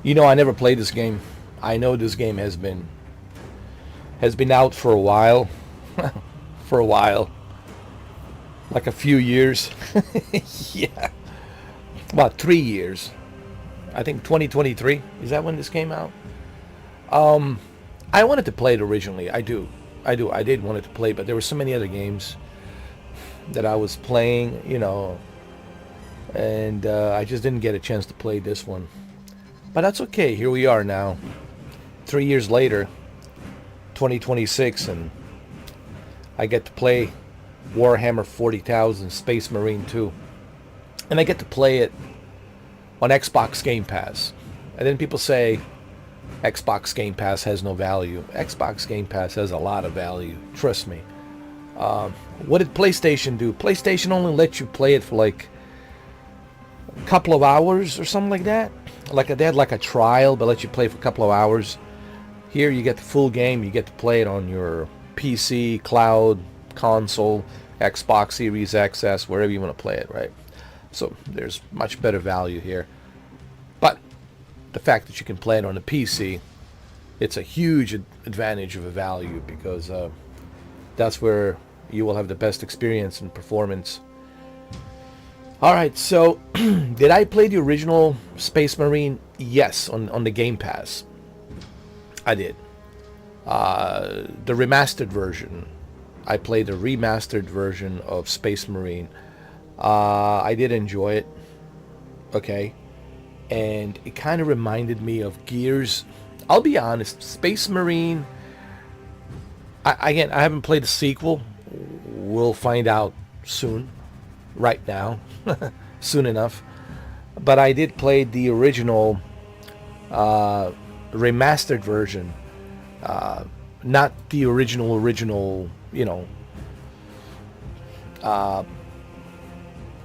I never played this game. I know this game has been out for a while, for a while, like a few years. Yeah, about 3 years. I think 2023 is that when this came out. I wanted to play it originally. I did wanted to play, but there were so many other games that I was playing, and I just didn't get a chance to play this one. But that's okay. Here we are now, 3 years later, 2026, and I get to play Warhammer 40,000 Space Marine 2. And I get to play it on Xbox Game Pass. And then people say Xbox Game Pass has no value. Xbox Game Pass has a lot of value. Trust me. What did PlayStation do? PlayStation only let you play it for like a couple of hours or something like that. They had like a trial, but let you play for a couple of hours. Here you get the full game. You get to play it on your PC, cloud, console, Xbox Series XS, wherever you want to play it, right? So there's much better value here. But the fact that you can play it on a PC, it's a huge advantage of a value, because that's where you will have the best experience and performance. Alright, so did I play the original Space Marine? Yes, on the Game Pass. I did. The remastered version. I played the remastered version of Space Marine. I did enjoy it. Okay. And it kind of reminded me of Gears. I'll be honest, Space Marine, I haven't played the sequel. We'll find out soon. Right now. Soon enough. But I did play the original remastered version. Not the original,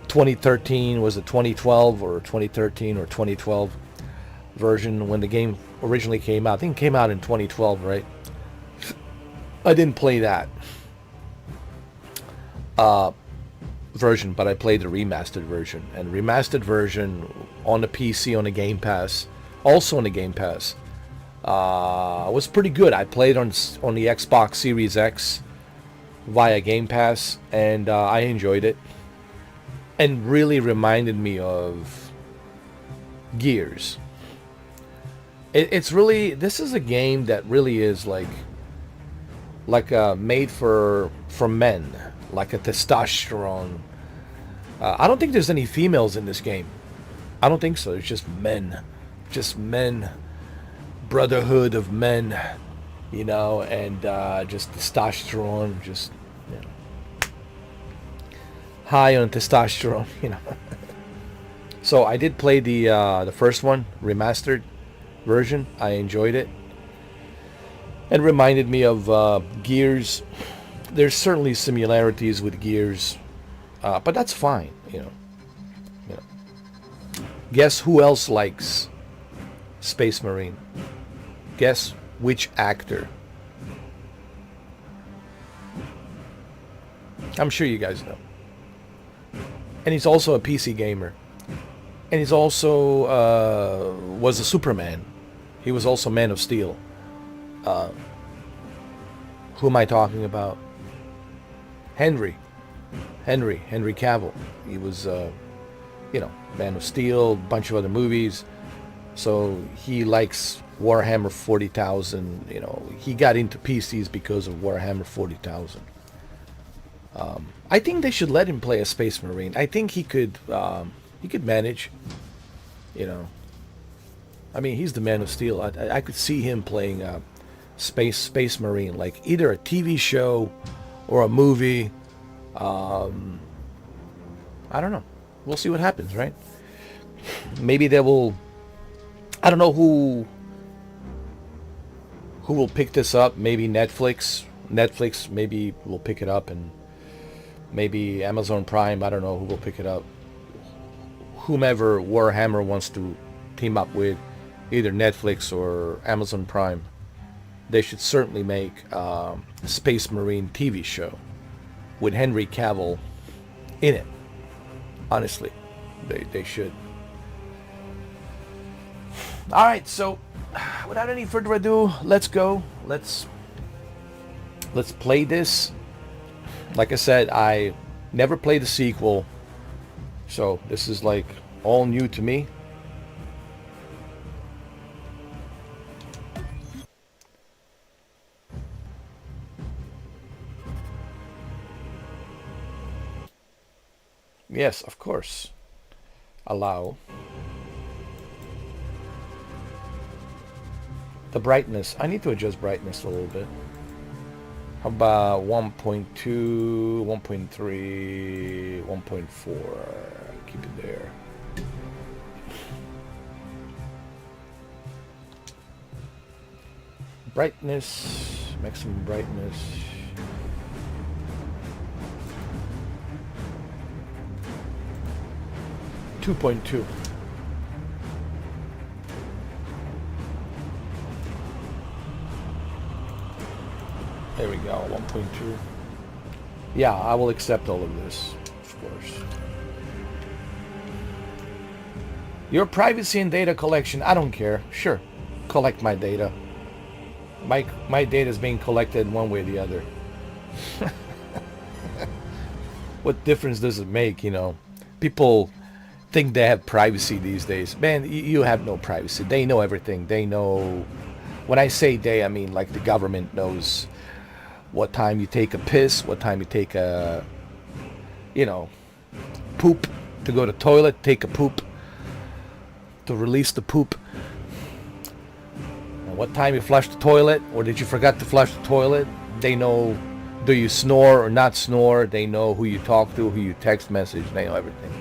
2013, was it 2012 or 2013 or 2012 version when the game originally came out. I think it came out in 2012, right? I didn't play that version, but I played the remastered version. And remastered version on the PC, on the Game Pass, also on the Game Pass, was pretty good. I played on the Xbox Series X via Game Pass, and I enjoyed it. And really reminded me of Gears. It's really, this is a game that really is like made for men, like a testosterone. I don't think there's any females in this game. I don't think so. It's just men, brotherhood of men, and just testosterone, just high on testosterone, So I did play the first one, remastered version. I enjoyed it. It reminded me of Gears. There's certainly similarities with Gears, but that's fine, Guess who else likes Space Marine? Guess which actor? I'm sure you guys know. And he's also a PC gamer. And he's also was a Superman. He was also Man of Steel. Who am I talking about? Henry Cavill. He was, Man of Steel, a bunch of other movies. So he likes Warhammer 40,000. He got into PCs because of Warhammer 40,000. I think they should let him play a Space Marine. I think he could manage. I mean, he's the Man of Steel. I could see him playing Space Marine, like either a TV show or a movie. I don't know. We'll see what happens, right? Maybe they will. I don't know who will pick this up. Maybe Netflix. Netflix maybe will pick it up, and maybe Amazon Prime. I don't know who will pick it up. Whomever Warhammer wants to team up with, either Netflix or Amazon Prime, they should certainly make a Space Marine TV show with Henry Cavill in it. Honestly, they should. All right, so without any further ado, let's go. Let's play this. Like I said, I never played the sequel, so this is like all new to me. Yes, of course. Allow. The brightness. I need to adjust brightness a little bit. How about 1.2, 1.3, 1.4? Keep it there. Brightness. Maximum brightness. 2.2. There we go, 1.2. Yeah, I will accept all of this, of course. Your privacy and data collection, I don't care. Sure, collect my data. My data is being collected one way or the other. What difference does it make, you know? People think they have privacy these days. Man, you have no privacy. They know everything. They know... When I say they, I mean like the government knows what time you take a piss, what time you take a, you know, poop, to go to the toilet, take a poop, to release the poop. And what time you flush the toilet, or did you forget to flush the toilet? They know, do you snore or not snore? They know who you talk to, who you text message. They know everything.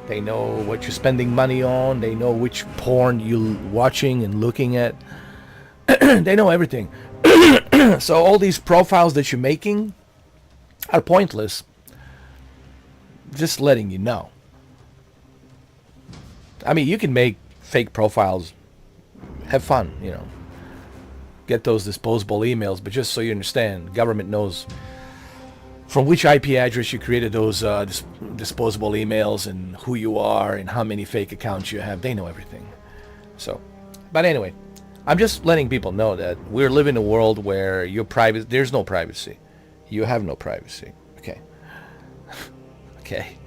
They know what you're spending money on. They know which porn you're watching and looking at. They know everything. So all these profiles that you're making are pointless. Just letting you know. I mean, you can make fake profiles. Have fun, you know. Get those disposable emails. But just so you understand, government knows from which IP address you created those disposable emails and who you are and how many fake accounts you have. They know everything. So, but anyway, I'm just letting people know that we're living in a world where your privacy, there's no privacy. You have no privacy. Okay. Okay.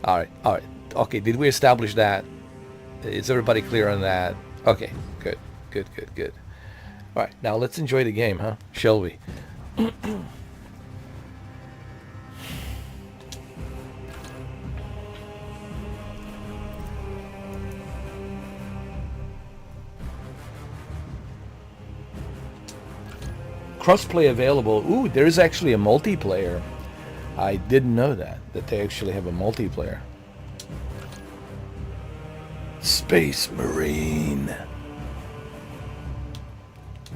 All right. Okay, did we establish that? Is everybody clear on that? Okay, good. All right, now let's enjoy the game, huh? Shall we? Crossplay available. Ooh, there's actually a multiplayer. I didn't know that they actually have a multiplayer. Space Marine.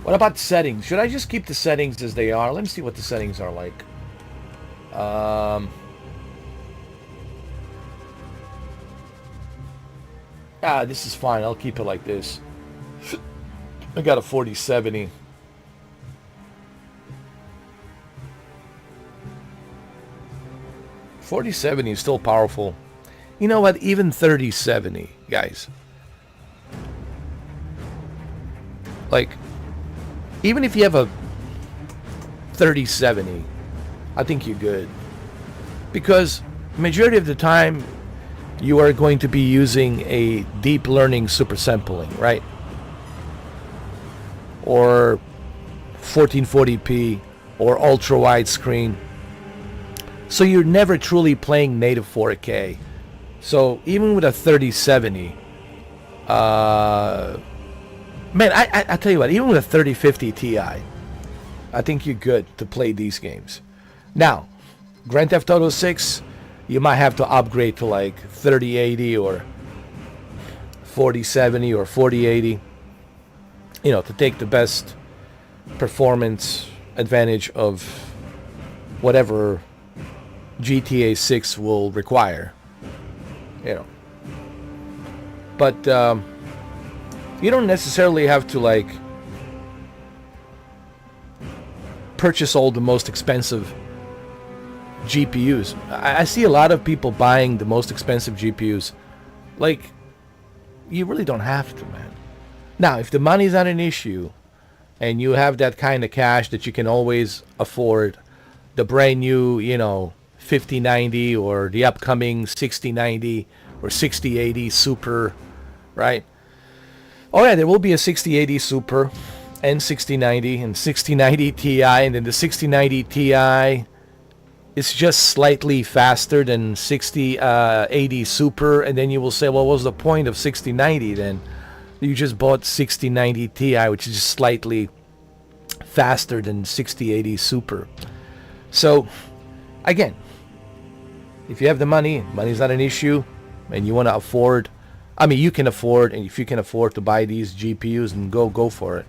What about settings? Should I just keep the settings as they are? Let me see what the settings are like. This is fine. I'll keep it like this. I got a 4070. 4070 is still powerful. You know what? Even 3070, guys. Like, even if you have a 3070, I think you're good. Because majority of the time, you are going to be using a deep learning super sampling, right? Or 1440p or ultra widescreen. So you're never truly playing native 4K. So even with a 3070, man, I tell you what, even with a 3050 Ti, I think you're good to play these games. Now, Grand Theft Auto 6, you might have to upgrade to like 3080 or 4070 or 4080, you know, to take the best performance advantage of whatever GTA 6 will require, you know. But you don't necessarily have to like purchase all the most expensive GPUs. I see a lot of people buying the most expensive GPUs. Like, you really don't have to, man. Now, if the money's not an issue, and you have that kind of cash that you can always afford the brand new, 5090 or the upcoming 6090 or 6080 Super, right? Oh yeah, there will be a 6080 Super and 6090 and 6090 Ti, and then the 6090 Ti is just slightly faster than 6080 Super, and then you will say, well, what was the point of 6090 then? You just bought 6090 Ti, which is just slightly faster than 6080 Super. So, again, if you have the money, money's not an issue, and you want to afford, you can afford, and if you can afford to buy these GPUs, then go for it.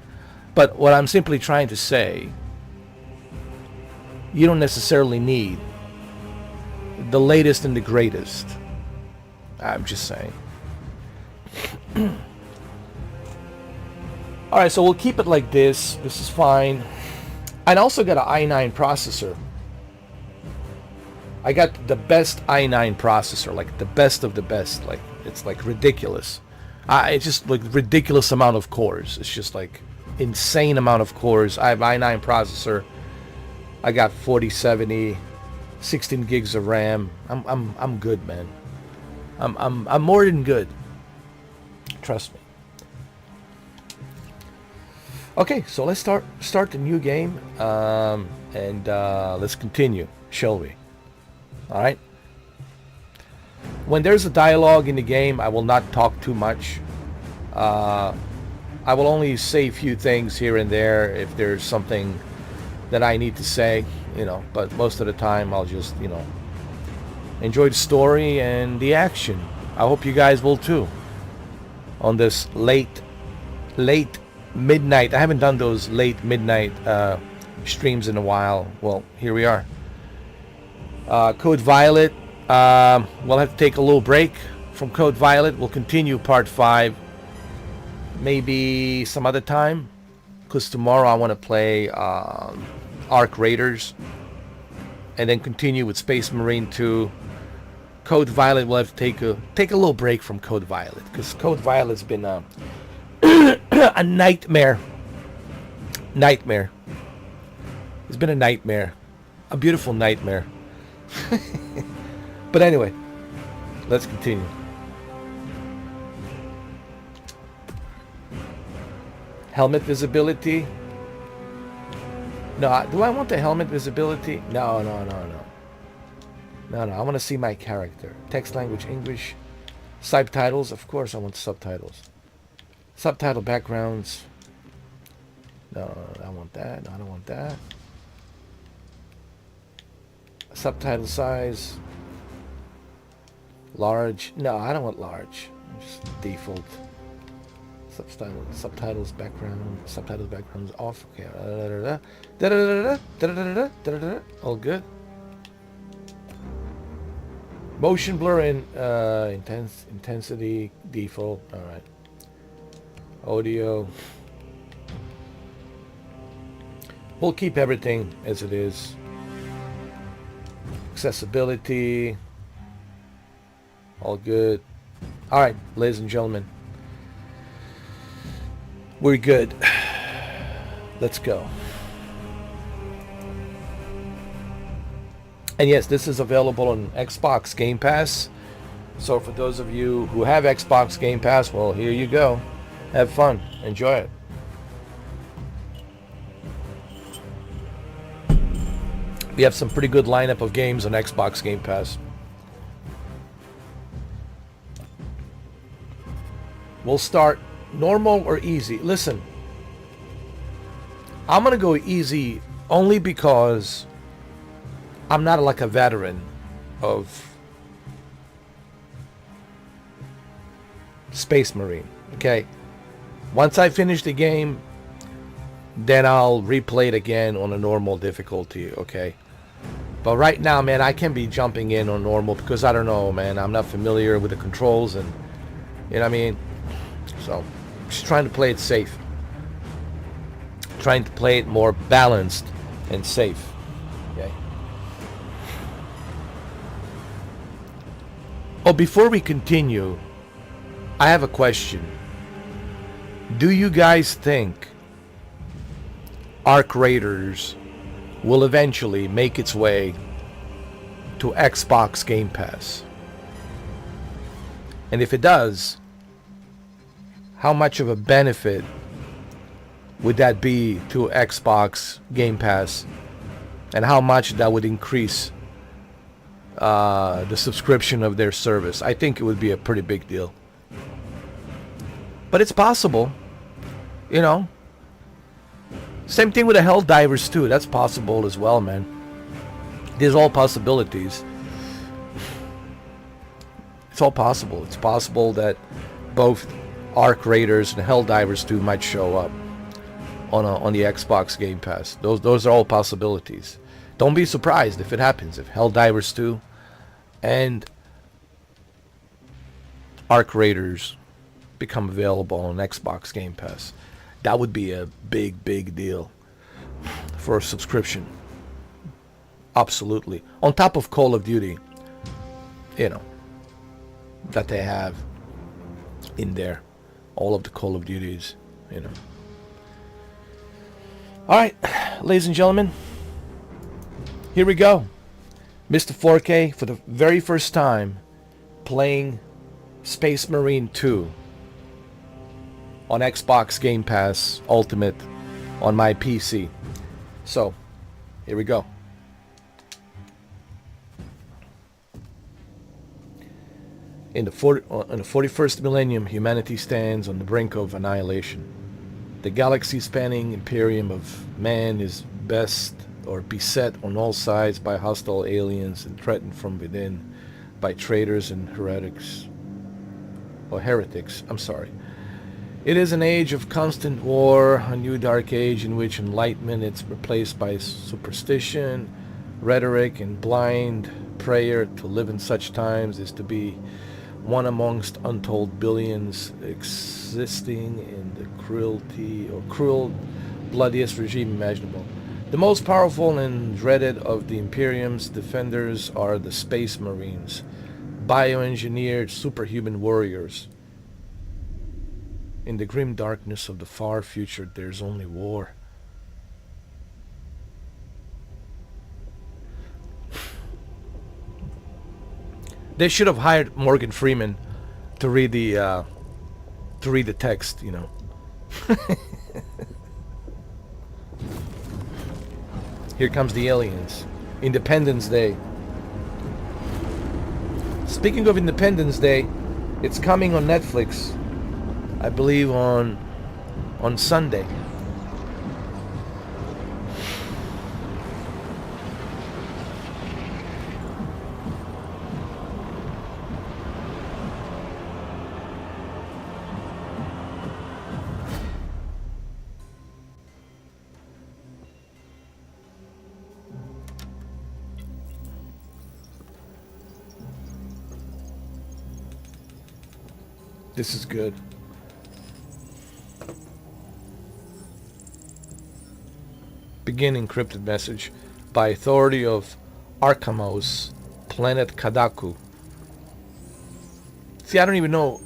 But what I'm simply trying to say, you don't necessarily need the latest and the greatest. I'm just saying. Alright, so we'll keep it like this. This is fine. I also got an i9 processor. I got the best i9 processor, like the best of the best. Like, it's like ridiculous. It's just like ridiculous amount of cores. It's just like insane amount of cores. I have i9 processor. I got 4070, 16 gigs of RAM. I'm good, man. I'm more than good. Trust me. Okay, so let's start the new game, and let's continue, shall we? All right. When there's a dialogue in the game, I will not talk too much. I will only say a few things here and there if there's something that I need to say, but most of the time I'll just, enjoy the story and the action. I hope you guys will too. On this late midnight. I haven't done those late midnight streams in a while. Well, here we are. Code Violet. We'll have to take a little break from Code Violet. We'll continue part 5 maybe some other time, because tomorrow I want to play Arc Raiders and then continue with Space Marine 2. Code Violet, we'll have to take a little break from Code Violet, because Code Violet's been a nightmare. It's been a nightmare. A beautiful nightmare. But anyway, let's continue. Helmet visibility. No, do I want the helmet visibility? No. I want to see my character. Text language English. Subtitles, of course I want subtitles. Subtitle backgrounds. No, I want that. No, I don't want that. Subtitle size. Large. No, I don't want large. Just default. Subtitles backgrounds off. Okay. All good. Motion blur and intensity default. All right. Audio. We'll keep everything as it is. Accessibility. All good. All right, ladies and gentlemen. We're good. Let's go. And yes, this is available on Xbox Game Pass. So for those of you who have Xbox Game Pass, well, here you go. Have fun. Enjoy it. We have some pretty good lineup of games on Xbox Game Pass. We'll start normal or easy. Listen, I'm going to go easy only because I'm not like a veteran of Space Marine, okay? Once I finish the game, then I'll replay it again on a normal difficulty, okay? But right now, man, I can be jumping in on normal because I don't know, man. I'm not familiar with the controls and, you know what I mean? So, just trying to play it safe. Trying to play it more balanced and safe, okay? Oh, before we continue, I have a question. Do you guys think Arc Raiders will eventually make its way to Xbox Game Pass? And if it does, how much of a benefit would that be to Xbox Game Pass? And how much that would increase the subscription of their service? I think it would be a pretty big deal. But it's possible, you know. Same thing with the Helldivers too. That's possible as well, man. There's all possibilities. It's all possible. It's possible that both Arc Raiders and Helldivers 2 might show up on the Xbox Game Pass. Those are all possibilities. Don't be surprised if it happens. If Helldivers 2 and Arc Raiders become available on Xbox Game Pass, that would be a big deal for a subscription. Absolutely. On top of Call of Duty, you know, that they have in there. All of the Call of Duties, you know. Alright, ladies and gentlemen, here we go. Mr. 4K, for the very first time, playing Space Marine 2 on Xbox Game Pass Ultimate on my PC. So, here we go. In the 41st millennium, humanity stands on the brink of annihilation. The galaxy-spanning imperium of man is beset on all sides by hostile aliens and threatened from within by traitors and heretics. It is an age of constant war, a new dark age in which enlightenment is replaced by superstition, rhetoric, and blind prayer. To live in such times is to be one amongst untold billions existing in the cruel, bloodiest regime imaginable. The most powerful and dreaded of the Imperium's defenders are the Space Marines, bioengineered superhuman warriors. In the grim darkness of the far future, there's only war. They should have hired Morgan Freeman to read the text, you know. Here comes the aliens. Independence Day. Speaking of Independence Day, it's coming on Netflix, I believe on Sunday. This is good. Begin encrypted message. By authority of Arkamos, planet Kadaku. See, I don't even know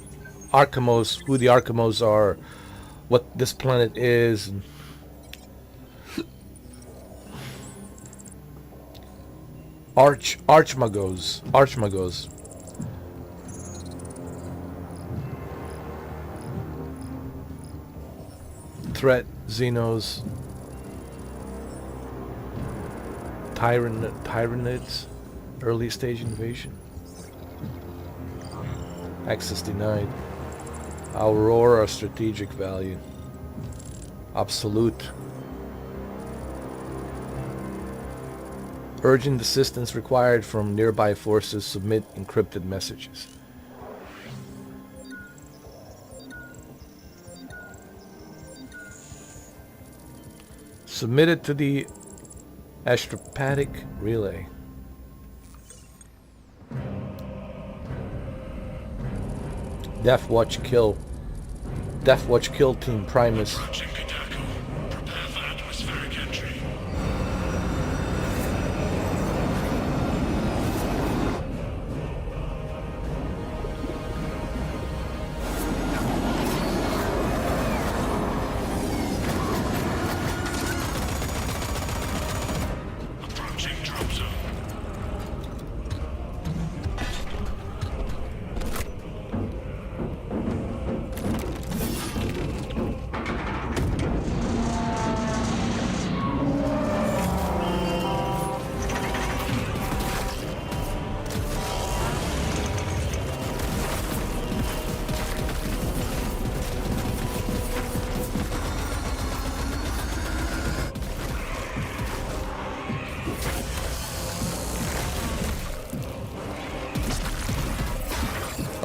Arkamos, who the Arkamos are, what this planet is. Archmagos. Threat, Xenos, Tyranids, early stage invasion. Access denied. Aurora, strategic value. Absolute. Urgent assistance required from nearby forces. Submit encrypted messages. Submitted to the Astropathic Relay. Death Watch Kill Team Primus. Approaching Kadaku. Prepare for atmospheric entry.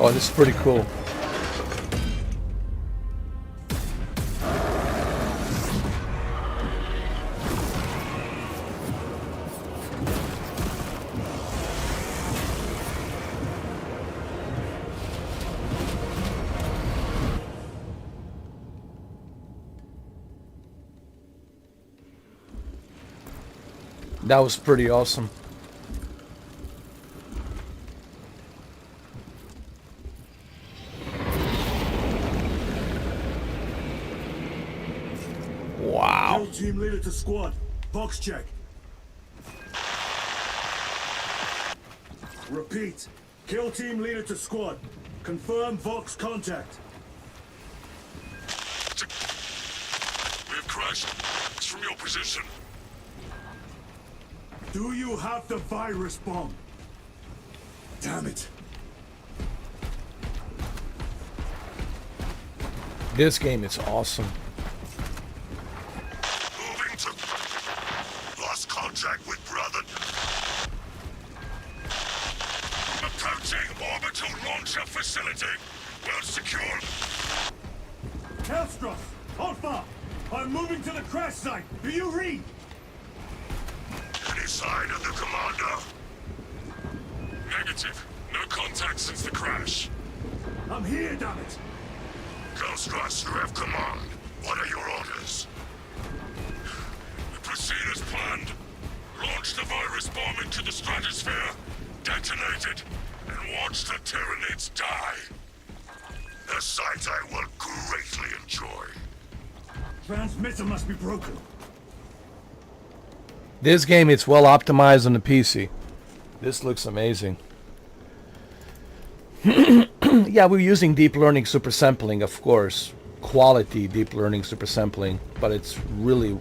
Oh, this is pretty cool. That was pretty awesome. Wow. Kill team leader to squad. Box check. Repeat. Kill team leader to squad. Confirm Vox contact. We have crashed. It's from your position. Do you have the virus bomb? Damn it. This game is awesome. Moving to... Lost contact with brother. Approaching orbital launcher facility. Well secured. Hellstross, Alpha! I'm moving to the crash site. Do you read? Any sign of the commander? Negative. No contact since the crash. I'm here, damn it. Ghostrust, you have command. What are your orders? We proceed as planned. Launch the virus bomb into the stratosphere, detonate it, and watch the Tyranids die. A sight I will greatly enjoy. Transmitter must be broken. This game, it's well optimized on the PC. This looks amazing. Yeah, we're using deep learning super sampling, of course. Quality deep learning super sampling, but it's really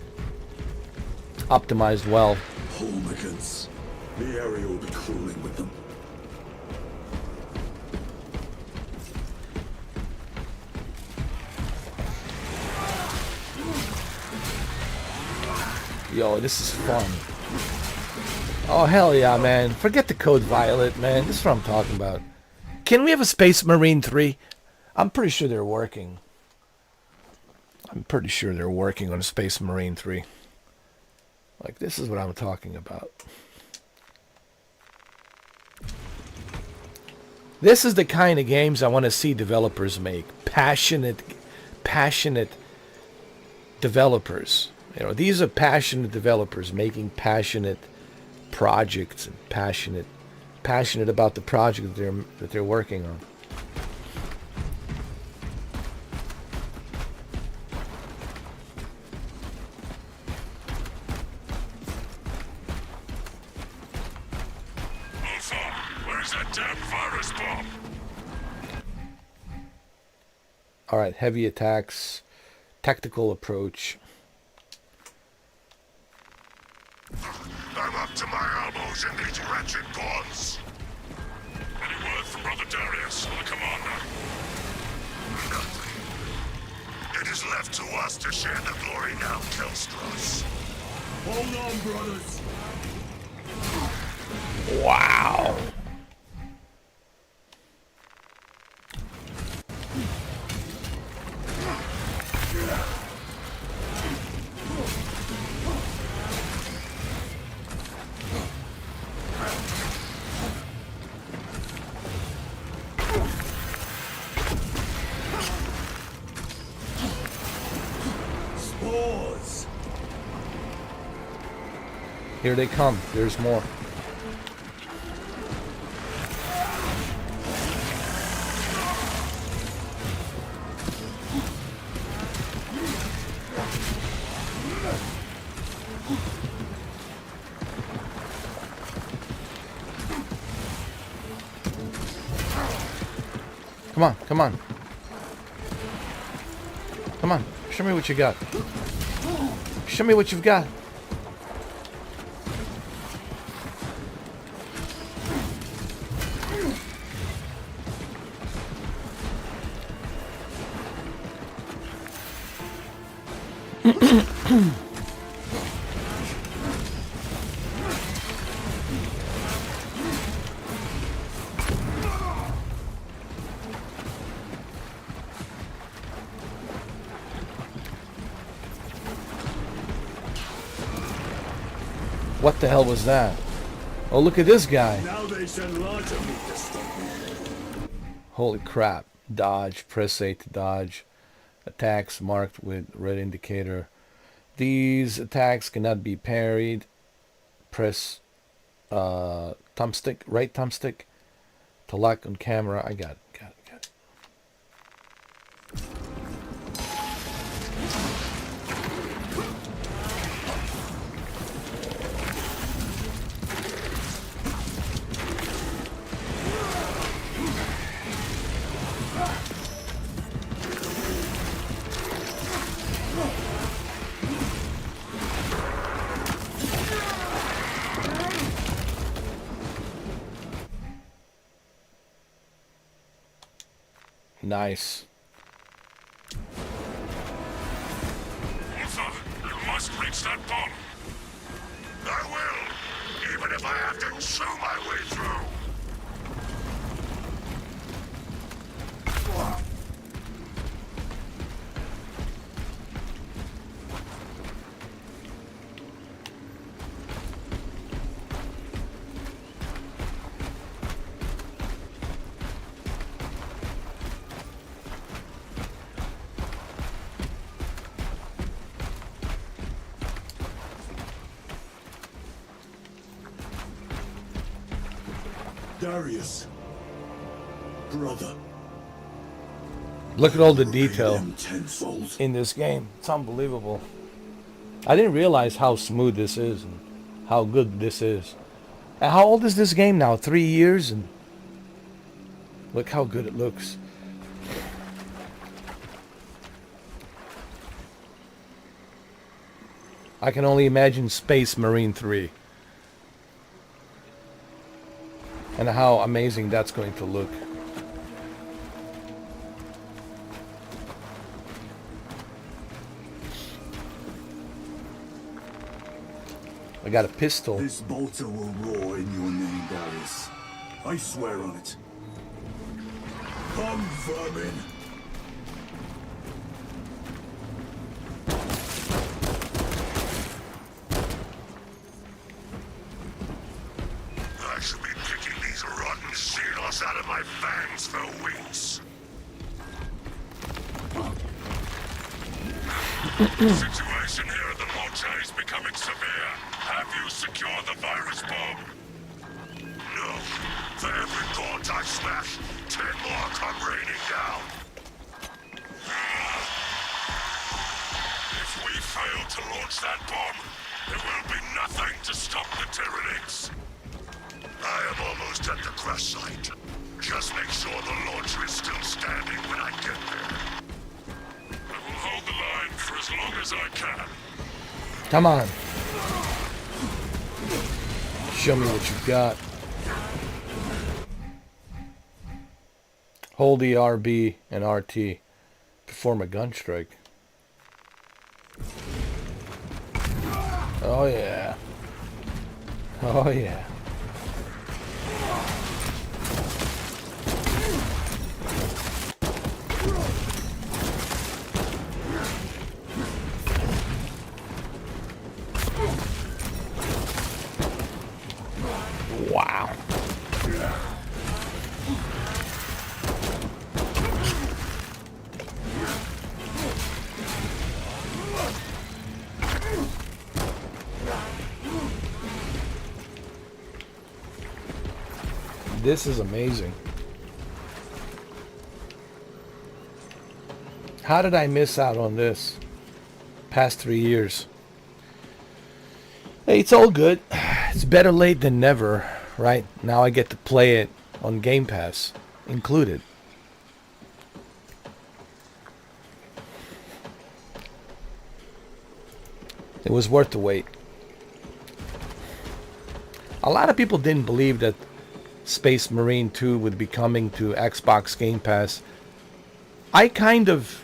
optimized well. Homicans. The area will be crawling with them. Yo, this is fun. Oh, hell yeah, man. Forget the code Violet, man. This is what I'm talking about. Can we have a Space Marine 3? I'm pretty sure they're working. I'm pretty sure they're working on a Space Marine 3. Like, this is what I'm talking about. This is the kind of games I want to see developers make. Passionate developers. You know, these are passionate developers making passionate projects and passionate about the project that they're working on. Alpha, where's that damn virus bomb? All right, heavy attacks, tactical approach. I'm up to my elbows in these wretched bombs. Any word from Brother Darius, the commander? Nothing. It is left to us to share the glory now, Killstress. Hold on, brothers. Wow. Spores. Here they come. There's more. Come on, come on. Come on, show me what you got. Show me what you've got. What the hell was that? Oh, look at this guy. Now they send larger meat to stop me. Holy crap. Dodge. Press A to dodge. Attacks marked with red indicator. These attacks cannot be parried. Press thumbstick, right thumbstick to lock on camera. I got it. Nice. Arthur, you must reach that bomb. I will, even if I have to chew my way through. Darius. Brother. Look at all the detail Them tenfold. in this game. It's unbelievable. I didn't realize how smooth this is and how good this is. And how old is this game now? 3 years, and look how good it looks. I can only imagine Space Marine 3. And how amazing that's going to look. I got a pistol. This bolter will roar in your name, Darius. I swear on it. Come, vermin! I should be picking these rotten seals out of my fangs for weeks. The situation here at the Mocha is becoming severe. Have you secured the virus bomb? No. For every gaunt I smash, 10 more come raining down. If we fail to launch that bomb, there will be nothing to stop the Tyranids. I am almost at the crash site. Just make sure the launcher is still standing when I get there. I will hold the line for as long as I can. Come on. Show me what you've got. Hold the RB and RT. Perform a gun strike. Oh yeah. Oh yeah. Wow. This is amazing. How did I miss out on this past 3 years? Hey, it's all good. It's better late than never, right? Now I get to play it on Game Pass included. It was worth the wait. A lot of people didn't believe that Space Marine 2 would be coming to Xbox Game Pass. I kind of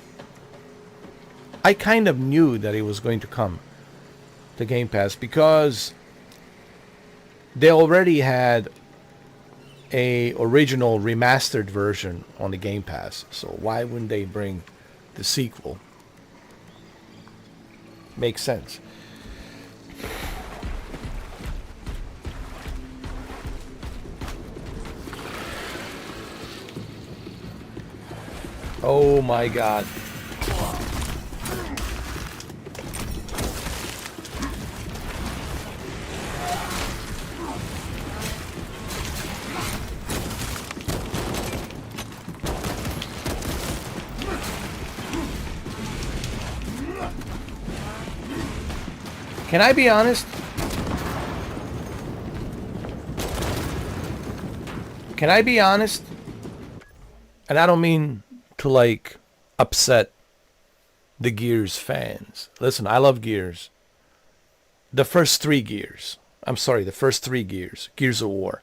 knew that it was going to come to Game Pass because they already had a original remastered version on the Game Pass. So why wouldn't they bring the sequel? Makes sense. Oh my god. Can I be honest? Can I be honest? And I don't mean to like upset the Gears fans. Listen, I love Gears. The first 3 Gears. I'm sorry, the first 3 Gears. Gears of War.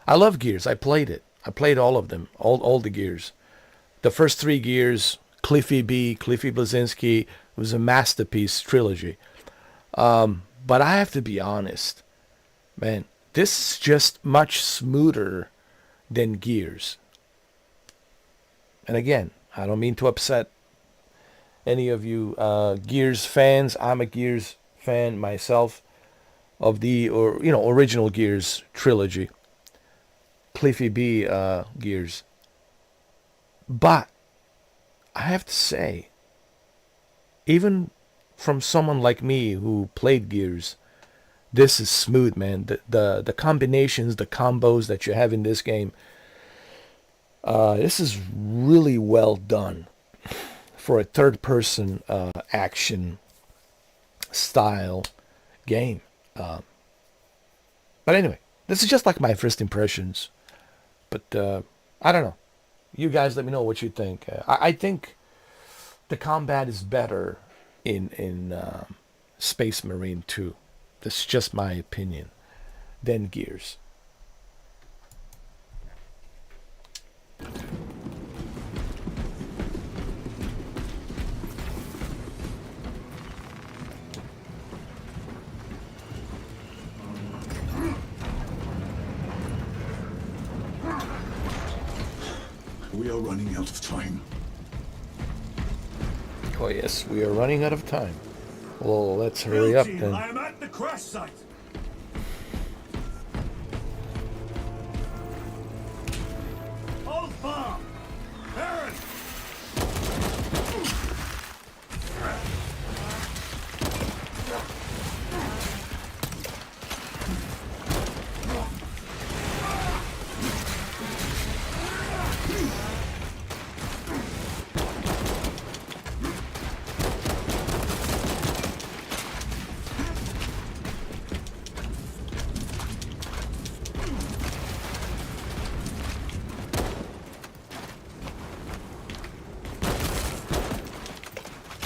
I love Gears. I played it. I played all of them. All the Gears. The first 3 Gears, Cliffy Bleszinski, was a masterpiece trilogy. But I have to be honest, man, this is just much smoother than Gears. And again, I don't mean to upset any of you Gears fans. I'm a Gears fan myself, of the original Gears trilogy, Cliffy B Gears. But I have to say, even from someone like me who played Gears, this is smooth, man. The combinations, the combos that you have in this game, this is really well done for a third-person action style game. But anyway, this is just like my first impressions. But I don't know. You guys let me know what you think. I think the combat is better in Space Marine 2. That's just my opinion. Than Gears. We are running out of time. Oh yes, we are running out of time. Well, let's hurry up then. I am at the crash site. Hold firm. Baron.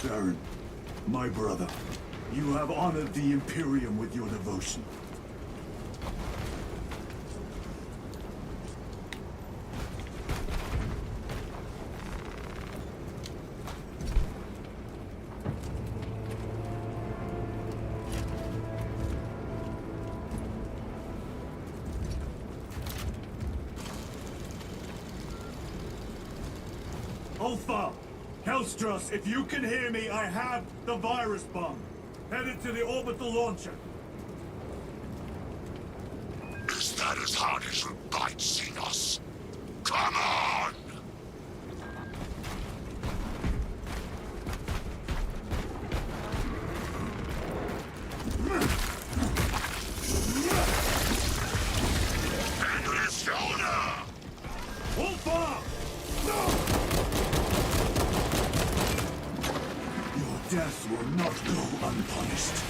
Baron, my brother, you have honored the Imperium with your devotion. Ulfa! Hellstros, if you can hear me, I have the virus bomb. Headed to the orbital launcher. Is that as hard as you bite, Xenos? Come on! Endless shoulder! Ulfa! Your death will not go unpunished.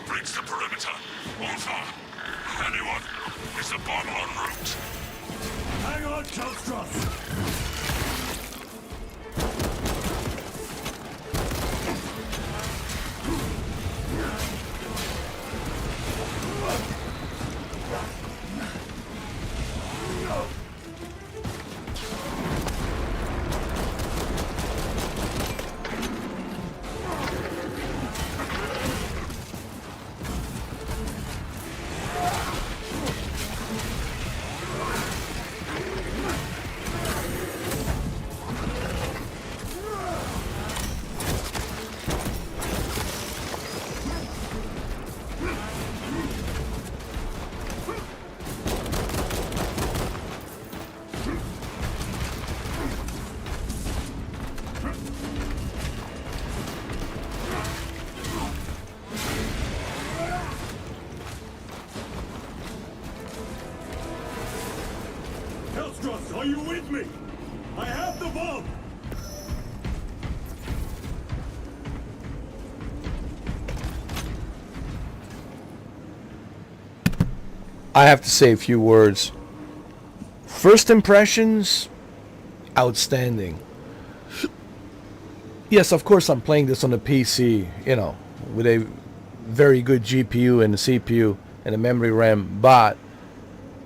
breach the perimeter. Over. Anyone? Is the bomb en route? Hang on, Telstros! Telstros, are you with me? I have the bomb! I have to say a few words. First impressions, outstanding. Yes, of course I'm playing this on a PC, with a very good GPU and a CPU and a memory RAM, but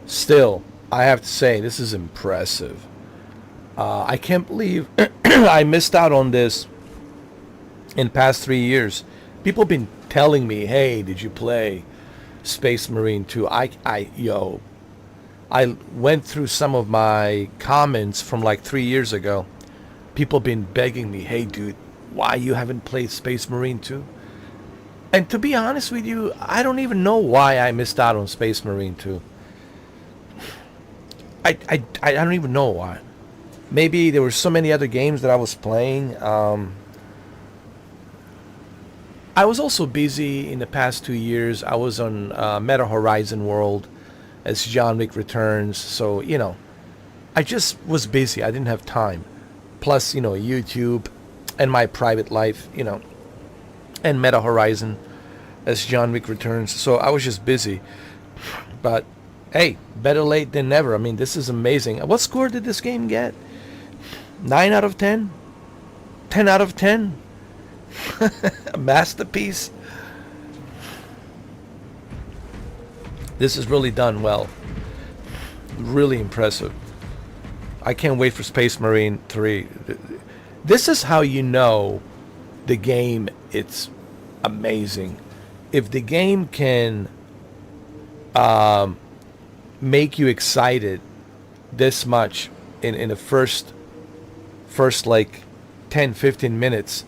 still, I have to say, this is impressive. I can't believe I missed out on this in past 3 years. People have been telling me, hey, did you play Space Marine 2? I went through some of my comments from like 3 years ago. People have been begging me, hey, dude, why you haven't played Space Marine 2? And to be honest with you, I don't even know why I missed out on Space Marine 2. I don't even know why. Maybe there were so many other games that I was playing. I was also busy in the past 2 years. I was on Meta Horizon World as John Wick Returns. So, I just was busy. I didn't have time. Plus, YouTube and my private life, and Meta Horizon as John Wick Returns. So I was just busy. But hey, better late than never. I mean, this is amazing. What score did this game get? 9 out of 10? 10 out of 10? A masterpiece. This is really done well. Really impressive. I can't wait for Space Marine 3. This is how you know the game, it's amazing. If the game can make you excited this much in the first like 10-15 minutes,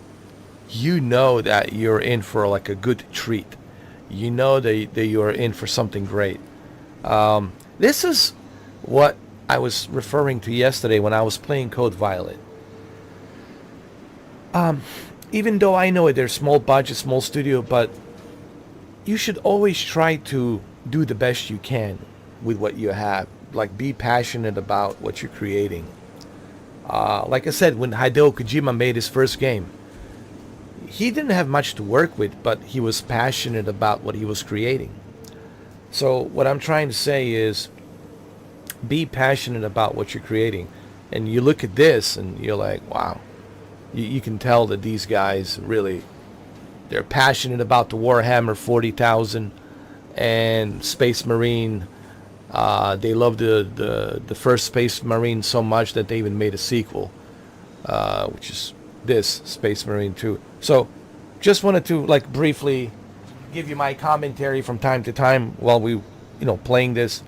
you know that you're in for like a good treat. You know that you're in for something great. This is what I was referring to yesterday when I was playing Code Violet. Even though I know they're small budget, small studio, but you should always try to do the best you can with what you have. Like, be passionate about what you're creating. Like I said, when Hideo Kojima made his first game, he didn't have much to work with, but he was passionate about what he was creating. So what I'm trying to say is, be passionate about what you're creating. And you look at this and you're like, wow. You can tell that these guys really, they're passionate about the Warhammer 40,000 and Space Marine. They love the first Space Marine so much that they even made a sequel, which is this Space Marine 2. So just wanted to like briefly give you my commentary from time to time while we playing this,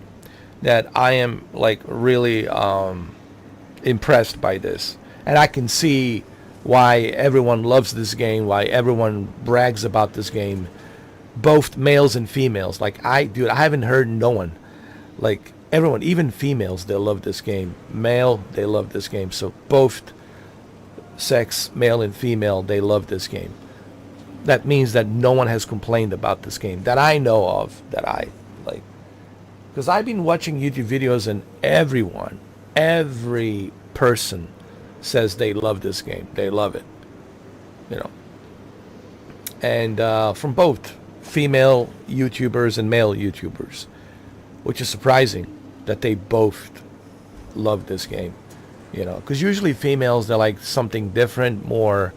that I am like really impressed by this, and I can see why everyone loves this game, why everyone brags about this game, both males and females. Like, I haven't heard no one, like everyone, even females, they love this game. Male, they love this game. So both sex, male and female, they love this game. That means that no one has complained about this game that I know of, that I like. Because I've been watching YouTube videos and every person says they love this game. They love it. And from both female YouTubers and male YouTubers, which is surprising that they both love this game. You know, because usually females, they like something different, more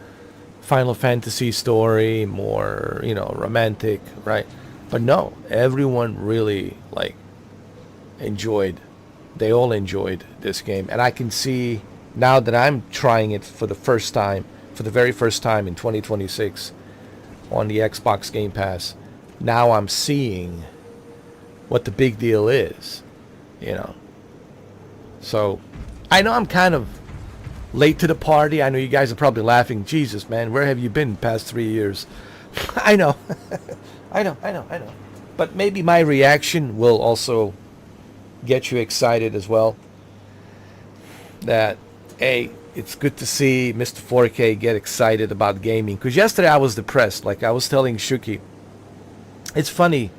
Final Fantasy story, more, you know, romantic, right? But no, everyone really like enjoyed. They all enjoyed this game, and I can see now that I'm trying it for the first time, for the very first time in 2026 on the Xbox Game Pass. Now I'm seeing what the big deal is, you know. So I know I'm kind of late to the party. I know you guys are probably laughing. Jesus, man, where have you been the past 3 years? I know. I know. But maybe my reaction will also get you excited as well. That, hey, it's good to see Mr. 4K get excited about gaming. Because yesterday I was depressed. Like I was telling Shuki. It's funny.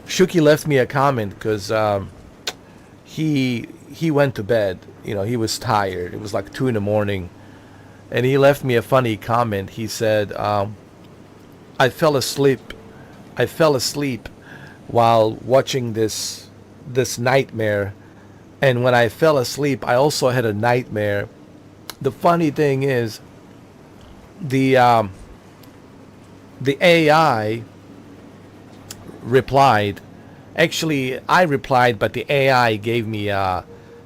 Shuki left me a comment because he went to bed. You know, he was tired. It was like 2 a.m. And he left me a funny comment. He said, I fell asleep while watching this nightmare. And when I fell asleep, I also had a nightmare. The funny thing is, the AI replied. Actually, I replied, but the AI gave me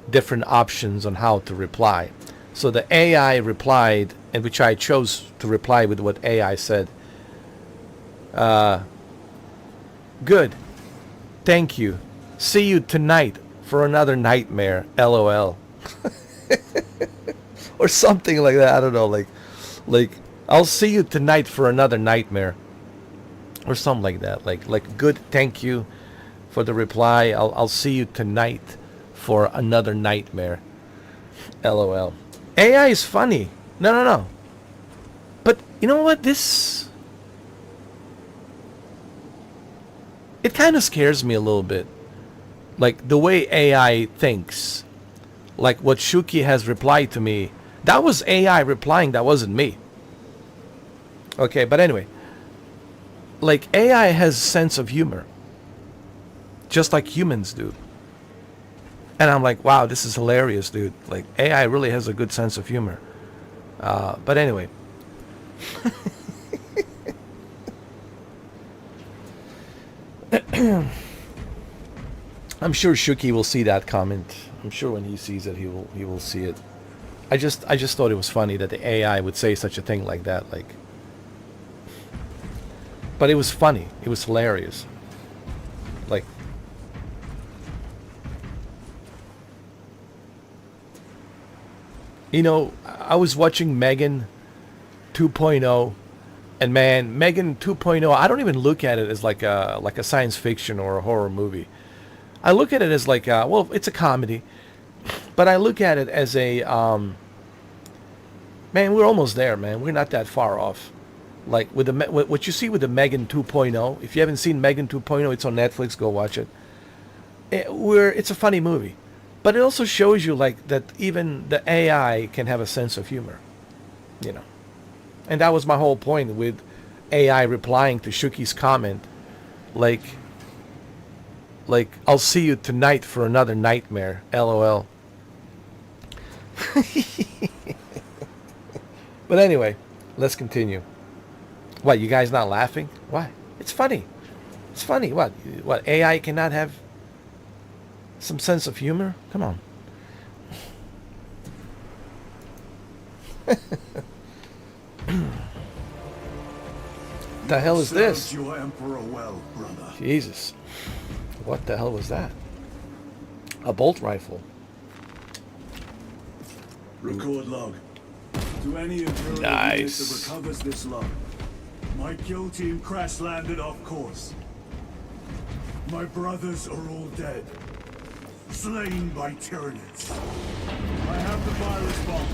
different options on how to reply. So the AI replied, and which I chose to reply with what AI said. Good. Thank you. See you tonight for another nightmare. LOL. Or something like that. I don't know. Like I'll see you tonight for another nightmare. Or something like that. Like good. Thank you for the reply. I'll see you tonight for another nightmare. LOL. AI is funny. No. But you know what? It kind of scares me a little bit. Like the way AI thinks. Like what Shuki has replied to me. That was AI replying. That wasn't me. Okay, but anyway. Like AI has a sense of humor. Just like humans do. And I'm like, wow, this is hilarious, dude. Like AI really has a good sense of humor. But anyway. I'm sure Shuki will see that comment. I'm sure when he sees it, he will see it. I just thought it was funny that the AI would say such a thing like that. Like, but it was funny. It was hilarious. Like, you know, I was watching Megan 2.0. And man, Megan 2.0, I don't even look at it as like a science fiction or a horror movie. I look at it as like well, it's a comedy, but I look at it as a man. We're almost there, man. We're not that far off. Like with what you see with the Megan 2.0. If you haven't seen Megan 2.0, it's on Netflix. Go watch it. It's a funny movie, but it also shows you like that even the AI can have a sense of humor. You know. And that was my whole point with AI replying to Shuki's comment. Like, I'll see you tonight for another nightmare. LOL. But anyway, let's continue. What, you guys not laughing? Why? It's funny. It's funny. What, AI cannot have some sense of humor? Come on. The hell is this? Your emperor well, brother. Jesus. What the hell was that? A bolt rifle. Record log. To any Imperial Nice. unit that recovers this log. My kill team crash landed off course. My brothers are all dead. Slain by Tyranids. I have the virus bomb.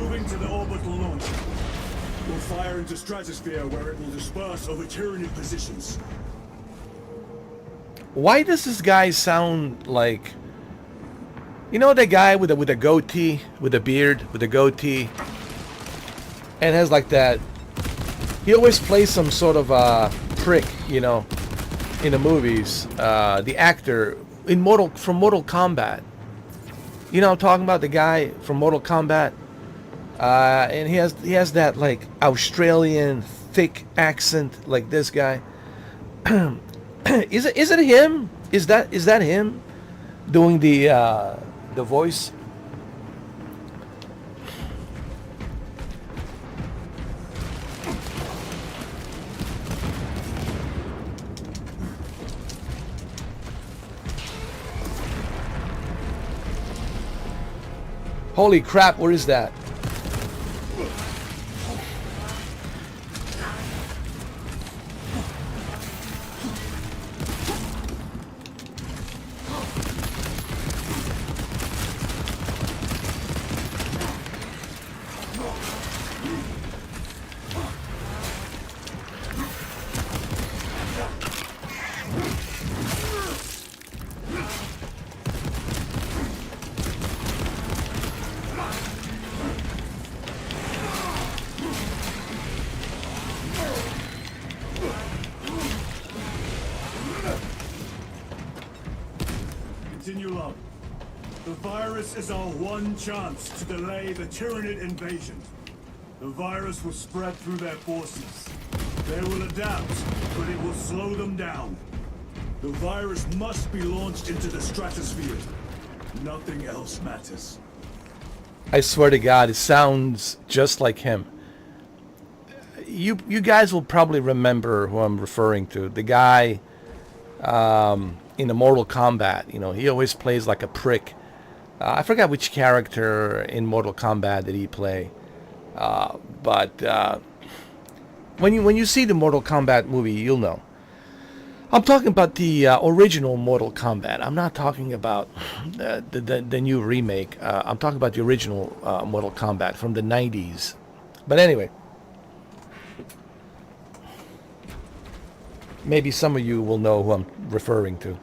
Moving to the orbital launcher. We'll fire into stratosphere where it will disperse over Tyranid positions. Why does this guy sound like, you know, the guy with a goatee, with a beard, with a goatee, and has like that? He always plays some sort of prick, you know, in the movies, the actor from Mortal Kombat. You know, I'm talking about the guy from Mortal Kombat, and he has that like Australian thick accent like this guy. Is it him? Is that him doing the voice? Holy crap, where is that? Continue on. The virus is our one chance to delay the Tyranid invasion. The virus will spread through their forces. They will adapt, but it will slow them down. The virus must be launched into the stratosphere. Nothing else matters. I swear to God, it sounds just like him. You guys will probably remember who I'm referring to. The guy in the Mortal Kombat. You know, he always plays like a prick. I forgot which character in Mortal Kombat did he play. But when you see the Mortal Kombat movie, you'll know. I'm talking about the original Mortal Kombat. I'm not talking about the new remake. I'm talking about the original Mortal Kombat from the 90s. But anyway, maybe some of you will know who I'm referring to.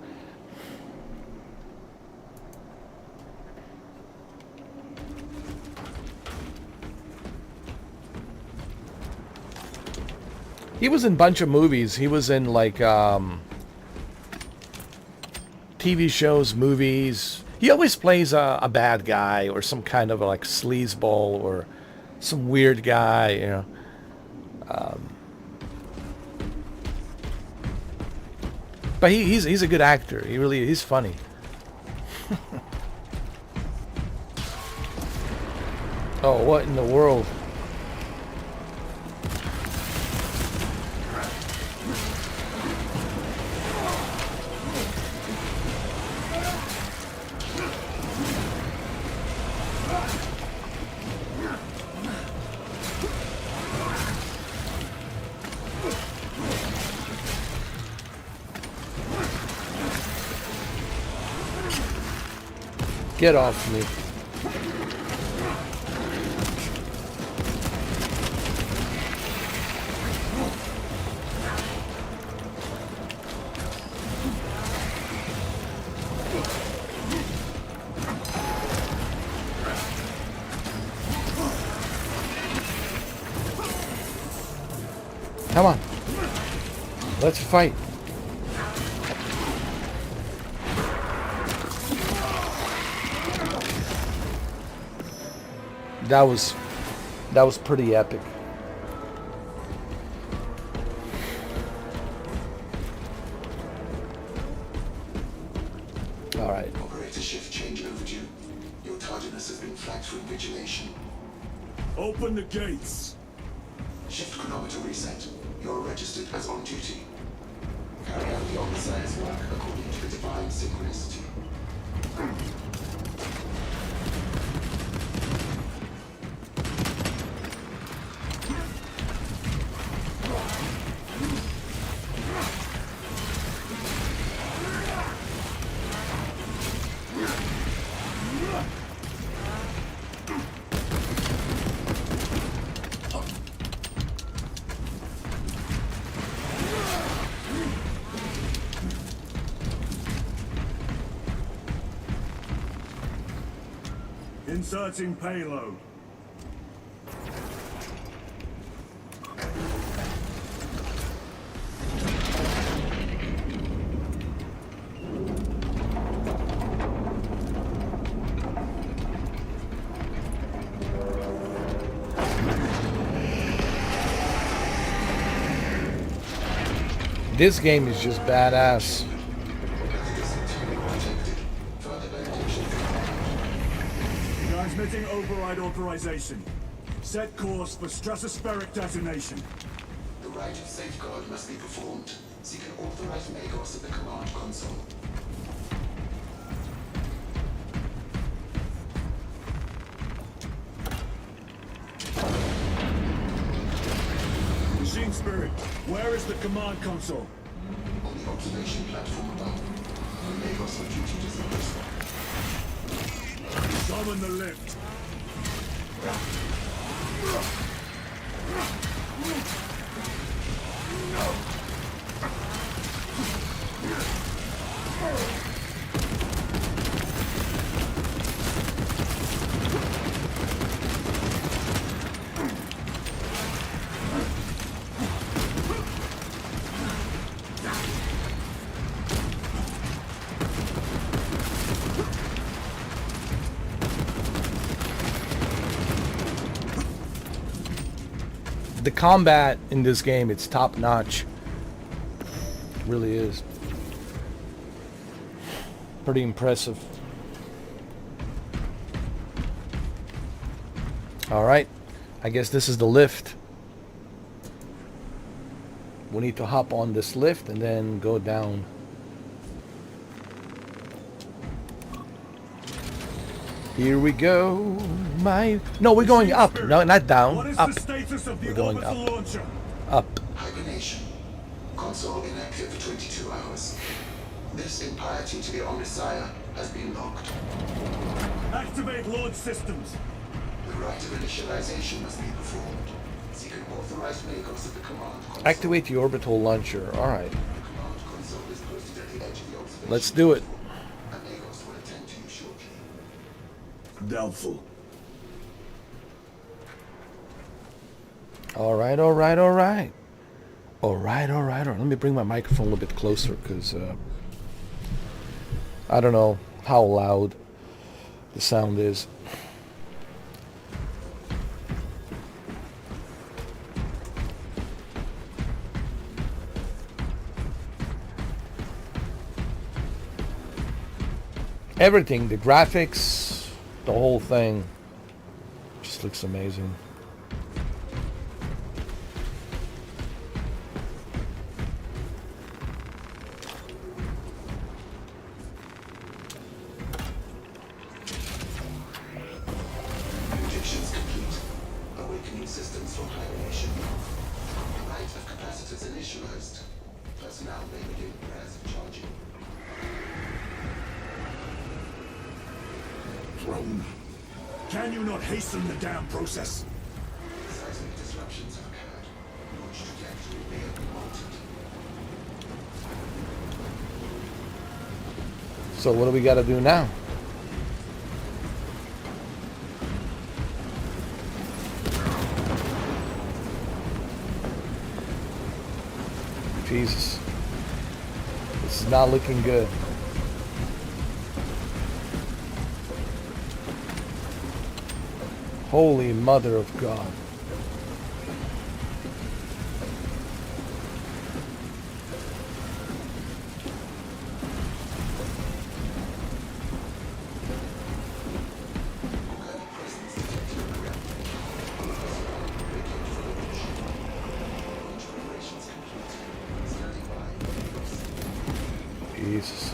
He was in a bunch of movies. He was in like TV shows, movies. He always plays a bad guy or some kind of like sleazeball or some weird guy, you know. But he's a good actor. He's funny. Oh, what in the world? Get off me. Come on. Let's fight. That was pretty epic. All right. Operator shift change overdue. Your tardiness has been flagged for invigilation. Open the gates. Shift chronometer reset. You're registered as on duty. Carry out the Omnissiah's work according to the divine synchronicity. Inserting payload. This game is just badass. Transmitting override authorization. Set course for stratospheric detonation. The rite of safeguard must be performed. Seek an authorized Magos at the command console. Machine Spirit, where is the command console? On the observation platform above. The Magos on duty to service. Summon the lift. The combat in this game, it's top notch. Really is. Pretty impressive. Alright, I guess this is the lift. We need to hop on this lift and then go down. Here we go. No, we're going up. No, not down. What is Up. the status of the We're going orbital up. launcher? Up. Hibernation. Console inactive for 22 hours. This impiety to the Omnissiah has been locked. Activate launch systems. The rite of initialization must be performed. Seek an authorized Magos at the command console. Activate the orbital launcher. Alright. The command console is posted at the edge of the observation. Let's do it. A Magos will attend to you shortly. Doubtful. Alright, alright, alright. Alright, alright. Let me bring my microphone a little bit closer because I don't know how loud the sound is. Everything, the graphics, the whole thing just looks amazing. Predictions complete. Awakening systems from hibernation. Rite of capacitors initialized. Personnel may begin prayers of charging. Drone. Can you not hasten the damn process? Seismic disruptions have occurred. Launch trajectory may have been altered. So what do we got to do now? Jesus. This is not looking good. Holy Mother of God. Launch preparations complete. Standing by. Jesus.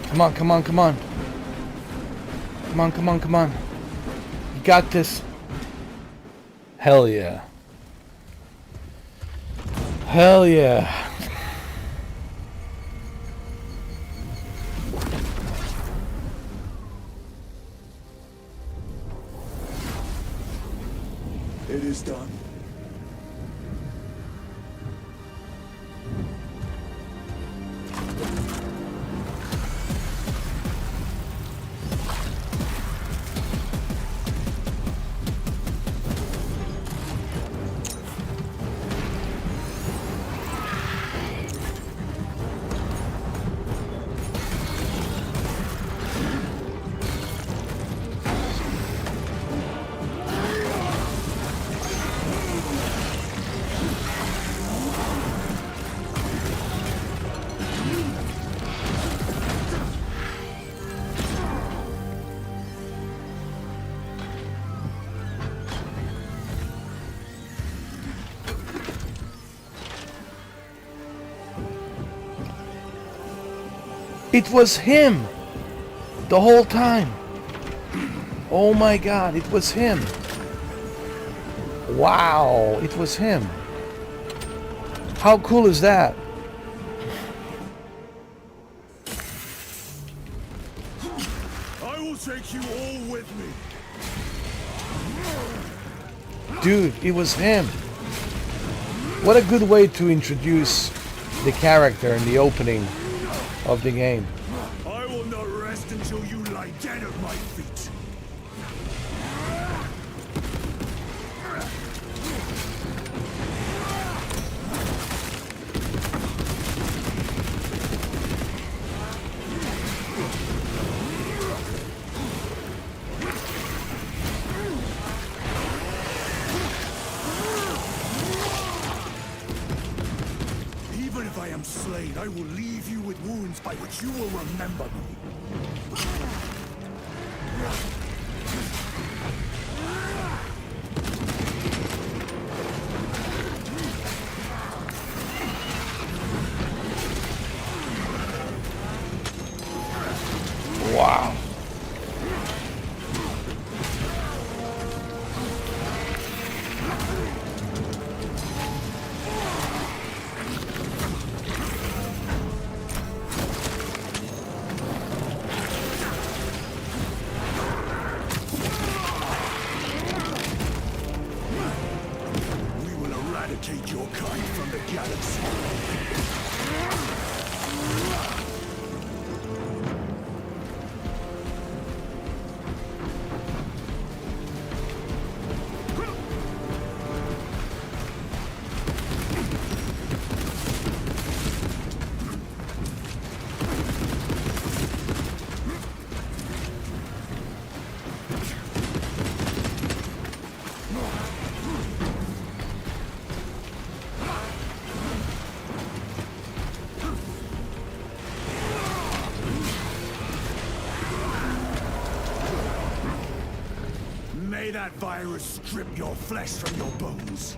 Come on, come on, come on. Come on, come on, come on. You got this. Hell yeah. Hell yeah. It is done. It was him the whole time. Oh my god, it was him. Wow, it was him. How cool is that? I will take you all with me. Dude, it was him. What a good way to introduce the character in the opening of the game. I will not rest until you lie dead at my feet. Even if I am slain, I will leave you with wounds by which you will remember me. Wow. We will eradicate your kind from the galaxy. May that virus strip your flesh from your bones.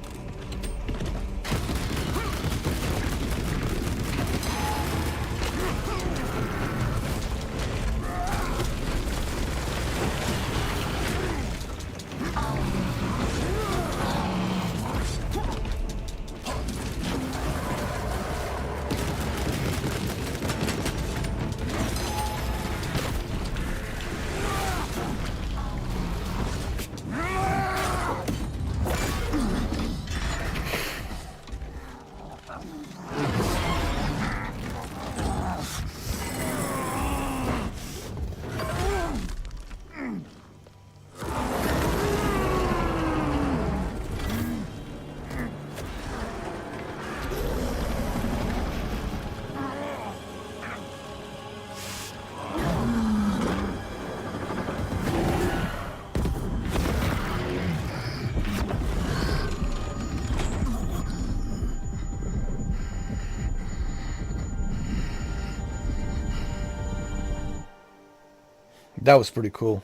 That was pretty cool.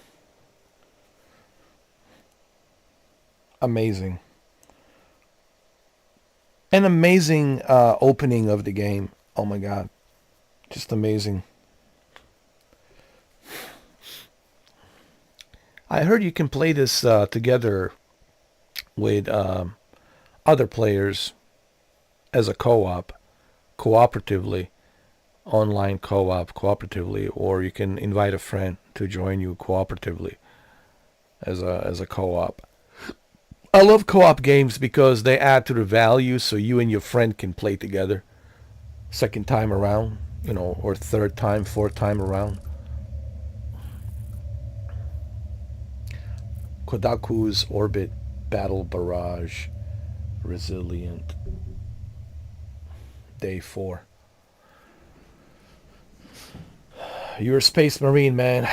Amazing. An amazing opening of the game. Oh my god. Just amazing. I heard you can play this together with other players as a co-op, cooperatively, online co-op, cooperatively, or you can invite a friend to join you cooperatively as a co-op. I love co-op games because they add to the value so you and your friend can play together. Second time around, or third time, fourth time around. Kodaku's Orbit Battle Barrage Resilient. Day 4. You're a space marine, man.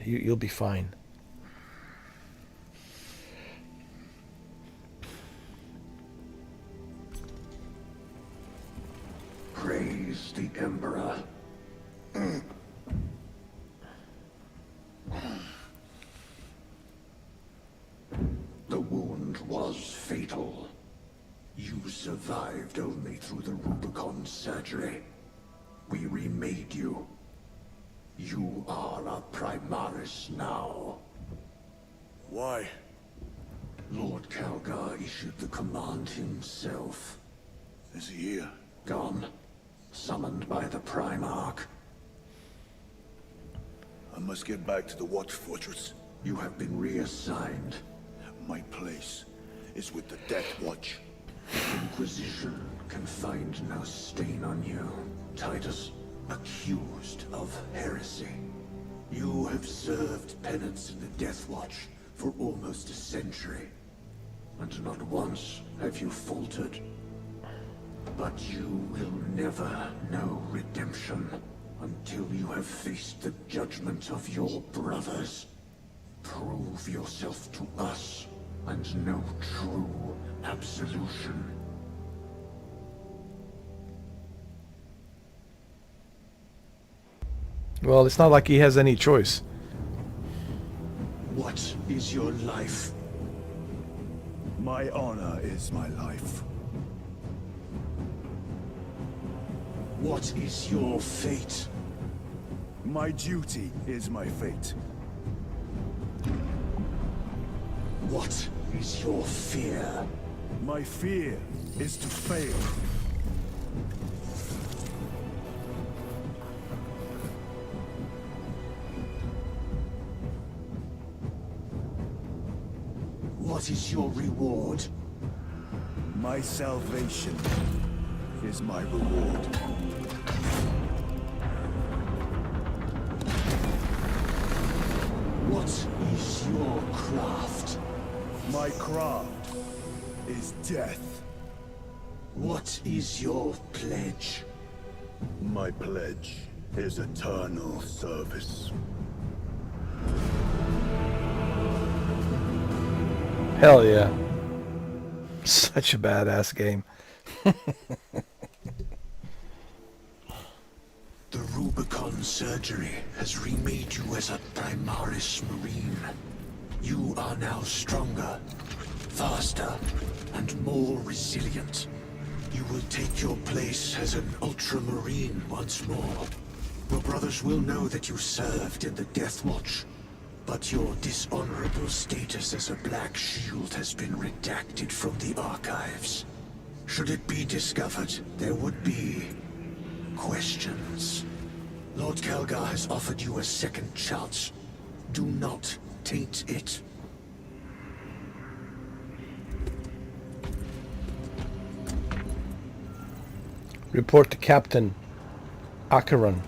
You'll be fine. Praise the Emperor. The wound was fatal. You survived only through the Rubicon surgery. We remade you. You are a Primaris now. Why? Lord Calgar issued the command himself. Is he here? Gone. Summoned by the Primarch. I must get back to the Watch Fortress. You have been reassigned. My place is with the Death Watch. Inquisition can find no stain on you, Titus. Accused of heresy. You have served penance in the Death Watch for almost a century. And not once have you faltered. But you will never know redemption until you have faced the judgment of your brothers. Prove yourself to us and know true absolution. Well, it's not like he has any choice. What is your life? My honor is my life. What is your fate? My duty is my fate. What is your fear? My fear is to fail. What is your reward? My salvation is my reward. What is your craft? My craft is death. What is your pledge? My pledge is eternal service. Hell yeah. Such a badass game. The Rubicon surgery has remade you as a Primaris Marine. You are now stronger, faster, and more resilient. You will take your place as an Ultramarine once more. Your brothers will know that you served in the Death Watch, but your dishonorable status as a Black Shield has been redacted from the archives. Should it be discovered, there would be questions. Lord Calgar has offered you a second chance. Do not taint it. Report to Captain Acheron.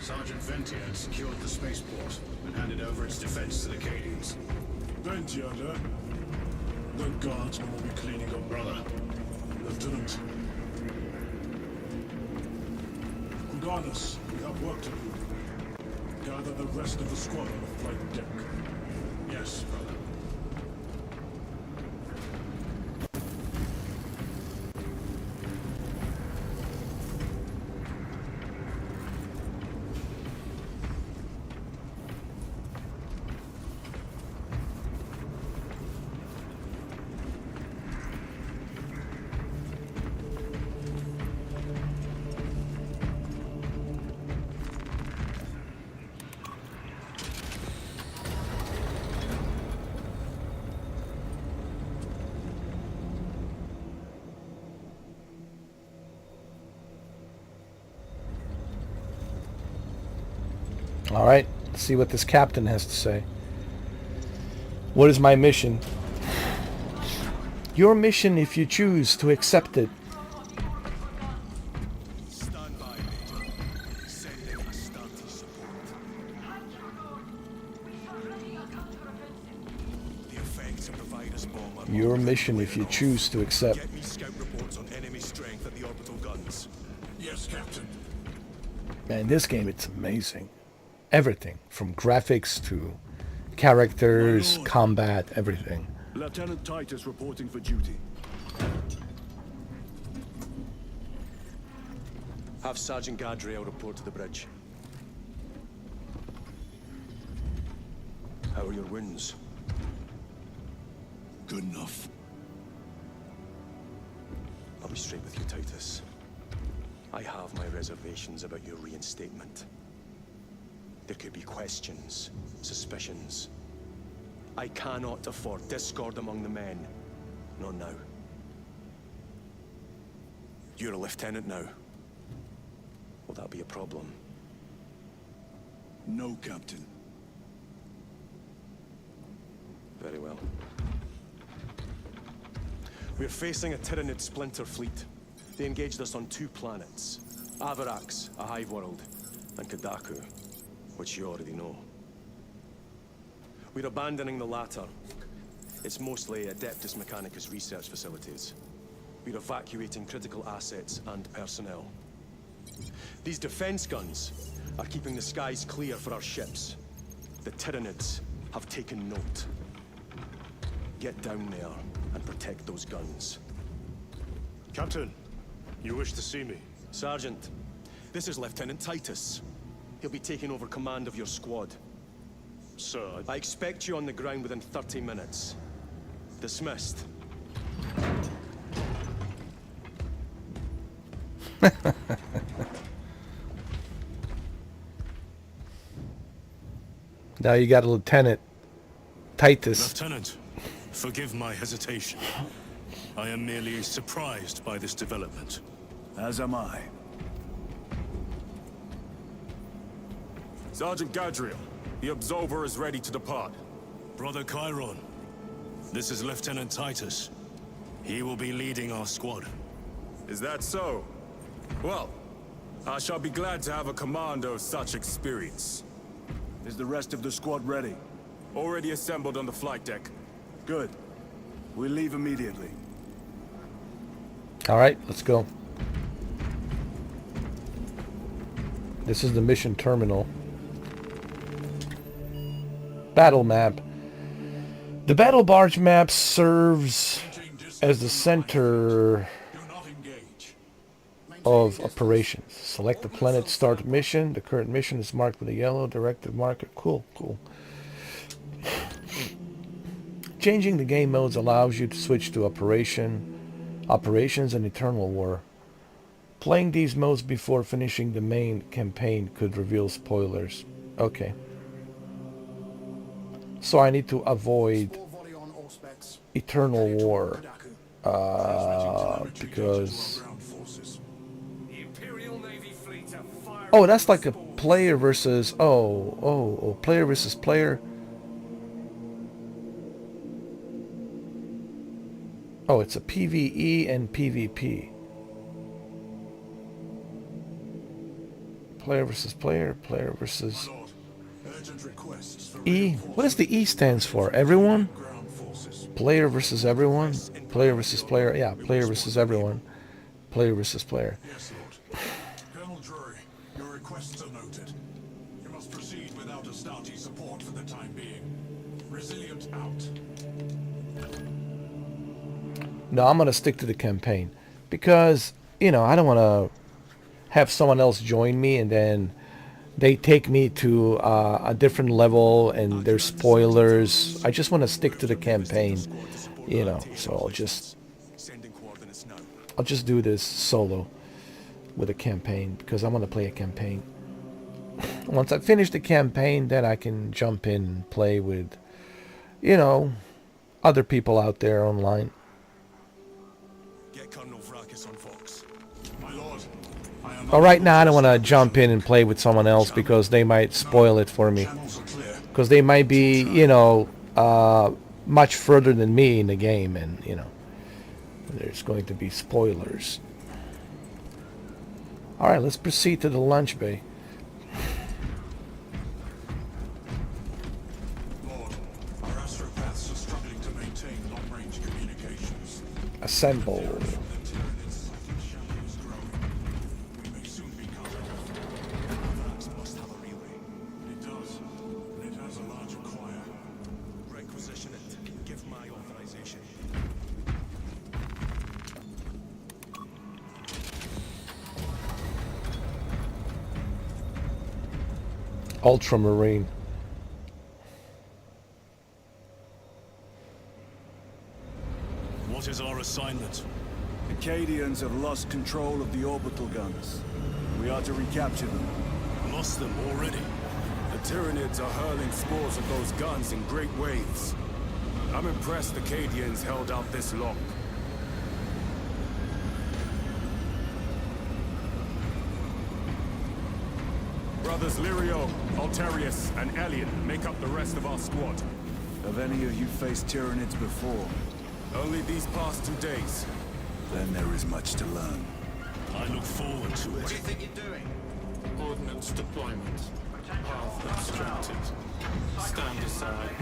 Sergeant Ventier had secured the spaceport and handed over its defense to the Cadians. Ventier, the guardsmen will be cleaning up, brother. Lieutenant. Regardless, we have work to do. Gather the rest of the squad on the flight deck. Yes, brother. Alright, let's see what this captain has to say. What is my mission? Your mission if you choose to accept it. Stand by, Major. Sending Astarte support. The effects of the virus bomb are Your mission if you choose to accept. Get me scout reports on enemy strength at the orbital guns. Yes, Captain. Man, this game, it's amazing. Everything, from graphics to characters, combat, everything. Lieutenant Titus reporting for duty. Have Sergeant Gadriel report to the bridge. How are your wounds? Good enough. I'll be straight with you, Titus. I have my reservations about your reinstatement. There could be questions, suspicions. I cannot afford discord among the men. Not now. You're a lieutenant now. Will that be a problem? No, Captain. Very well. We're facing a Tyranid splinter fleet. They engaged us on 2 planets. Avarax, a hive world, and Kadaku, which you already know. We're abandoning the latter. It's mostly Adeptus Mechanicus research facilities. We're evacuating critical assets and personnel. These defense guns are keeping the skies clear for our ships. The Tyranids have taken note. Get down there and protect those guns. Captain, you wish to see me? Sergeant, this is Lieutenant Titus. He'll be taking over command of your squad. Sir, I expect you on the ground within 30 minutes. Dismissed. Now you got a Lieutenant Titus. Lieutenant, forgive my hesitation. I am merely surprised by this development. As am I. Sergeant Gadriel, the Absolver is ready to depart. Brother Chiron, this is Lieutenant Titus. He will be leading our squad. Is that so? Well, I shall be glad to have a commander of such experience. Is the rest of the squad ready? Already assembled on the flight deck. Good. We leave immediately. All right, let's go. This is the mission terminal. Battle map. The battle barge map serves as the center of operations. Select the planet, start mission. The current mission is marked with a yellow directive marker. Cool, cool. Changing the game modes allows you to switch to operations and eternal war. Playing these modes before finishing the main campaign could reveal spoilers. Okay. So I need to avoid eternal war. Because... Oh, that's like a player versus... Oh, player versus player. Oh, it's a PvE and PvP. Player versus player, player versus... E? What does the E stands for? Everyone? Player versus everyone? Player versus player? Yeah, player versus everyone. Player versus player. Yes, Lord. Colonel Drury, your requests are noted. You must proceed without Astarte support for the time being. Resilient out. No, I'm going to stick to the campaign. Because, you know, I don't want to have someone else join me and then they take me to a different level and there's spoilers. I just want to stick to the campaign, you know. So I'll just do this solo with a campaign because I want to play a campaign. Once I finish the campaign, then I can jump in and play with, you know, other people out there online. Get Colonel Vrakis on Fox. My lord, I am... But right now I don't want to jump in and play with someone else because they might spoil it for me. Channels are clear. Because they might be, you know, much further than me in the game and, you know. There's going to be spoilers. Alright, let's proceed to the lunch bay. Lord, our astropaths are struggling to maintain long-range communications. Assemble. The Tyranid's psychic shadow is growing. We may soon be cut off. That must have a relay. It does. And it has a larger choir. Requisition it. Give my authorization. Ultramarine. What is our assignment? The Cadians have lost control of the orbital guns. We are to recapture them. Lost them already. The Tyranids are hurling spores of those guns in great waves. I'm impressed the Cadians held out this long. Brothers Lirio, Altarius, and Elian make up the rest of our squad. Have any of you faced Tyranids before? Only these past 2 days. Then there is much to learn. I look forward to What do it. you think you're doing? Ordnance deployment. Path obstructed. Stand aside.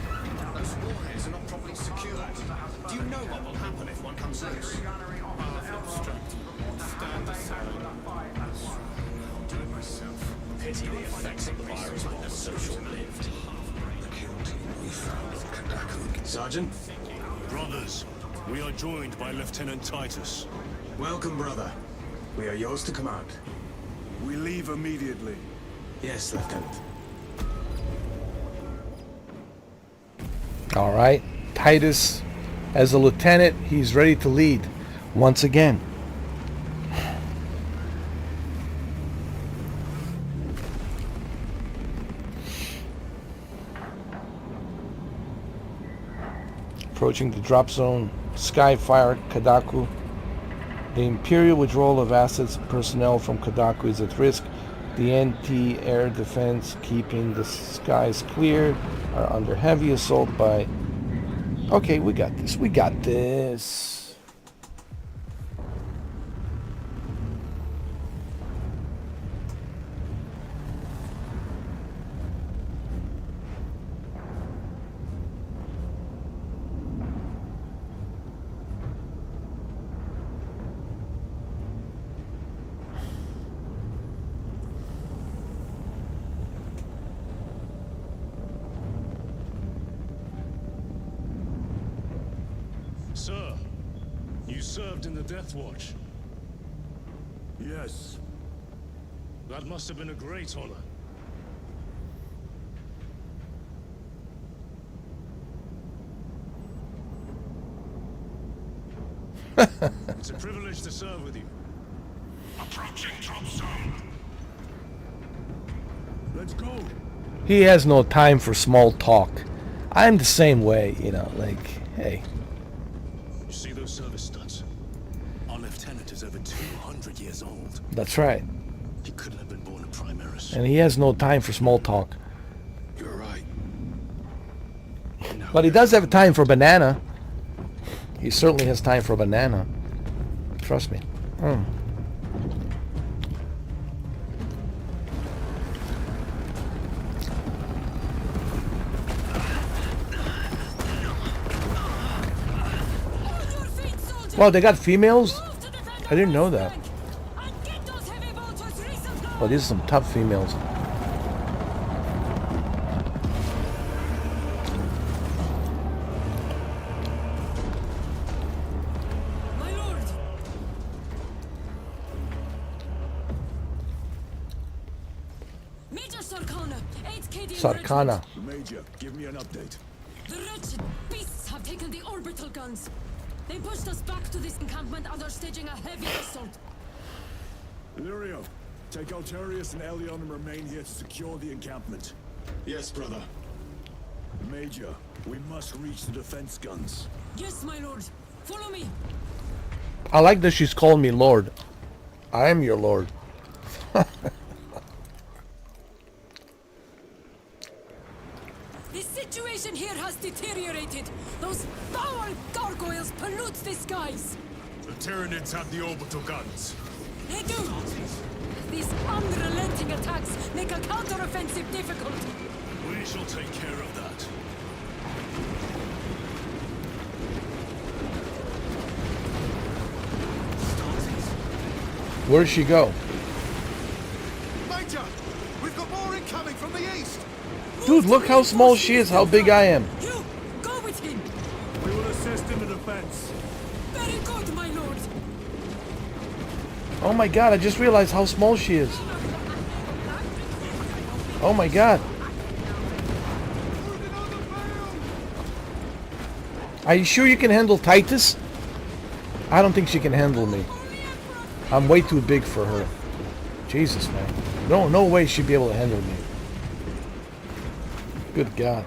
Those warheads are not properly secured. Do you know what will happen if one comes loose? Path obstructed. Stand aside. I'll do it myself. Pity the effects of the virus are so short-lived. The kill team we found on Kadaku. Sergeant? Brothers, we are joined by Lieutenant Titus. Welcome, brother. We are yours to command. We leave immediately. Yes, Lieutenant. Alright. Titus, as a lieutenant, he's ready to lead. Once again. Approaching the drop zone. Skyfire, Kadaku. The Imperial withdrawal of assets and personnel from Kadaku is at risk. The anti-air defense keeping the skies clear are under heavy assault by... Okay, we got this. We got this. Sir, you served in the Death Watch. Yes. That must have been a great honor. It's a privilege to serve with you. Approaching drop zone. Let's go. He has no time for small talk. I'm the same way, you know, like, hey. You see those service studs? Our lieutenant is over 200 years old. That's right. He couldn't have been born a Primaris. And he has no time for small talk. You're right. But he does have time for banana. He certainly has time for a banana. Trust me. Wow, they got females? I didn't know that. Well, these are some tough females. My lord. Major Sarkana, 8th KD Sarkana. Major, give me an update. The wretched beasts have taken the orbital guns. They pushed us back to this encampment and are staging a heavy assault. Lirio, take Altarius and Elion and remain here to secure the encampment. Yes, brother. Major, we must reach the defense guns. Yes, my lord. Follow me. I like that she's calling me Lord. I am your Lord. The situation here has deteriorated. Those foul gargoyles pollute the skies. The Tyranids have the orbital guns. They do! These unrelenting attacks make a counteroffensive difficult. We shall take care of that. Where'd she go? Major! We've got more incoming from the east! Dude, look how small she is, how big I am. You, go with him! We will assist in the defense. Very good, my lord! Oh my god, I just realized how small she is. Oh my god. Are you sure you can handle Titus? I don't think she can handle me. I'm way too big for her. Jesus, man. No way she'd be able to handle me. Good God.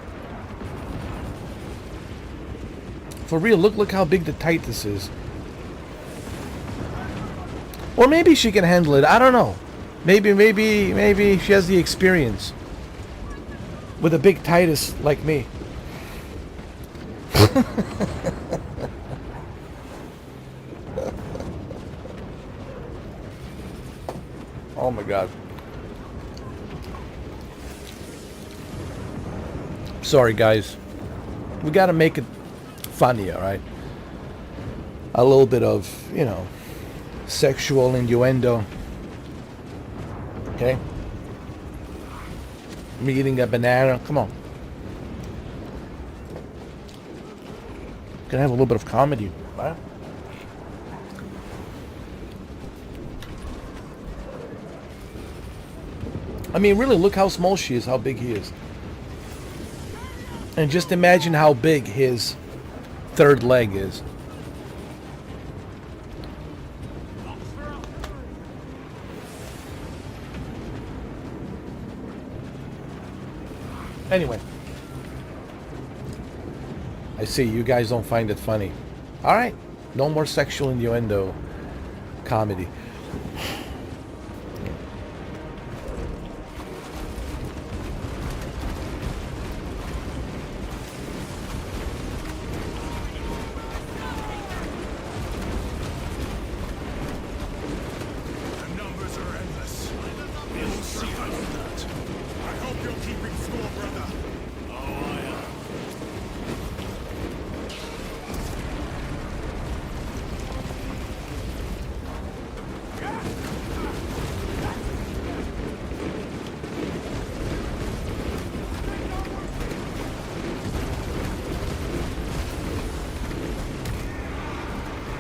For real, look how big the Titus is. Or maybe she can handle it. I don't know. Maybe she has the experience with a big Titus like me. Oh my God. Sorry guys. We gotta make it funny, alright? A little bit of, you know, sexual innuendo. Okay? Me eating a banana. Come on. Gonna have a little bit of comedy, right? I mean, really, look how small she is, how big he is. And just imagine how big his third leg is. Anyway. I see, you guys don't find it funny. Alright, no more sexual innuendo comedy. The numbers are endless. We'll see about that. I hope you're keeping score, brother. Oh, I am.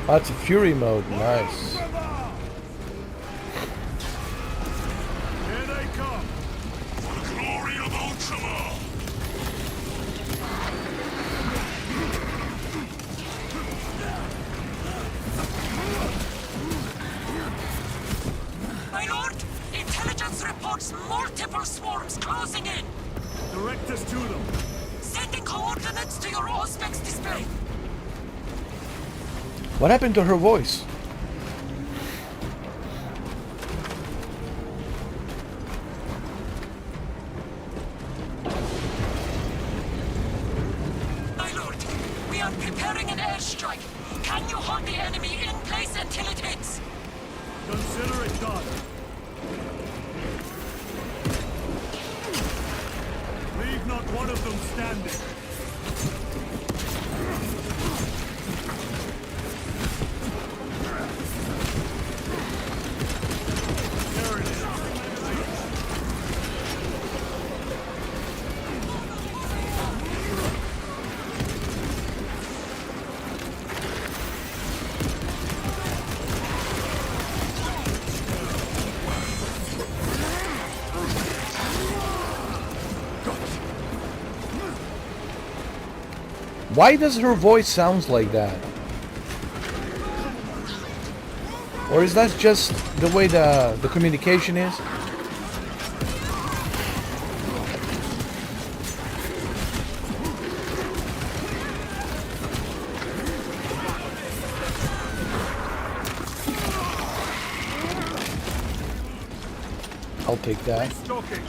That's a fury mode, nice. Here they come. For the glory of Ultramar! My lord, intelligence reports multiple swarms closing in. Direct us to them. Sending coordinates to your Auspex display. What happened to her voice? My lord, we are preparing an airstrike. Can you hold the enemy in place until it hits? Consider it done. Leave not one of them standing. There it is. Why does her voice sound like that? Or is that just the way the communication is? I'll take that. Stalking.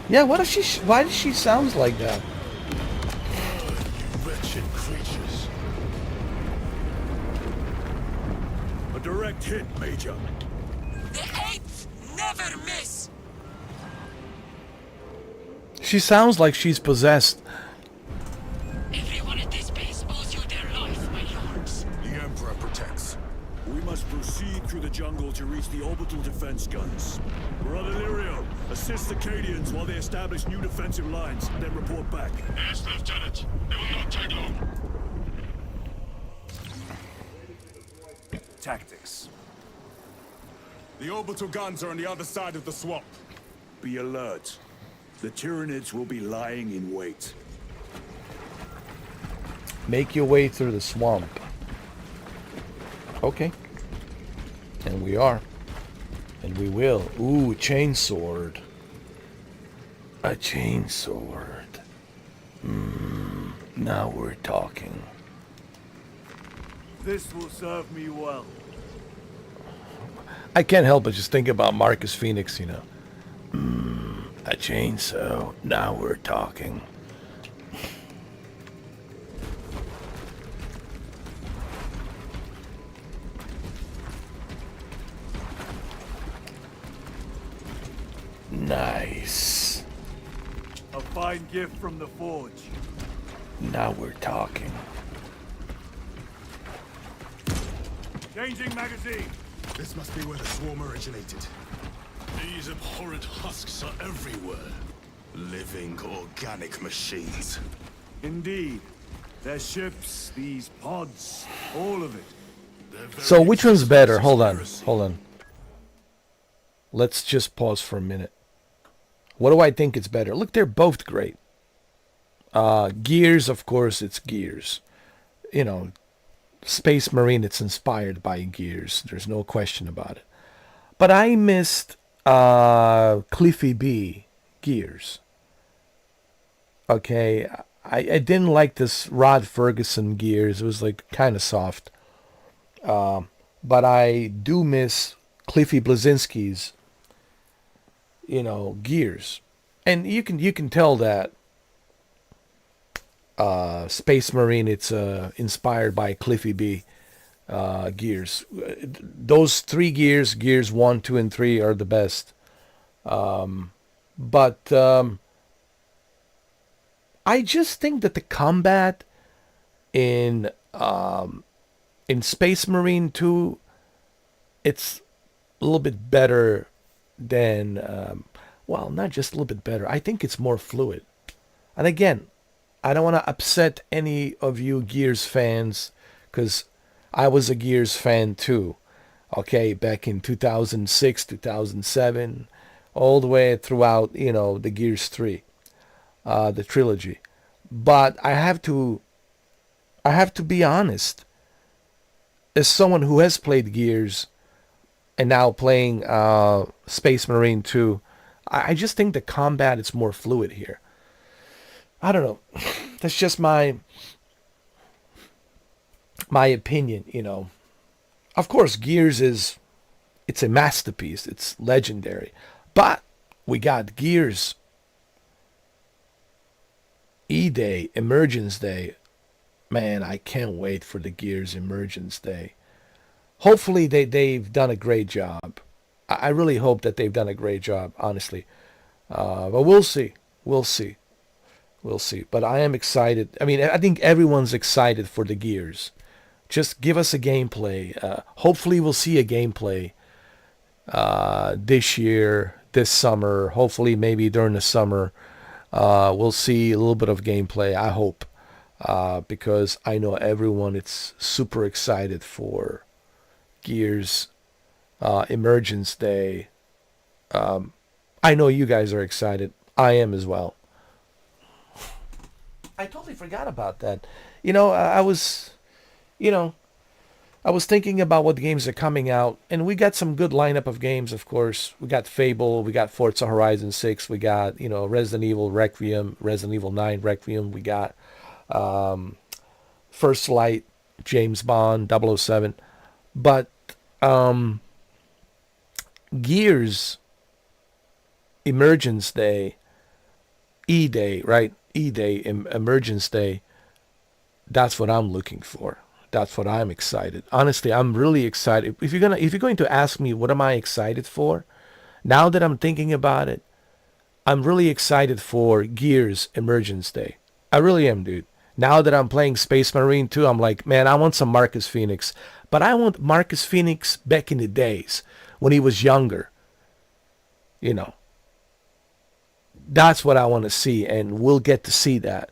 Yeah, what does she? Why does she sound like that? You wretched creatures. A direct hit, Major. The eighth never miss. She sounds like she's possessed. Everyone at this base owes you their life, my lords. The Emperor protects. We must proceed through the jungle to reach the orbital defense guns. Brother Lirio, assist the Cadians while they establish new defensive lines, then report back. Yes, Lieutenant. It will not take long. Tactics. The orbital guns are on the other side of the swamp. Be alert. The Tyranids will be lying in wait. Make your way through the swamp. Okay. And we are. And we will. Ooh, chainsword. A chainsword. Now we're talking. This will serve me well. I can't help but just think about Marcus Phoenix, you know. A chainsaw. Now we're talking. Nice. A fine gift from the forge. Now we're talking. Changing magazine. This must be where the swarm originated. These abhorrent husks are everywhere. Living organic machines. Indeed. Their ships, these pods, all of it. So which one's better? Hold on. Let's just pause for a minute. What do I think it's better? Look, they're both great. Gears, of course, it's Gears. You know, Space Marine, it's inspired by Gears. There's no question about it. But I missed Cliffy B Gears. Okay, I didn't like this Rod Ferguson Gears. It was like kind of soft. But I do miss Cliffy Blazinski's, you know, Gears. And you can tell that Space Marine, it's inspired by Cliffy B Gears. Those three Gears, Gears 1, 2, and 3 are the best. But I just think that the combat in Space Marine 2, it's a little bit better than, well, not just a little bit better. I think it's more fluid. And again, I don't want to upset any of you Gears fans, because I was a Gears fan too. Okay, back in 2006, 2007, all the way throughout, you know, the Gears 3, the trilogy. But I have to be honest. As someone who has played Gears and now playing Space Marine 2, I just think the combat is more fluid here. I don't know. That's just my opinion, you know. Of course, Gears it's a masterpiece. It's legendary. But we got Gears E-Day, Emergence Day. Man, I can't wait for the Gears Emergence Day. Hopefully they've done a great job. I really hope that they've done a great job, honestly. But we'll see. We'll see. But I am excited. I mean, I think everyone's excited for the Gears. Just give us a gameplay. Hopefully we'll see a gameplay this year, this summer. Hopefully maybe during the summer we'll see a little bit of gameplay, I hope. Because I know everyone is super excited for Gears Emergence Day. I know you guys are excited. I am as well. I totally forgot about that. You know, I was thinking about what games are coming out, and we got some good lineup of games, of course. We got Fable, we got Forza Horizon 6, we got, you know, Resident Evil Requiem, Resident Evil 9 Requiem, we got First Light, James Bond, 007. But Gears Emergence Day, E-Day, right? E-Day, Emergence Day. That's what I'm looking for. That's what I'm excited. Honestly, I'm really excited. If you're going to ask me what am I excited for, now that I'm thinking about it, I'm really excited for Gears Emergence Day. I really am, dude. Now that I'm playing Space Marine 2, I'm like, man, I want some Marcus Phoenix. But I want Marcus Phoenix back in the days when he was younger. You know. That's what I want to see, and we'll get to see that.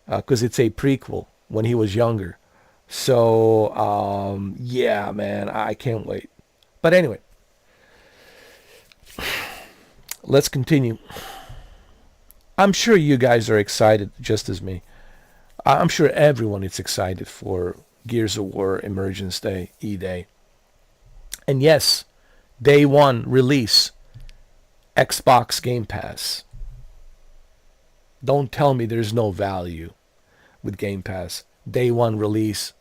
Because it's a prequel when he was younger. So, yeah, man, I can't wait. But anyway, let's continue. I'm sure you guys are excited just as me. I'm sure everyone is excited for Gears of War Emergence Day, E-Day. And yes, day one release, Xbox Game Pass. Don't tell me there's no value with Game Pass. Day one release.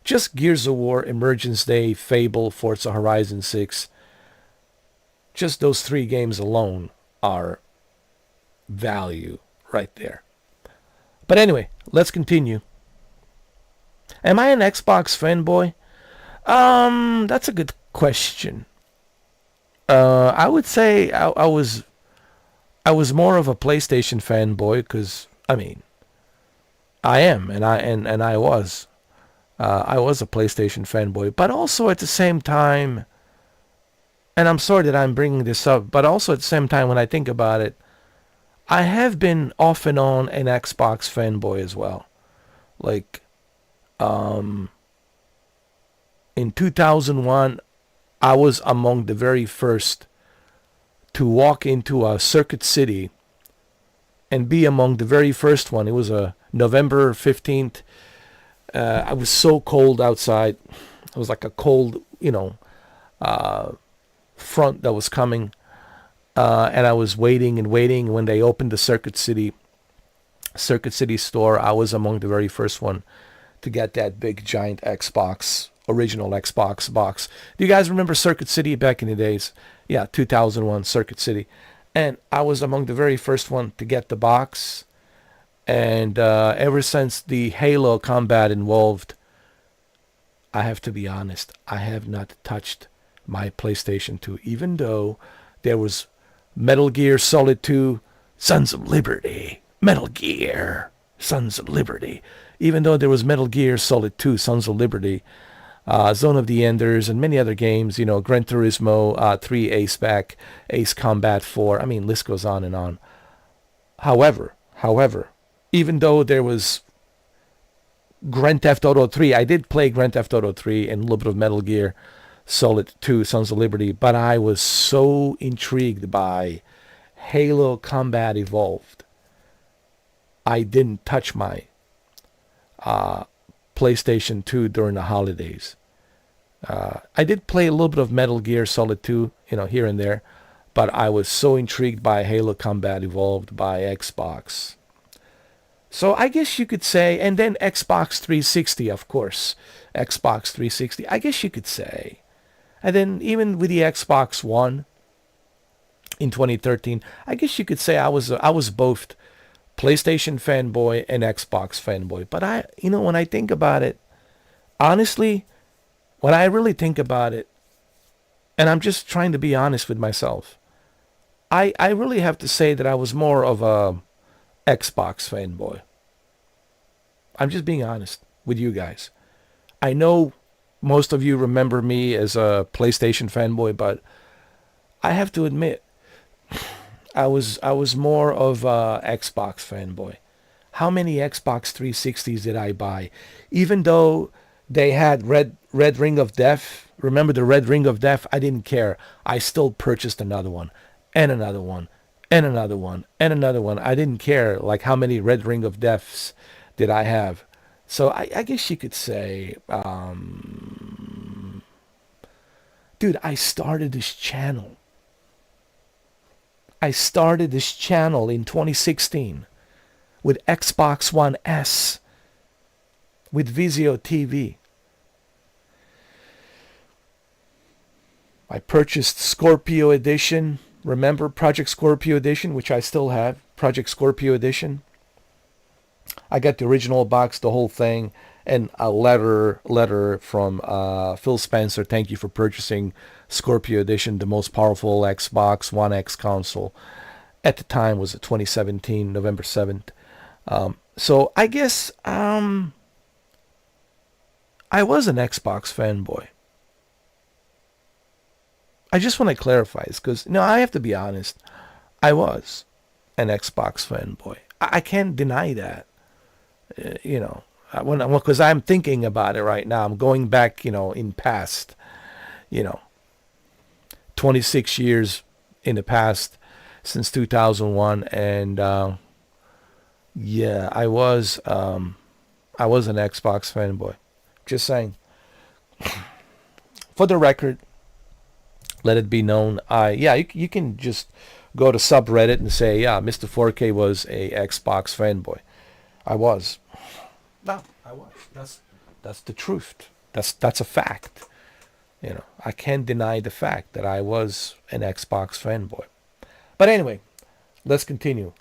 Just Gears of War, Emergence Day, Fable, Forza Horizon 6. Just those 3 games alone are value right there. But anyway, let's continue. Am I an Xbox fanboy? That's a good question. I would say I was more of a PlayStation fanboy because I mean, I am and I was a PlayStation fanboy, but also at the same time, and I'm sorry that I'm bringing this up, but also at the same time when I think about it, I have been off and on an Xbox fanboy as well. Like, in 2001, I was among the very first to walk into a Circuit City and be among the very first one. It was a November 15th. I was so cold outside. It was like a cold, front that was coming. And I was waiting and waiting. When they opened the Circuit City store, I was among the very first one to get that big giant original Xbox box. Do you guys remember Circuit City back in the days? Yeah, 2001 Circuit City. And I was among the very first one to get the box. And ever since the Halo combat involved, I have to be honest, I have not touched my PlayStation 2, even though there was Metal Gear Solid 2, Sons of Liberty. Metal Gear, Sons of Liberty. Even though there was Metal Gear Solid 2, Sons of Liberty, Zone of the Enders, and many other games, Gran Turismo 3, Ace Back, Ace Combat 4. I mean, list goes on and on. However, even though there was Grand Theft Auto 3, I did play Grand Theft Auto 3 and a little bit of Metal Gear Solid 2, Sons of Liberty, but I was so intrigued by Halo Combat Evolved. I didn't touch my PlayStation 2 during the holidays. I did play a little bit of Metal Gear Solid 2, here and there, but I was so intrigued by Halo Combat Evolved by Xbox. So I guess you could say, and then Xbox 360, of course. Xbox 360, I guess you could say. And then even with the Xbox One in 2013, I guess you could say I was both PlayStation fanboy and Xbox fanboy. But when I think about it, honestly, when I really think about it, and I'm just trying to be honest with myself, I really have to say that I was more of a Xbox fanboy. I'm just being honest with you guys. I know most of you remember me as a PlayStation fanboy, but I have to admit, I was more of a Xbox fanboy. How many Xbox 360s did I buy? Even though they had Red Ring of Death, remember the Red Ring of Death? I didn't care. I still purchased another one, and another one, and another one, and another one. I didn't care like how many Red Ring of Deaths did I have. So I guess you could say, dude, I started this channel. in 2016 with Xbox One S, with Vizio TV. I purchased Scorpio Edition. Remember Project Scorpio Edition, which I still have. Project Scorpio edition. I got the original box, the whole thing, and a letter from Phil Spencer. Thank you for purchasing Scorpio edition, the most powerful Xbox One X console. At the time was 2017, November 7th. So I guess I was an Xbox fanboy. I just want to clarify this because, I have to be honest. I was an Xbox fanboy. I can't deny that. Because I'm thinking about it right now. I'm going back, in past, 26 years in the past since 2001. And, I was an Xbox fanboy. Just saying. For the record, let it be known. You can just go to subreddit and say, Mr. 4K was a Xbox fanboy. I was. No, I was. That's the truth. That's a fact. I can't deny the fact that I was an Xbox fanboy. But anyway, let's continue.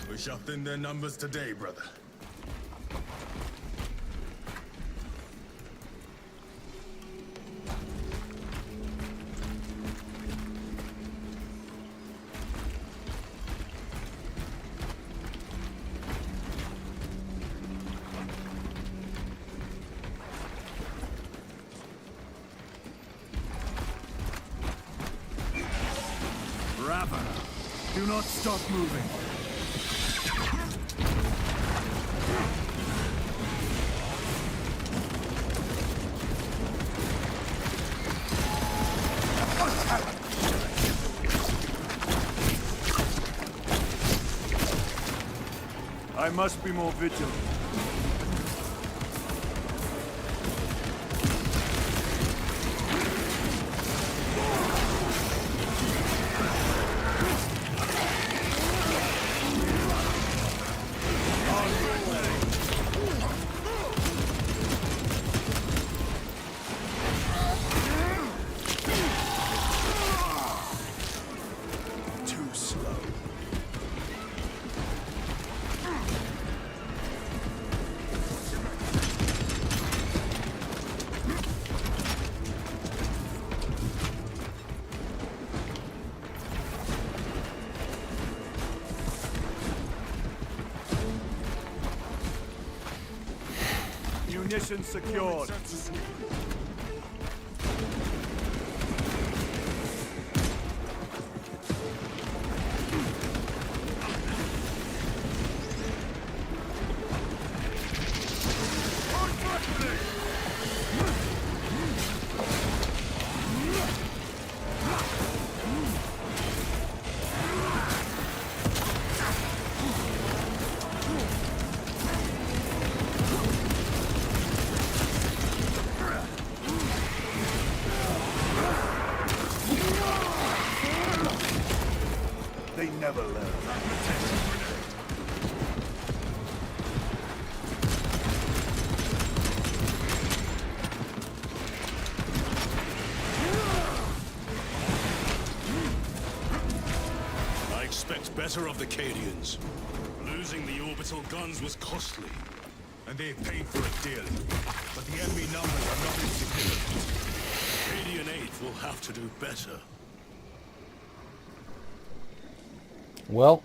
We shut in their numbers today, brother. Rapper, do not stop moving. I must be more vigilant. Too slow. Munitions secured. They never learn. I expect better of the Cadians. Losing the orbital guns was costly, and they paid for it dearly. But the enemy numbers are not insignificant. Cadian 8 will have to do better. Well,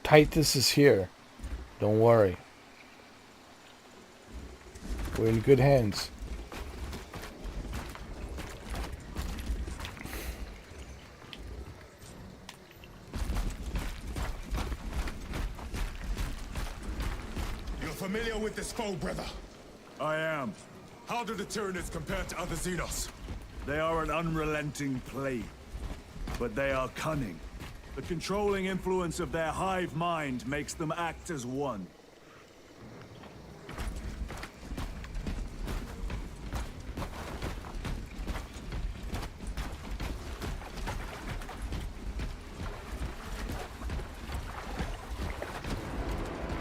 Titus is here. Don't worry. We're in good hands. You're familiar with this foe, brother? I am. How do the Tyranids compare to other Xenos? They are an unrelenting plague, but they are cunning. The controlling influence of their hive mind makes them act as one.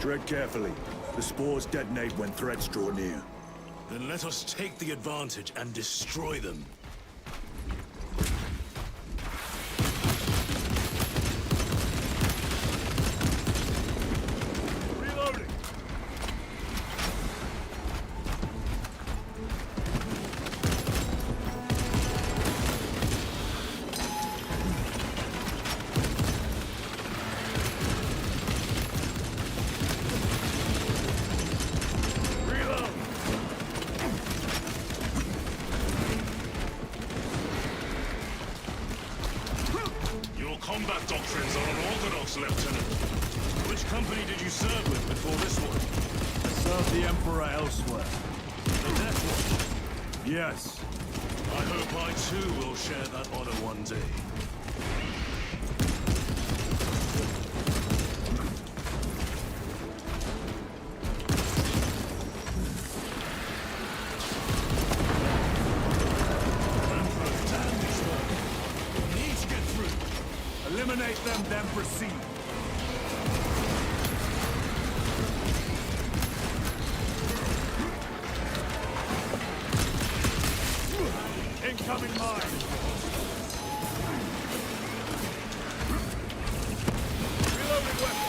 Tread carefully. The spores detonate when threats draw near. Then let us take the advantage and destroy them. Reloading! Your combat doctrines are unorthodox, Lieutenant. Which company did you serve with before this one? Serve the Emperor elsewhere. The Death Watch? Yes. I hope I too will share that honor one day. Emperor, damn these men. Need to get through. Eliminate them, then proceed. Incoming mine. Reloading weapon.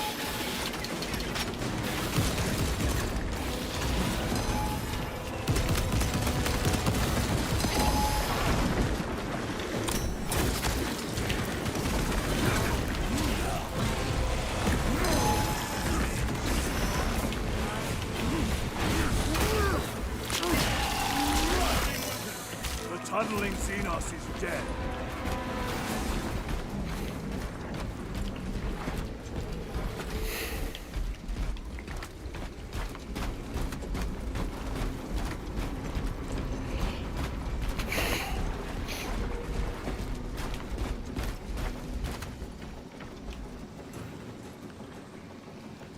The tunneling Xenos is dead.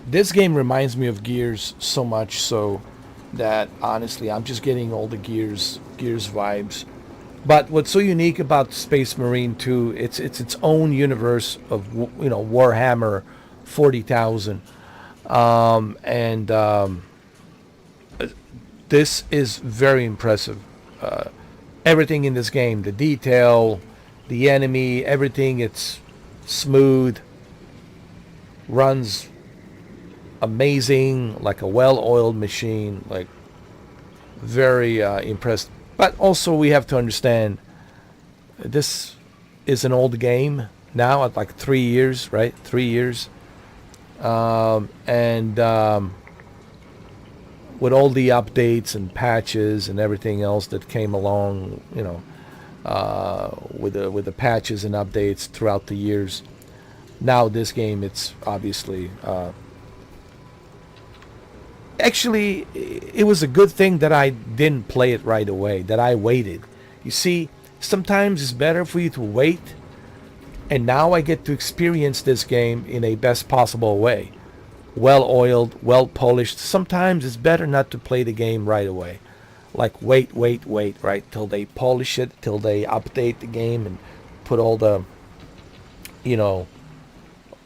This game reminds me of Gears so much so that honestly I'm just getting all the Gears vibes. But what's so unique about Space Marine 2, it's its own universe of Warhammer 40,000. This is very impressive. Everything in this game, the detail, the enemy, everything, it's smooth, runs amazing, like a well-oiled machine, like very impressed. But also we have to understand this is an old game now at like 3 years, right? 3 years. With all the updates and patches and everything else that came along, with the patches and updates throughout the years. Now this game, it's obviously actually, it was a good thing that I didn't play it right away, that I waited. You see, sometimes it's better for you to wait, and now I get to experience this game in a best possible way. Well-oiled, well-polished. Sometimes it's better not to play the game right away. Like wait, right? Till they polish it, till they update the game and put all the,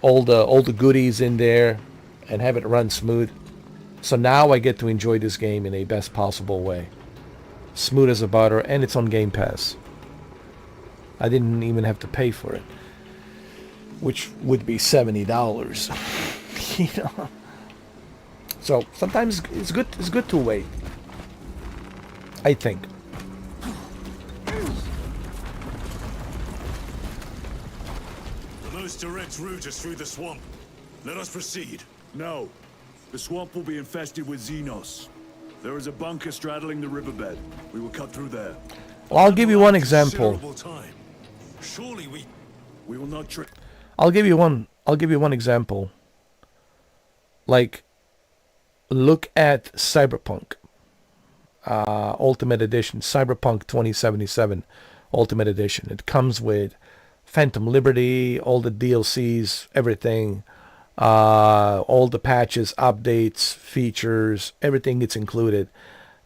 all the goodies in there and have it run smooth. So now I get to enjoy this game in a best possible way. Smooth as a butter, and it's on Game Pass. I didn't even have to pay for it, which would be $70. So sometimes it's good to wait, I think. The most direct route is through the swamp. Let us proceed. No. The swamp will be infested with Xenos. There is a bunker straddling the riverbed. We will cut through there. Well, I'll give you one example. Time. Surely we will not trick. I'll give you one example. Like, look at Cyberpunk Ultimate Edition, Cyberpunk 2077 Ultimate Edition. It comes with Phantom Liberty, all the DLCs, everything, all the patches, updates, features, everything gets included.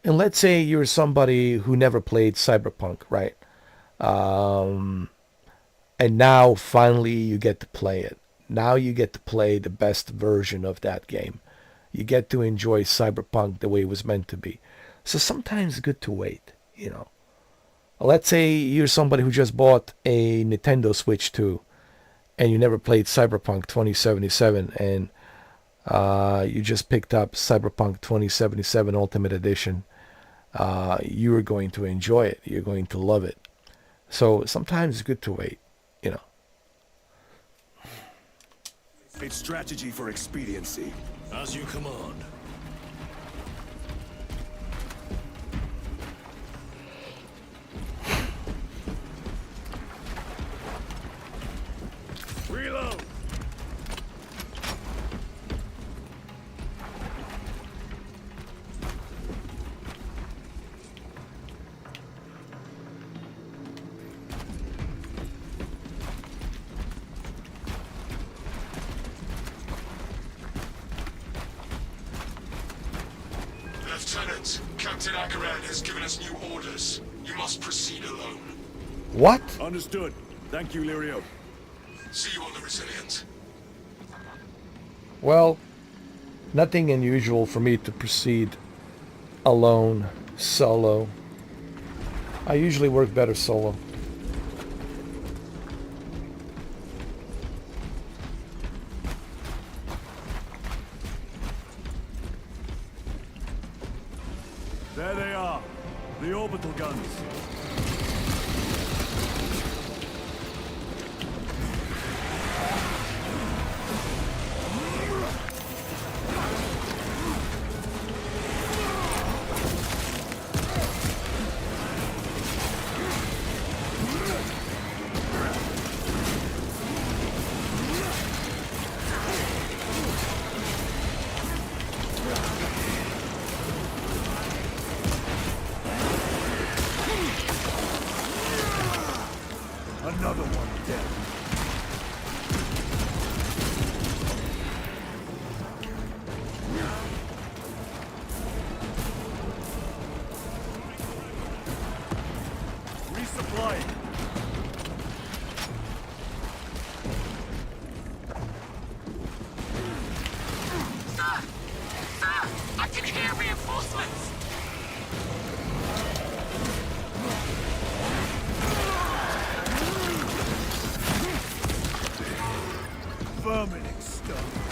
And let's say you're somebody who never played Cyberpunk, right? And now finally you get to play it. Now you get to play the best version of that game. you get to enjoy Cyberpunk the way it was meant to be. So sometimes it's good to wait, you know. Let's say you're somebody who just bought a Nintendo Switch 2 and you never played Cyberpunk 2077, and you just picked up Cyberpunk 2077 Ultimate Edition. You're going to enjoy it. You're going to love it. So sometimes it's good to wait, you know. It's strategy for expediency. As you command. Reload! Lieutenant, Captain Agaran has given us new orders. You must proceed alone. What? Understood. Thank you, Lirio. See you on the Resilient. Well, nothing unusual for me to proceed alone, solo. I usually work better solo. There they are. The orbital guns. Another one dead. Resupplying. Sir! Sir! I can hear reinforcements! Vermin exterminated.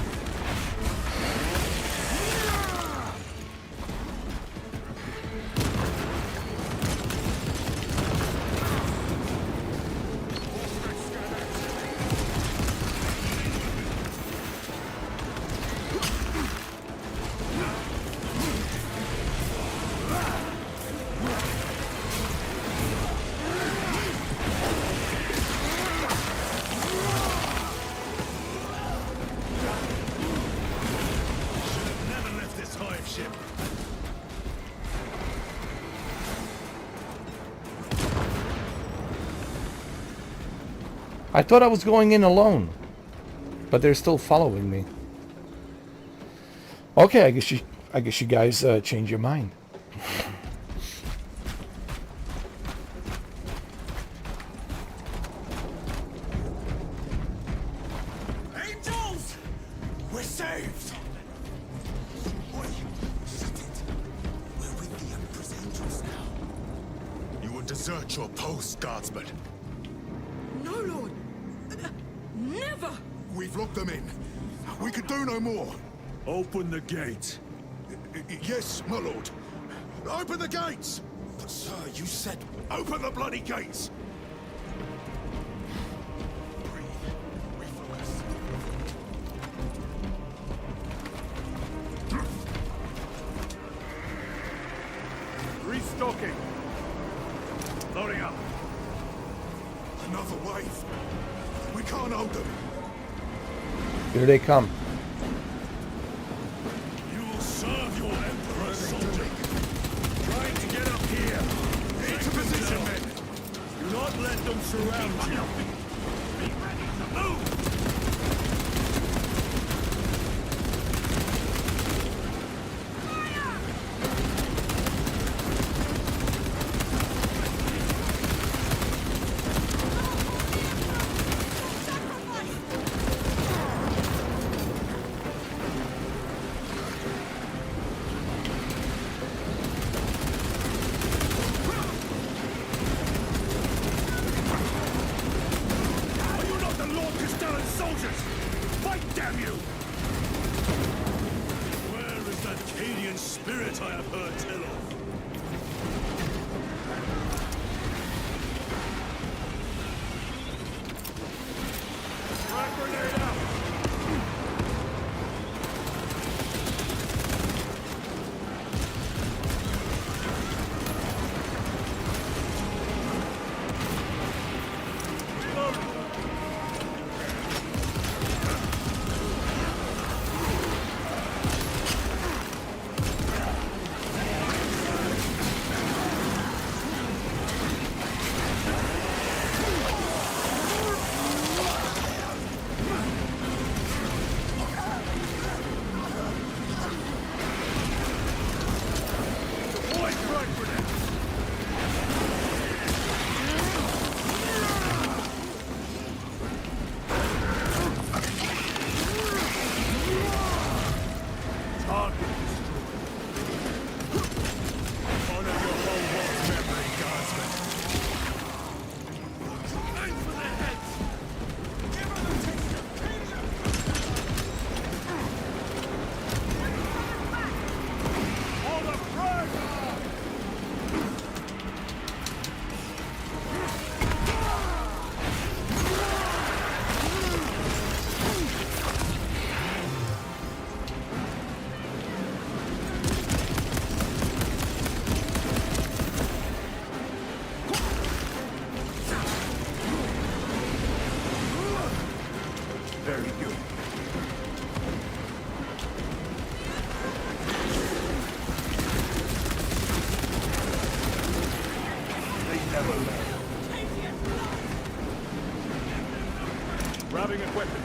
Never left this hive ship. I thought I was going in alone, but they're still following me. Okay, I guess you guys change your mind. Angels! We're saved! We're with the Emperor's angels now. You will desert your post, guardsman. No, Lord. Never! We've locked them in. We can do no more. Open the gate. Yes, my lord. Open the gates! But sir, you said... Open the bloody gates! Restocking. Loading up. Another wave. We can't hold them. Here they come. You will serve your Emperor, soldier. Trying to get up here. Into position, men. Do not let them surround you. Be ready to move. spirit I have heard tell of. Frag grenade out! Very good. They never learn. Grabbing equipment.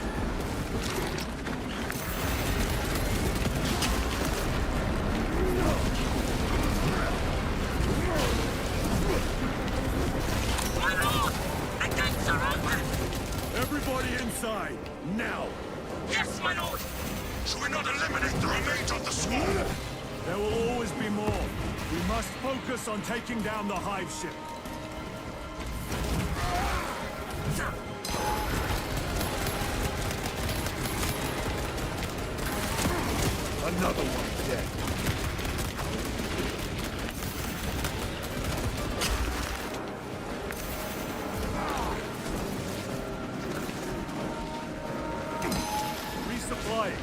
My lord! The gates are open! Everybody inside, now! Yes, my lord! Should we not eliminate the remains of the swarm? There will always be more. We must focus on taking down the hive ship. Another one dead. Resupplying.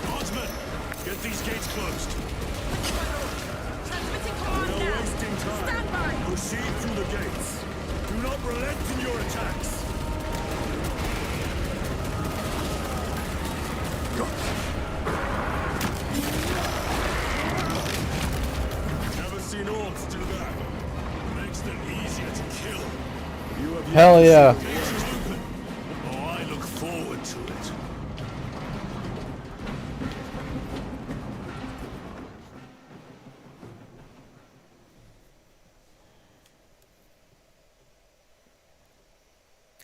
Guardsmen, get these gates closed. Transmitting command No now. wasting time. Stand by. Proceed through the gates. Do not relent in your attacks. Never seen orcs do that. Makes them easier to kill. You have Hell yeah. Gates are open. Oh, I look forward to it.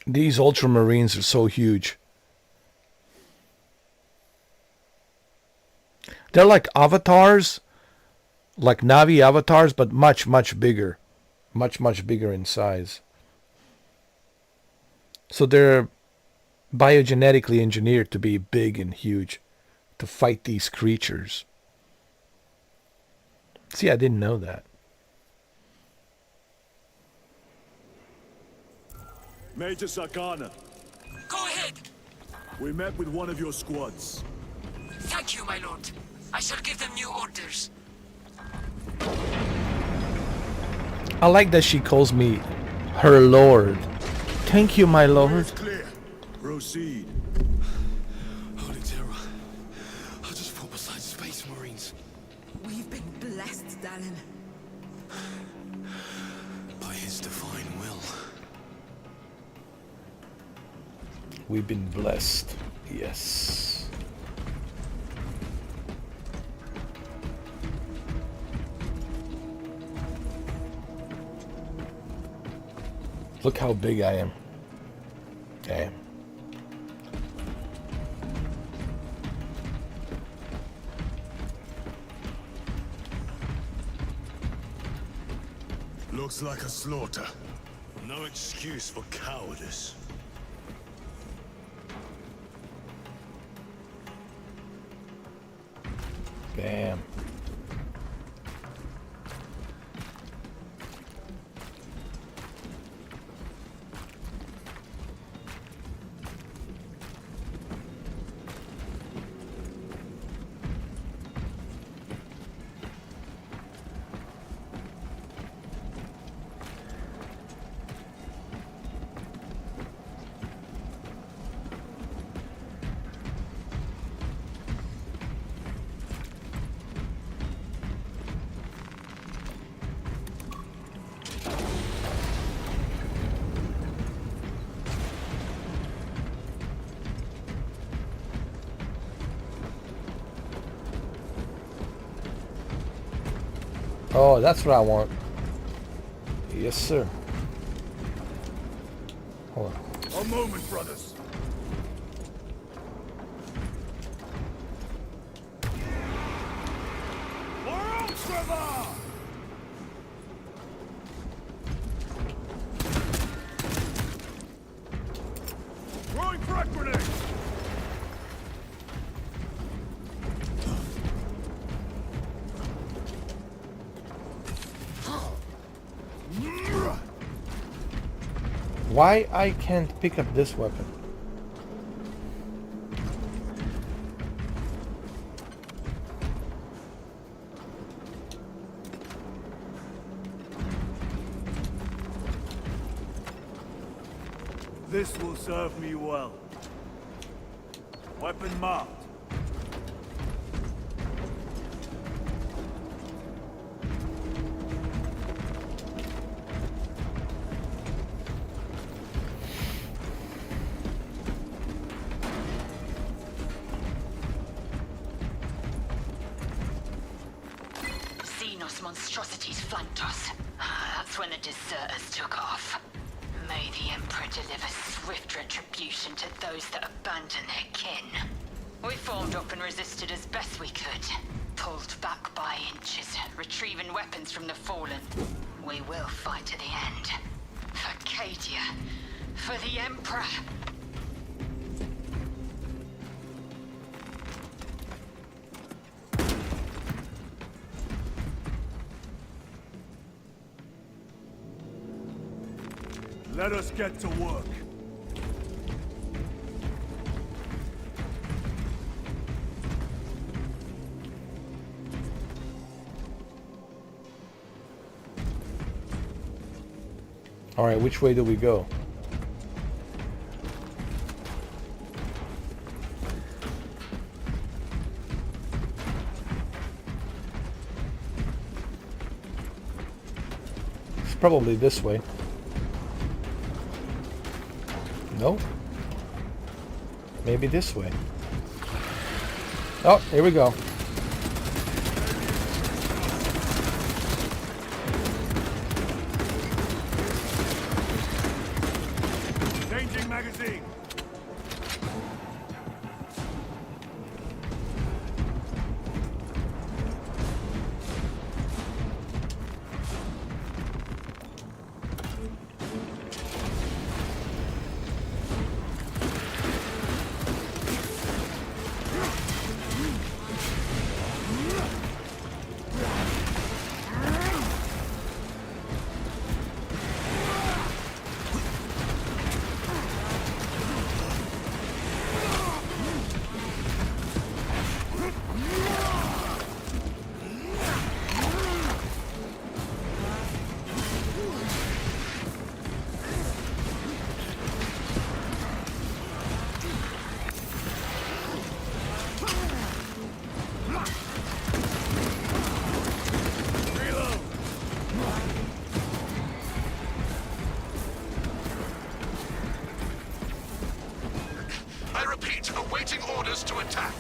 These Ultramarines are so huge. They're like avatars, like Navi avatars, but much, much bigger. Much, much bigger in size. So they're biogenetically engineered to be big and huge to fight these creatures. See, I didn't know that. Major Sakana, Go ahead! we met with one of your squads. Thank you, my lord. I shall give them new orders. I like that she calls me her lord. Thank you, my lord. It's clear. Proceed. Holy terror. I just fought beside Space Marines. We've been blessed, Dallin. By his divine will. We've been blessed. Yes. Look how big I am. Damn. Looks like a slaughter. No excuse for cowardice. Bam. Oh, that's what I want. Yes, sir. Hold on. A moment, brothers. For Trevor! Throwing frag grenades! Why I can't pick up this weapon? This will serve me well. Weapon marked. Xenos monstrosities flanked us. That's when the deserters took off. May the Emperor deliver swift retribution to those that abandon their kin. We formed up and resisted as best we could. Pulled back by inches, retrieving weapons from the fallen. We will fight to the end. For Cadia. For the Emperor. Let us get to work. All right, which way do we go? It's probably this way. No? Maybe this way. Oh, here we go. Changing magazine. I repeat, awaiting orders to attack.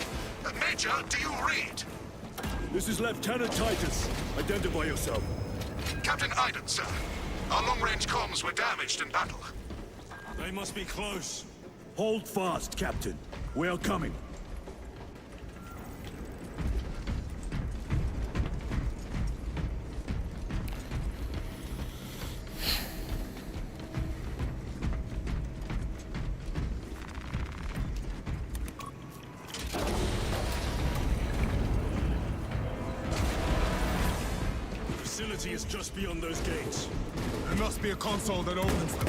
Major, do you read? This is Lieutenant Titus. Identify yourself. Captain Iden, sir. Our long-range comms were damaged in battle. They must be close. Hold fast, Captain. We are coming. facility is just beyond those gates. There must be a console that opens them.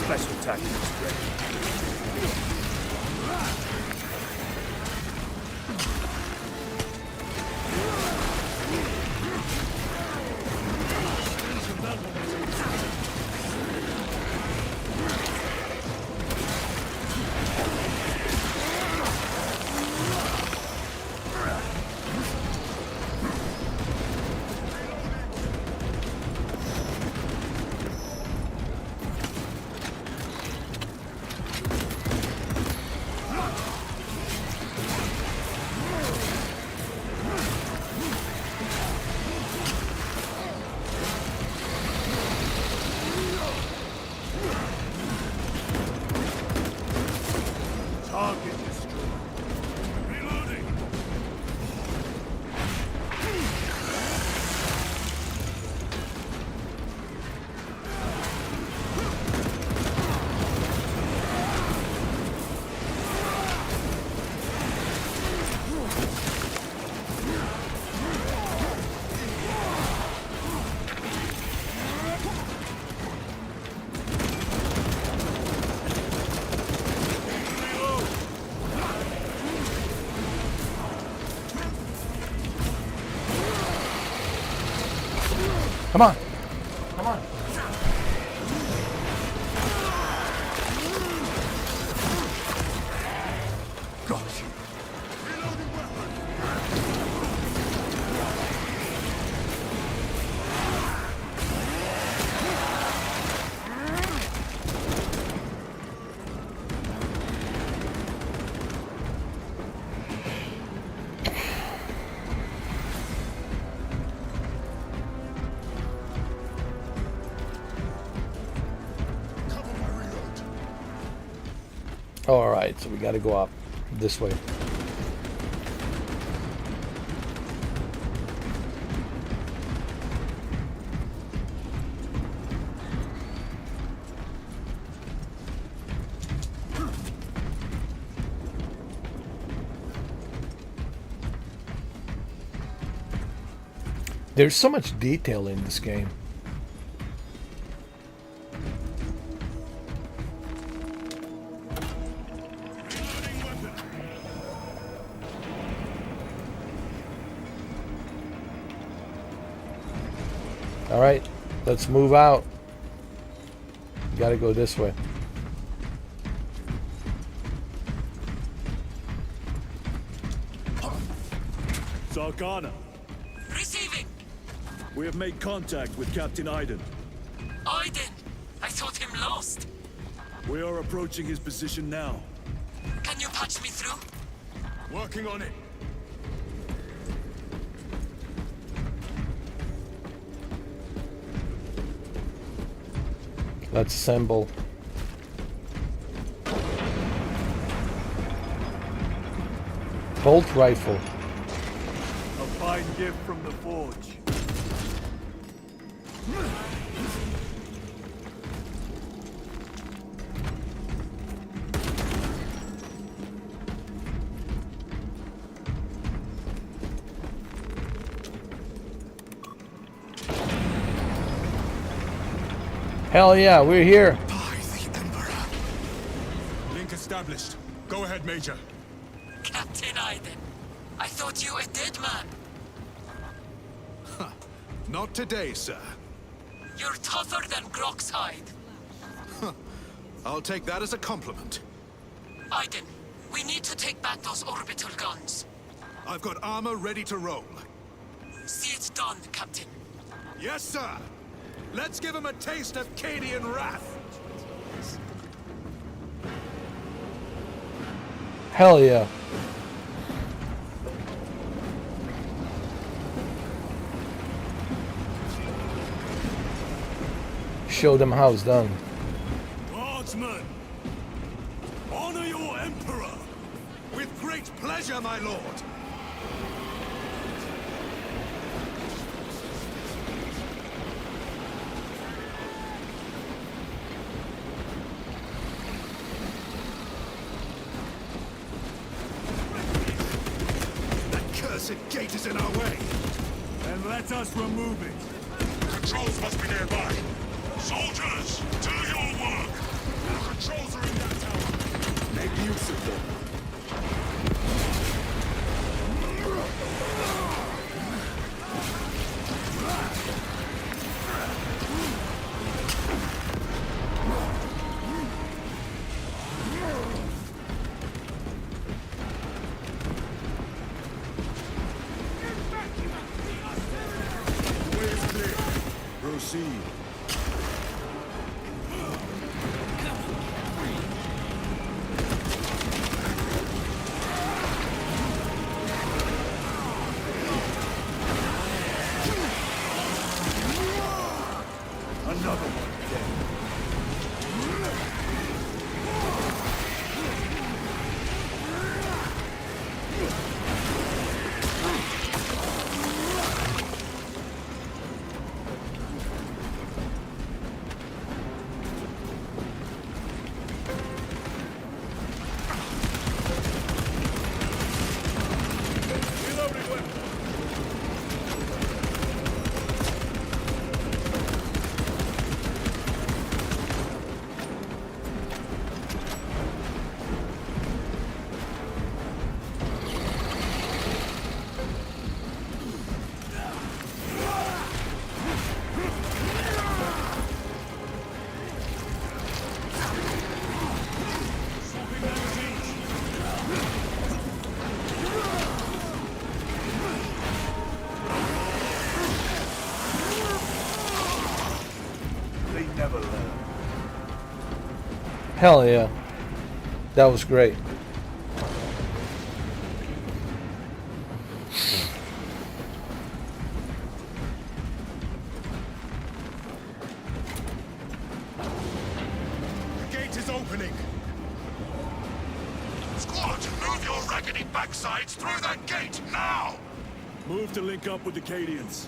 Special tactics ready. Target destroyed. Reloading. Come on. Come on. Got you. All right, so we got to go up this way. There's so much detail in this game. All right, let's move out. Got to go this way. Zargana, Receiving. we have made contact with Captain Aiden. Aiden. I thought him lost. We are approaching his position now. Can you patch me through? Working on it. Let's assemble. Bolt rifle. A fine gift from the forge. Hell yeah, we're here. By the Emperor. Link established. Go ahead, Major. Captain Aiden. I thought you a dead man. Not today, sir. You're tougher than Grok's hide. I'll take that as a compliment. Aiden, we need to take back those orbital guns. I've got armor ready to roll. See it done, Captain. Yes, sir. Let's give him a taste of Cadian wrath. Hell yeah. show them how it's done. Guardsmen, honor your emperor. With great pleasure, my lord. That cursed gate is in our way. Then let us remove it. Controls must be nearby. Soldiers, do your work. The controls are in that tower. Make use of them. The way is clear. Proceed. Another one dead. Reloading weapon. Swapping magazines. They never learn. Hell yeah. That was great. The gate is opening. Squad, move your raggedy backsides through that gate now! Move to link up with the Cadians.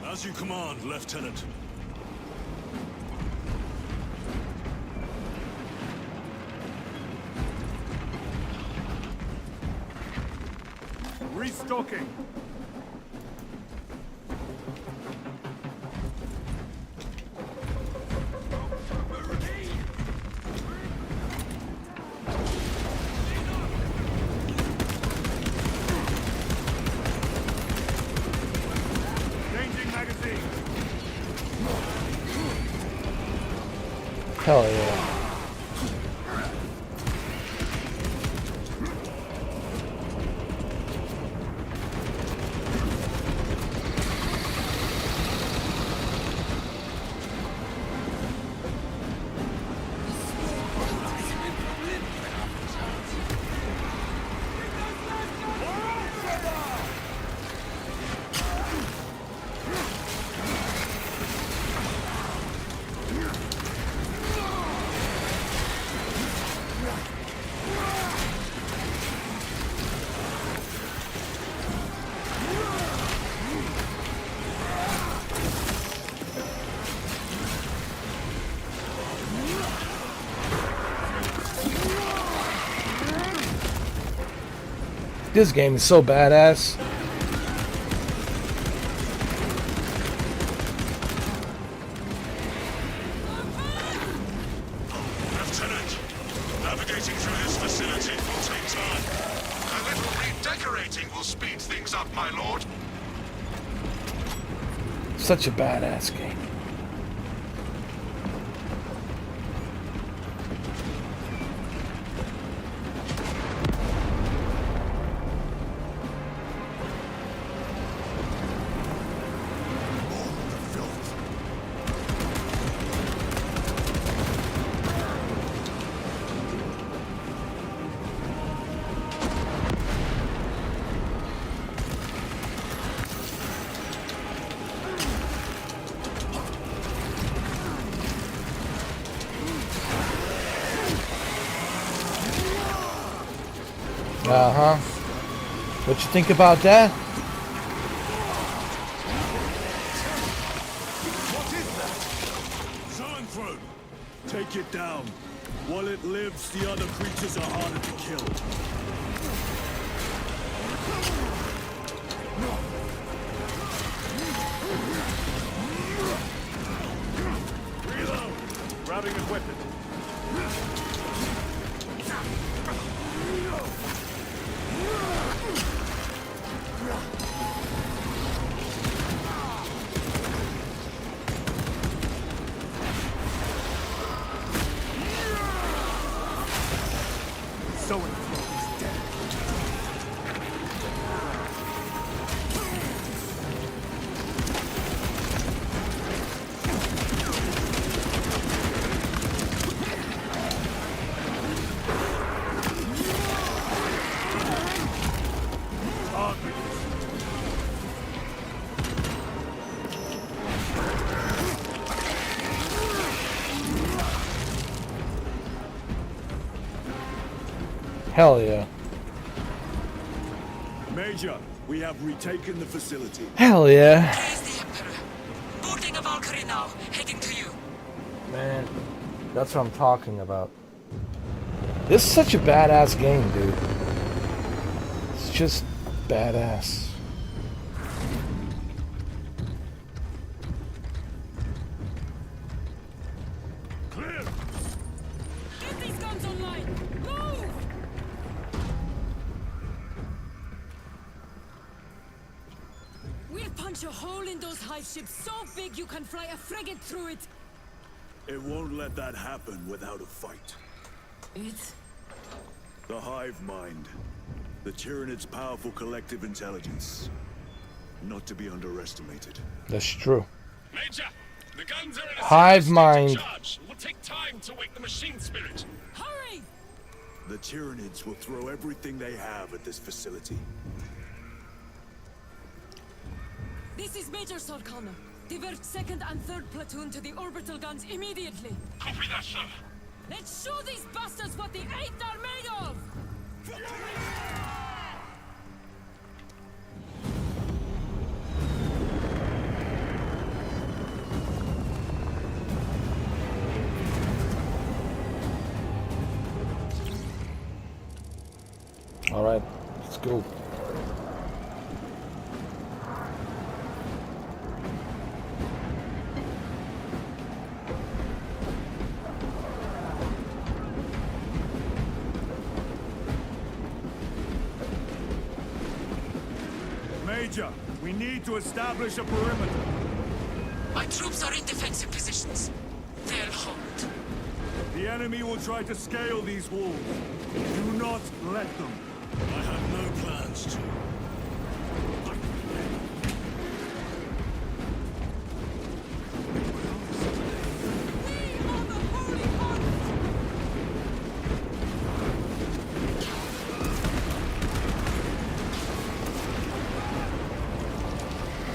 As you command, Lieutenant. Restocking. Changing magazine. Hell yeah. This game is so badass. Lieutenant, navigating through this facility will take time. A little redecorating will speed things up, my lord. Such a badass game. Uh-huh. What you think about that? What is that? Zoanthrope! Take it down. While it lives, the other creatures are harder to kill. Reload! Grabbing his weapon. Zoanthrope is dead. Hell yeah. Major, we have retaken the facility. Hell yeah. Praise the Emperor. Boarding a Valkyrie now, heading to you. Man, that's what I'm talking about. This is such a badass game, dude. It's just badass. Clear! Get these guns online! Move! We'll punch a hole in those hive ships so big you can fly a frigate through it! It won't let that happen without a fight. It's... The hive mind. The Tyranid's powerful collective intelligence. Not to be underestimated. That's true. Major, the guns are in a Hive serious state of mind. charge. It will take time to wake the machine spirit. Hurry! The Tyranids will throw everything they have at this facility. This is Major Sarkana. Divert 2nd and 3rd platoon to the orbital guns immediately. Copy that, sir. Let's show these bastards what the 8th are made of! All right, let's go. Major, we need to establish a perimeter. My troops are in defensive positions. They'll hold. The enemy will try to scale these walls. Do not let them. I have no plans to.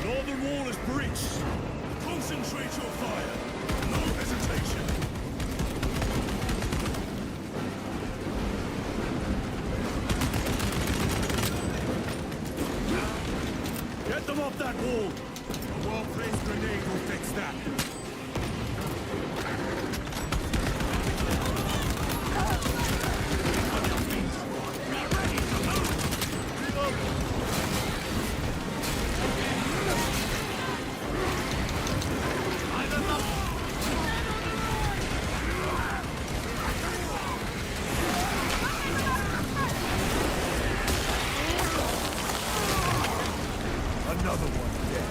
Northern wall is breached. Concentrate your fire. No hesitation. Get them off that wall. A well-placed grenade will fix that. Another one dead.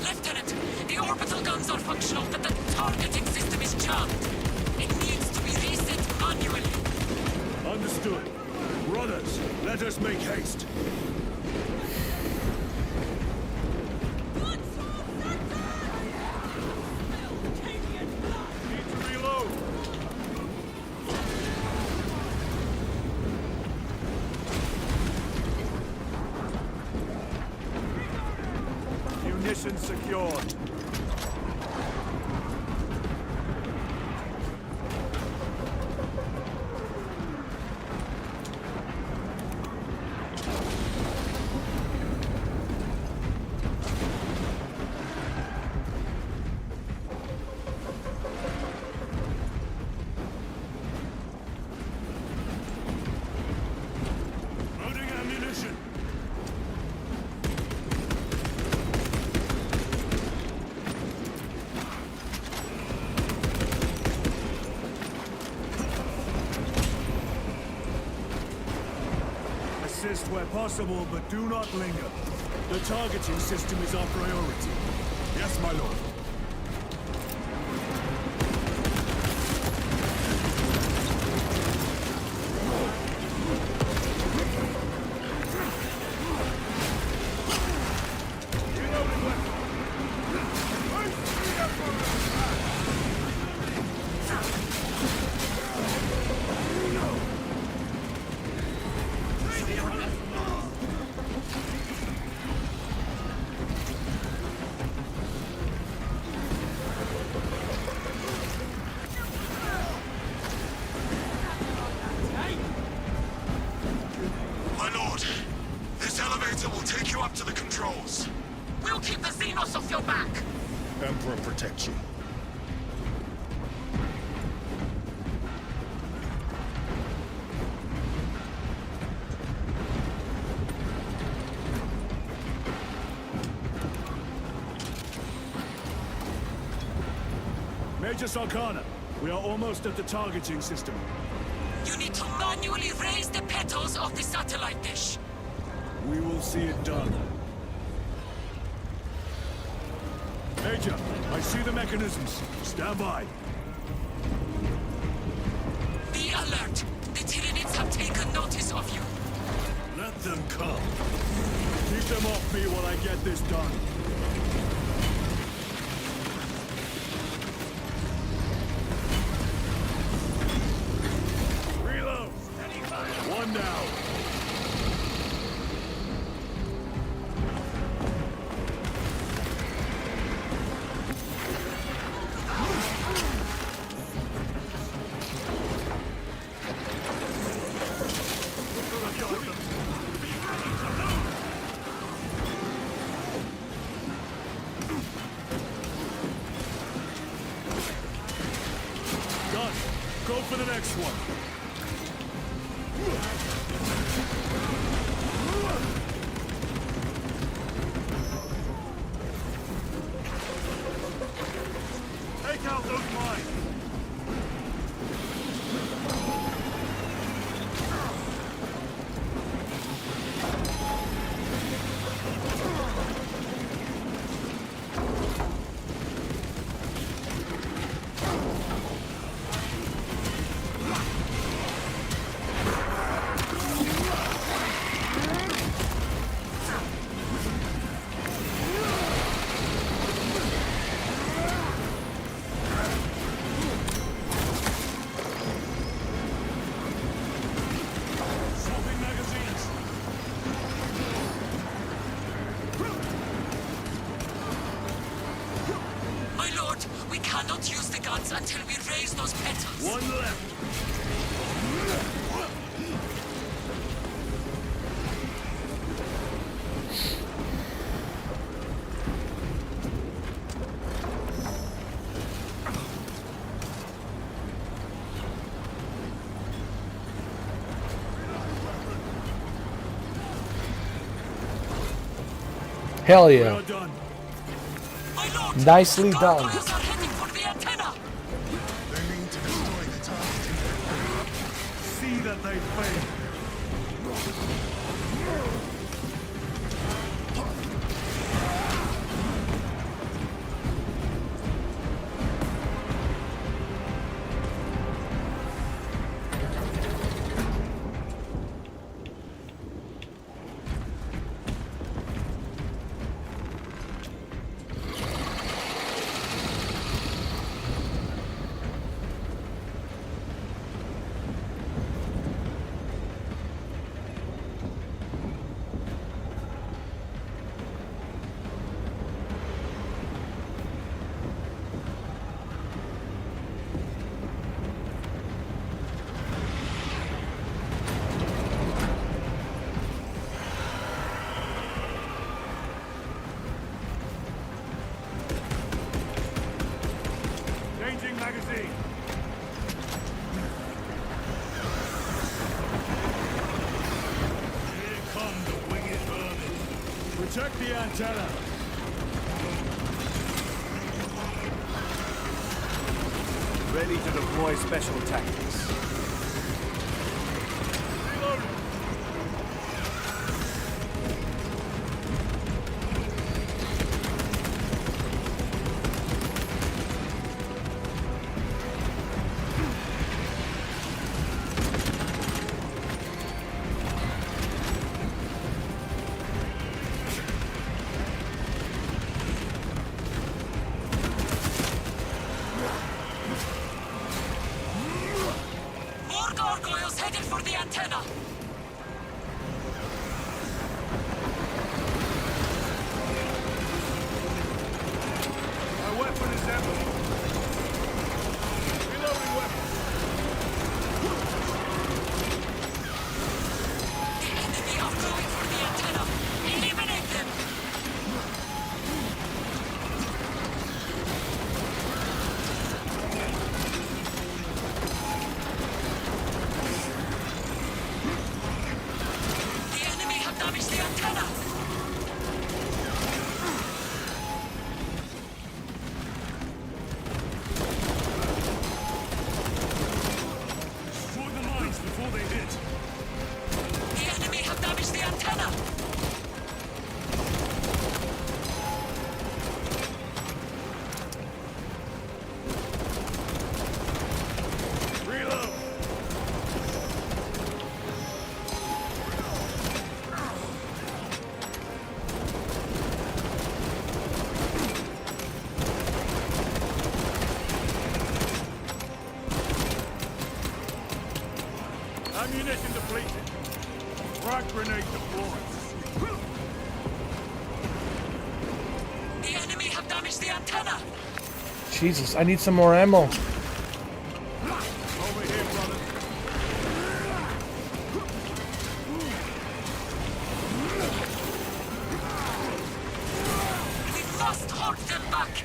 Lieutenant, the orbital guns are functional, but the targeting system is jammed. It needs Understood. Runners, let us make haste. Need to reload. Munitions secured. Loading ammunition. Assist where possible, but do not linger. The targeting system is our priority. Yes, my lord. My lord, this elevator will take you up to the controls. We'll keep the Xenos off your back. Emperor protect you. Major Sarkana, we are almost at the targeting system. You need to manually raise the petals of the satellite dish. We will see it done. Major, I see the mechanisms. Stand by. Be alert. The Tyranids have taken notice of you. Let them come. Keep them off me while I get this done. Reload. One down. Done. Go for the next one. Take out those mines. Swapping magazines. My lord, we cannot use the guns until we raise those petals. One left. Hell We yeah. are done. My lord, Nicely the done. gargoyles are heading for the antenna. They mean to destroy the targeting. See that they fail. Check the antenna. Ready to deploy special tactics. Reloading. More gargoyles headed for the antenna. My weapon is empty. Reloading weapon. The enemy are going for the antenna. Eliminate them. The enemy have damaged the antenna. Destroy the mines before they hit. The enemy have damaged the antenna. Reload. Ammunition depleted. Frag grenade deployed. The enemy have damaged the antenna. Jesus, I need some more ammo. Over here, brother. We must hold them back.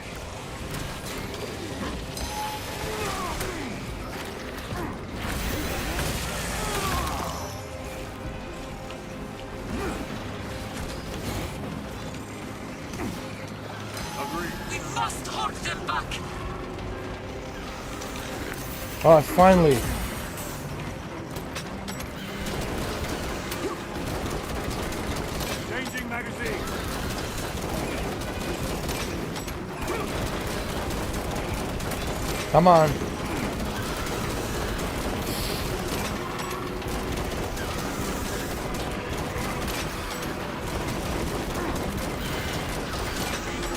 Agreed. We must hold them back. Oh, finally. Changing magazine. Come on.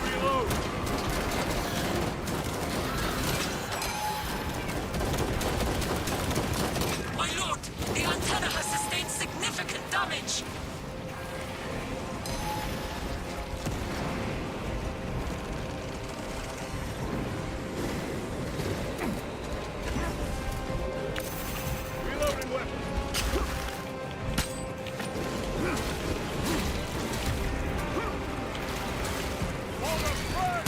Reload. My lord, the antenna has sustained significant damage. Reloading weapon. Hold up, fire!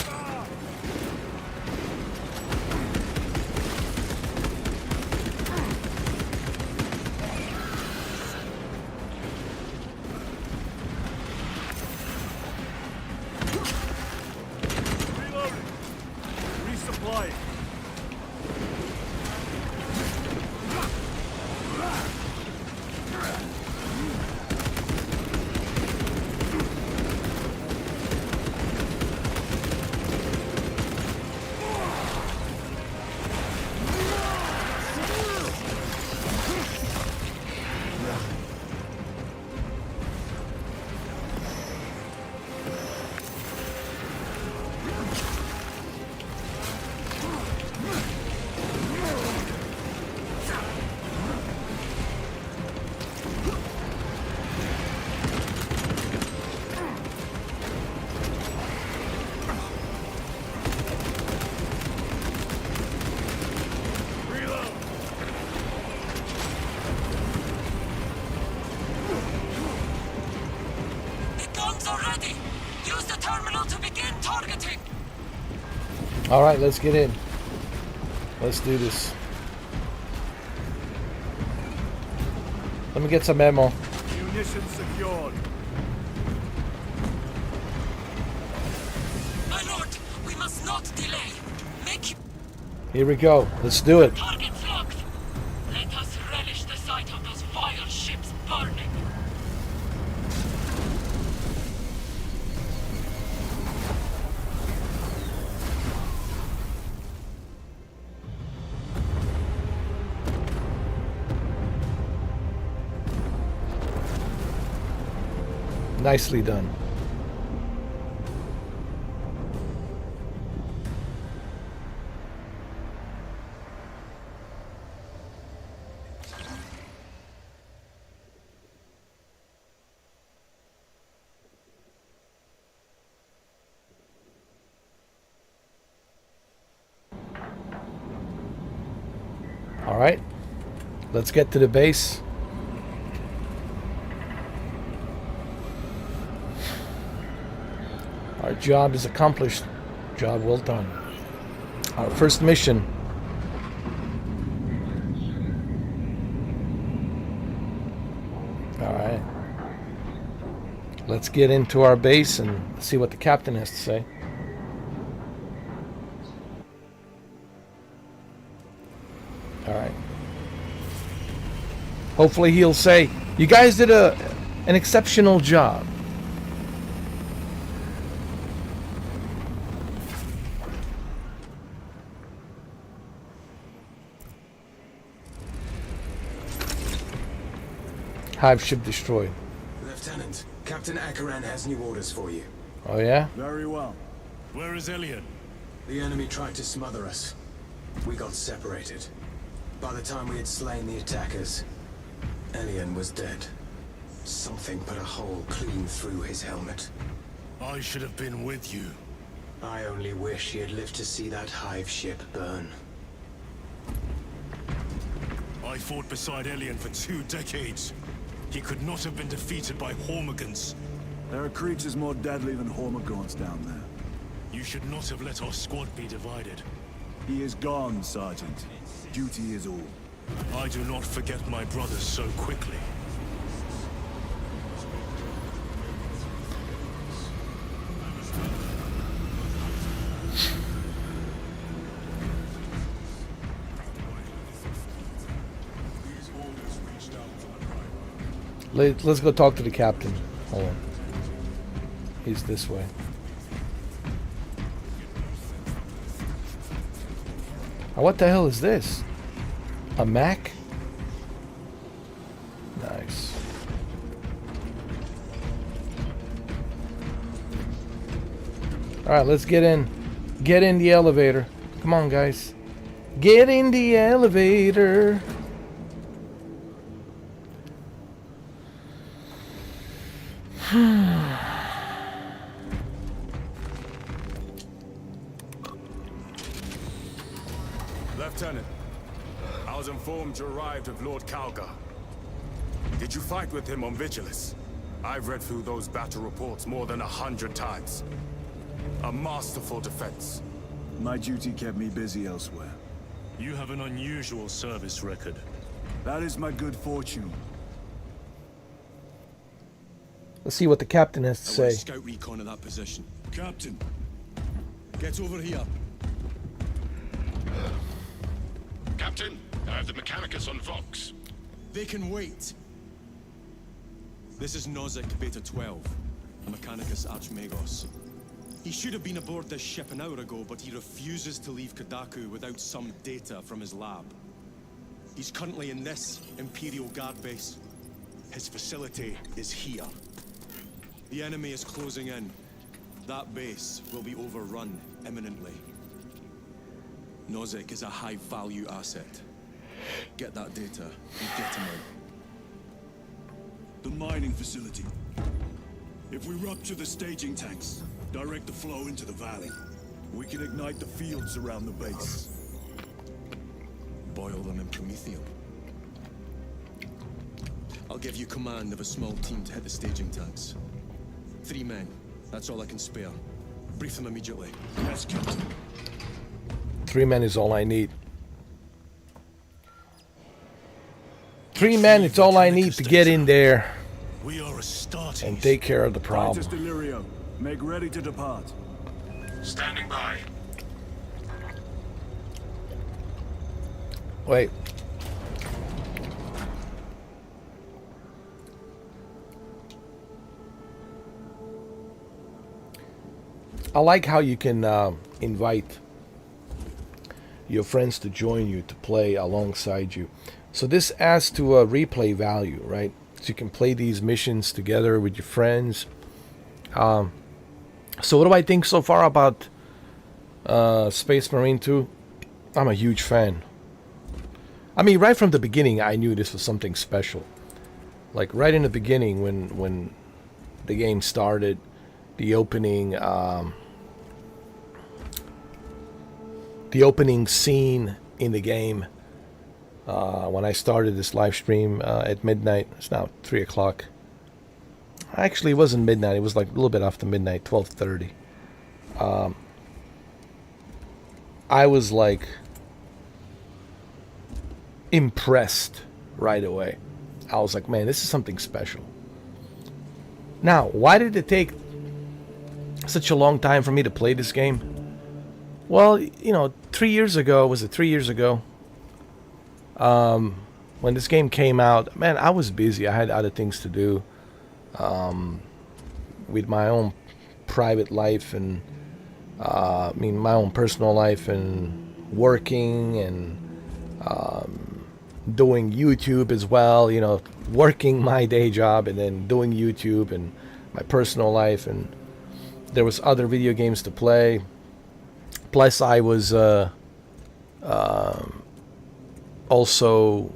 Reloading. Resupplying. Reload. The guns are ready. Use the terminal to begin targeting. All right, let's get in. Let's do this. Let me get some ammo. Munitions secured. Here we go. Let's do it. Target's locked. Let us relish the sight of those vile ships burning. Nicely done. All right, let's get to the base. Our job is accomplished. Job well done. Our first mission. All right. Let's get into our base and see what the captain has to say. All right. Hopefully he'll say, "You guys did an exceptional job." Hive ship destroyed. Lieutenant, Captain Akaran has new orders for you. Oh yeah? Very well. Where is Elian? The enemy tried to smother us. We got separated. By the time we had slain the attackers, Elian was dead. Something put a hole clean through his helmet. I should have been with you. I only wish he had lived to see that hive ship burn. I fought beside Elian for 2 decades. He could not have been defeated by Hormigans. There are creatures more deadly than Hormigons down there. You should not have let our squad be divided. He is gone, Sergeant. Duty is all. I do not forget my brothers so quickly. Let's go talk to the captain. Hold on. He's this way. Oh, what the hell is this? A Mac? Nice. Alright, let's get in. Get in the elevator. Come on, guys. Get in the elevator. Lieutenant, I was informed you arrived with Lord Calgar. Did you fight with him on Vigilus? I've read through those battle reports more than 100 times. A masterful defense. My duty kept me busy elsewhere. You have an unusual service record. That is my good fortune. Let's see what the captain has to say. Scout recon of that position. Captain, get over here. Captain, I have the Mechanicus on Vox. They can wait. This is Nozick Beta 12, a Mechanicus Archmagos. He should have been aboard this ship an hour ago, but he refuses to leave Kadaku without some data from his lab. He's currently in this Imperial Guard base. His facility is here. The enemy is closing in. That base will be overrun imminently. Nozick is a high-value asset. Get that data and get him out. The mining facility. If we rupture the staging tanks, direct the flow into the valley, we can ignite the fields around the base. Boil them in promethium. I'll give you command of a small team to hit the staging tanks. 3 men. That's all I can spare. Brief them immediately. Yes, Captain. 3 men is all I need. 3 men, it's all I need to get in there We are Astartes. and take care of the problem. Titus Delirio, make ready to depart. Standing by. Wait. I like how you can invite your friends to join you to play alongside you. So this adds to a replay value, right? So you can play these missions together with your friends. So what do I think so far about Space Marine 2? I'm a huge fan. I mean, right from the beginning, I knew this was something special. Like right in the beginning, when the game started, the opening scene in the game. When I started this live stream at midnight, it's now 3 o'clock. Actually, it wasn't midnight. It was like a little bit after midnight, 12:30. I was like impressed right away. I was like, man, this is something special. Now, why did it take such a long time for me to play this game? Well, you know, 3 years ago, was it 3 years ago? When this game came out, man, I was busy. I had other things to do with my own private life and my own personal life and working and doing YouTube as well, you know, working my day job and then doing YouTube and my personal life, and there was other video games to play. Plus I was also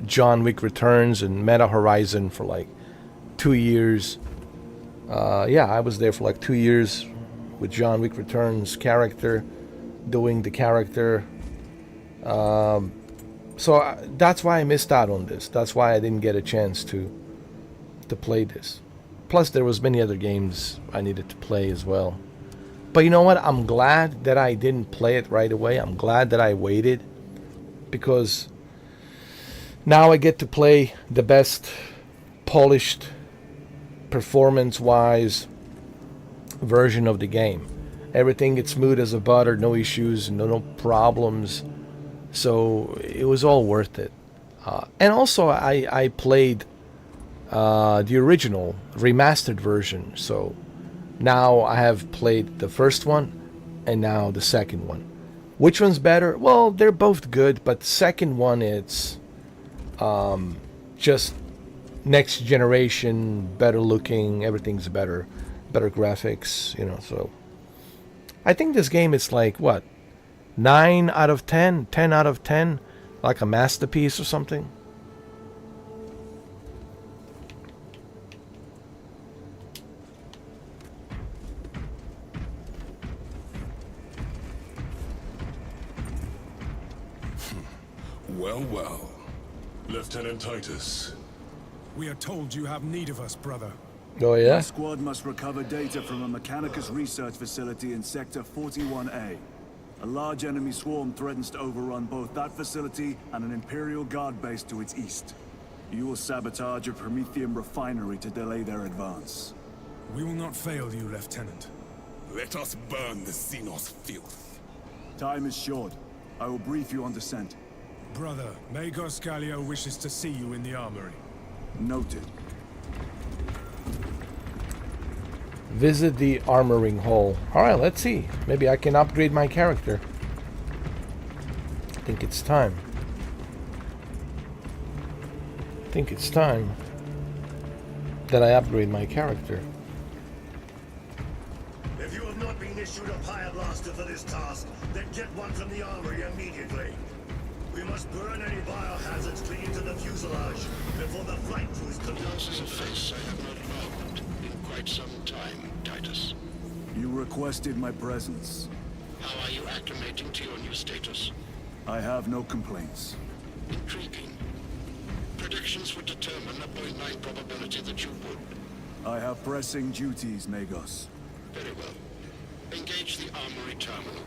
John Wick Returns and Meta Horizon for like 2 years. I was there for like 2 years with John Wick Returns character, doing the character. So that's why I missed out on this. That's why I didn't get a chance to play this. Plus there was many other games I needed to play as well. But you know what? I'm glad that I didn't play it right away. I'm glad that I waited, because now I get to play the best polished, performance-wise version of the game. Everything gets smooth as a butter, no issues, no problems. So it was all worth it. And also I played the original remastered version. So now I have played the first one and now the second one. Which one's better? Well, they're both good, but the second one, it's just next generation, better looking, everything's better graphics, you know. So I think this game is like, what, 9 out of 10, 10 out of 10, like a masterpiece or something. Well, well. Lieutenant Titus. We are told you have need of us, brother. Oh yeah? My squad must recover data from a Mechanicus research facility in Sector 41A. A large enemy swarm threatens to overrun both that facility and an Imperial Guard base to its east. You will sabotage a Prometheum refinery to delay their advance. We will not fail you, Lieutenant. Let us burn the Xenos filth. Time is short. I will brief you on descent. Brother, Magos Gallio wishes to see you in the armory. Noted. Visit the armoring hall. Alright, let's see. Maybe I can upgrade my character. I think it's time. I think it's time that I upgrade my character. If you have not been issued a fire blaster for this task, then get one from the armory immediately. We must burn any biohazards clinging to the fuselage before the flight crews conduct. This is a face I have not loved in quite some time, Titus. You requested my presence. How are you acclimating to your new status? I have no complaints. Intriguing. Predictions would determine a 0.9 probability that you would. I have pressing duties, Magos. Very well. Engage the armory terminal.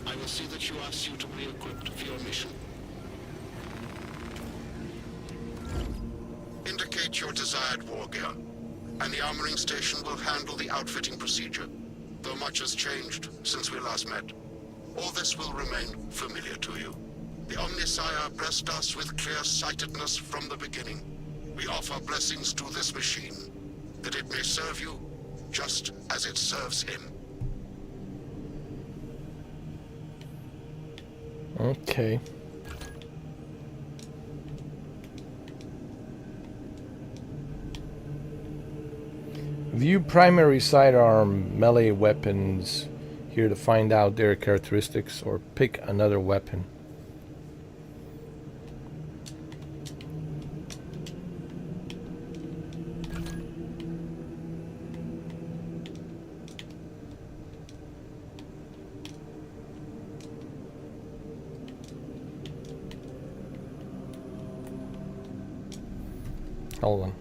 I will see that you are suitably equipped for your mission. Indicate your desired war gear, and the armoring station will handle the outfitting procedure, though much has changed since we last met. All this will remain familiar to you. The Omnisire blessed us with clear-sightedness from the beginning. We offer blessings to this machine, that it may serve you just as it serves him. Okay. View primary sidearm melee weapons here to find out their characteristics, or pick another weapon. Hold on.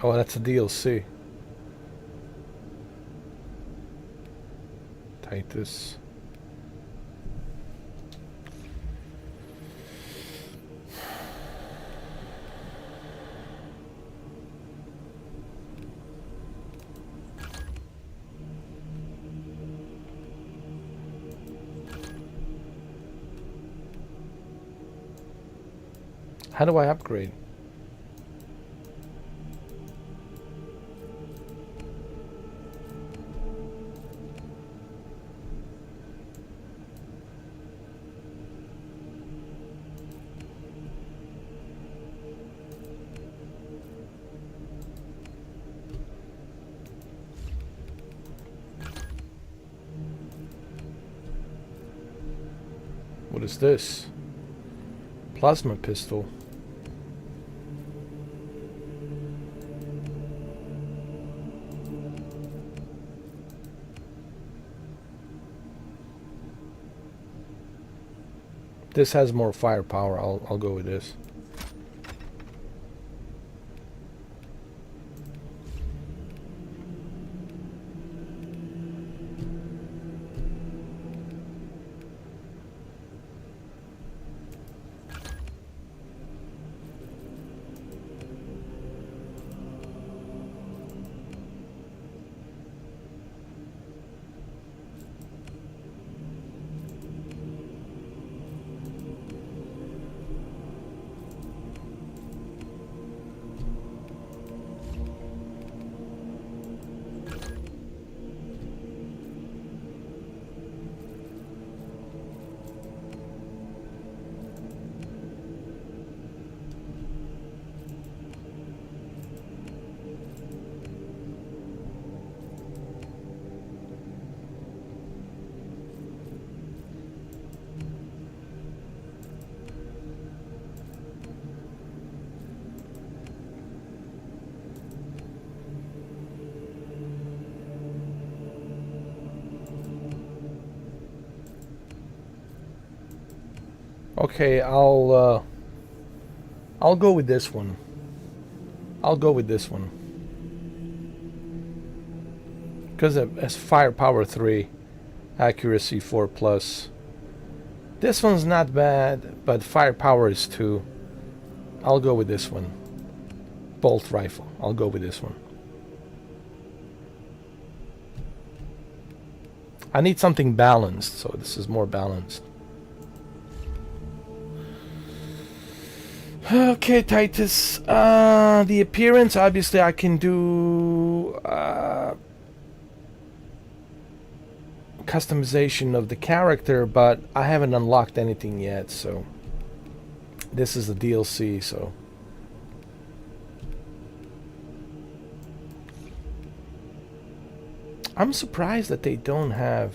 Oh, that's a DLC. Titus. How do I upgrade? What is this? Plasma pistol. This has more firepower. I'll go with this. Okay, I'll go with this one. I'll go with this one. Because it has firepower 3, accuracy 4 plus. This one's not bad, but firepower is 2. I'll go with this one. Bolt rifle. I'll go with this one. I need something balanced, so this is more balanced. Okay, Titus. The appearance, obviously I can do customization of the character, but I haven't unlocked anything yet, so this is the DLC, so I'm surprised that they don't have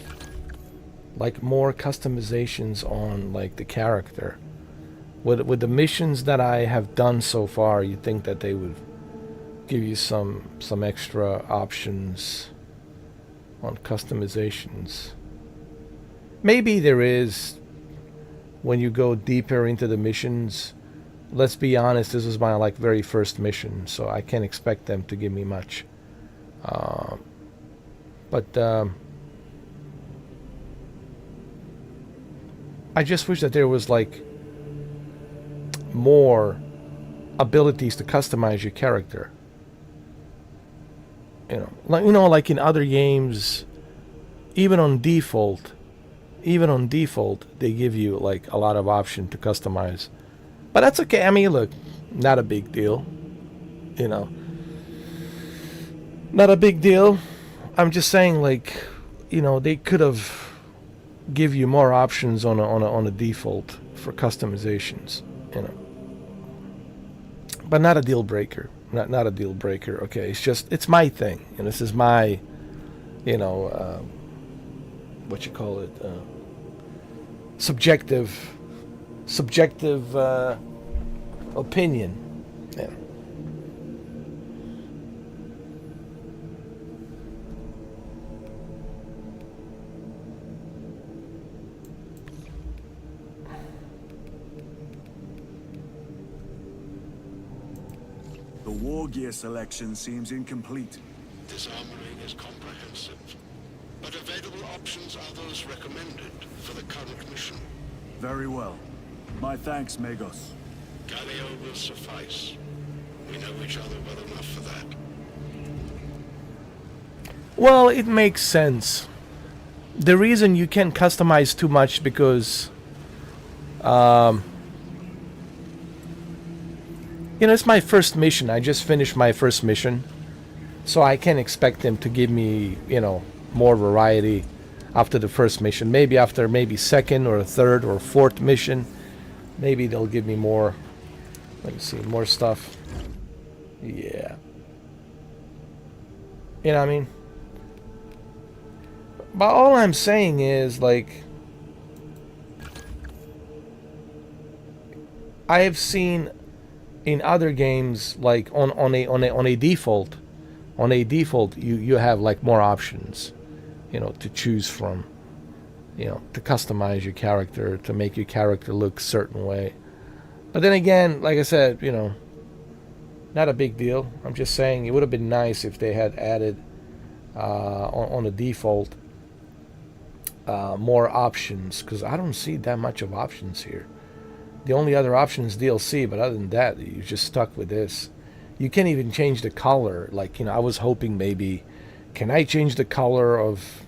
like more customizations on like the character. With the missions that I have done so far, you'd think that they would give you some extra options on customizations. Maybe there is when you go deeper into the missions. Let's be honest, this is my like very first mission, so I can't expect them to give me much. But I just wish that there was like more abilities to customize your character. Like in other games, even on default, they give you like a lot of option to customize. But that's okay. I mean, look, not a big deal. Not a big deal. I'm just saying, like, they could have give you more options on a default for customizations. But not a deal breaker. Not a deal breaker. Okay, it's my thing, and this is my, what you call it, subjective opinion. Yeah. The war gear selection seems incomplete. This armory is comprehensive, but available options are those recommended for the current mission. Very well. My thanks, Magos. Galileo will suffice. We know each other well enough for that. Well, it makes sense. The reason you can't customize too much because it's my first mission. I just finished my first mission. So I can't expect them to give me, more variety after the first mission. Maybe after second or third or fourth mission, maybe they'll give me more. Let me see, more stuff. Yeah. You know what I mean? But all I'm saying is, like, I have seen in other games, like on a default, you have like more options, to choose from, to customize your character, to make your character look a certain way. But then again, like I said, not a big deal. I'm just saying it would have been nice if they had added on the default more options, because I don't see that much of options here. The only other option is DLC, but other than that, you're just stuck with this. You can't even change the color. Like, I was hoping maybe, can I change the color of,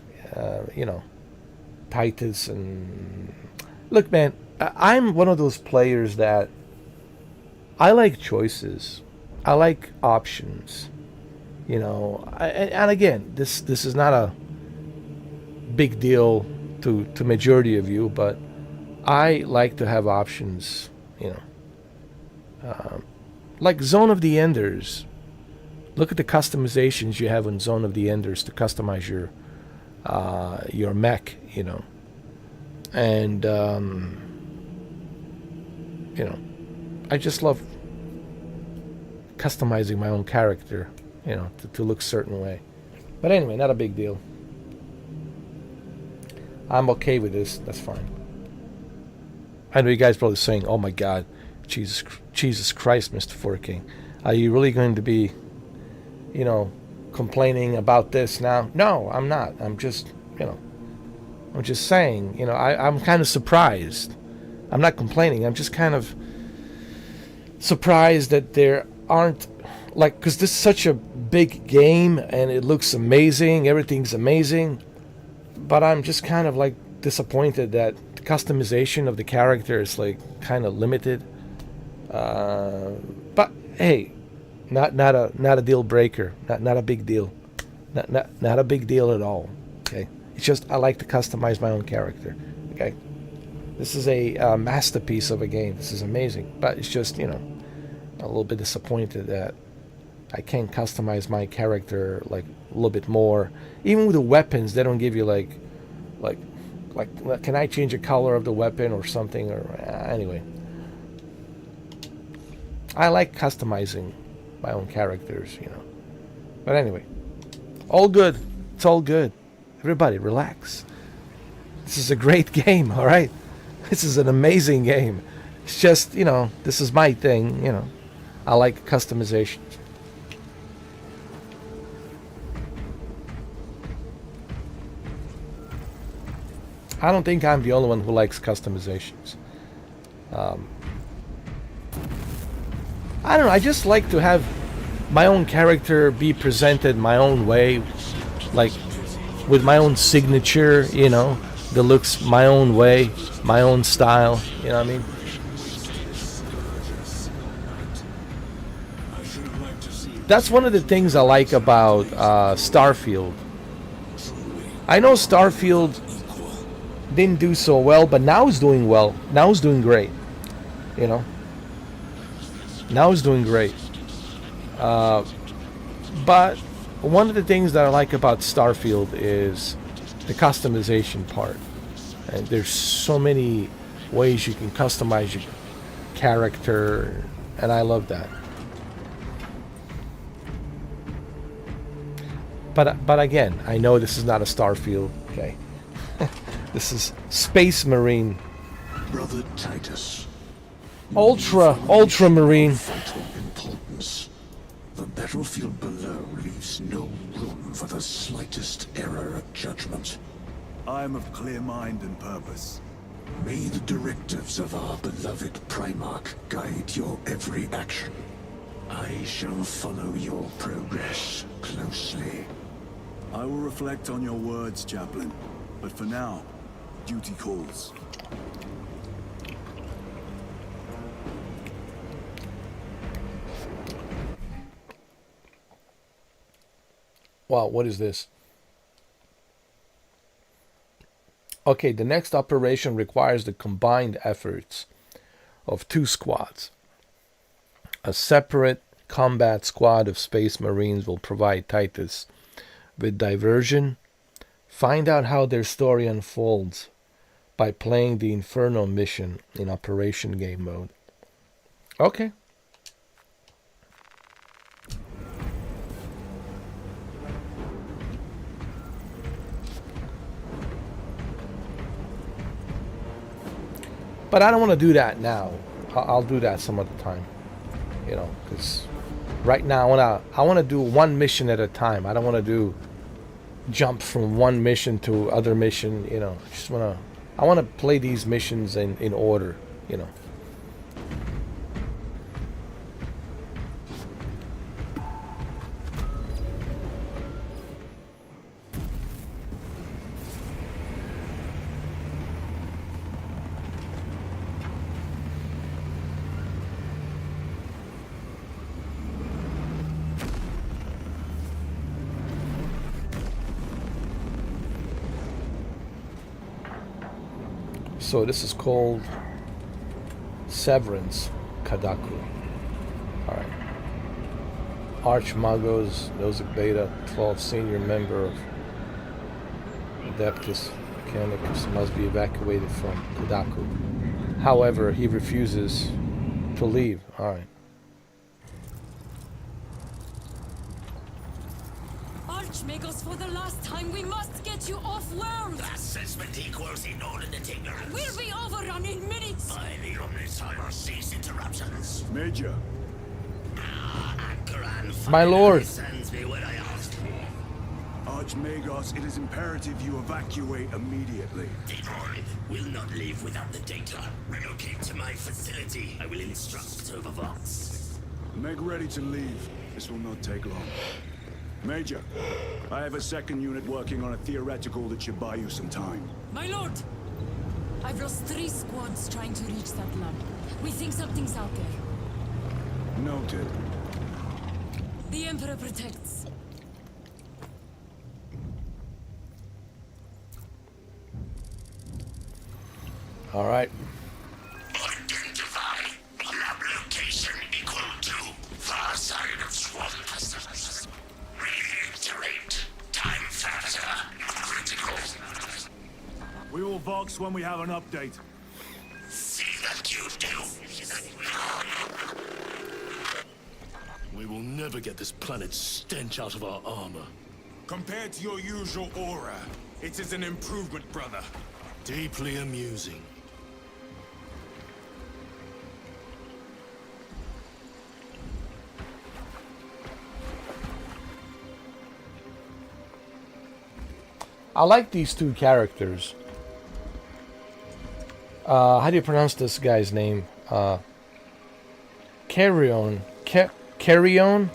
Titus? And look, man, I'm one of those players that I like choices. I like options. And again, this is not a big deal to majority of you, but I like to have options, like Zone of the Enders. Look at the customizations you have in Zone of the Enders to customize your mech, and I just love customizing my own character, to look a certain way. But anyway, not a big deal. I'm okay with this. That's fine. I know you guys are probably saying, "Oh my God, Jesus Christ, Mr. 4King, are you really going to be, complaining about this now?" No, I'm not. I'm just saying, I'm kind of surprised. I'm not complaining. I'm just kind of surprised that there aren't, like, because this is such a big game and it looks amazing. Everything's amazing. But I'm just kind of like disappointed that the customization of the character is like kind of limited. But hey, not a deal breaker. Not a big deal. Not a big deal at all. Okay, it's just I like to customize my own character. Okay, this is a masterpiece of a game. This is amazing. But it's just a little bit disappointed that I can't customize my character like a little bit more. Even with the weapons, they don't give you like can I change the color of the weapon or something? Or anyway, I like customizing my own characters, But anyway, all good. It's all good. Everybody, relax. This is a great game, all right? This is an amazing game. It's just, this is my thing, I like customization. I don't think I'm the only one who likes customizations. I don't know, I just like to have my own character be presented my own way, like with my own signature, you know, that looks my own way, my own style, you know what I mean? That's one of the things I like about Starfield. I know Starfield didn't do so well, but now it's doing well. Now it's doing great, you know? Now it's doing great. But one of the things that I like about Starfield is the customization part. And there's so many ways you can customize your character, and I love that. But again, I know this is not a Starfield, okay? This is Space Marine. Brother Titus. Ultramarine. Vital importance. The battlefield below leaves no room for the slightest error of judgment. I am of clear mind and purpose. May the directives of our beloved Primarch guide your every action. I shall follow your progress closely. I will reflect on your words, Chaplain. But for now, duty calls. Wow, what is this? Okay, the next operation requires the combined efforts of 2 squads. A separate combat squad of Space Marines will provide Titus with diversion. Find out how their story unfolds by playing the Inferno mission in Operation Game mode. Okay. But I don't want to do that now. I'll do that some other time. You know, because right now I want to do one mission at a time. I don't want to do jump from one mission to other mission. You know, I want to play these missions in order. You know. So this is called Severance Kadaku. Alright. Archmagos, Nozick Beta, 12th senior member of Adeptus Mechanicus must be evacuated from Kadaku. However, he refuses to leave. Alright. Archmagos, for the last time, we must get you off-world! Assessment equals inordinate ignorance. We'll be overrun in minutes! By the Omnissiah, cease interruptions. Major. My lord. Sends me what I asked for. Archmagos, it is imperative you evacuate immediately. Detroit will not leave without the data. Relocate to my facility. I will instruct over Vox. Make ready to leave. This will not take long. Major, I have a second unit working on a theoretical that should buy you some time. My lord! I've lost 3 squads trying to reach that lab. We think something's out there. Noted. The Emperor protects. All right. Identify lab location equal to far side of swamp. Reiterate, time factor critical. We will Vox when we have an update. See that you do. We will never get this planet's stench out of our armor. Compared to your usual aura, it is an improvement, brother. Deeply amusing. I like these 2 characters. How do you pronounce this guy's name? Carrion. Carrion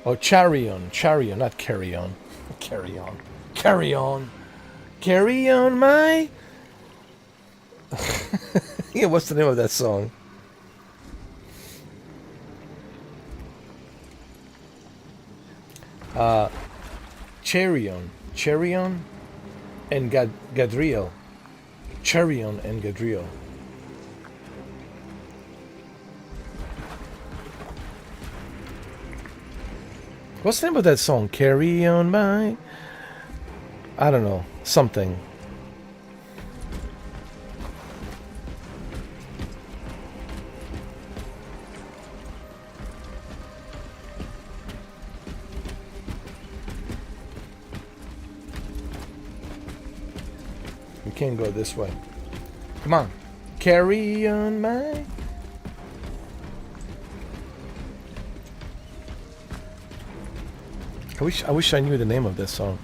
Oh, Charion, not carry on. Carry on. Carry on. Carry on, my... Yeah, what's the name of that song? Charion and Gadriel. Charion and Gadriel. What's the name of that song? Carry on, my... I don't know. Something. We can't go this way. Come on. Carry on, my... I wish I knew the name of this song.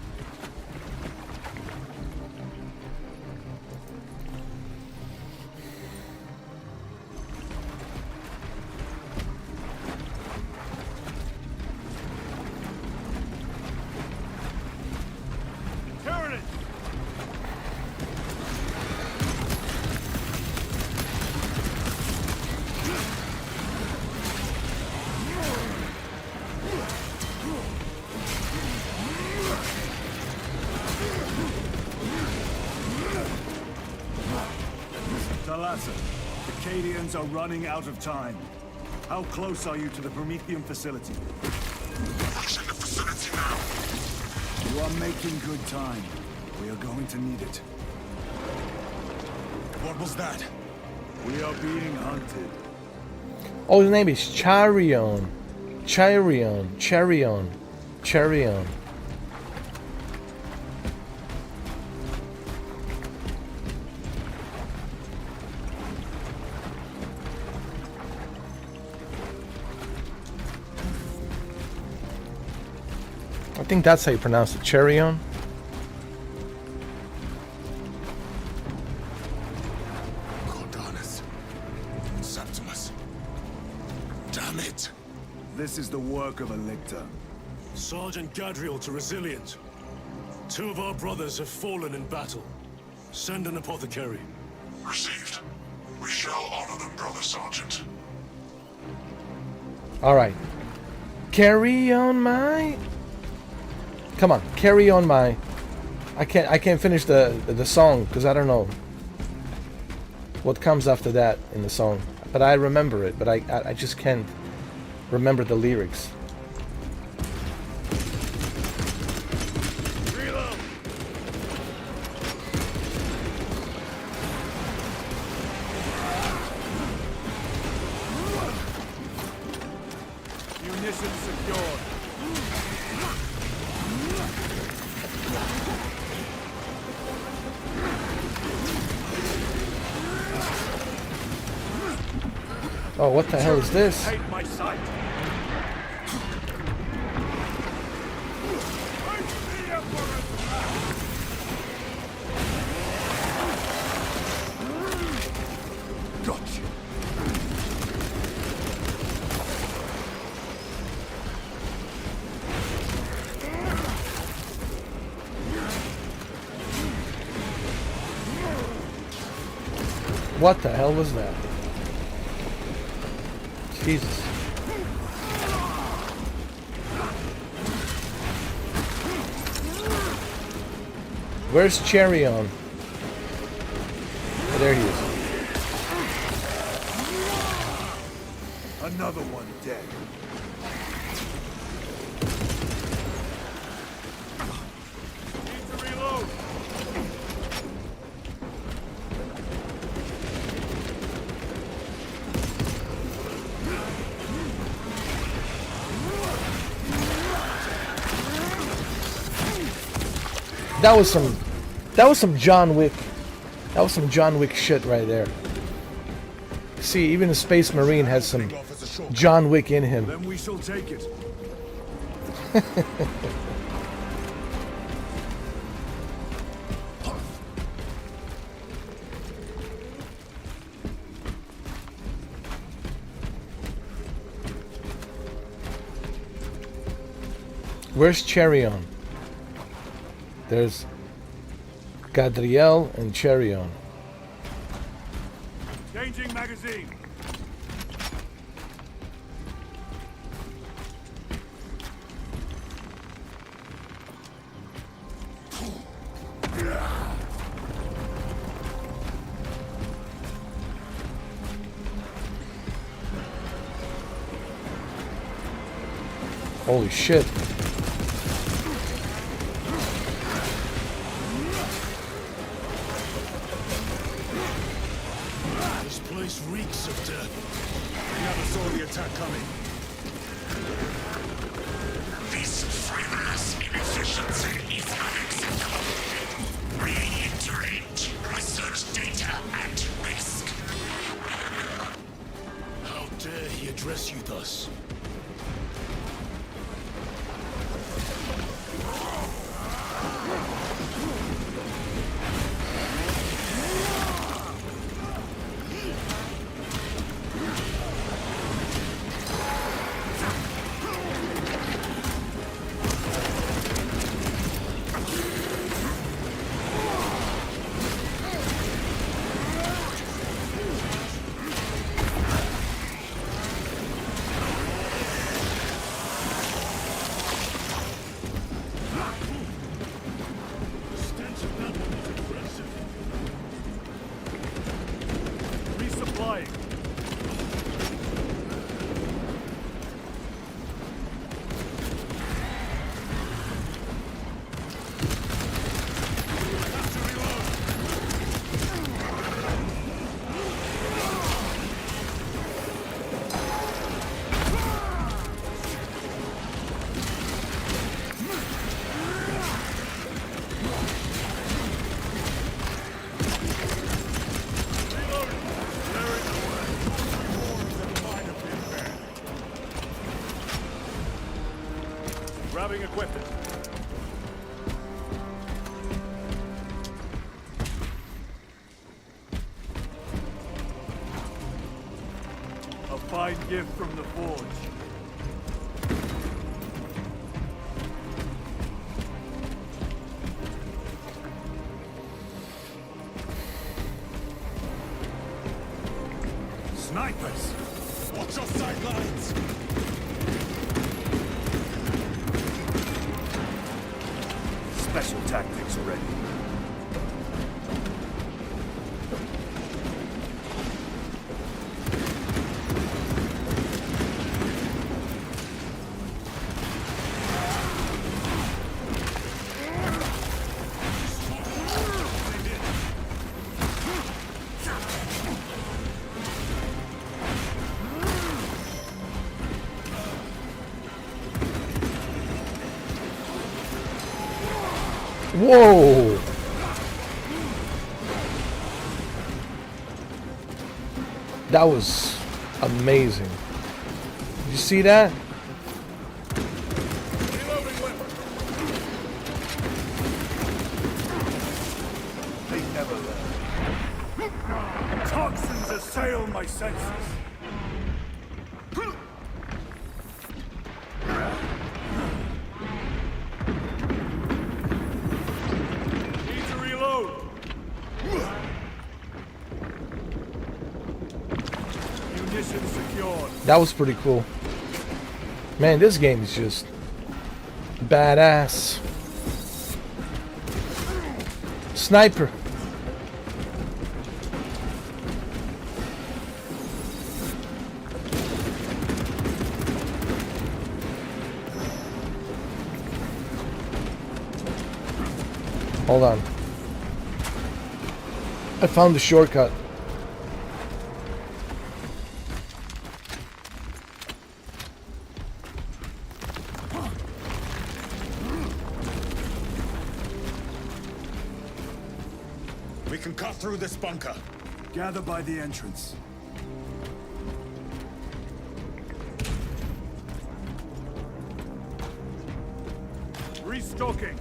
Talassa, the Cadians are running out of time. How close are you to the Prometheum facility? Reaching the facility now. You are making good time. We are going to need it. What was that? We are being hunted. Oh, the name is Charion. Charion. I think that's how you pronounce it, Charion. Cordanus. Septimus. Damn it! This is the work of a lictor. Sergeant Gadriel to Resilient. 2 of our brothers have fallen in battle. Send an apothecary. Received. We shall honor them, Brother Sergeant. Alright. Carry on, my... Come on, carry on, my... I can't finish the song because I don't know what comes after that in the song. But I remember it, but I just can't remember the lyrics. Reload! Munitions secured. Oh, what the hell is this? Hate my sight. Gotcha. What the hell was that? Jesus. Where's Charion? Oh, there he is. Another one dead. Need to reload. That was some John Wick. That was some John Wick shit right there. See, even the Space Marine has some John Wick in him. Then we shall take it. Where's Cherion? There's Gadriel and Cherion. Changing magazine. Holy shit. This place reeks of death. We never saw the attack coming. This frivolous inefficiency is unacceptable. Reiterate, research data at risk. How dare he address you thus? Resupplying. Grabbing equipment. A fine gift from the forge. Snipers! Watch your sidelines! Special tactics ready. Whoa! That was amazing. Did you see that? They never learn. Toxins assail my senses. Need to reload. Munitions secured. That was pretty cool. Man, this game is just badass. Sniper. Hold on. I found the shortcut. We can cut through this bunker. Gather by the entrance. Restocking.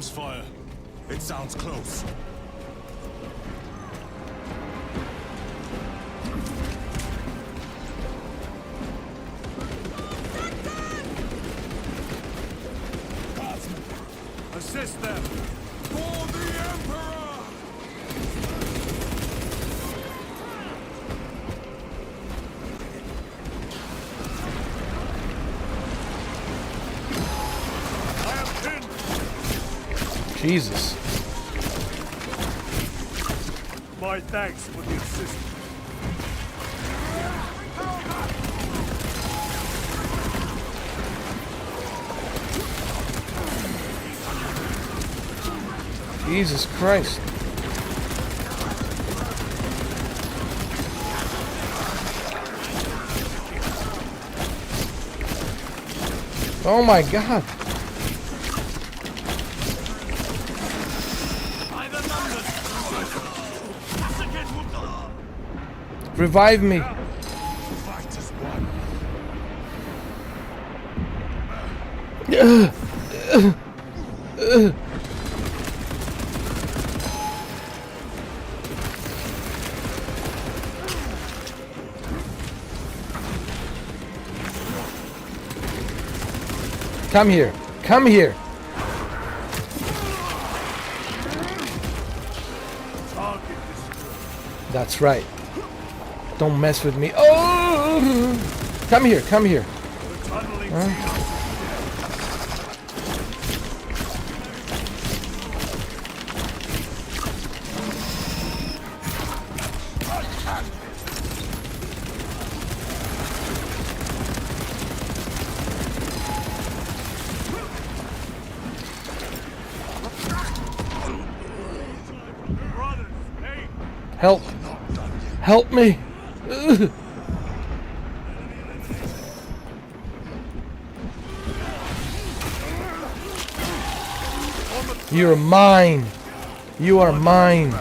Arms fire. It sounds close. Assist them! For the Emperor! I am pinned! Jesus. My thanks for the assistance. Jesus Christ. Oh my God. Revive me. Come here. Come here. That's right. Don't mess with me. Oh! Come here. Come here. Huh? Help! Help me! Ugh. You're mine! You are mine!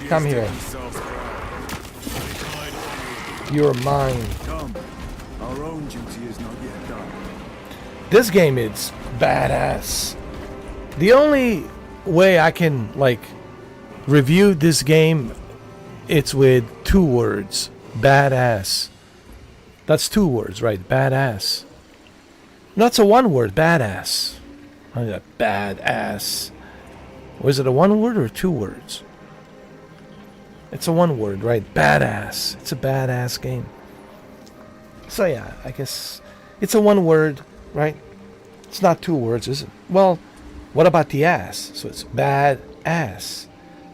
Come here. You're mine. Come. Our own duty is not yet done. This game is badass. The only way I can, like, review this game, it's with 2 words. Badass. That's 2 words, right? Badass. No, it's a 1 word. Badass. Oh, yeah, badass. Was it a 1 word or 2 words? It's a 1 word, right? Badass. It's a badass game. So yeah, I guess it's a 1 word, right? It's not 2 words, is it? Well, what about the ass? So it's badass.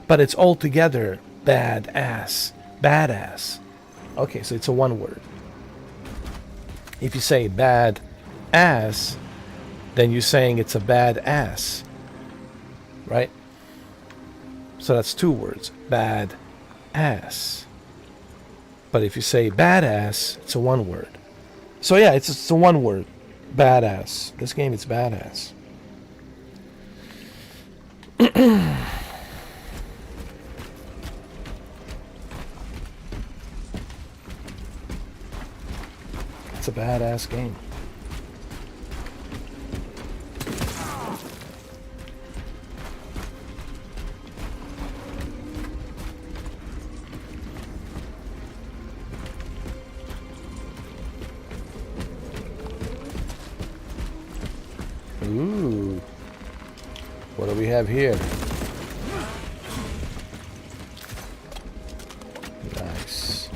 But it's all together badass. Badass. Okay, so it's a 1 word. If you say bad ass, then you're saying it's a bad ass. Right? So that's 2 words. Bad ass. But if you say badass, it's a 1 word. So yeah, it's a 1 word. Badass. This game is badass. It's a badass game. Ooh. What do we have here? Nice.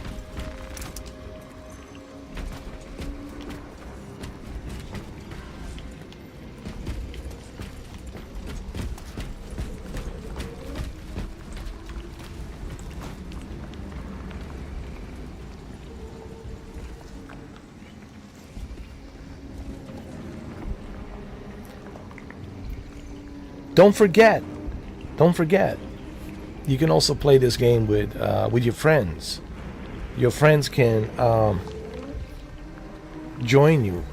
Don't forget, you can also play this game with your friends. Your friends can join you,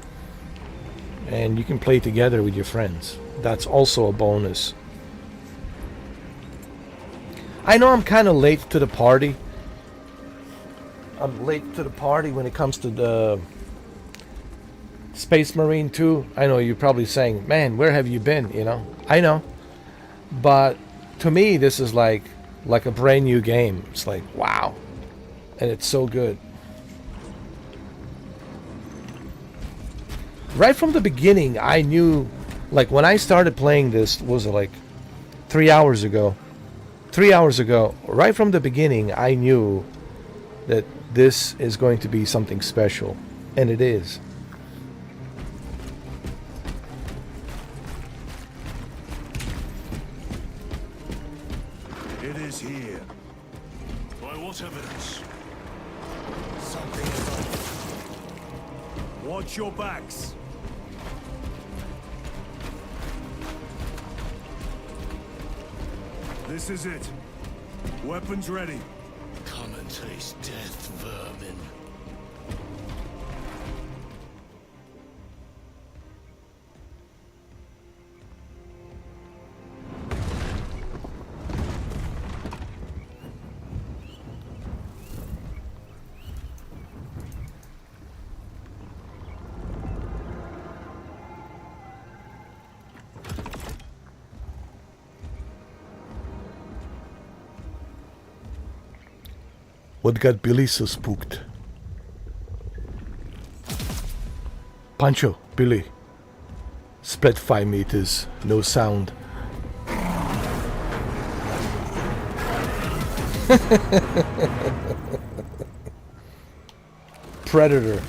and you can play together with your friends. That's also a bonus. I know I'm kind of late to the party. I'm late to the party when it comes to Space Marine 2, I know you're probably saying, man, where have you been, you know? I know. But to me, this is like a brand new game. It's like, wow. And it's so good. Right from the beginning, I knew, like when I started playing this, was it like 3 hours ago? 3 hours ago, right from the beginning, I knew that this is going to be something special. And it is. It is here. By what evidence? Something is up. Watch your backs. This is it. Weapons ready. Come and taste death, vermin. What got Billy so spooked? Pancho, Billy. Spread 5 meters, no sound. Predator.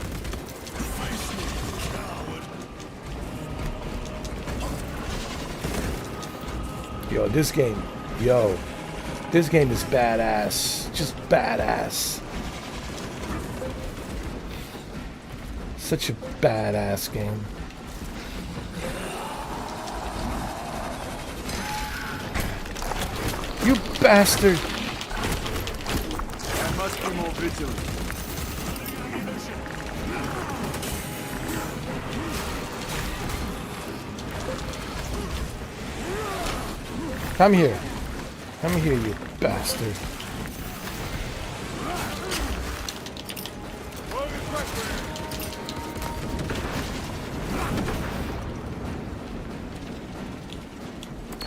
Yo, this game is badass. Just badass. Such a badass game. You bastard! I must be more vigilant. Come here. Come here, you bastard.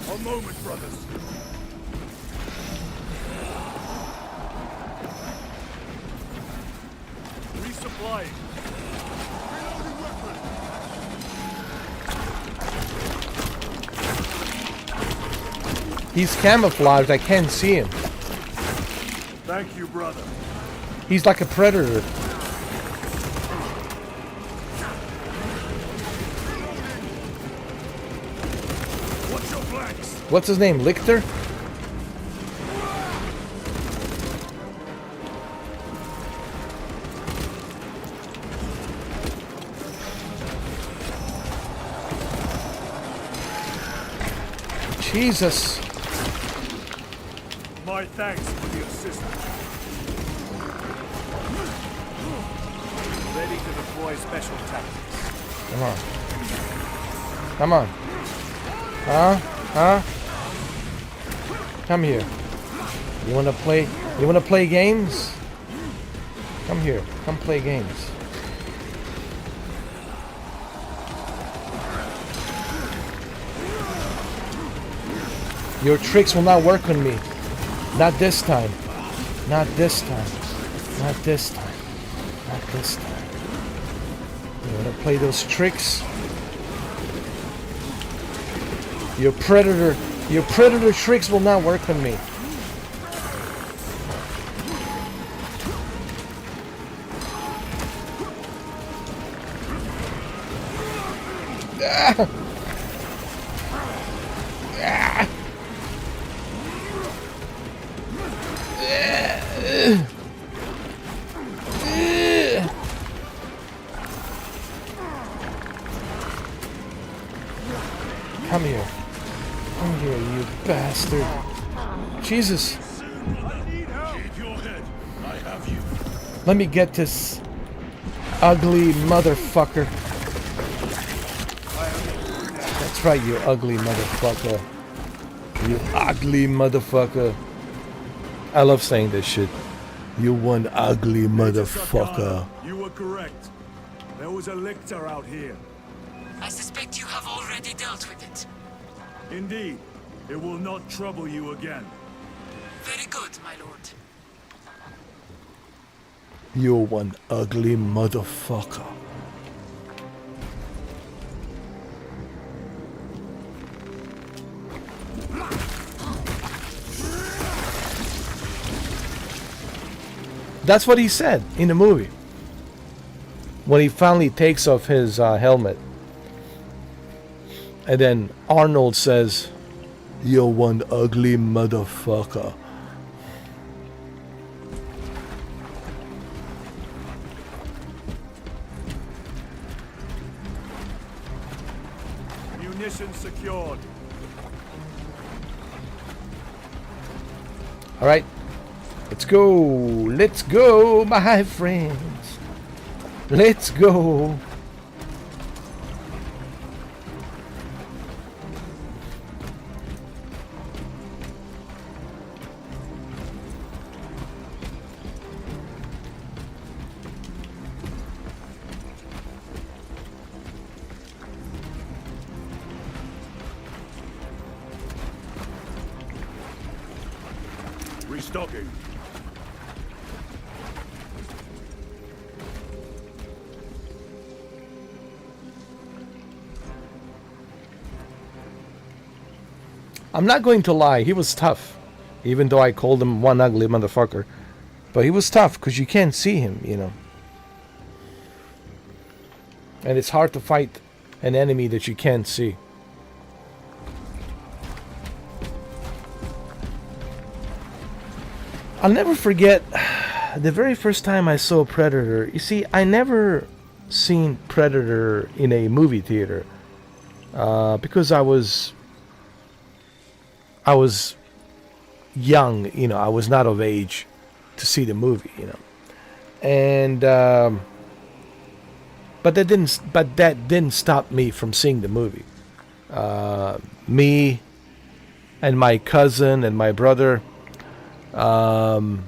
A moment, brothers. Resupplying. Reloading weapon. He's camouflaged, I can't see him. Thank you, brother. He's like a predator. Watch your flanks. What's his name? Lichter? Jesus. My thanks for the assistance. Ready to deploy special tactics. Come on. Come on. Huh? Huh? Come here. You wanna play? You wanna play games? Come here. Come play games. Your tricks will not work on me. Not this time. Not this time. Not this time. Not this time. You wanna play those tricks? Your predator tricks will not work on me. Ah! Ah! Come here. Come here, you bastard. Jesus. Keep your head. I have you. Let me get this ugly motherfucker. That's right, you ugly motherfucker. You ugly motherfucker. I love saying this shit. You one ugly motherfucker. You were correct. There was a lictor out here. I suspect you have already dealt with it. Indeed. It will not trouble you again. Very good, my lord. You're one ugly motherfucker. That's what he said in the movie. When he finally takes off his helmet. And then Arnold says, "You're one ugly motherfucker." Munitions secured. All right. Let's go. Let's go, my friends. Let's go. Restocking. I'm not going to lie, he was tough. Even though I called him one ugly motherfucker. But he was tough because you can't see him, you know. And it's hard to fight an enemy that you can't see. I'll never forget the very first time I saw Predator. You see, I never seen Predator in a movie theater because I was young, you know. I was not of age to see the movie, you know. And but that didn't stop me from seeing the movie. Me and my cousin and my brother. Our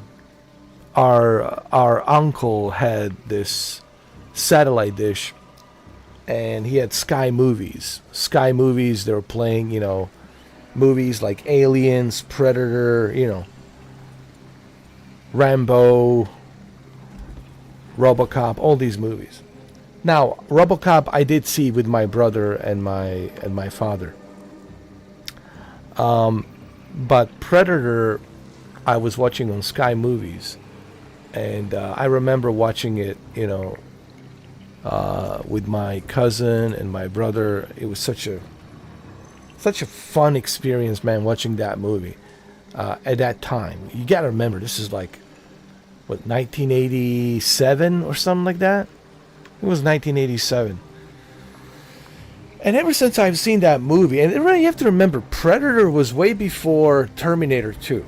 uncle had this satellite dish, and he had Sky Movies. Sky Movies, they were playing, you know, movies like Aliens, Predator, you know, Rambo, RoboCop, all these movies. Now, RoboCop I did see with my brother and my father. But Predator I was watching on Sky Movies, and I remember watching it, you know, with my cousin and my brother. It was such a fun experience, man, watching that movie at that time. You gotta remember, this is like, what, 1987 or something like that? It was 1987. And ever since I've seen that movie, and really you have to remember, Predator was way before Terminator 2.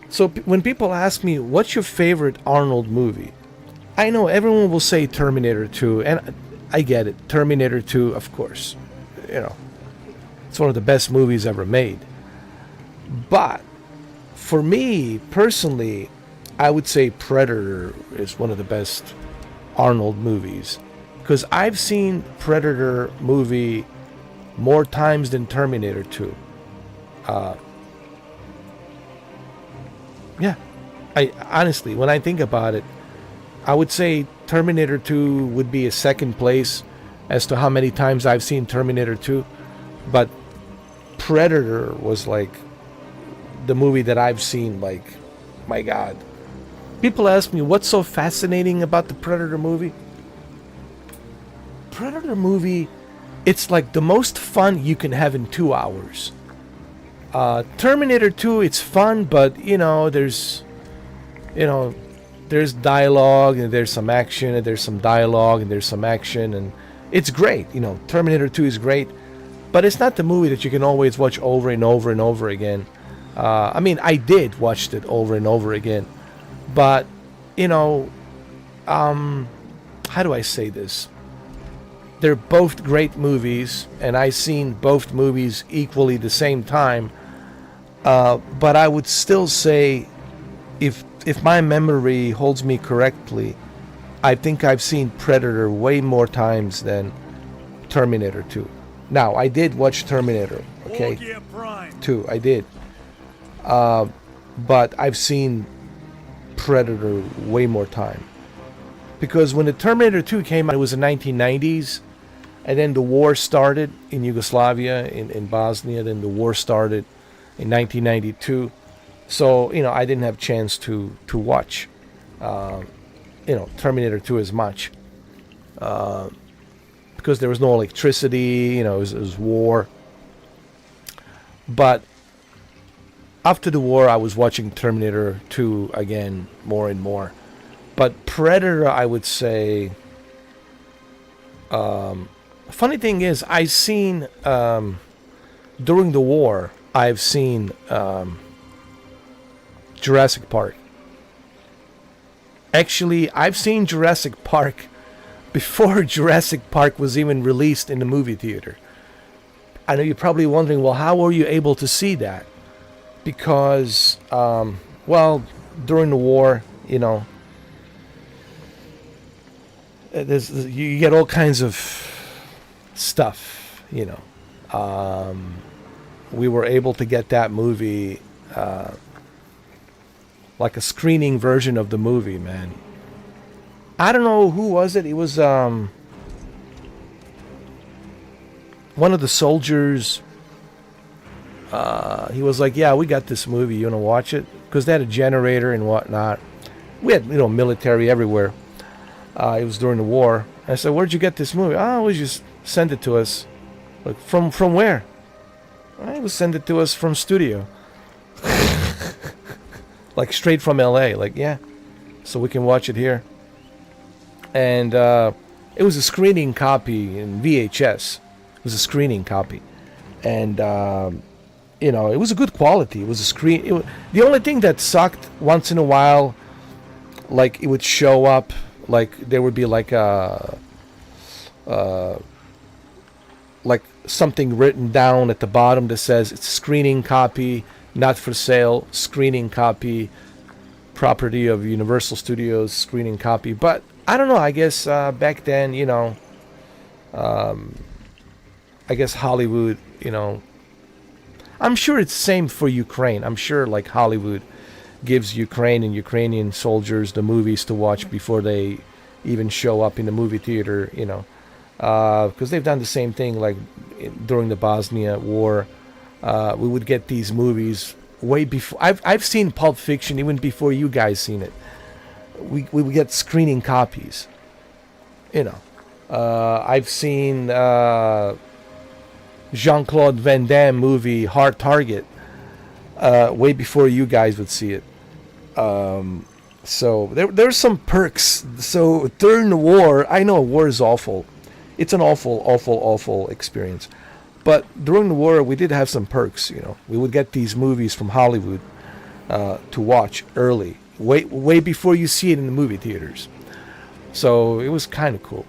So when people ask me, what's your favorite Arnold movie? I know everyone will say Terminator 2, and I get it. Terminator 2, of course. You know, it's one of the best movies ever made. But for me, personally, I would say Predator is one of the best Arnold movies. Because I've seen Predator movie more times than Terminator 2. Yeah, I honestly, when I think about it, I would say Terminator 2 would be a second place as to how many times I've seen Terminator 2. But Predator was like the movie that I've seen, like, my God. People ask me, what's so fascinating about the Predator movie? Predator movie, it's like the most fun you can have in 2 hours. Terminator 2, it's fun, but there's dialogue, and there's some action, and there's some dialogue, and there's some action, and it's great. Terminator 2 is great, but it's not the movie that you can always watch over and over and over again. I mean, I did watch it over and over again, but how do I say this? They're both great movies, and I've seen both movies equally the same time. But I would still say, if my memory holds me correctly, I think I've seen Predator way more times than Terminator 2. Now, I did watch Terminator, okay? 2, I did. But I've seen Predator way more time. Because when the Terminator 2 came out, it was the 1990s. And then the war started in Yugoslavia, in Bosnia. Then the war started in 1992. So, I didn't have a chance to watch, Terminator 2 as much. Because there was no electricity, it was war. But after the war, I was watching Terminator 2 again more and more. But Predator, I would say... funny thing is, I've seen... during the war, I've seen Jurassic Park. Actually, I've seen Jurassic Park before Jurassic Park was even released in the movie theater. I know you're probably wondering, well, how were you able to see that? Because, during the war, you get all kinds of stuff, we were able to get that movie, like a screening version of the movie, man. I don't know who was it. It was one of the soldiers. He was like, "Yeah, we got this movie. You want to watch it?" Because they had a generator and whatnot. We had military everywhere. It was during the war. I said, "Where'd you get this movie?" "Oh, we just send it to us." Like, from where? "I was send it to us from studio." Like straight from LA. Like, yeah, so we can watch it here. And it was a screening copy in VHS. It was a screening copy, and it was a good quality. It was a screen. The only thing that sucked once in a while, like it would show up, like there would be like like something written down at the bottom that says it's screening copy, not for sale, screening copy, property of Universal Studios, screening copy. But I don't know, I guess back then, I guess Hollywood, I'm sure it's same for Ukraine. I'm sure like Hollywood gives Ukraine and Ukrainian soldiers the movies to watch before they even show up in the movie theater, because they've done the same thing like during the Bosnia War. We would get these movies way before. I've seen Pulp Fiction even before you guys seen it. We would get screening copies. I've seen Jean-Claude Van Damme movie Hard Target way before you guys would see it. So there's some perks. So during the war, I know war is awful. It's an awful experience. But during the war, we did have some perks. We would get these movies from Hollywood to watch early, way before you see it in the movie theaters. So it was kind of cool.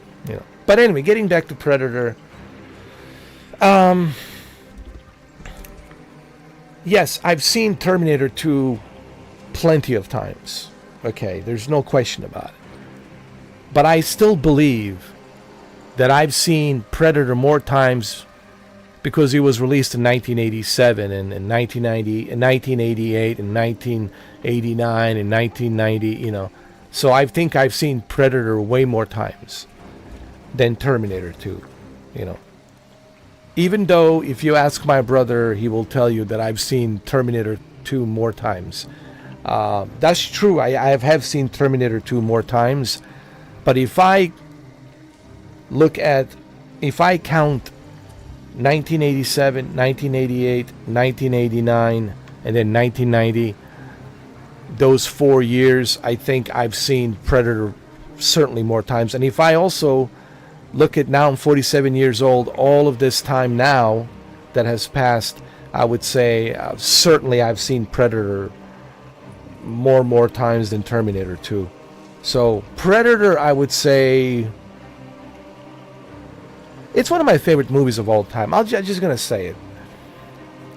But anyway, getting back to Predator. Yes, I've seen Terminator 2 plenty of times. Okay, there's no question about it. But I still believe that I've seen Predator more times because he was released in 1987 and in 1990, in 1988 and 1989 and 1990, So I think I've seen Predator way more times than Terminator 2, Even though if you ask my brother, he will tell you that I've seen Terminator 2 more times. That's true. I have seen Terminator 2 more times. But if I count 1987, 1988, 1989, and then 1990, those 4 years, I think I've seen Predator certainly more times. And if I also look at now, I'm 47 years old, all of this time now that has passed, I would say certainly I've seen Predator more times than Terminator 2. So Predator, I would say, it's one of my favorite movies of all time. I'm just going to say it.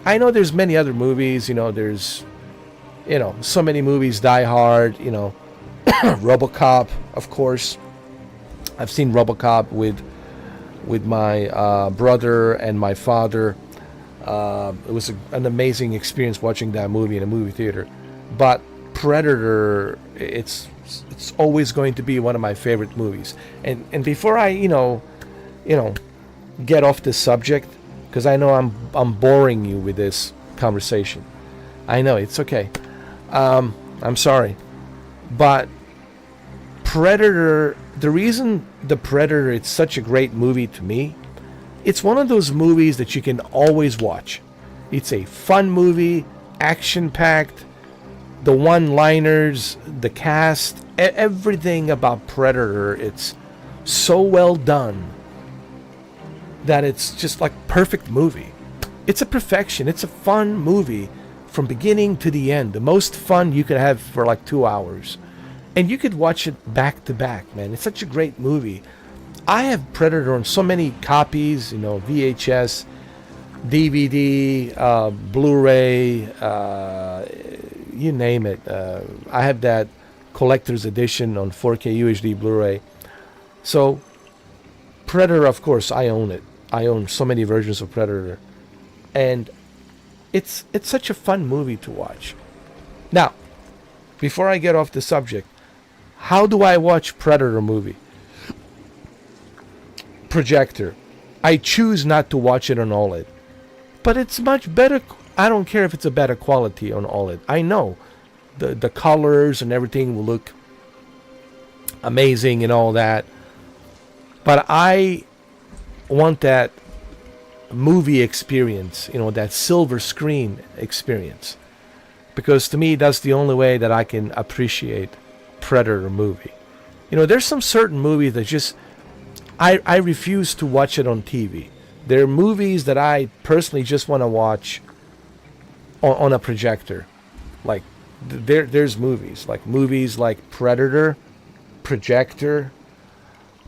I know there's many other movies, there's, so many movies, Die Hard, RoboCop, of course, I've seen RoboCop with my brother and my father. It was an amazing experience watching that movie in a movie theater. But Predator, it's always going to be one of my favorite movies. And before I get off this subject, because I know I'm boring you with this conversation. I know, it's okay. I'm sorry, but Predator, the reason The Predator, it's such a great movie to me, it's one of those movies that you can always watch. It's a fun movie, action-packed, the one-liners, the cast, everything about Predator, it's so well done that it's just like perfect movie. It's a perfection. It's a fun movie from beginning to the end. The most fun you could have for like 2 hours. And you could watch it back to back, man. It's such a great movie. I have Predator on so many copies, VHS, DVD, Blu-ray, you name it. I have that collector's edition on 4K UHD Blu-ray. So, Predator, of course, I own it. I own so many versions of Predator. And it's such a fun movie to watch. Now, before I get off the subject, how do I watch Predator movie? Projector. I choose not to watch it on OLED. But it's much better. I don't care if it's a better quality on OLED. I know the colors and everything will look amazing and all that. But I want that movie experience, that silver screen experience. Because to me, that's the only way that I can appreciate Predator movie. There's some certain movies that just, I refuse to watch it on TV. There are movies that I personally just want to watch on a projector. Like, there's movies like Predator, Projector,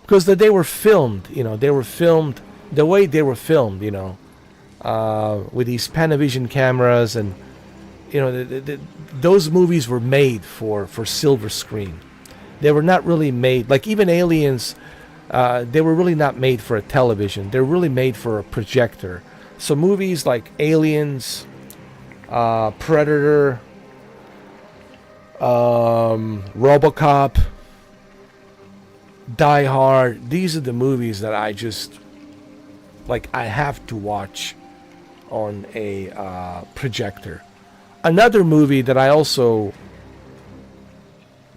because they were filmed, they were filmed the way they were filmed, with these Panavision cameras, and those movies were made for silver screen. They were not really made, like even Aliens, they were really not made for a television. They're really made for a projector. So movies like Aliens, Predator, RoboCop, Die Hard, these are the movies that I just, I have to watch on a projector. Another movie that I also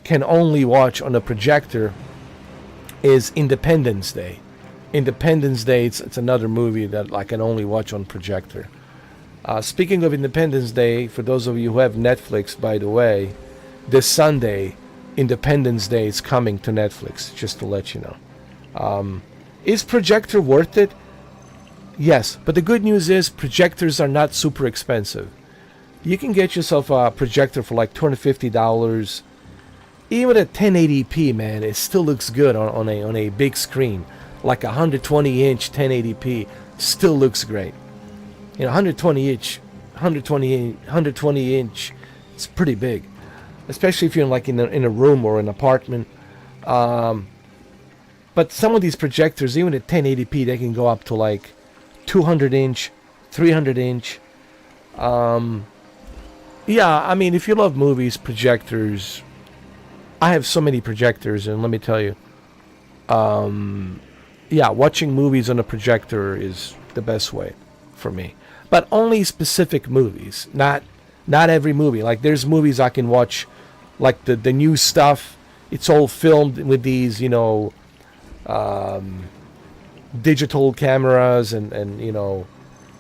can only watch on a projector is Independence Day. Independence Day, it's another movie that I can only watch on projector. Speaking of Independence Day, for those of you who have Netflix, by the way, this Sunday, Independence Day is coming to Netflix, just to let you know. Is projector worth it? Yes, but the good news is projectors are not super expensive. You can get yourself a projector for like $250. Even at 1080p, man, it still looks good on a big screen. Like 120-inch 1080p still looks great. 120-inch, it's pretty big, especially if you're in a room or an apartment. But some of these projectors, even at 1080p, they can go up to 200-inch, 300-inch. Yeah, I mean, if you love movies, projectors, I have so many projectors, and let me tell you, yeah, watching movies on a projector is the best way for me. But only specific movies, not every movie. Like, there's movies I can watch, like the new stuff. It's all filmed with these, digital cameras and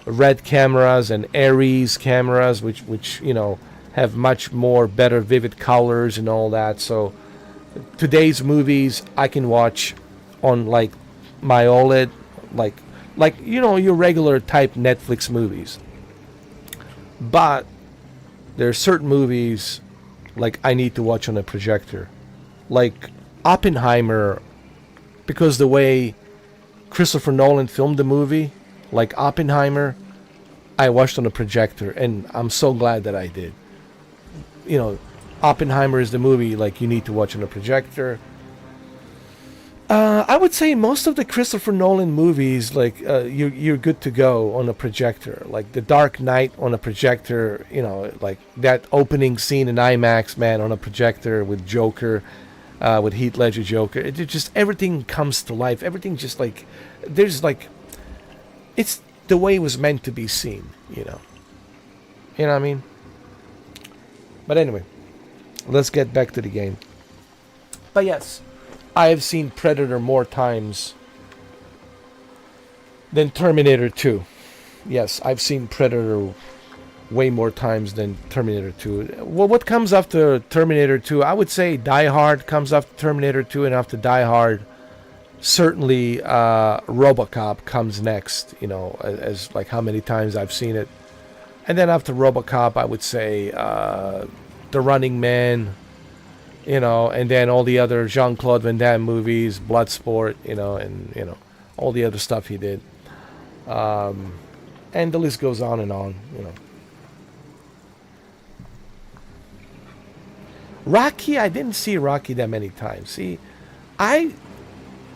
red cameras and Aries cameras, which have much more better vivid colors and all that. So today's movies I can watch on my OLED, your regular type Netflix movies. But there are certain movies I need to watch on a projector, like Oppenheimer, because the way Christopher Nolan filmed the movie, like Oppenheimer, I watched on a projector, and I'm so glad that I did. Oppenheimer is the movie you need to watch on a projector. I would say most of the Christopher Nolan movies, like you're good to go on a projector. Like The Dark Knight on a projector, you know, like that opening scene in IMAX, man, on a projector with Joker, with Heath Ledger Joker. It just everything comes to life. Everything just like there's like it's the way it was meant to be seen. You know what I mean? But anyway, let's get back to the game. But yes, I have seen Predator more times than Terminator 2. Yes, I've seen Predator way more times than Terminator 2. Well, what comes after Terminator 2? I would say Die Hard comes after Terminator 2, and after Die Hard, certainly RoboCop comes next, you know, as like how many times I've seen it. And then after RoboCop, I would say The Running Man, you know, and then all the other Jean-Claude Van Damme movies, Bloodsport, you know, and, you know, all the other stuff he did. And the list goes on and on, you know. Rocky, I didn't see Rocky that many times. See, yeah,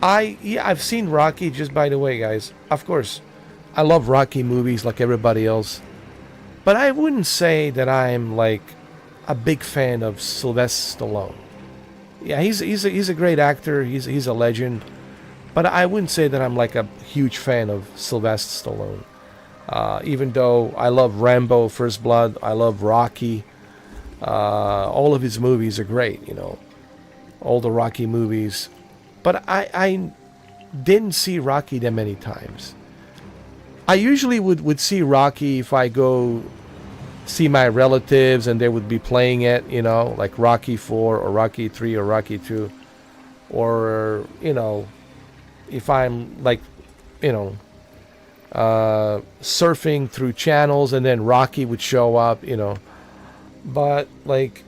I've seen Rocky, just by the way, guys. Of course, I love Rocky movies like everybody else. But I wouldn't say that I'm like a big fan of Sylvester Stallone. Yeah, he's a great actor. He's a legend. But I wouldn't say that I'm like a huge fan of Sylvester Stallone. Even though I love Rambo, First Blood, I love Rocky. All of his movies are great, you know. All the Rocky movies. But I didn't see Rocky that many times. I usually would see Rocky if I go see my relatives and they would be playing it, you know, like Rocky 4 or Rocky 3 or Rocky 2. Or, you know, if I'm like, you know, surfing through channels and then Rocky would show up, you know. But like,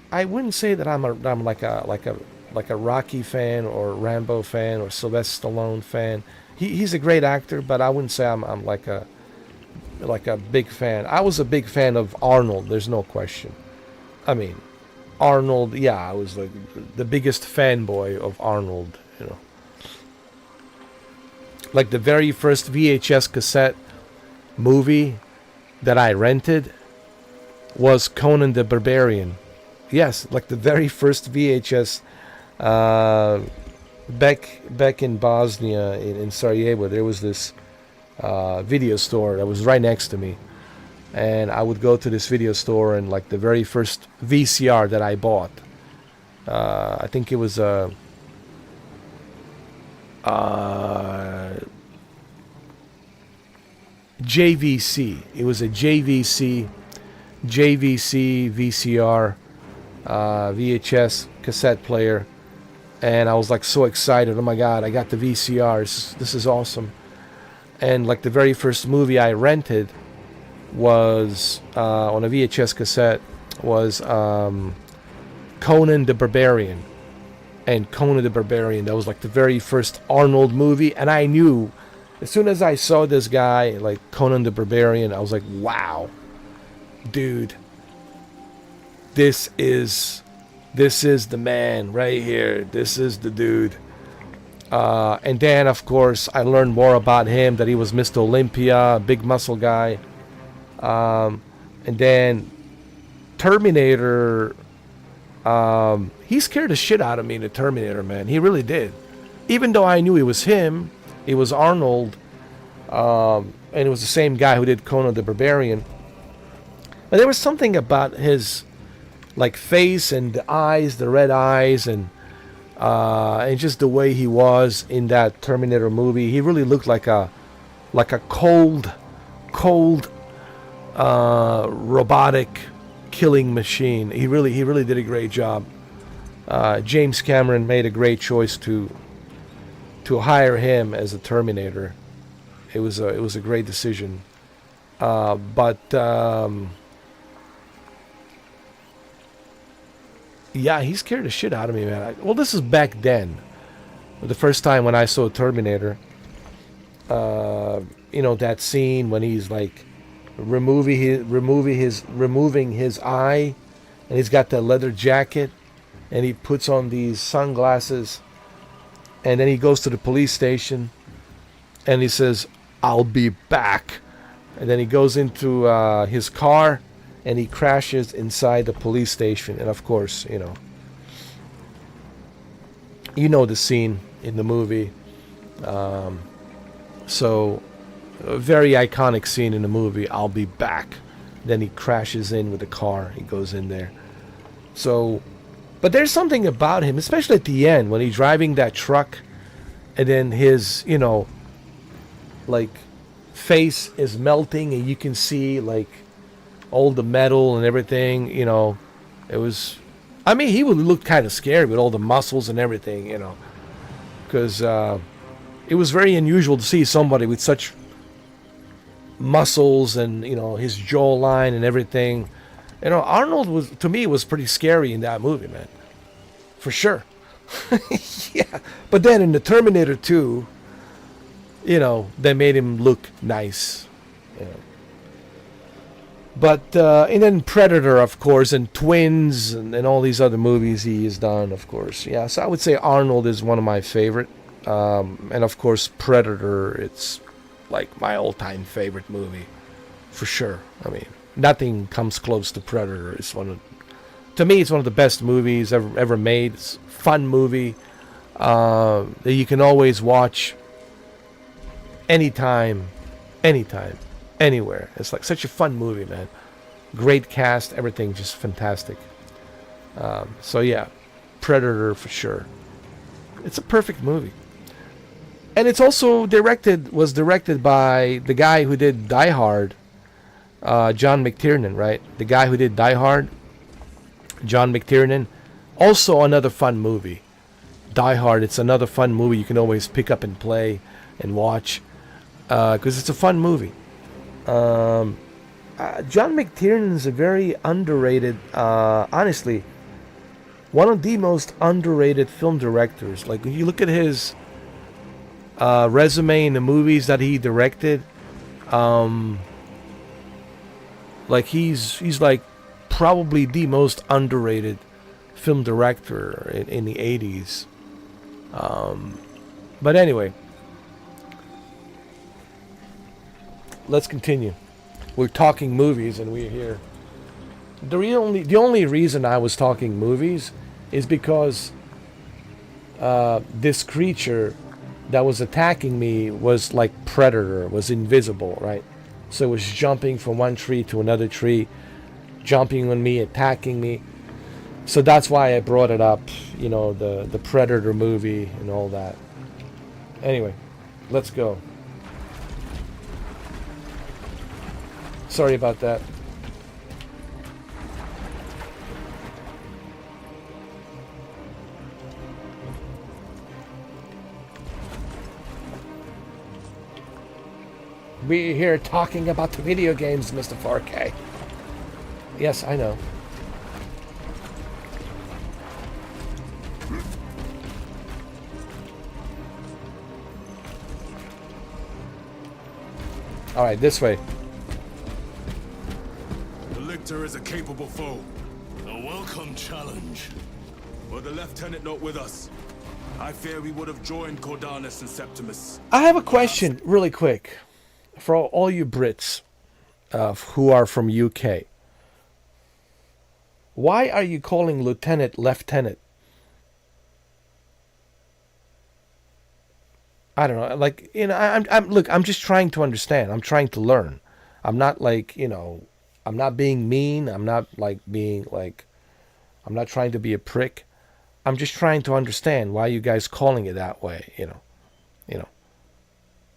I wouldn't say that I'm like a Rocky fan or Rambo fan or Sylvester Stallone fan. He's a great actor, but I wouldn't say I'm like a big fan. I was a big fan of Arnold. There's no question. I mean, Arnold. Yeah, I was like the biggest fanboy of Arnold. You know, like the very first VHS cassette movie that I rented was Conan the Barbarian. Yes, like the very first VHS. Back in Bosnia, in Sarajevo, there was this video store that was right next to me, and I would go to this video store, and like the very first VCR that I bought, I think it was a JVC. It was a JVC VCR VHS cassette player. And I was like so excited. Oh my God, I got the VCR. This is awesome. And like the very first movie I rented was on a VHS cassette was Conan the Barbarian. And Conan the Barbarian, that was like the very first Arnold movie. And I knew as soon as I saw this guy, like Conan the Barbarian, I was like, wow, dude, this is the man right here. This is the dude. And then, of course, I learned more about him, that he was Mr. Olympia, big muscle guy. And then Terminator, he scared the shit out of me in the Terminator, man. He really did. Even though I knew it was him, it was Arnold, and it was the same guy who did Conan the Barbarian. But there was something about his like face and the eyes, the red eyes, and just the way he was in that Terminator movie. He really looked like a cold robotic killing machine. He really did a great job. James Cameron made a great choice to hire him as a Terminator. It was a great decision. Yeah, he scared the shit out of me, man. Well, this is back then. The first time when I saw Terminator. You know, that scene when he's like removing his eye, and he's got that leather jacket, and he puts on these sunglasses, And then he goes to the police station, and he says, "I'll be back." And then he goes into his car, and he crashes inside the police station. And of course, you know the scene in the movie. So, a very iconic scene in the movie, "I'll be back." Then he crashes in with the car. He goes in there. So, but there's something about him, especially at the end when he's driving that truck, and then his, like, face is melting, and you can see like all the metal and everything. It was. I mean, he would look kind of scary with all the muscles and everything, because it was very unusual to see somebody with such muscles and his jawline and everything. Arnold was pretty scary in that movie, man, for sure. Yeah, but then in the Terminator 2, they made him look nice. But and then Predator, of course, and Twins, and all these other movies he has done, of course. Yeah, so I would say Arnold is one of my favorite. And of course, Predator, it's like my all-time favorite movie, for sure. I mean, nothing comes close to Predator. To me, it's one of the best movies ever made. It's a fun movie that you can always watch anytime, anywhere. It's like such a fun movie, man. Great cast, everything just fantastic. So yeah, Predator for sure. It's a perfect movie. And it's also was directed by the guy who did Die Hard, John McTiernan, right? The guy who did Die Hard, John McTiernan. Also another fun movie. Die Hard, it's another fun movie you can always pick up and play and watch, because it's a fun movie. John McTiernan is a very underrated, honestly, one of the most underrated film directors. Like, when you look at his resume in the movies that he directed, like he's like probably the most underrated film director in the 80s. But anyway, let's continue. We're talking movies, and we're here. The only reason I was talking movies is because this creature that was attacking me was like Predator, was invisible, right? So it was jumping from one tree to another tree, jumping on me, attacking me. So that's why I brought it up, the Predator movie and all that. Anyway, let's go. Sorry about that. We're here talking about the video games, Mr. 4K. Yes, I know. Alright, this way. The Lictor is a capable foe. A welcome challenge. Were the Lieutenant not with us, I fear we would have joined Cordanus and Septimus. I have a question, really quick. For all you Brits who are from UK. Why are you calling Lieutenant Lieutenant? I don't know. Like, I'm just trying to understand. I'm trying to learn. I'm not like, I'm not being mean. I'm not I'm not trying to be a prick. I'm just trying to understand why you guys calling it that way,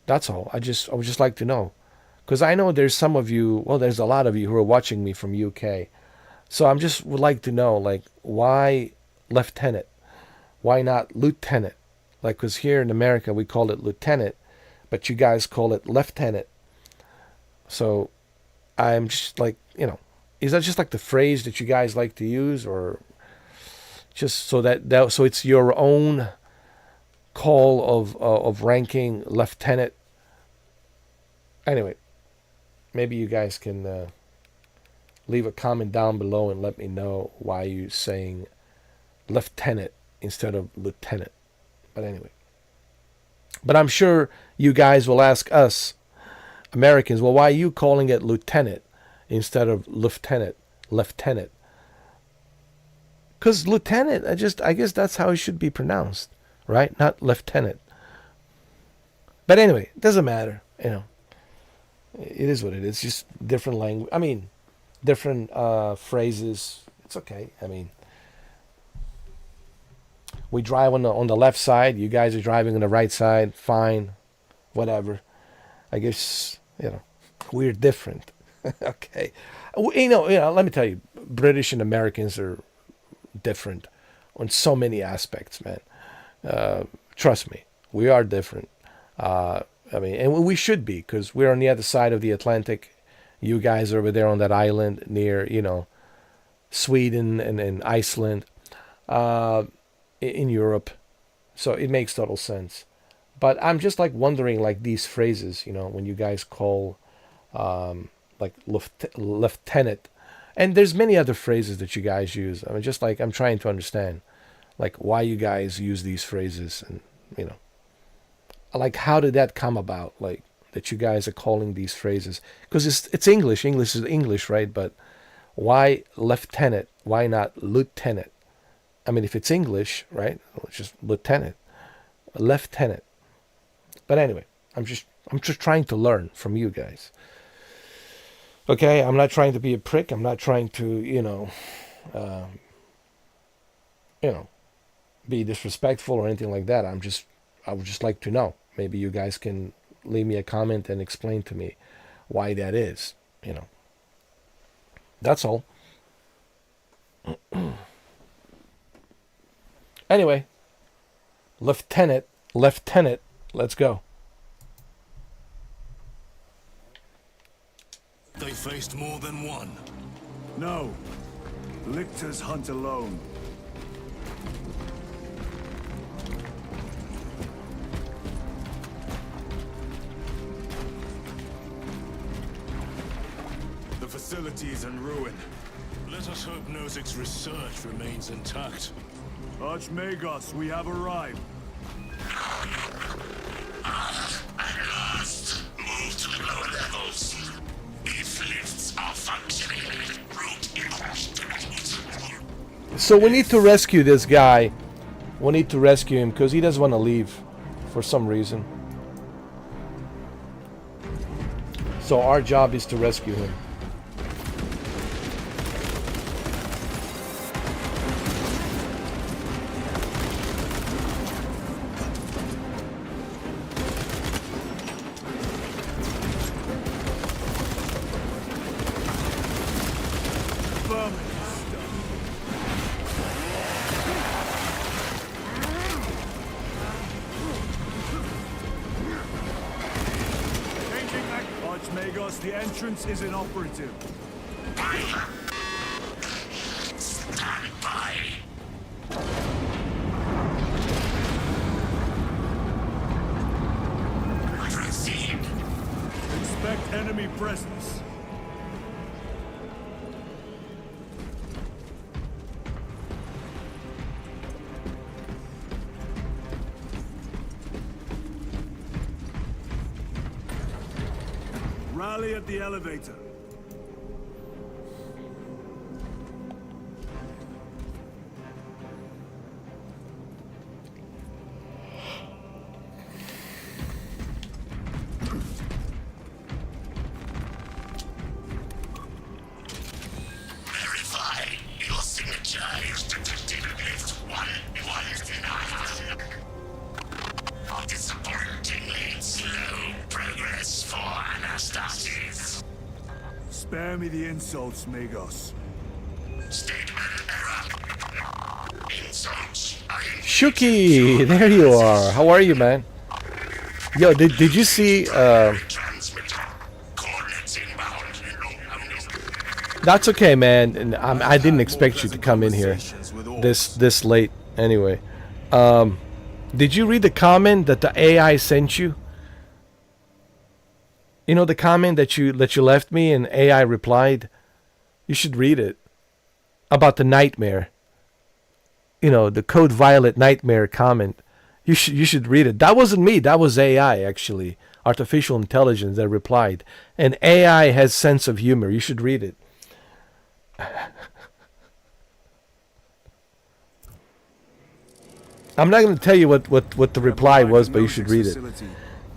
That's all. I would just like to know. Because I know there's some of you, there's a lot of you who are watching me from UK. So would like to know, like, why Lieutenant? Why not Lieutenant? Like, because here in America we call it Lieutenant, but you guys call it Lieutenant. So I'm just like, is that just like the phrase that you guys like to use, or just so so it's your own call of ranking Lieutenant? Anyway, maybe you guys can leave a comment down below and let me know why you're saying Lieutenant instead of Lieutenant. But anyway, But I'm sure you guys will ask us, Americans, well, why are you calling it lieutenant instead of lieutenant? Lieutenant. Because lieutenant, I guess that's how it should be pronounced, right? Not lieutenant. But anyway, it doesn't matter, you know. It is what it is. It's just different language. I mean, different phrases. It's okay. I mean, we drive on the left side. You guys are driving on the right side. Fine, whatever. I guess, you know, we're different. Okay, you know. Let me tell you, British and Americans are different on so many aspects, man. Trust me, we are different. I mean, and we should be, because we're on the other side of the Atlantic. You guys are over there on that island near, you know, Sweden and Iceland, in Europe. So it makes total sense. But I'm just like wondering, like these phrases, you know, when you guys call, like lieutenant, and there's many other phrases that you guys use. I mean, just like I'm trying to understand, like why you guys use these phrases, and you know, like how did that come about? Like that you guys are calling these phrases, because it's English. English is English, right? But why lieutenant? Why not lieutenant? I mean, if it's English, right? Well, it's just lieutenant, lieutenant. But anyway, I'm just trying to learn from you guys. Okay, I'm not trying to be a prick. I'm not trying to, be disrespectful or anything like that. I would just like to know. Maybe you guys can leave me a comment and explain to me why that is. You know, that's all. Anyway, lieutenant, let's go. They faced more than one. No. Lictors hunt alone. The facility is in ruin. Let us hope Nozick's research remains intact. Archmagos, we have arrived. At last, move to the lower levels. If lifts are functioning, So we need to rescue this guy. We need to rescue him because he doesn't want to leave for some reason. So our job is to rescue him. Archmagos, the entrance is inoperative. stand by. Proceed. Expect enemy presence. Rally at the elevator. Verify your signature is detected lift 119. Disappointingly slow progress for Anastasis. Spare me the insults, Magos. Statement error. Insults are Shuki, there you are. How are you, man? Yo, did you see? That's okay, man. And I didn't expect you to come in here this late. Anyway, did you read the comment that the AI sent you? You know the comment that you left me and AI replied? You should read it. About the nightmare. You know, the Code Violet nightmare comment. You should read it. That wasn't me. That was AI, actually. Artificial intelligence that replied. And AI has sense of humor. You should read it. I'm not going to tell you what the reply was, but you should read it.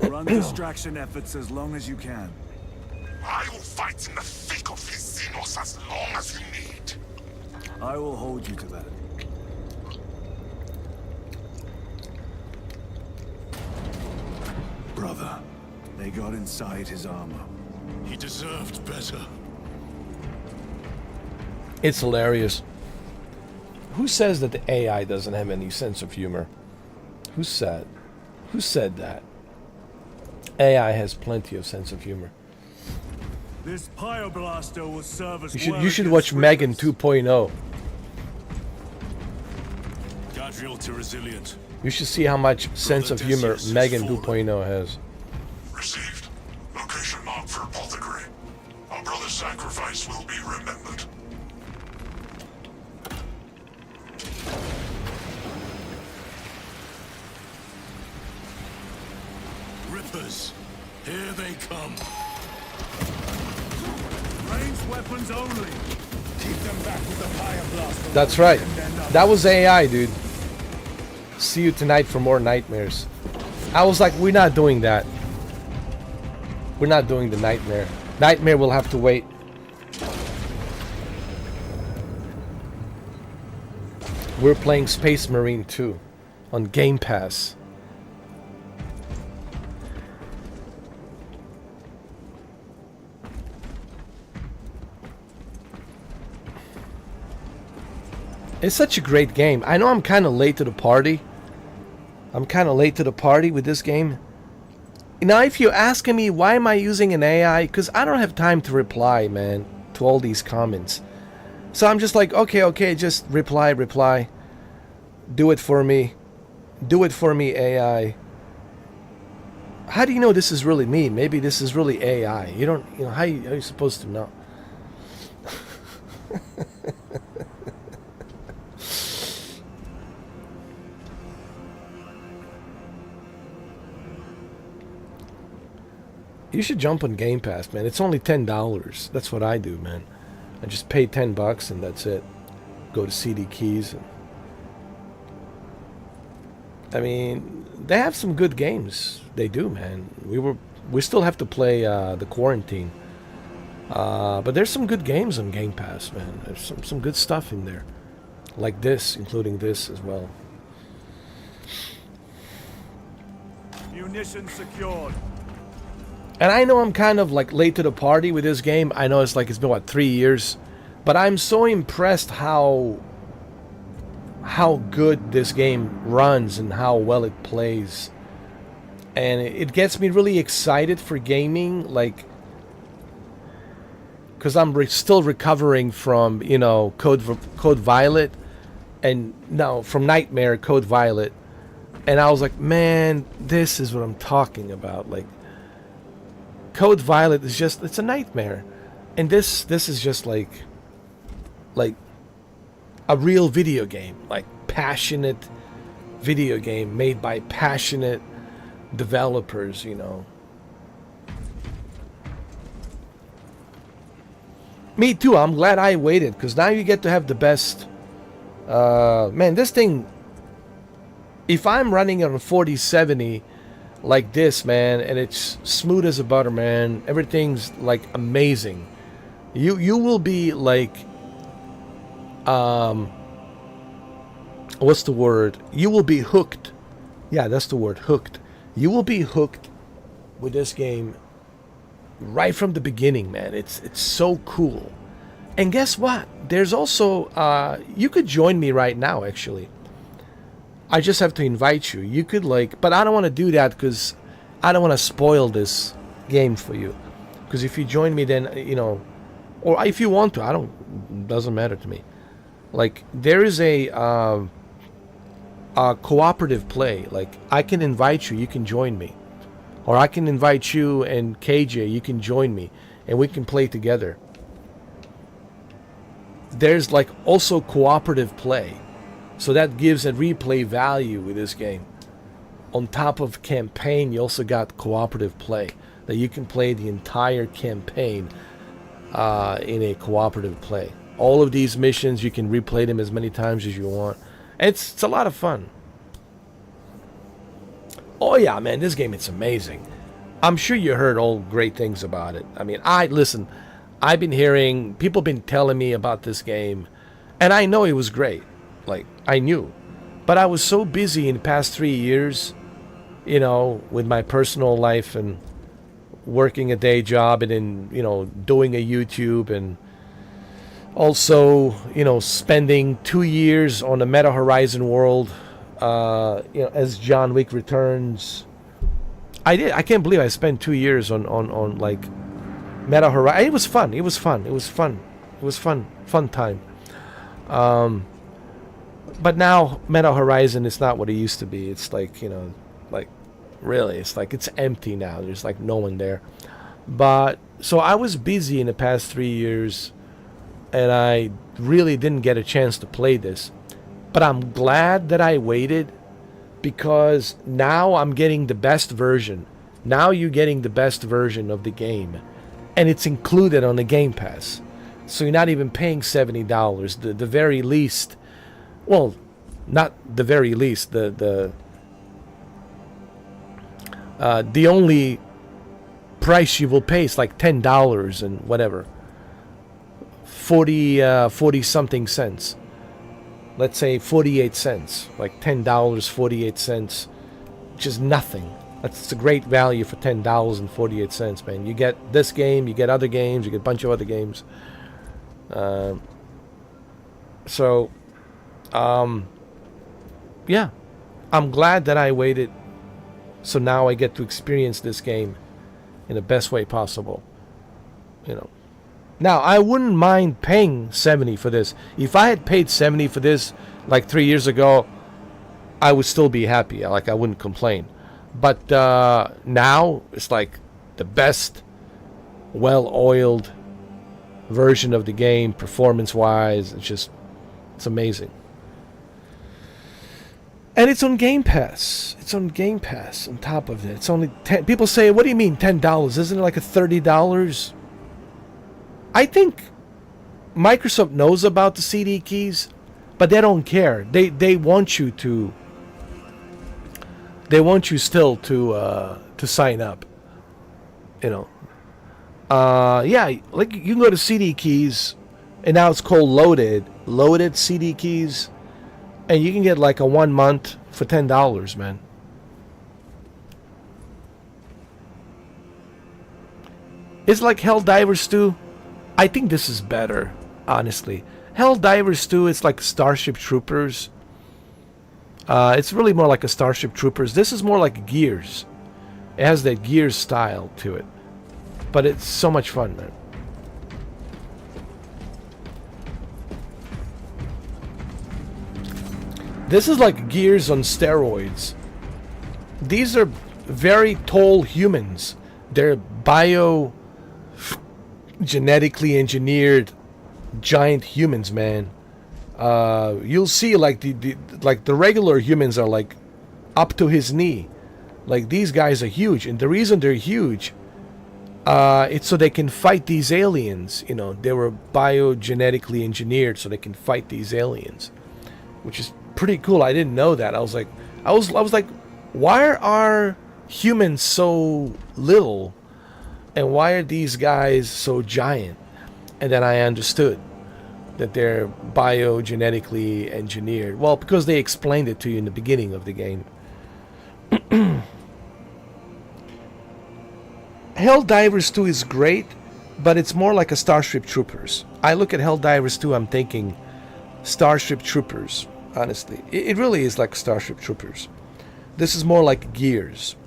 Run distraction efforts as long as you can. I will fight in the thick of his Xenos as long as you need. I will hold you to that. Brother, they got inside his armor. He deserved better. It's hilarious. Who says that the AI doesn't have any sense of humor? Who said that? AI has plenty of sense of humor. This pyoblaster will serve as You should watch Megan 2.0. Gadriel to resilient. You should see how much sense of humor Megan 2.0 has. Received. Location marked for apothecary. Our brother's sacrifice will be remembered. Rippers, here they come. Ranged weapons only. Keep them back with the pyoblaster. That's right. That was AI, dude. See you tonight for more nightmares. I was like, we're not doing that. We're not doing the nightmare. Nightmare will have to wait. We're playing Space Marine 2 on Game Pass. It's such a great game. I know I'm kind of late to the party. With this game. Now, if you're asking me why am I using an AI, because I don't have time to reply, man, to all these comments. So I'm just like, okay, just reply. Do it for me. AI. How do you know this is really me? Maybe this is really AI. You don't, how are you supposed to know? You should jump on Game Pass, man. It's only $10. That's what I do, man. I just pay $10 and that's it. Go to CD Keys. I mean, they have some good games. They do, man. We still have to play the Quarantine. But there's some good games on Game Pass, man. There's some good stuff in there. Like this, including this as well. Munitions secured. And I know I'm kind of like late to the party with this game. I know it's been what, 3 years, but I'm so impressed how good this game runs and how well it plays. And it gets me really excited for gaming, because I'm still recovering from Code Violet, and now from Nightmare, Code Violet, and I was like, man, this is what I'm talking about. Code Violet is it's a nightmare, and this is just like a real video game, passionate video game made by passionate developers, Me too. I'm glad I waited, because now you get to have the best. Man, this thing, if I'm running on a 4070 like this, man, and it's smooth as a butter, man, everything's amazing. You will be what's the word? You will be hooked. Yeah, that's the word, hooked. You will be hooked with this game right from the beginning, man. It's so cool. And guess what? There's also you could join me right now, actually. I just have to invite you. You could but I don't want to do that because I don't want to spoil this game for you. Because if you join me, then or if you want to, doesn't matter to me. There is a cooperative play. I can invite you, you can join me, or I can invite you and KJ, you can join me, and we can play together. There's also cooperative play. So that gives a replay value with this game. on top of campaign, you also got cooperative play. That you can play the entire campaign in a cooperative play. All of these missions, you can replay them as many times as you want. It's a lot of fun. Oh yeah, man, this game, it's amazing. I'm sure you heard all great things about it. I mean, listen, I've been hearing, people been telling me about this game, and I know it was great. Like, I knew. But I was so busy in the past 3 years, you know, with my personal life and working a day job and then, you know, doing a YouTube, and also, you know, spending 2 years on the Meta Horizon world, you know, as John Wick Returns. I can't believe I spent 2 years on like Meta Horizon. It was fun. It was fun. It was fun. It was fun. Fun time. But now Meta Horizon is not what it used to be. It's like, you know, like really, it's like it's empty now. There's like no one there. But so I was busy in the past 3 years, and I really didn't get a chance to play this. But I'm glad that I waited, because now I'm getting the best version. Now you're getting the best version of the game, and it's included on the Game Pass. So you're not even paying $70. The very least, well, not the very least, the only price you will pay is like $10 and whatever, 40 something cents. Let's say 48 cents, like $10, 48 cents, which is nothing. That's a great value for $10.48, man. You get this game, you get other games, you get a bunch of other games. Yeah, I'm glad that I waited. So now I get to experience this game in the best way possible. You know. Now, I wouldn't mind paying $70 for this. If I had paid $70 for this like 3 years ago, I would still be happy. Like, I wouldn't complain. But now, it's like the best well-oiled version of the game, performance-wise. It's amazing. And it's on Game Pass. It's on Game Pass on top of it. It's only 10. People say, what do you mean $10? Isn't it like a $30? I think Microsoft knows about the CD keys, but they don't care. They want you to. They want you still to sign up. You know. Yeah, like you can go to CD keys, and now it's called loaded CD keys, and you can get like a 1 month for $10, man. It's like Helldivers 2. I think this is better, honestly. Helldivers 2, it's like Starship Troopers. It's really more like a Starship Troopers. This is more like Gears. It has that Gears style to it. But it's so much fun, man. This is like Gears on steroids. These are very tall humans. They're genetically engineered giant humans, man. You'll see like the regular humans are like up to his knee. Like these guys are huge, and the reason they're huge, it's so they can fight these aliens. You know, they were biogenetically engineered so they can fight these aliens, which is pretty cool. I didn't know that. I was like, why are humans so little? And why are these guys so giant? And then I understood that they're biogenetically engineered. Well, because they explained it to you in the beginning of the game. Helldivers 2 is great, but it's more like a Starship Troopers. I look at Helldivers 2, I'm thinking Starship Troopers, honestly. It really is like Starship Troopers. This is more like Gears.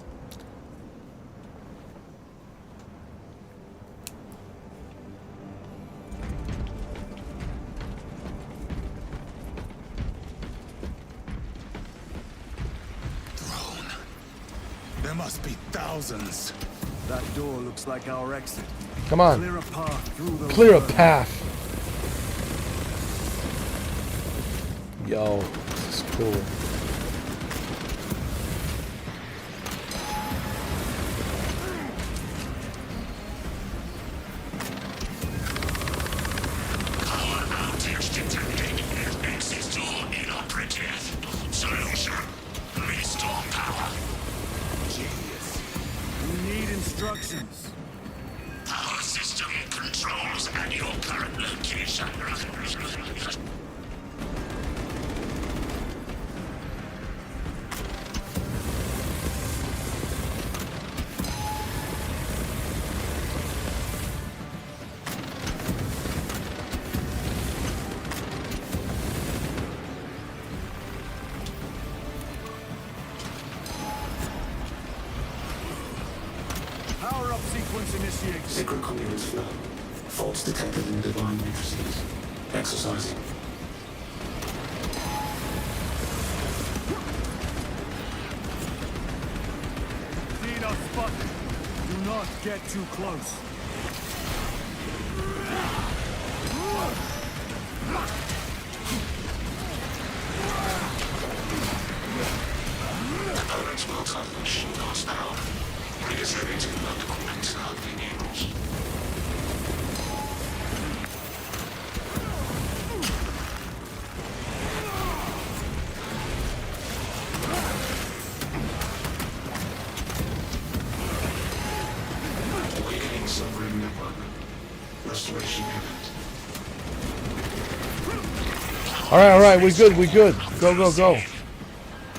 There must be thousands. That door looks like our exit. Come on. Clear a path through those Clear a birds. path. Yo, this is cool. 30th. Solution. Restore power. Genius. We need instructions. Power system controls at your current location. Power-up sequence initiated. Sacred communities flow. Faults detected in divine matrices. Exercising. Xeno spotted. Do not get too close. Opponents will turn machine guns down. Reiterating local mental enables. Awakening submarine network. Restoration imminent. All right, we good, we good. Go, go, go.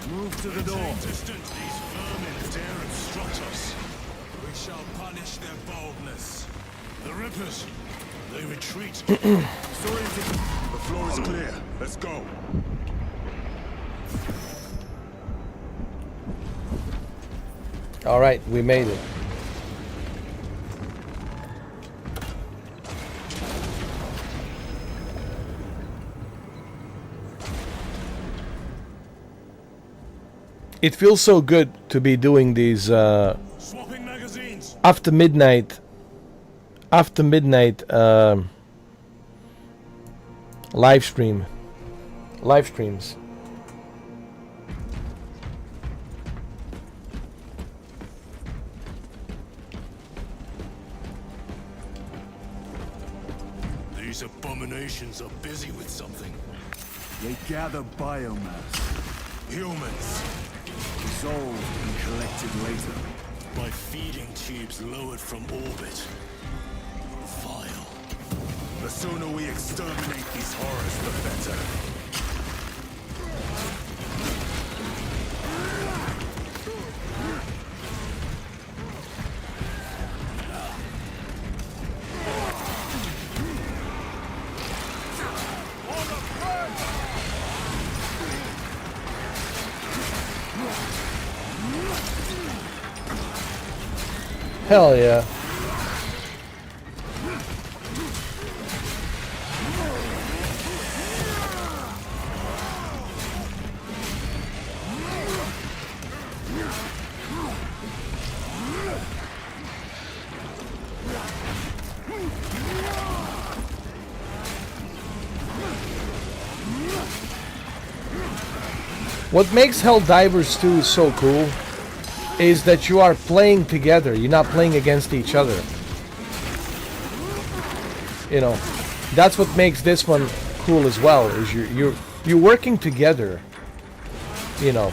Move to the door. Distant, these vermin dare obstruct us. We shall punish their boldness. The Rippers, they retreat. Disorienting. The floor is clear. Let's go. All right, we made it. It feels so good to be doing these Swapping magazines. after midnight live streams. These abominations are busy with something. They gather biomass. Humans. Dissolved and collected later. By feeding tubes lowered from orbit. Vile. The sooner we exterminate these horrors, the better. Hell yeah. What makes Helldivers 2 so cool is that you are playing together. You're not playing against each other. You know, that's what makes this one cool as well. Is you're working together. You know.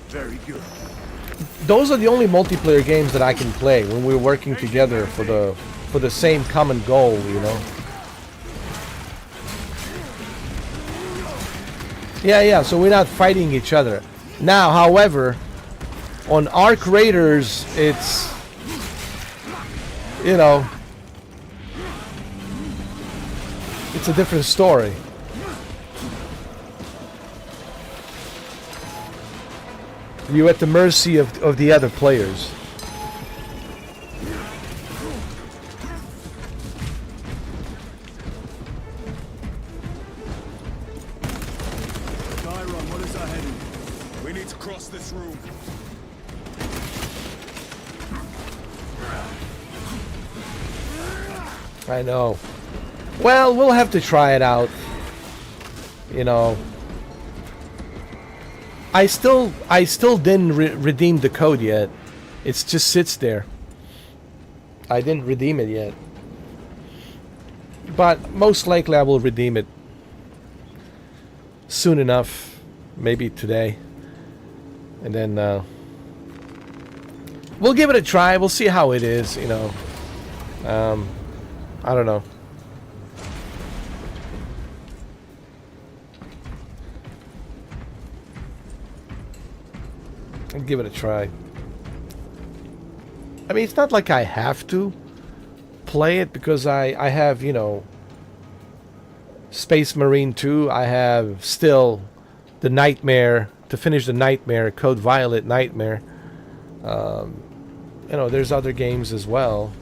Very good. Those are the only multiplayer games that I can play when we're working together for the same common goal, you know. Yeah, so we're not fighting each other. Now, however, on Arc Raiders, it's, you know, it's a different story. You're at the mercy of the other players. Chiron, what is our heading? We need to cross this room. I know. Well, we'll have to try it out. You know. I still didn't redeem the code yet. It just sits there. I didn't redeem it yet. But most likely I will redeem it soon enough. Maybe today. And then we'll give it a try. We'll see how it is, you know. I don't know. I'll give it a try. I mean, it's not like I have to play it because I have, you know, Space Marine 2. I have still the Nightmare, to finish the Nightmare, Code Violet Nightmare. You know, there's other games as well.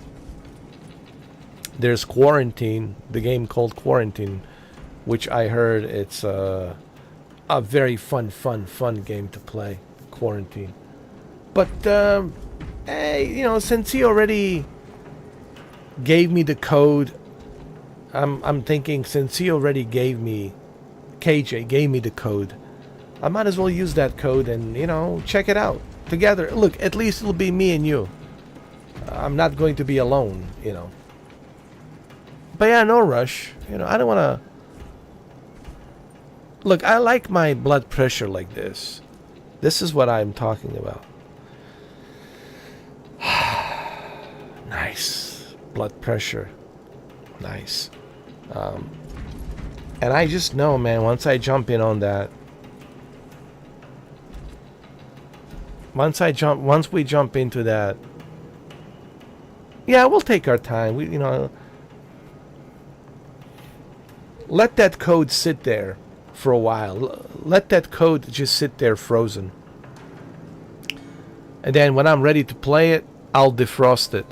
There's Quarantine, the game called Quarantine, which I heard it's a very fun game to play. Quarantine. But, hey, you know, since he already gave me the code, I'm thinking since he already gave me, KJ gave me the code, I might as well use that code and, you know, check it out together. Look, at least it'll be me and you. I'm not going to be alone, you know. But yeah, no rush. You know, I don't want to... Look, I like my blood pressure like this. This is what I'm talking about. Nice. Blood pressure. Nice. And I just know, man, once I jump in on that... Once we jump into that... Yeah, we'll take our time. We, you know... Let that code sit there for a while. Let that code just sit there frozen. And then when I'm ready to play it, I'll defrost it.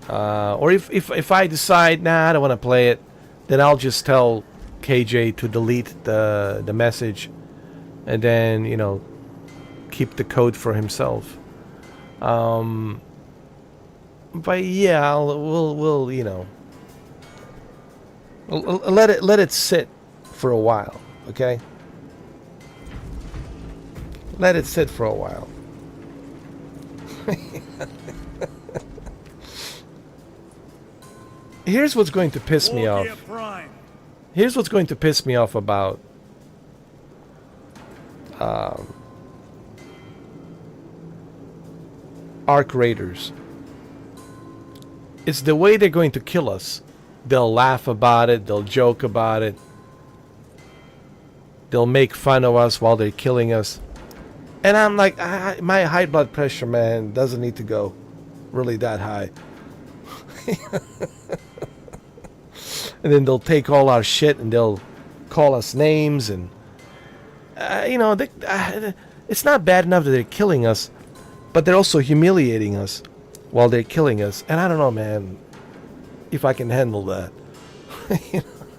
Or if I decide, nah, I don't want to play it, then I'll just tell KJ to delete the message. And then, you know, keep the code for himself. But yeah, we'll you know, let it sit for a while, okay? Let it sit for a while. Here's what's going to piss me off. Here's what's going to piss me off about Arc Raiders. It's the way they're going to kill us. They'll laugh about it. They'll joke about it. They'll make fun of us while they're killing us. And I'm like, my high blood pressure, man, doesn't need to go really that high. And then they'll take all our shit and they'll call us names. And, you know, it's not bad enough that they're killing us, but they're also humiliating us while they're killing us. And I don't know, man, if I can handle that.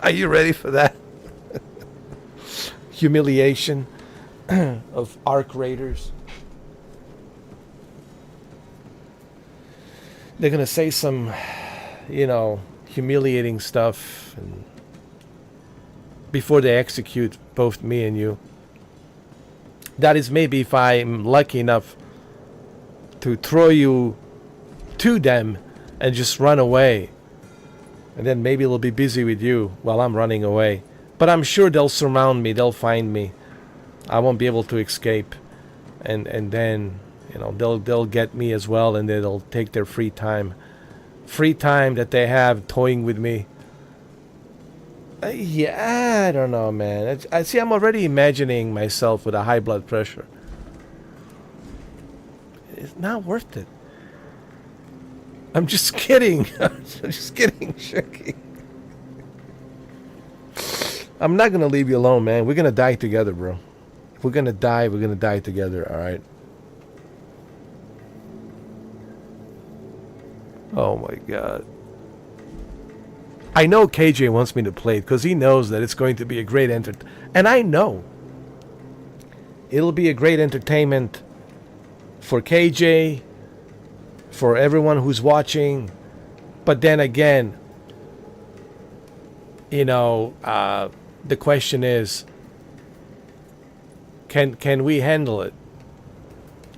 Are you ready for that? Humiliation of Arc Raiders. They're going to say some, you know, humiliating stuff and before they execute both me and you. That is maybe if I'm lucky enough to throw you to them and just run away. And then maybe they'll be busy with you while I'm running away. But I'm sure they'll surround me. They'll find me. I won't be able to escape. And then, you know, they'll get me as well. And they'll take their free time. Free time that they have toying with me. Yeah, I don't know, man. I see, I'm already imagining myself with a high blood pressure. It's not worth it. I'm just kidding. I'm just kidding, Shucky. I'm not going to leave you alone, man. We're going to die together, bro. If we're going to die, we're going to die together, all right? Oh, my God. I know KJ wants me to play it because he knows that it's going to be a great entertainment. And I know it'll be a great entertainment for KJ, for everyone who's watching. But then again, you know, the question is, can we handle it?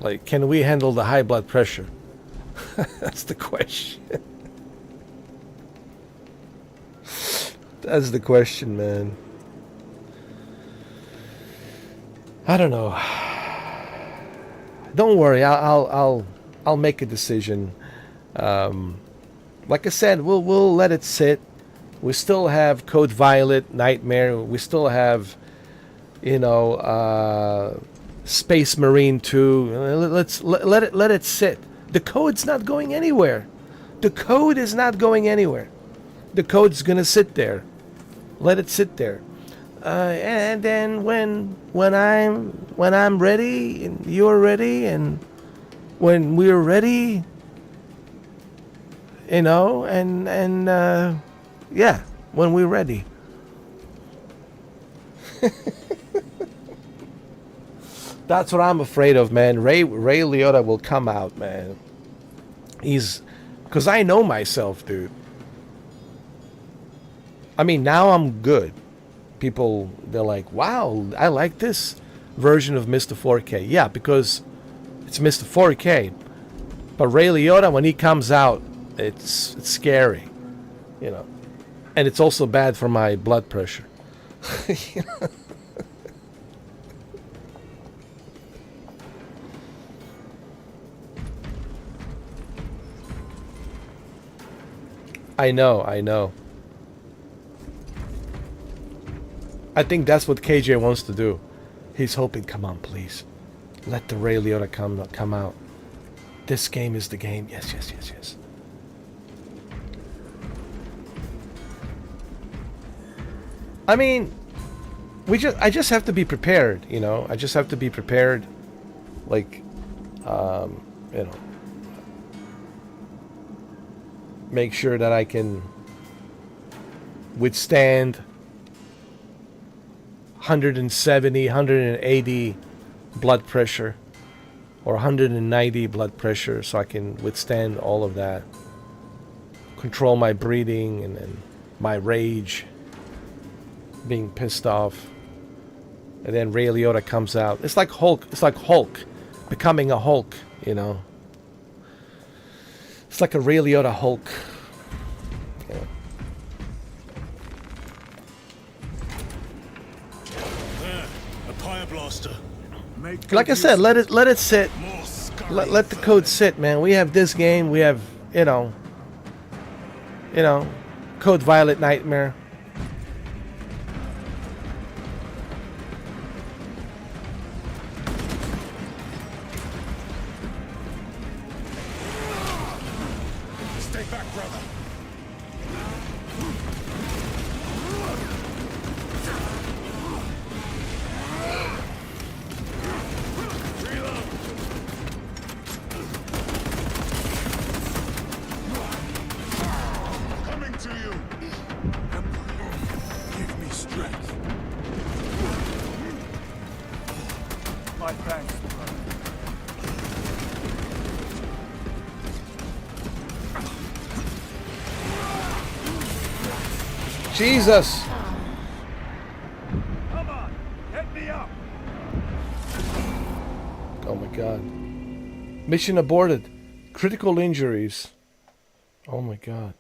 Like, can we handle the high blood pressure? That's the question. That's the question, man. I don't know. Don't worry, I'll make a decision. Like I said, we'll let it sit. We still have Code Violet, Nightmare. We still have, Space Marine 2. Let it sit. The code's not going anywhere. The code is not going anywhere. The code's gonna sit there. Let it sit there. And then when I'm ready and you're ready and when we're ready, yeah, when we're ready. That's what I'm afraid of, man. Ray Liotta will come out, man. Because I know myself, dude. I mean, now I'm good. People, they're like, wow, I like this version of Mr. 4K. Yeah, because it's Mr. 4K. But Ray Liotta, when he comes out, it's scary, And it's also bad for my blood pressure. I know. I think that's what KJ wants to do. He's hoping, come on, please. Let the Ray Liotta come out. This game is the game. Yes. I mean, I just have to be prepared, I just have to be prepared. Like, make sure that I can withstand 170, 180 blood pressure or 190 blood pressure, so I can withstand all of that. Control my breathing and my rage, being pissed off. And then Ray Liotta comes out. It's like Hulk. It's like Hulk becoming a Hulk, It's like a Ray Liotta Hulk. There, a Pyre Blaster. Like I said, let it sit. Let the code sit, man. We have this game. We have, Code Violet, Nightmare. Stay back, brother. Coming to you. Give me strength. My thanks, brother. Jesus. Come on, get me up. Oh my God. Mission aborted. Critical injuries. Oh my God.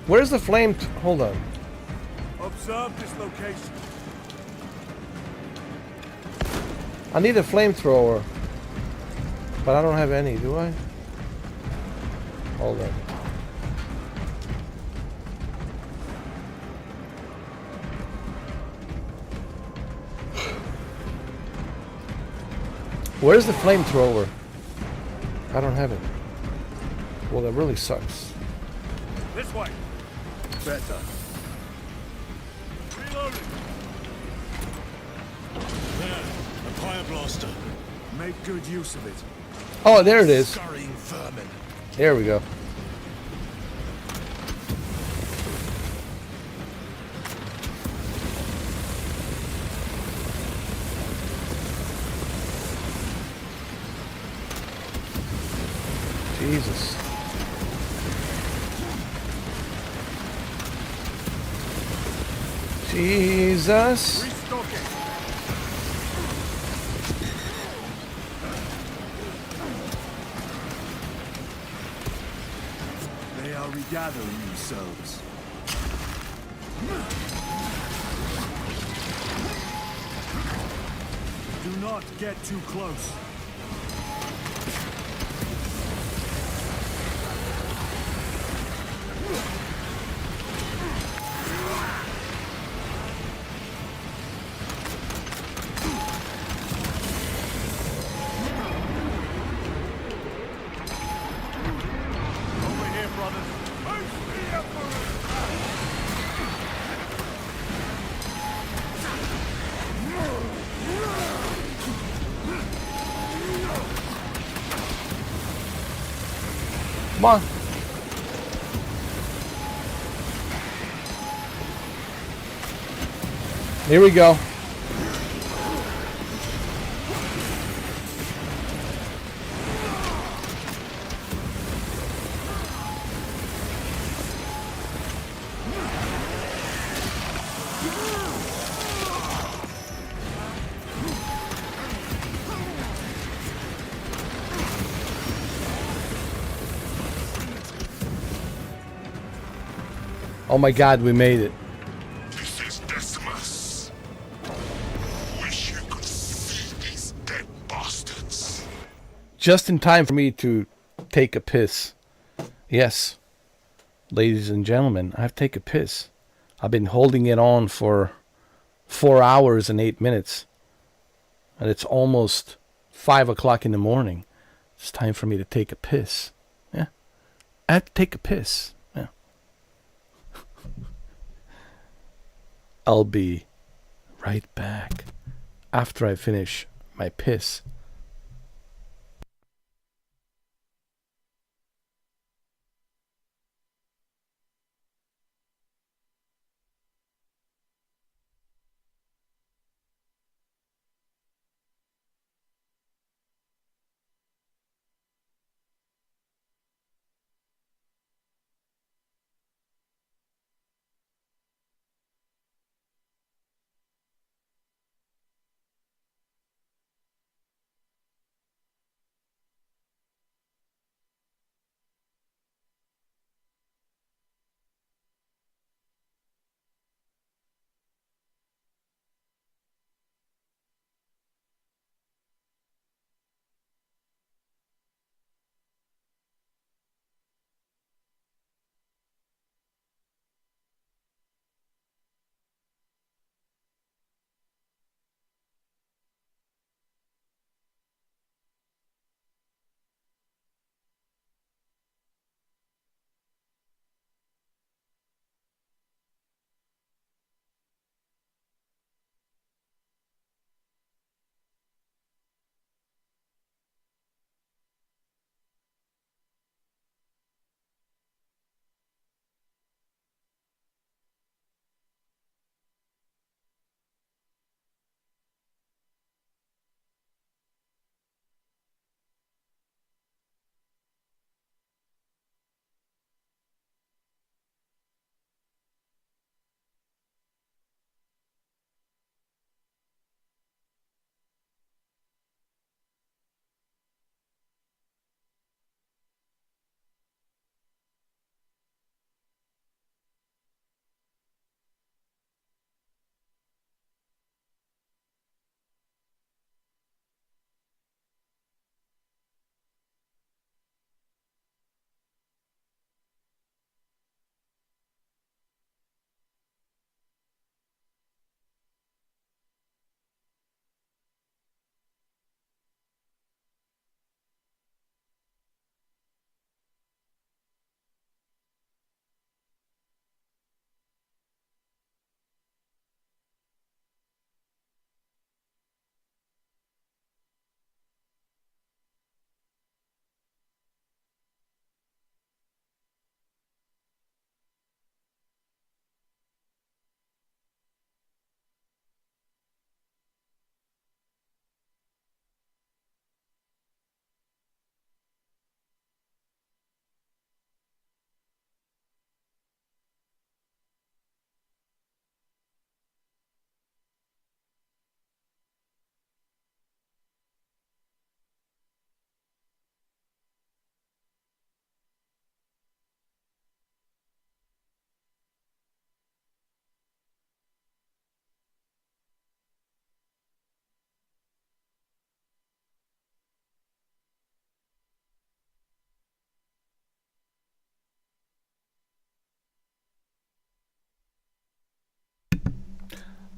Where's the flame? Hold on. Observe this location. I need a flamethrower. But I don't have any, do I? Hold on. Where's the flamethrower? I don't have it. Well, that really sucks. This way. Better. Reloading. There, a Pyre Blaster. Make good use of it. Oh, there it is. Scurrying vermin. There we go. Jesus. Jesus. They are regathering themselves. Do not get too close. Over here, brothers. Face the Emperor! Come on. Here we go. Oh my God, we made it. This is Decimus. Wish you could see these dead bastards. Just in time for me to take a piss. Yes, ladies and gentlemen, I have to take a piss. I've been holding it on for 4 hours and 8 minutes. And it's almost 5 o'clock in the morning. It's time for me to take a piss. Yeah. I have to take a piss. Yeah. I'll be right back after I finish my piss.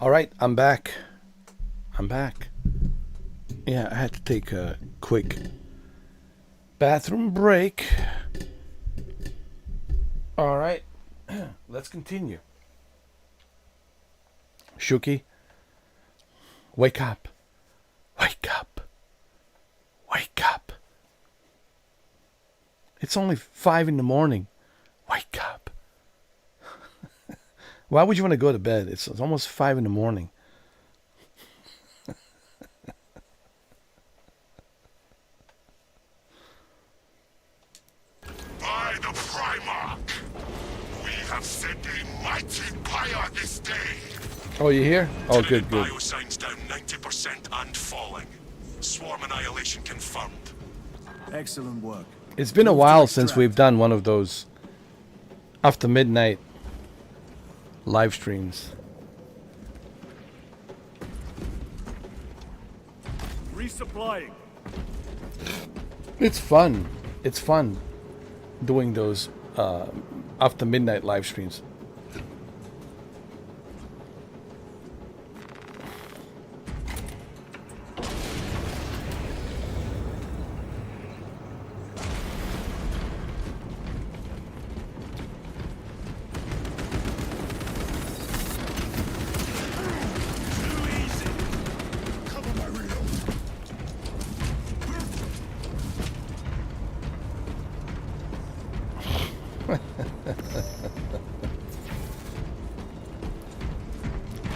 All right, I'm back. Yeah, I had to take a quick bathroom break. All right, let's continue. Shuki, wake up. Wake up. Wake up. It's only 5 in the morning. Wake up. Why would you want to go to bed? It's almost 5 in the morning. By the Primarch, we have sent a mighty pyre this day. Oh, you here? Oh, good, good. Biosigns down 90% and falling. Swarm annihilation confirmed. Excellent work. It's been a while since we've done one of those after midnight live streams. Resupplying. It's fun. It's fun doing those after midnight live streams.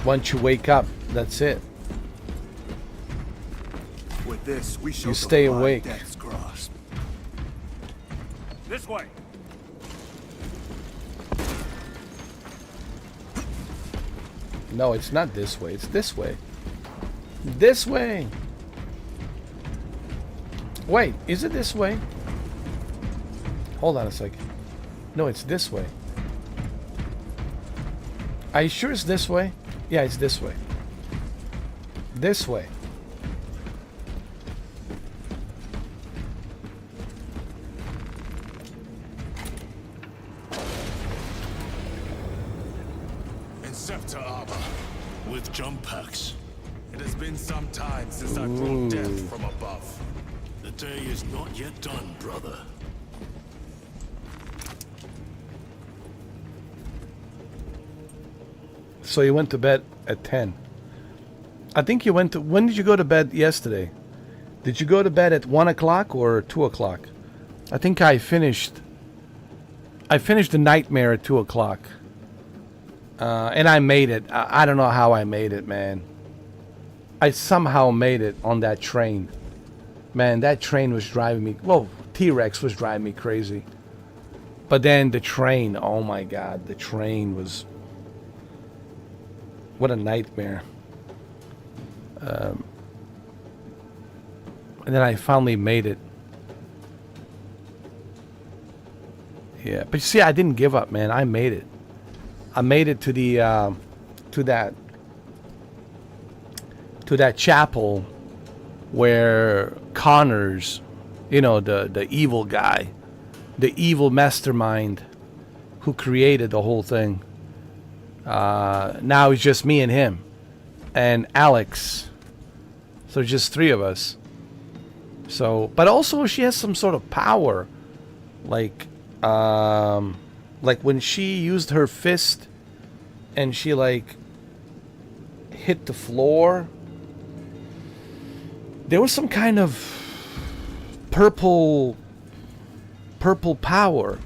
Once you wake up, that's it. With this, we shall You stay defy awake. Death's grasp. This way. No, it's not this way. It's this way. This way. Wait, is it this way? Hold on a second. No, it's this way. Are you sure it's this way? Yeah, it's this way. This way. Inceptor armor with jump packs. It has been some time since I brought death from above. The day is not yet done, brother. So you went to bed at 10. I think you went to... When did you go to bed yesterday? Did you go to bed at 1 o'clock or 2 o'clock? I think I finished the nightmare at 2 o'clock. And I made it. I don't know how I made it, man. I somehow made it on that train. Man, that train was driving me... Whoa, T-Rex was driving me crazy. But then the train, oh my God, the train was... What a nightmare. And then I finally made it. Yeah, but you see, I didn't give up, man. I made it. I made it to the to that chapel where Connors, you know, the evil guy, the evil mastermind who created the whole thing. Now it's just me and him and Alex. So just 3 of us. So, but also she has some sort of power, like when she used her fist and she like hit the floor, there was some kind of purple power.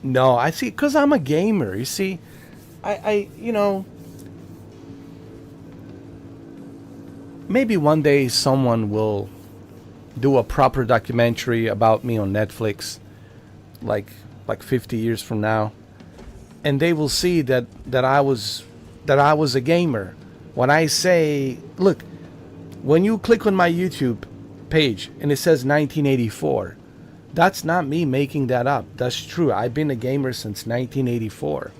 No, I see, because I'm a gamer. You see, I you know, maybe one day someone will do a proper documentary about me on Netflix, like 50 years from now, and they will see that I was a gamer. When I say, look, when you click on my YouTube page and it says 1984, that's not me making that up. That's true. I've been a gamer since 1984.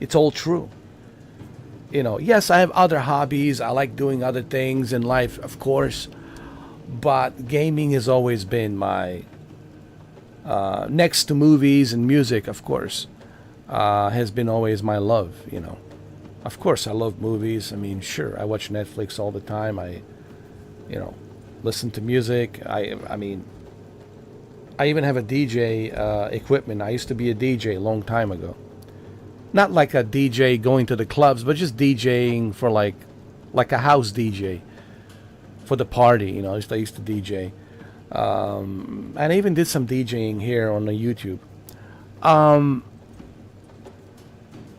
It's all true. You know, yes, I have other hobbies. I like doing other things in life, of course. But gaming has always been my, next to movies and music, of course. has been always my love, you know. Of course, I love movies. I mean, sure, I watch Netflix all the time. You know, listen to music. I mean, I even have a DJ equipment. I used to be a DJ a long time ago. Not like a DJ going to the clubs, but just DJing for like a house DJ for the party. You know, I used to DJ. And I even did some DJing here on the YouTube.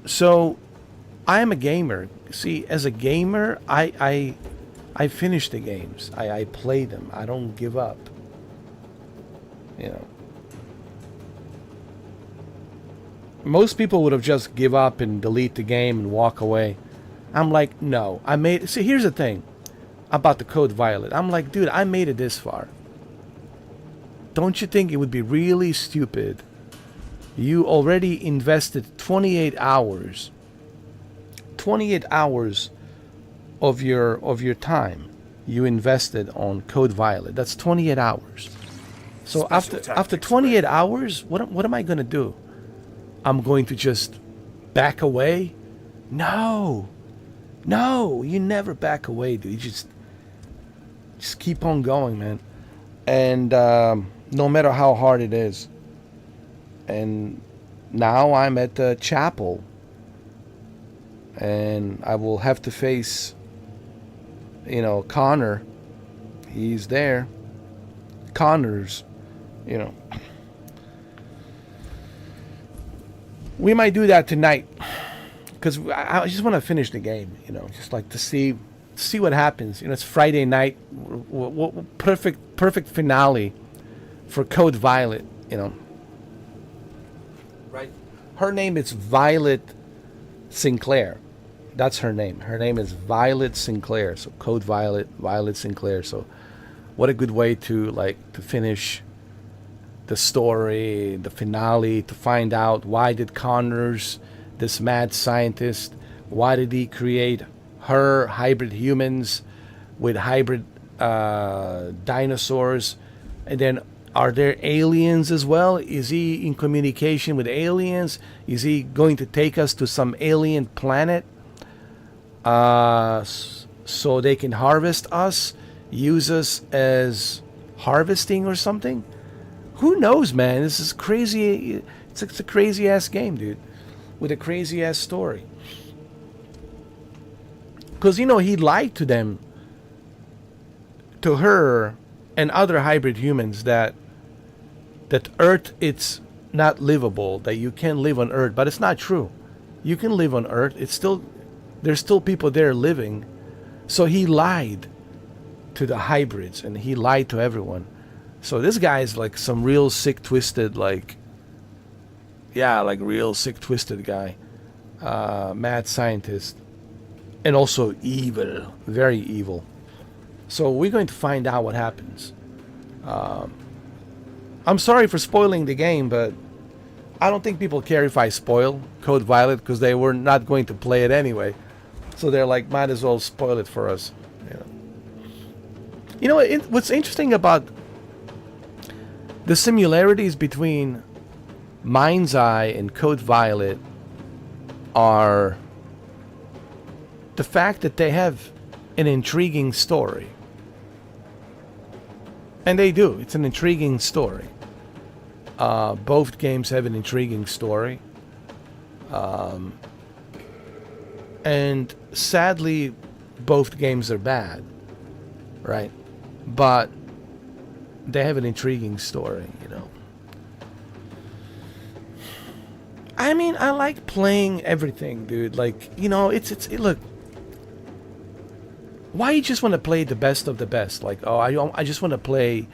So I am a gamer. See, as a gamer, I finish the games. I play them. I don't give up. You know. Most people would have just give up and delete the game and walk away. I'm like, no. See, here's the thing about the Code Violet. I'm like, dude, I made it this far. Don't you think it would be really stupid? You already invested 28 hours. 28 hours of your time you invested on Code Violet. That's 28 hours. So after 28 hours, what am I going to do? I'm going to just back away? No, you never back away, dude. You just keep on going, man. And no matter how hard it is. And now I'm at the chapel, and I will have to face, you know, Connor. He's there. Connors, you know. We might do that tonight, because I just want to finish the game, you know, just like to see what happens. You know, it's Friday night, perfect finale for Code Violet, you know. Right. Her name is Violet Sinclair. That's her name. Her name is Violet Sinclair. So Code Violet, Violet Sinclair. So what a good way to finish the story, the finale, to find out why did Connors, this mad scientist, why did he create her hybrid humans with hybrid dinosaurs, and then are there aliens as well? Is he in communication with aliens? Is he going to take us to some alien planet so they can harvest us, use us as harvesting or something? Who knows, man? This is crazy. It's a crazy ass game, dude, with a crazy ass story. Because, you know, he lied to them, to her and other hybrid humans, that Earth, it's not livable, that you can't live on Earth. But it's not true. You can live on Earth. There's still people there living. So he lied to the hybrids, and he lied to everyone. So this guy is like some real sick, twisted, real sick, twisted guy. Mad scientist. And also evil. Very evil. So we're going to find out what happens. I'm sorry for spoiling the game, but I don't think people care if I spoil Code Violet, because they were not going to play it anyway. So they're like, might as well spoil it for us. You know what's interesting about the similarities between Mind's Eye and Code Violet are the fact that they have an intriguing story. And they do. It's an intriguing story. Both games have an intriguing story. And sadly, both games are bad. Right? But they have an intriguing story, you know. I mean, I like playing everything, dude. Like, you know, look. Why you just want to play the best of the best? Like, oh, I just want to play,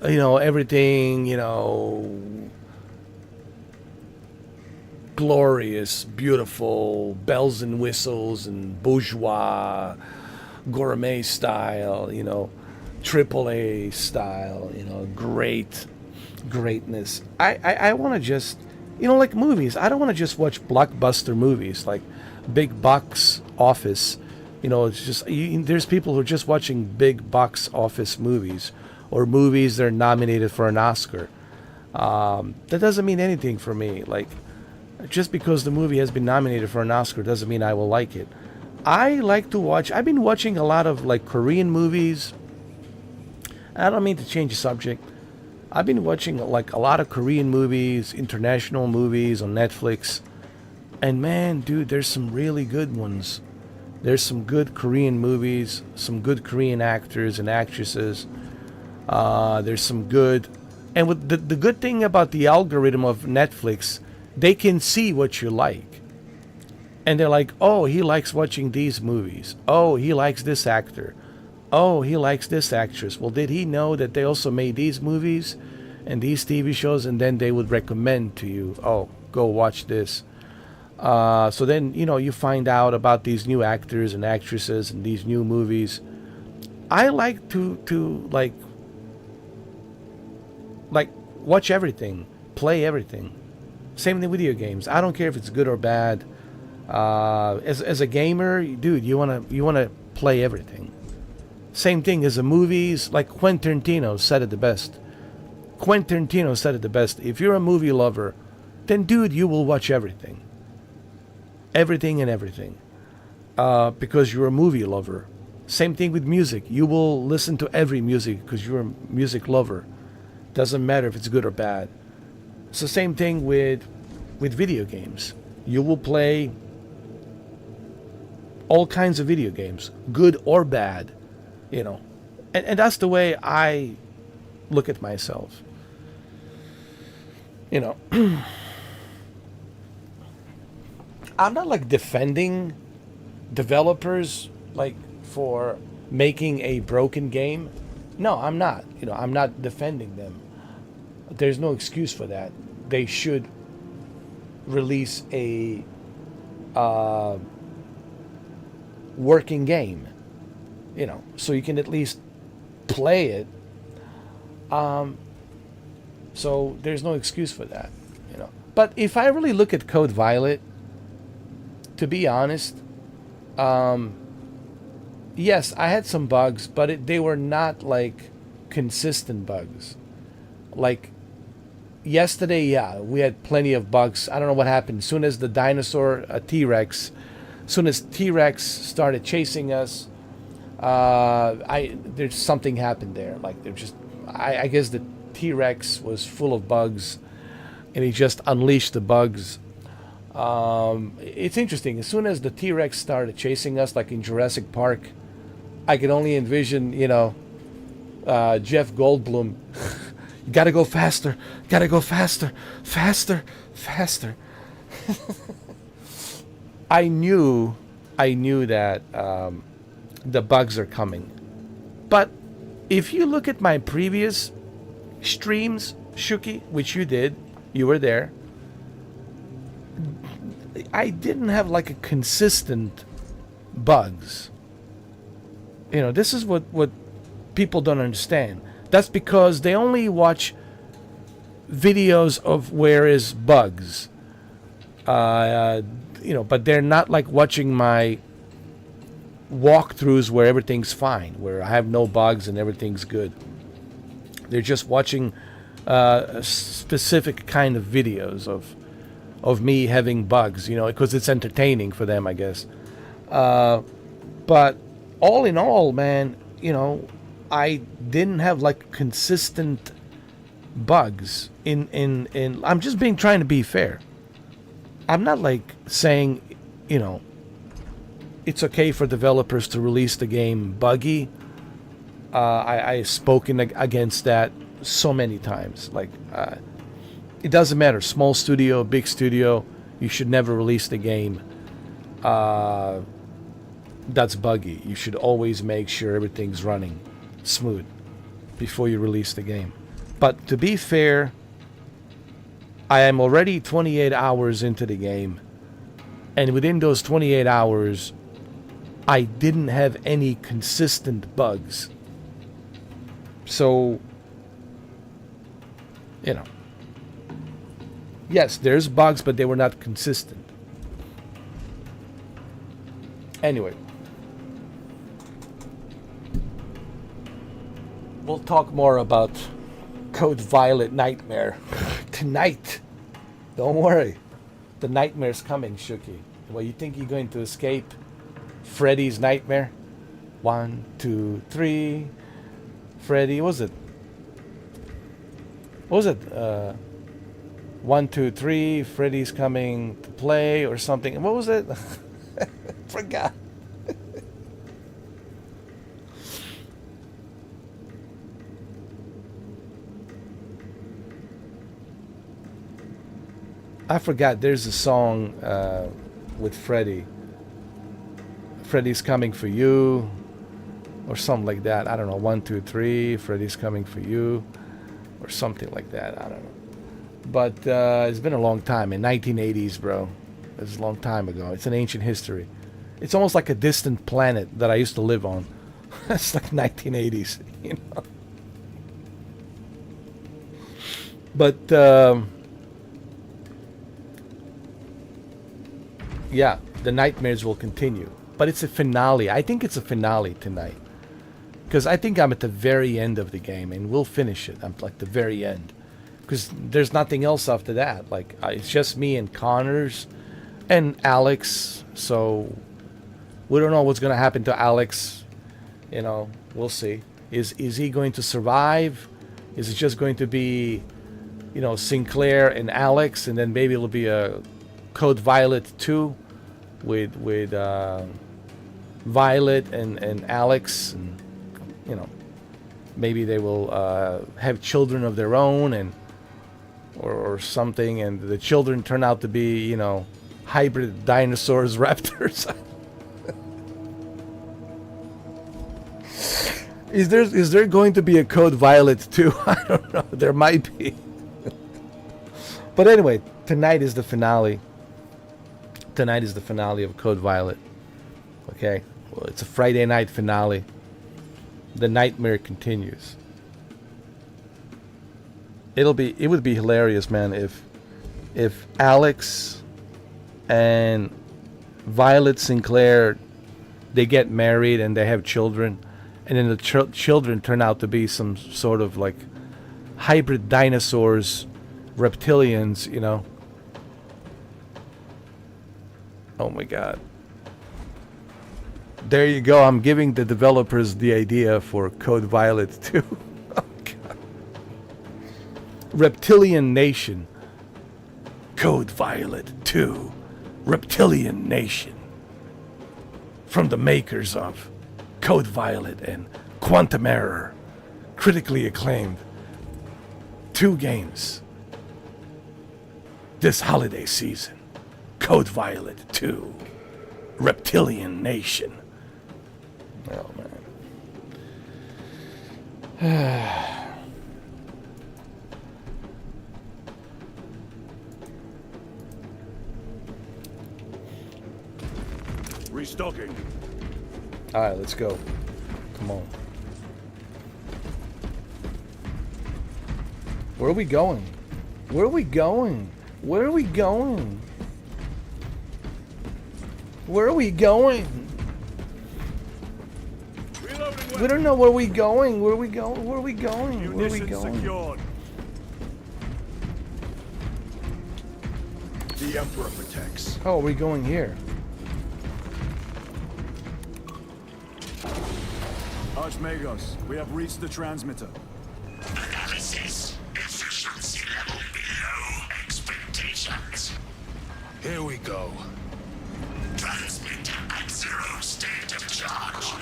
you know, everything, you know, glorious, beautiful, bells and whistles and bourgeois, gourmet style, you know, AAA style, you know, greatness. I want to just, you know, like movies. I don't want to just watch blockbuster movies like big box office. You know, it's just, there's people who are just watching big box office movies, or movies that are nominated for an Oscar. That doesn't mean anything for me. Like, Just because the movie has been nominated for an Oscar doesn't mean I will like it. I like to watch. I've been watching a lot of like Korean movies. I don't mean to change the subject. I've been watching like a lot of Korean movies, international movies on Netflix. And man, dude, there's some really good ones. There's some good Korean movies, some good Korean actors and actresses. There's some good... And with the good thing about the algorithm of Netflix, they can see what you like. And they're like, oh, he likes watching these movies. Oh, he likes this actor. Oh, he likes this actress. Well, did he know that they also made these movies and these TV shows? And then they would recommend to you, oh, go watch this. So then, you find out about these new actors and actresses and these new movies. I like to watch everything, play everything. Same thing with video games. I don't care if it's good or bad. As a gamer, dude, you wanna play everything. Same thing as the movies. Like Quentin Tarantino said it the best. Quentin Tarantino said it the best. If you're a movie lover, then dude, you will watch everything. Everything and everything. Because you're a movie lover. Same thing with music. You will listen to every music because you're a music lover. Doesn't matter if it's good or bad. It's the same thing with video games. You will play all kinds of video games, good or bad, And that's the way I look at myself. I'm not like defending developers like for making a broken game. No, I'm not. I'm not defending them. There's no excuse for that. They should release a working game, so you can at least play it. So there's no excuse for that, But if I really look at Code Violet, to be honest, yes, I had some bugs, but they were not like consistent bugs. Like yesterday, yeah, we had plenty of bugs. I don't know what happened. As soon as the dinosaur, T-Rex, started chasing us, there's something happened there. Like I guess the T-Rex was full of bugs, and he just unleashed the bugs. It's interesting. As soon as the T-Rex started chasing us, like in Jurassic Park, I could only envision, Jeff Goldblum. Gotta go faster. Gotta go faster. Faster. Faster. I knew that the bugs are coming. But if you look at my previous streams, Shuki, which you did, you were there, I didn't have like a consistent bugs. This is what people don't understand. That's because they only watch videos of where is bugs. But they're not like watching my walkthroughs where everything's fine, where I have no bugs and everything's good. They're just watching a specific kind of videos of me having bugs, because it's entertaining for them, I guess. But all in all, man, I didn't have like consistent bugs in I'm just trying to be fair. I'm not like saying, it's okay for developers to release the game buggy. I've spoken against that so many times. Like, it doesn't matter, small studio, big studio, you should never release the game that's buggy. You should always make sure everything's running smooth before you release the game. But to be fair, I am already 28 hours into the game, and within those 28 hours I didn't have any consistent bugs. So, yes, there's bugs, but they were not consistent. Anyway, we'll talk more about Code Violet Nightmare tonight. Don't worry. The nightmare's coming, Shuki. Well, you think you're going to escape Freddy's nightmare? 1, 2, 3. Freddy, what was it? 1, 2, 3. Freddy's coming to play or something. What was it? Forgot. I forgot. There's a song with Freddy. Freddy's coming for you, or something like that. I don't know. 1, 2, 3. Freddy's coming for you, or something like that. I don't know. But it's been a long time. In 1980s, bro. It's a long time ago. It's an ancient history. It's almost like a distant planet that I used to live on. It's like 1980s, you know. But yeah, the nightmares will continue. But it's a finale. I think it's a finale tonight. Because I think I'm at the very end of the game, and we'll finish it. I'm like the very end. Because there's nothing else after that. Like, it's just me and Connors and Alex. So, we don't know what's going to happen to Alex. You know, we'll see. Is he going to survive? Is it just going to be, you know, Sinclair and Alex, and then maybe it'll be a Code Violet 2 with Violet and Alex, and you know, maybe they will have children of their own, and or something, and the children turn out to be, you know, hybrid dinosaurs, raptors. Is there going to be a Code Violet 2? I don't know. There might be. But anyway, tonight is the finale. Tonight is the finale of Code Violet. Okay? Well, it's a Friday night finale. The nightmare continues. It would be hilarious, man, if Alex and Violet Sinclair, they get married and they have children, and then the children turn out to be some sort of like hybrid dinosaurs, reptilians, you know. Oh my god. There you go. I'm giving the developers the idea for Code Violet 2. Oh god. Reptilian Nation. Code Violet 2. Reptilian Nation. From the makers of Code Violet and Quantum Error. Critically acclaimed 2 games this holiday season. Code Violet 2. Reptilian Nation. Oh, man. Restocking. Alright, let's go. Come on. Where are we going? Where are we going? Where are we going? Where are we going? We don't know where we going. Where are we going? Where are we going? Where are we going? Secured. The Emperor protects. Oh, are we going here? Archmagos, we have reached the transmitter. Analysis. Efficiency level below expectations. Here we go. Transmitter at 0 state of charge.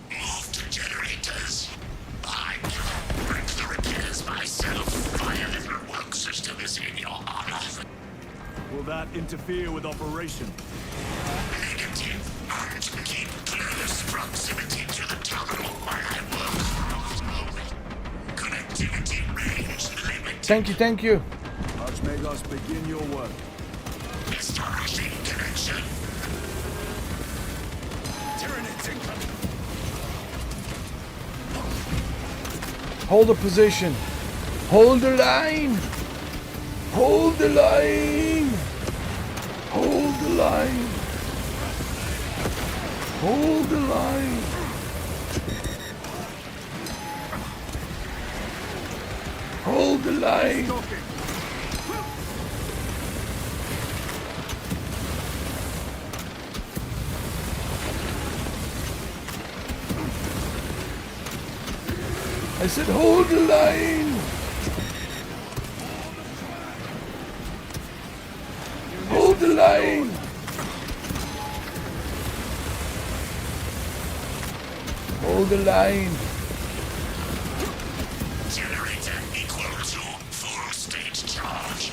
Move to generators. I can break the repairs myself. Fire little work system is in your honor. Will that interfere with operation? Negative. And keep close proximity to the terminal while I work. Connectivity range limited. Thank you, thank you. Archmagos, begin your work. Establishing connection. Tyranids incoming. Hold the position. Hold the line. Hold the line. Hold the line. Hold the line. Hold the line. I said hold the line! Hold the line! Hold the line! Generator equal to full state charge.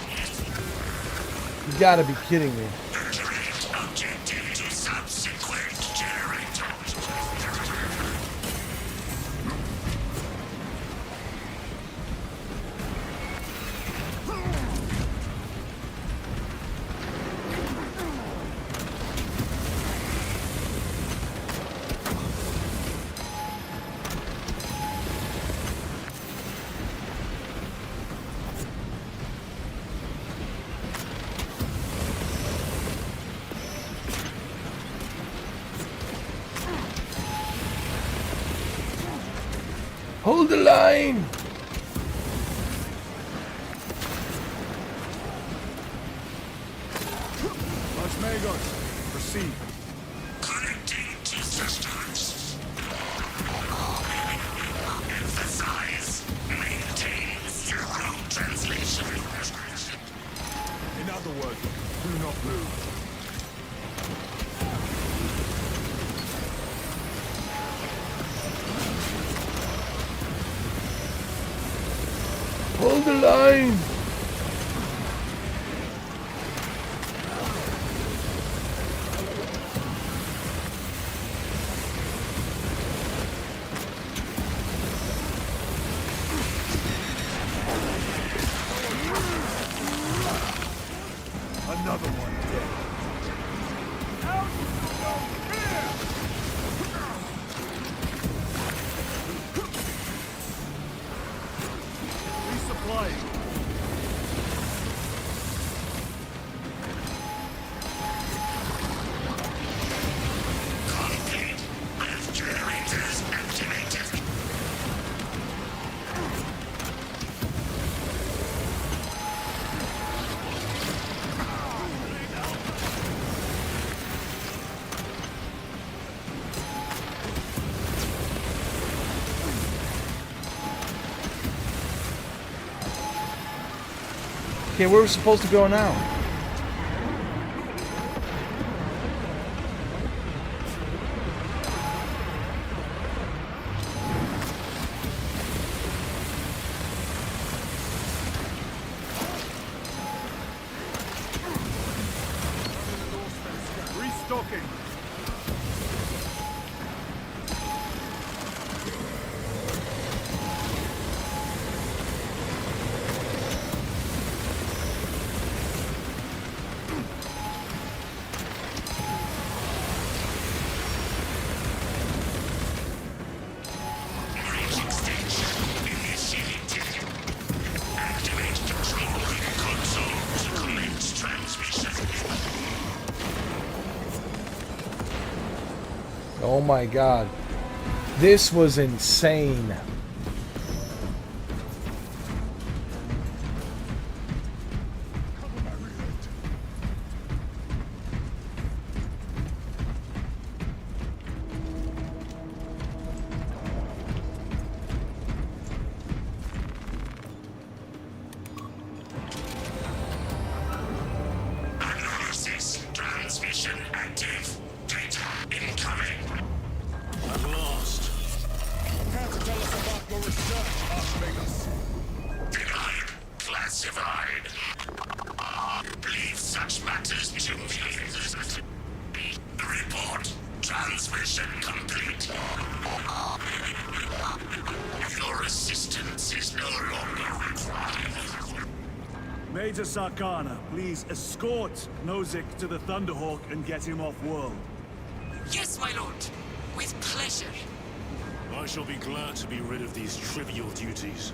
You gotta be kidding me. Direct objective to subsequent generator. Hold the line! Los Magos, proceed. Connecting to systems. Emphasize. Maintain zero translation. In other words, do not move. Hold the line! Another one dead. Resupplying. Complete. With generators activated. Okay, where are we supposed to go now? Restocking. Bridge extension initiated. Activate control console to commence transmission. Oh my god. This was insane. Analysis. Transmission active. Data incoming. At last. Prepare to tell us about your research, Archmagus. Denied. Classified. Leave such matters to me. Report. Transmission complete. Your assistance is no longer required. Major Sarkana, please escort Nozick to the Thunderhawk and get him off world. Yes, my lord. With pleasure. I shall be glad to be rid of these trivial duties.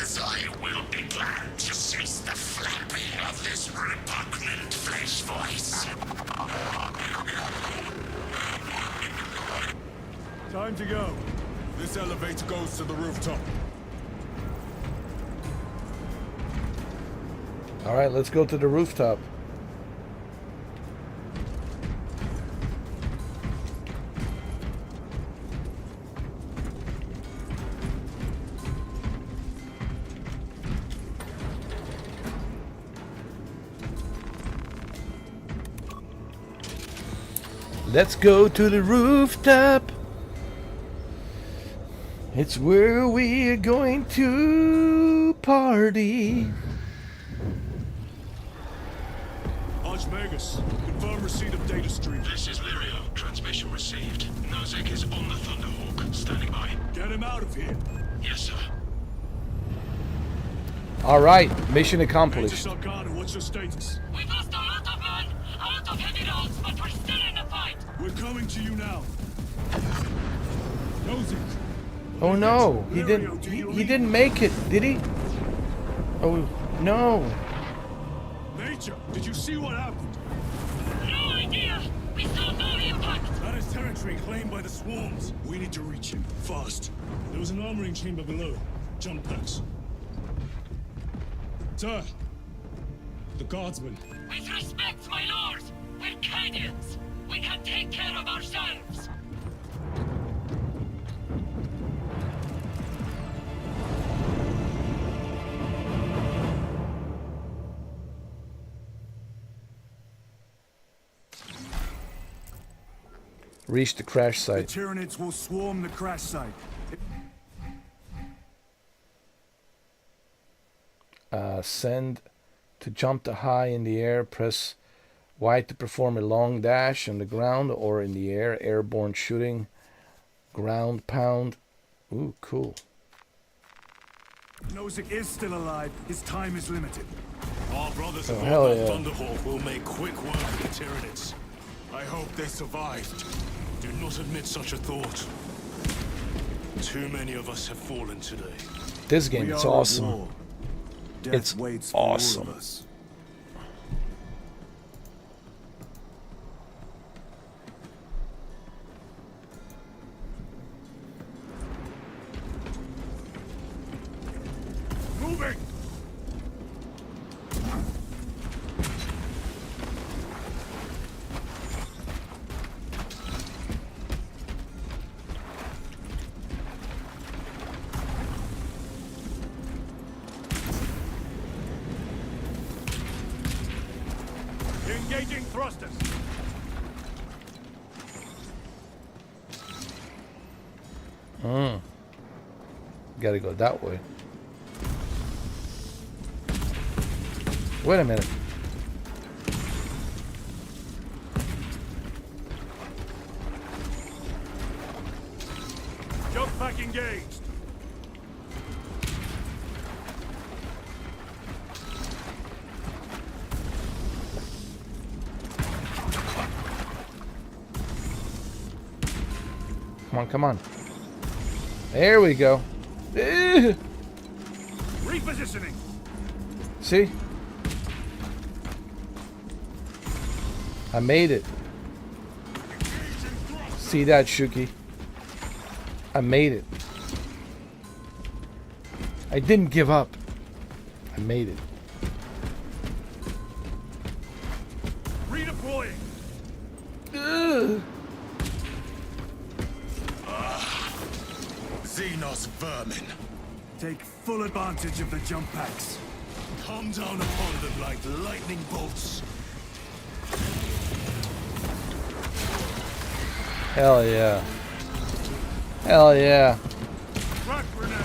As I will be glad to cease the flapping of this repugnant flesh voice. Time to go. This elevator goes to the rooftop. Alright, let's go to the rooftop. Let's go to the rooftop. It's where we're going to party. Archmagus, confirm receipt of data stream. This is Lirio. Transmission received. Nozick is on the Thunderhawk. Standing by. Get him out of here. Yes, sir. All right, mission accomplished. Major Sarkana, what's your status? We've lost a lot of men, a lot of heavy rounds, but we're still in the fight. We're coming to you now. Nozick. Oh no, he didn't. He didn't make it, did he? Oh no. Major, did you see what happened? No idea. We saw no impact. That is territory claimed by the swarms. We need to reach him, fast. There was an armoring chamber below. Jump packs. Sir, the guardsmen. With respect, my lord, we're Cadians. We can take care of ourselves. Reach the crash The site. Tyranids will swarm the crash site. Send to jump to high in the air. Press Y to perform a long dash on the ground or in the air. Airborne shooting. Ground pound. Ooh, cool. Nozick is still alive. His time is limited. Our brothers Oh, aboard hell that yeah. Thunderhawk will make quick work of the Tyranids. I hope they survived. Do not admit such a thought. Too many of us have fallen today. This game We is are at awesome. war. Death It's waits for all awesome. of us. Moving! Engaging thrusters. Gotta go that way. Wait a minute. Jump pack engaged. Come on, come on. There we go. Repositioning. See? I made it. See that, Shuki? I made it. I didn't give up. I made it. Redeploying. Ugh. Xenos vermin. Take full advantage of the jump packs. Come down upon them like lightning bolts. Hell yeah. Hell yeah. Track for now.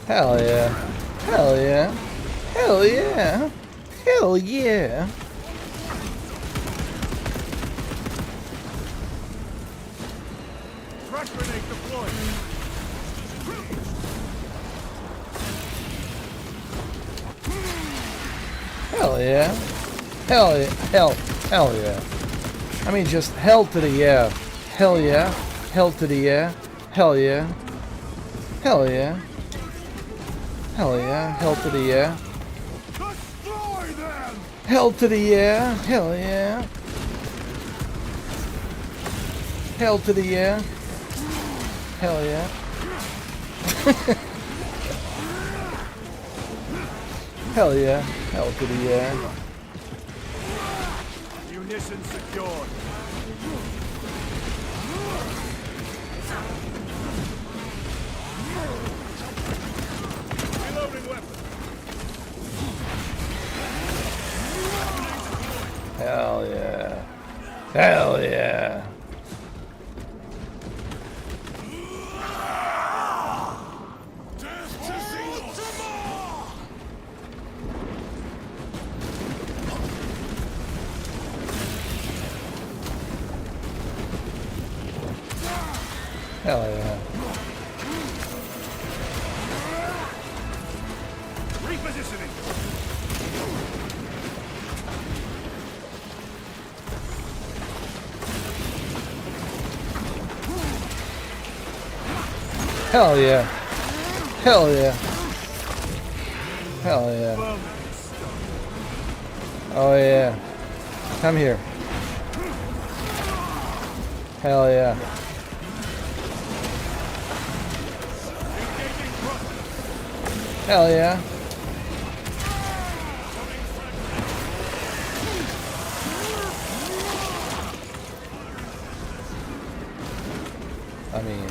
Hell yeah. Hell yeah. Hell yeah. Hell yeah. Track grenade deployed. Hell yeah. Hell yeah. Hell yeah. I mean, just hell to the yeah. Hell yeah. Hell to the yeah. Hell yeah. Hell yeah. Hell yeah. Hell to the yeah. Destroy them! Hell to the yeah. Hell yeah. Hell to the yeah. Hell yeah. Hell yeah. Hell to the yeah. Munitions secured. Reloading weapon. Hell yeah. Hell yeah. Hell yeah. Repositioning. Hell yeah. Hell yeah. Hell yeah. Oh yeah. Come here. Hell yeah. Hell yeah. I mean...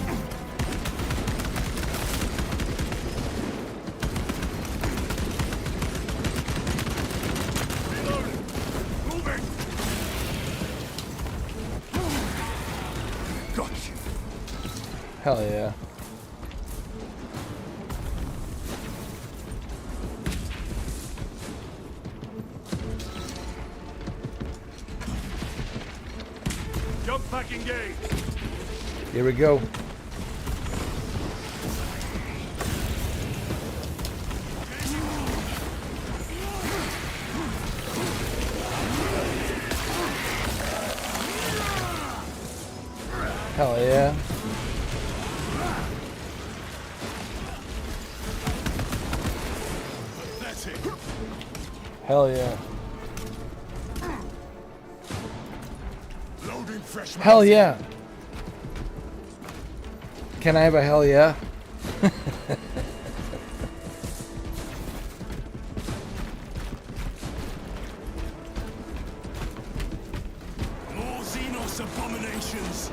Hell yeah. Jump back engaged. Here we go. Hell yeah. That's it. Hell yeah. Loading fresh. Hell yeah. Can I have a hell yeah? More Xenos abominations.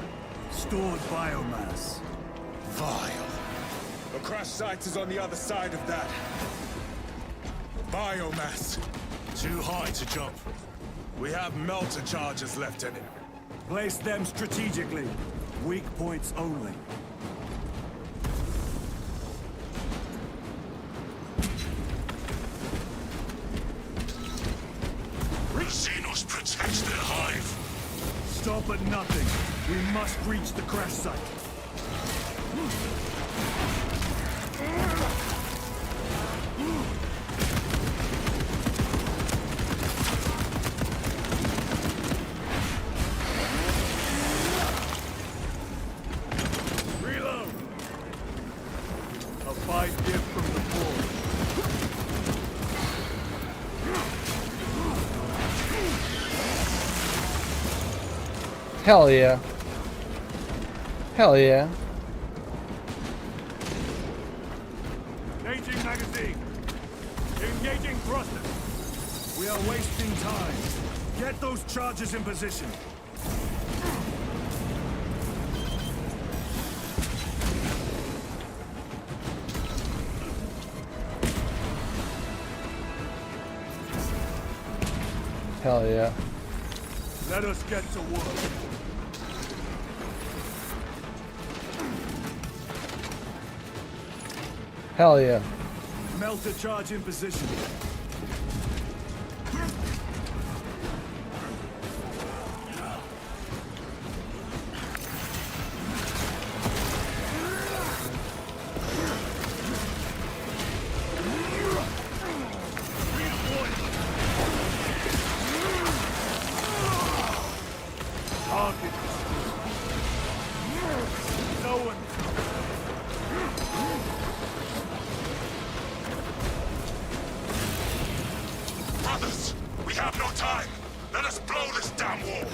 Stored biomass. Vile. The crash site is on the other side of that. Biomass. Too high to jump. We have melter charges left in it. Place them strategically. Weak points only. Xenos protects their hive. Stop at nothing. We must reach the crash site. Reload. A 5 gift from the forge. Hell yeah. Hell yeah. Changing magazine. Engaging thruster. We are wasting time. Get those charges in position. Hell yeah. Let us get to work. Hell yeah. Melter charge in position. Target. No one. Brothers, we have no time. Let us blow this damn wall.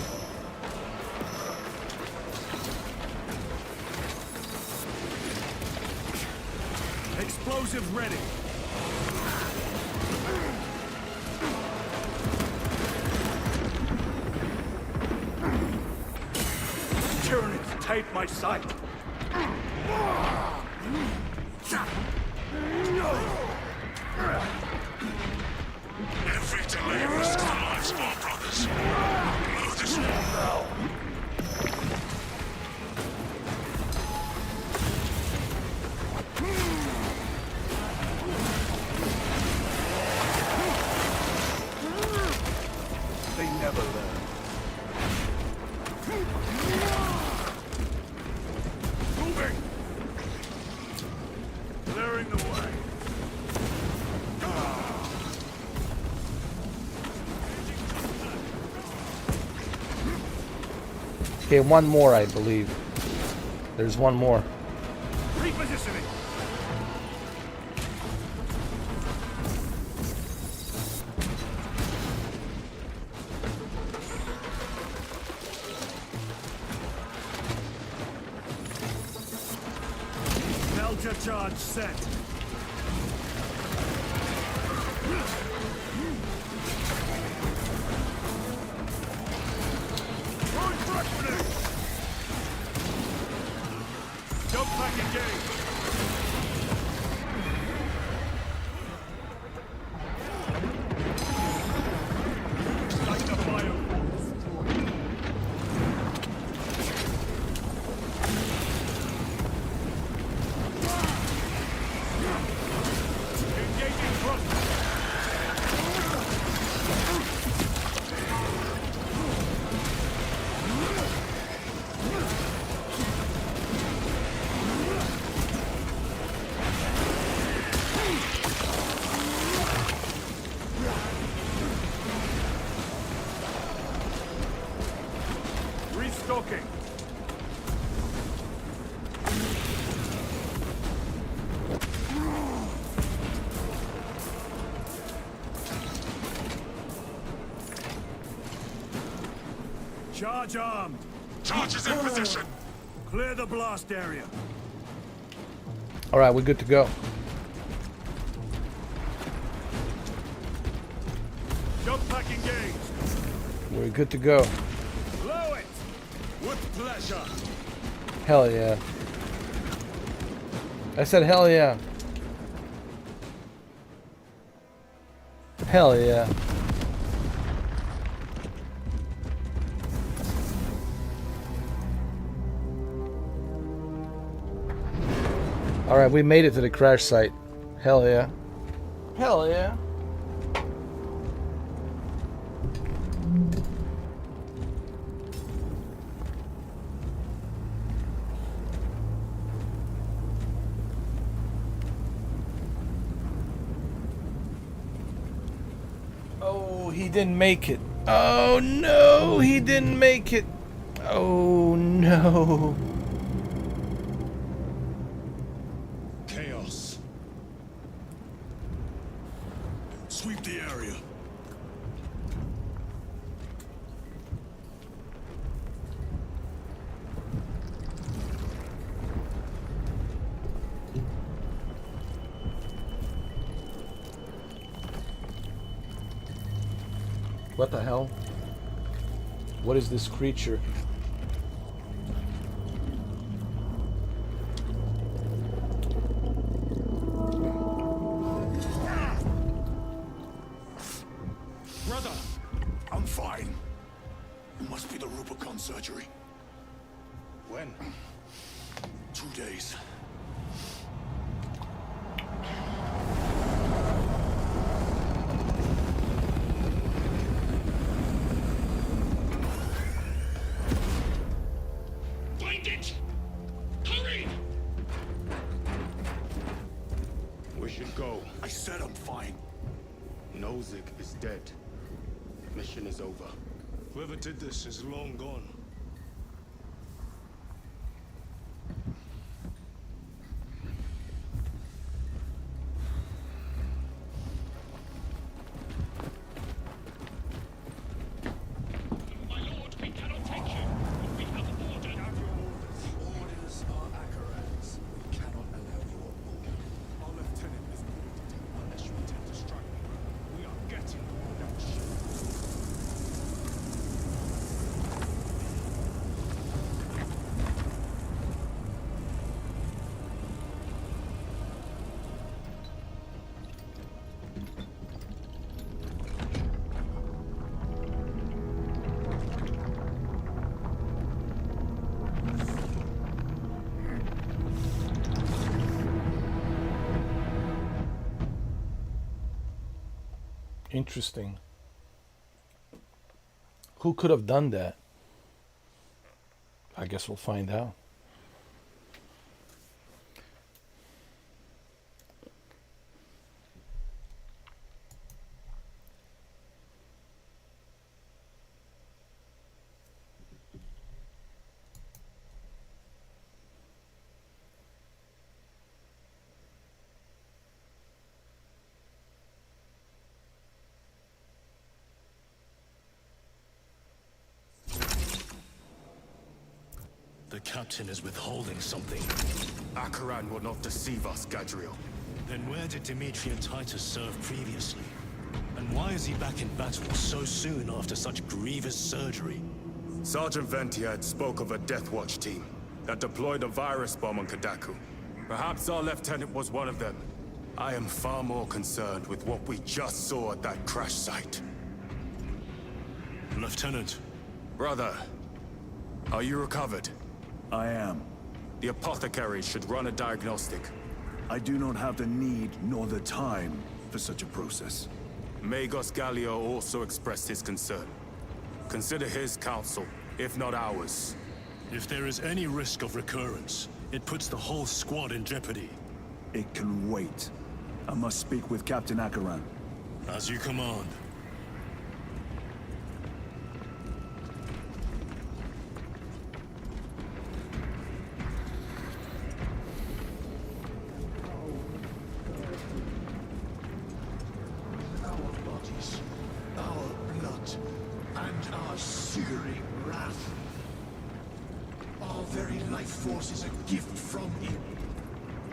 Explosive ready. Tyranids tape my sight. Every delay risks the lives of our brothers. Blow this wall now. They never learn. Okay, one more, I believe. There's one more. Repositioning. Melter charge set. Jump back engage. Like the fire. Engaging front. Restocking. Charge armed. Charge is in position. Clear the blast area. All right, we're good to go. Jump pack engaged. We're good to go. Blow it. With pleasure. Hell yeah. I said hell yeah. Hell yeah. All right, we made it to the crash site. Hell yeah. Hell yeah. Oh, he didn't make it. Oh no, he didn't make it. Oh no. Chaos. Sweep the area. What the hell? What is this creature? Brother, I'm fine. It must be the Rubicon surgery. When? 2 days. Find it! Hurry! We should go. I said I'm fine. Nozick is dead. Mission is over. Whoever did this is long gone. My lord, we cannot take you. We have ordered. Orders are Akarans. We cannot allow you on board. Our lieutenant is wounded. Unless you intend to strike me, we are getting on that ship. Interesting. Who could have done that? I guess we'll find out. captain is withholding something. Acheran will not deceive us, Gadriel. Then where did Dimitri and Titus serve previously? And why is he back in battle so soon after such grievous surgery? Sergeant Ventiad spoke of a Death Watch team that deployed a virus bomb on Kadaku. Perhaps our lieutenant was one of them. I am far more concerned with what we just saw at that crash site. Lieutenant. Brother, are you recovered? I am. The apothecary should run a diagnostic. I do not have the need nor the time for such a process. Magos Gallio also expressed his concern. Consider his counsel, if not ours. If there is any risk of recurrence, it puts the whole squad in jeopardy. It can wait. I must speak with Captain Acheran. As you command. Our bodies, our blood, and our searing wrath. Our very life force is a gift from him,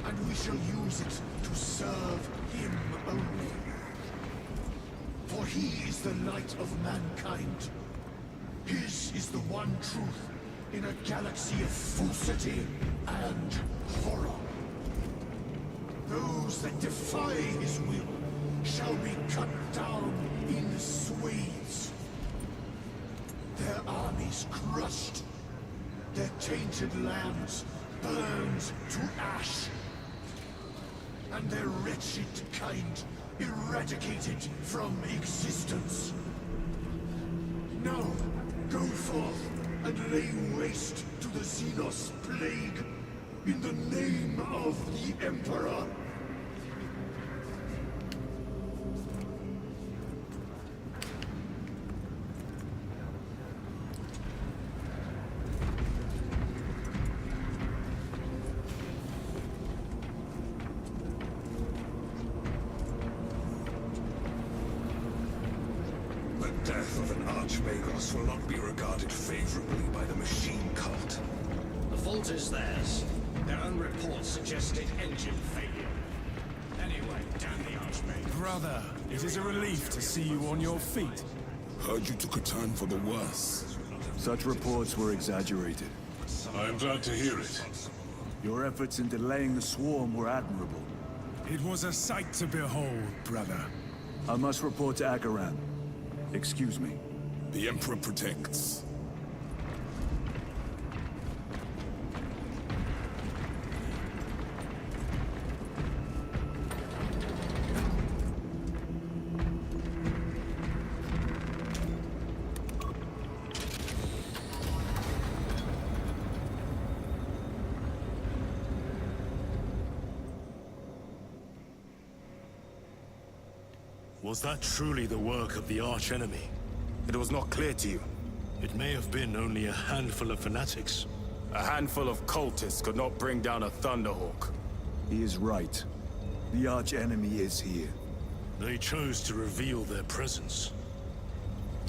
and we shall use it to serve him only. For he is the light of mankind. His is the one truth in a galaxy of falsity and horror. Those that defy his will shall be cut down in swathes. Their armies crushed, their tainted lands burned to ash, and their wretched kind eradicated from existence. Now, go forth and lay waste to the Xenos plague in the name of the Emperor. The death of an Archmagos will not be regarded favorably by the machine cult. The fault is theirs. Their own reports suggested engine failure. Anyway, damn the Archmagos. Brother, it is a relief to see you on your feet. Heard you took a turn for the worse. Such reports were exaggerated. I am glad to hear it. Your efforts in delaying the swarm were admirable. It was a sight to behold, brother. I must report to Acheran. Excuse me. The Emperor protects. Was that truly the work of the archenemy? It was not clear to you. It may have been only a handful of fanatics. A handful of cultists could not bring down a Thunderhawk. He is right. The arch-enemy is here. They chose to reveal their presence.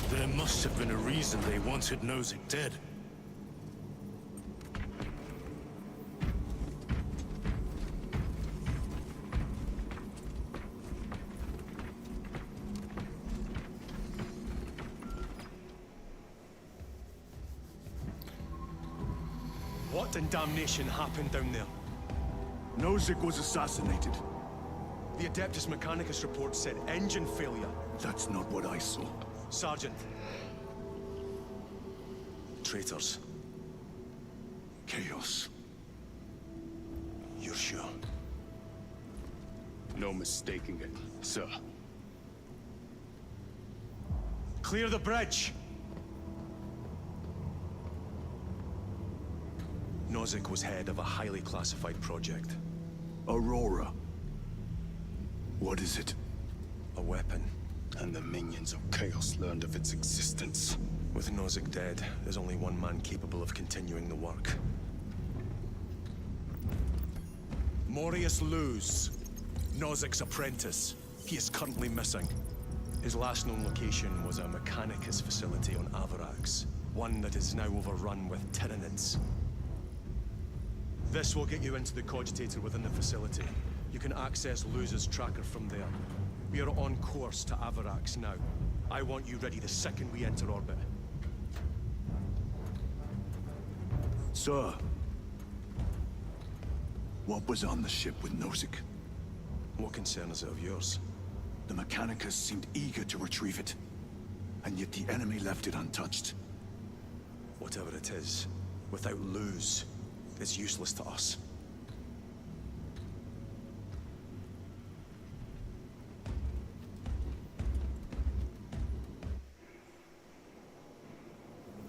There must have been a reason they wanted Nozick dead. What in damnation happened down there? Nozick was assassinated. The Adeptus Mechanicus report said engine failure. That's not what I saw. Sergeant. Traitors. Chaos. You're sure? No mistaking it, sir. Clear the bridge! Nozick was head of a highly classified project. Aurora. What is it? A weapon. And the minions of Chaos learned of its existence. With Nozick dead, there's only one man capable of continuing the work. Morius Luz, Nozick's apprentice. He is currently missing. His last known location was a Mechanicus facility on Avarax, one that is now overrun with Tyranids. This will get you into the cogitator within the facility. You can access Luz's tracker from there. We are on course to Avarax now. I want you ready the second we enter orbit. Sir, what was on the ship with Nozick? What concern is it of yours? The Mechanicus seemed eager to retrieve it, and yet the enemy left it untouched. Whatever it is, without Luz, it's useless to us.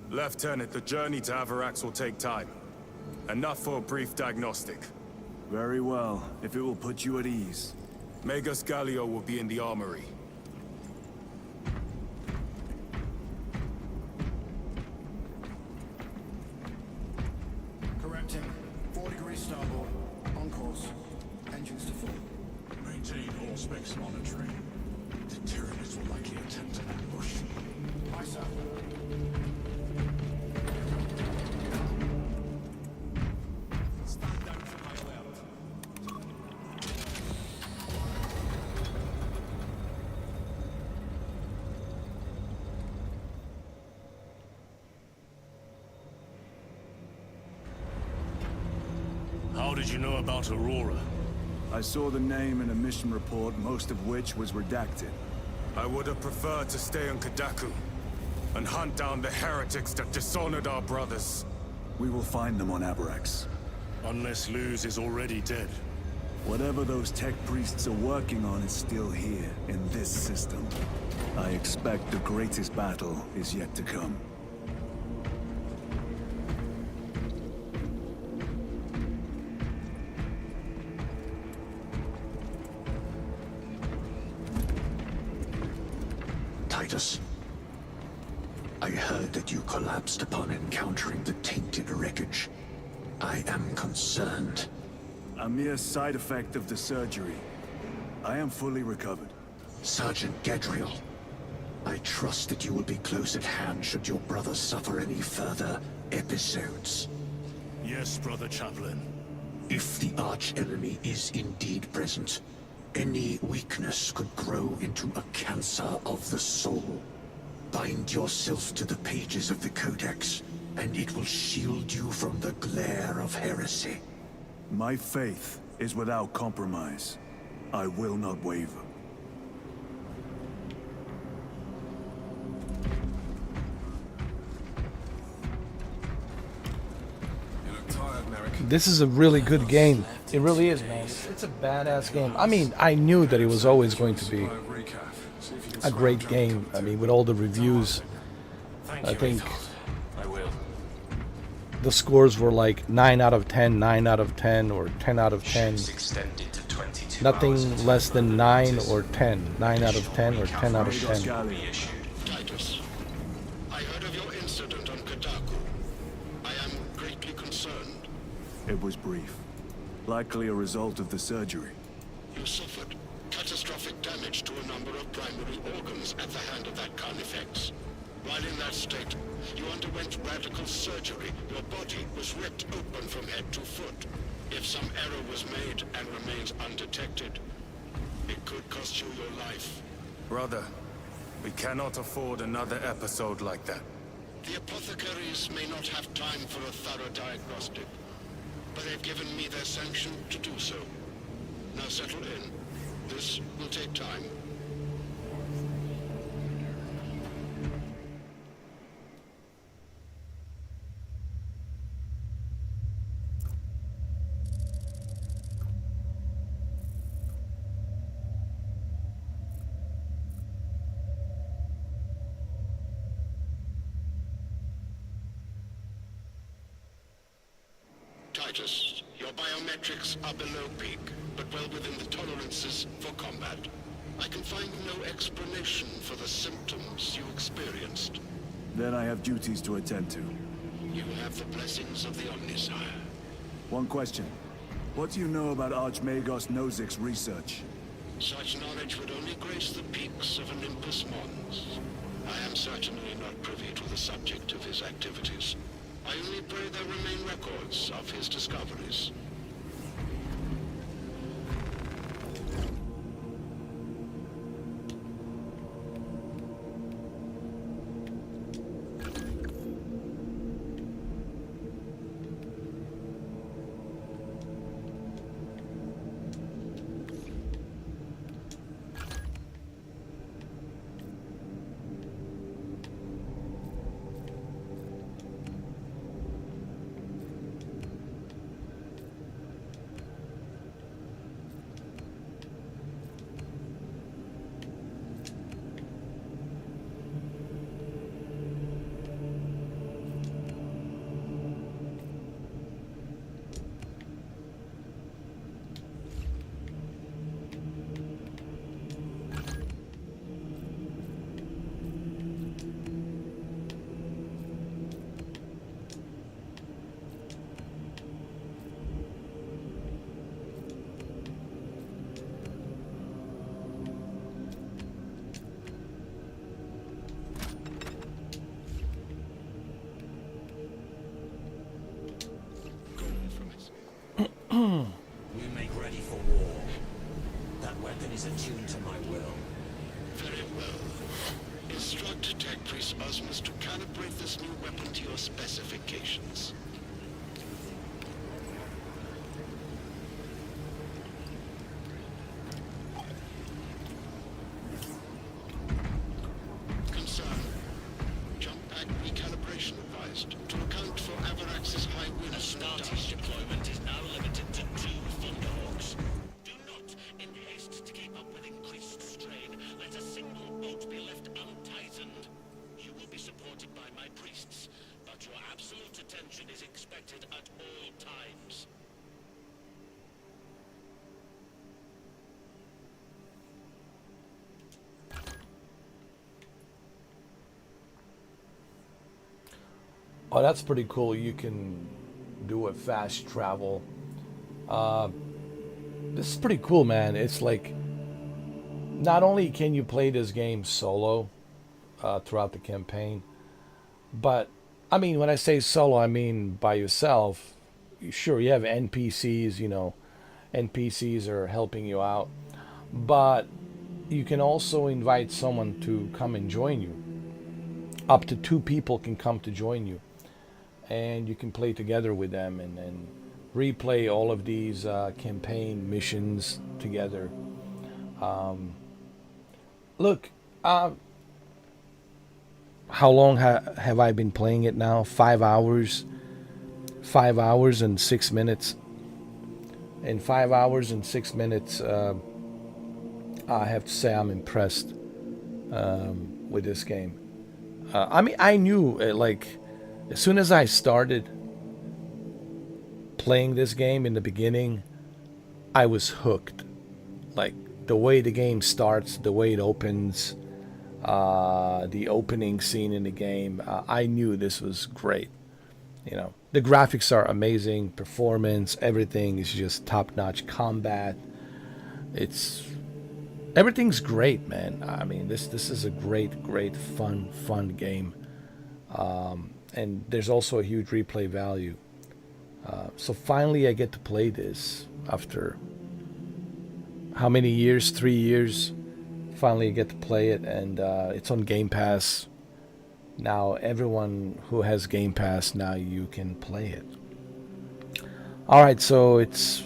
Lieutenant, the journey to Avarax will take time. Enough for a brief diagnostic. Very well, if it will put you at ease. Magus Gallio will be in the armory. Correcting. 4 degrees starboard. On course. Engines to full. Maintain all specs monitoring. The Tyranids will likely attempt an ambush. Aye, sir. Stand down for my alert. How did you know about Aurora? I saw the name in a mission report, most of which was redacted. I would have preferred to stay on Kadaku and hunt down the heretics that dishonored our brothers. We will find them on Avarax. Unless Luz is already dead. Whatever those tech priests are working on is still here, in this system. I expect the greatest battle is yet to come. Titus, I heard that you collapsed upon encountering the tainted wreckage. I am concerned. A mere side effect of the surgery. I am fully recovered. Sergeant Gadriel, I trust that you will be close at hand should your brother suffer any further episodes. Yes, Brother Chaplain. If the arch-enemy is indeed present, any weakness could grow into a cancer of the soul. Bind yourself to the pages of the Codex, and it will shield you from the glare of heresy. My faith is without compromise. I will not waver. This is a really good game. It really is, man. It's a badass game. I mean, I knew that it was always going to be a great game. I mean, with all the reviews, I think the scores were like 9 out of 10, 9 out of 10, or 10 out of 10. Nothing less than 9 or 10. 9 out of 10 or 10 out of 10. Titus, I heard of your incident on Kadaku. I am greatly concerned. It was brief. Likely a result of the surgery. You suffered catastrophic damage to a number of primary organs at the hand of that Carnifex. While in that state, you underwent radical surgery. Your body was ripped open from head to foot. If some error was made and remains undetected, it could cost you your life. Brother, we cannot afford another episode like that. The apothecaries may not have time for a thorough diagnostic, but they've given me their sanction to do so. Now settle in. This will take time. Titus, your biometrics are below peak, but well within the tolerances for combat. I can find no explanation for the symptoms you experienced. Then I have duties to attend to. You have the blessings of the Omnisire. One question. What do you know about Archmagos Nozick's research? Such knowledge would only grace the peaks of Olympus Mons. I am certainly not privy to the subject of his activities. I only pray there remain records of his discoveries. We make ready for war. That weapon is attuned to my will. Very well. Instruct Tech Priest Osmus to calibrate this new weapon to your specifications. Concern. Jump pack recalibration advised to account for Avarax's high wind. Astartes deployment is now limited to 2 Thunderhawks. Do not, in haste to keep up with increased strain, let a single boat be left untightened. You will be supported by my priests, but your absolute attention is expected at all times. Oh, that's pretty cool. You can do a fast travel. This is pretty cool, man. It's like, not only can you play this game solo throughout the campaign, but, I mean, when I say solo, I mean by yourself. Sure, you have NPCs, you know, NPCs are helping you out, but you can also invite someone to come and join you. Up to 2 people can come to join you, and you can play together with them and replay all of these campaign missions together. Look, how long have I been playing it now? 5 hours. 5 hours and 6 minutes. In 5 hours and 6 minutes, I have to say I'm impressed with this game. I mean, I knew, like, as soon as I started playing this game in the beginning, I was hooked. Like, the way the game starts, the way it opens, the opening scene in the game, I knew this was great. You know, the graphics are amazing, performance, everything is just top-notch. Combat, everything's great, man. I mean, this is a great fun game, and there's also a huge replay value. So finally, I get to play this after how many years? 3 years. Finally, I get to play it, and it's on Game Pass. Now, everyone who has Game Pass, now you can play it. Alright, so it's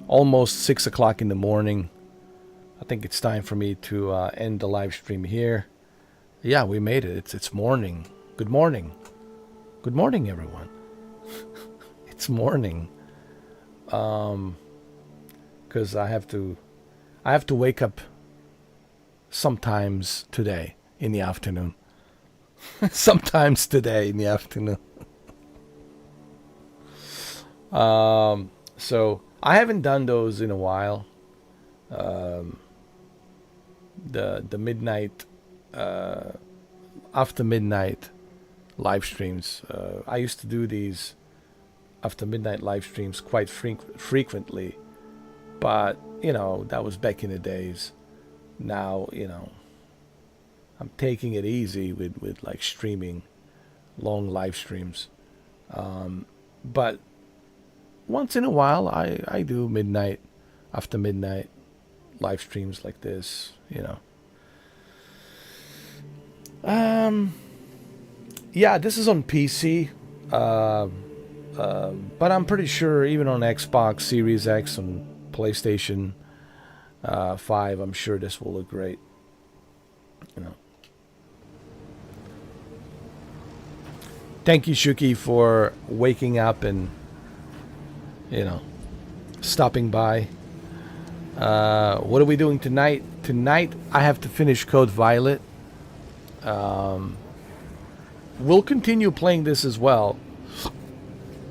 almost 6 o'clock in the morning. I think it's time for me to end the live stream here. Yeah, we made it. It's morning. Good morning. Good morning, everyone. It's morning. Because I have to wake up sometimes today in the afternoon. Sometimes today in the afternoon. So I haven't done those in a while. The midnight, after midnight live streams. I used to do these after midnight live streams quite frequently, but you know, that was back in the days. Now, you know, I'm taking it easy with like streaming long live streams. But once in a while, I do midnight, after midnight, live streams like this, you know. Yeah, this is on PC, but I'm pretty sure even on Xbox Series X and PlayStation 5, I'm sure this will look great, you know. Thank you, Shuki, for waking up and, you know, stopping by. What are we doing tonight? Tonight, I have to finish Code Violet. We'll continue playing this as well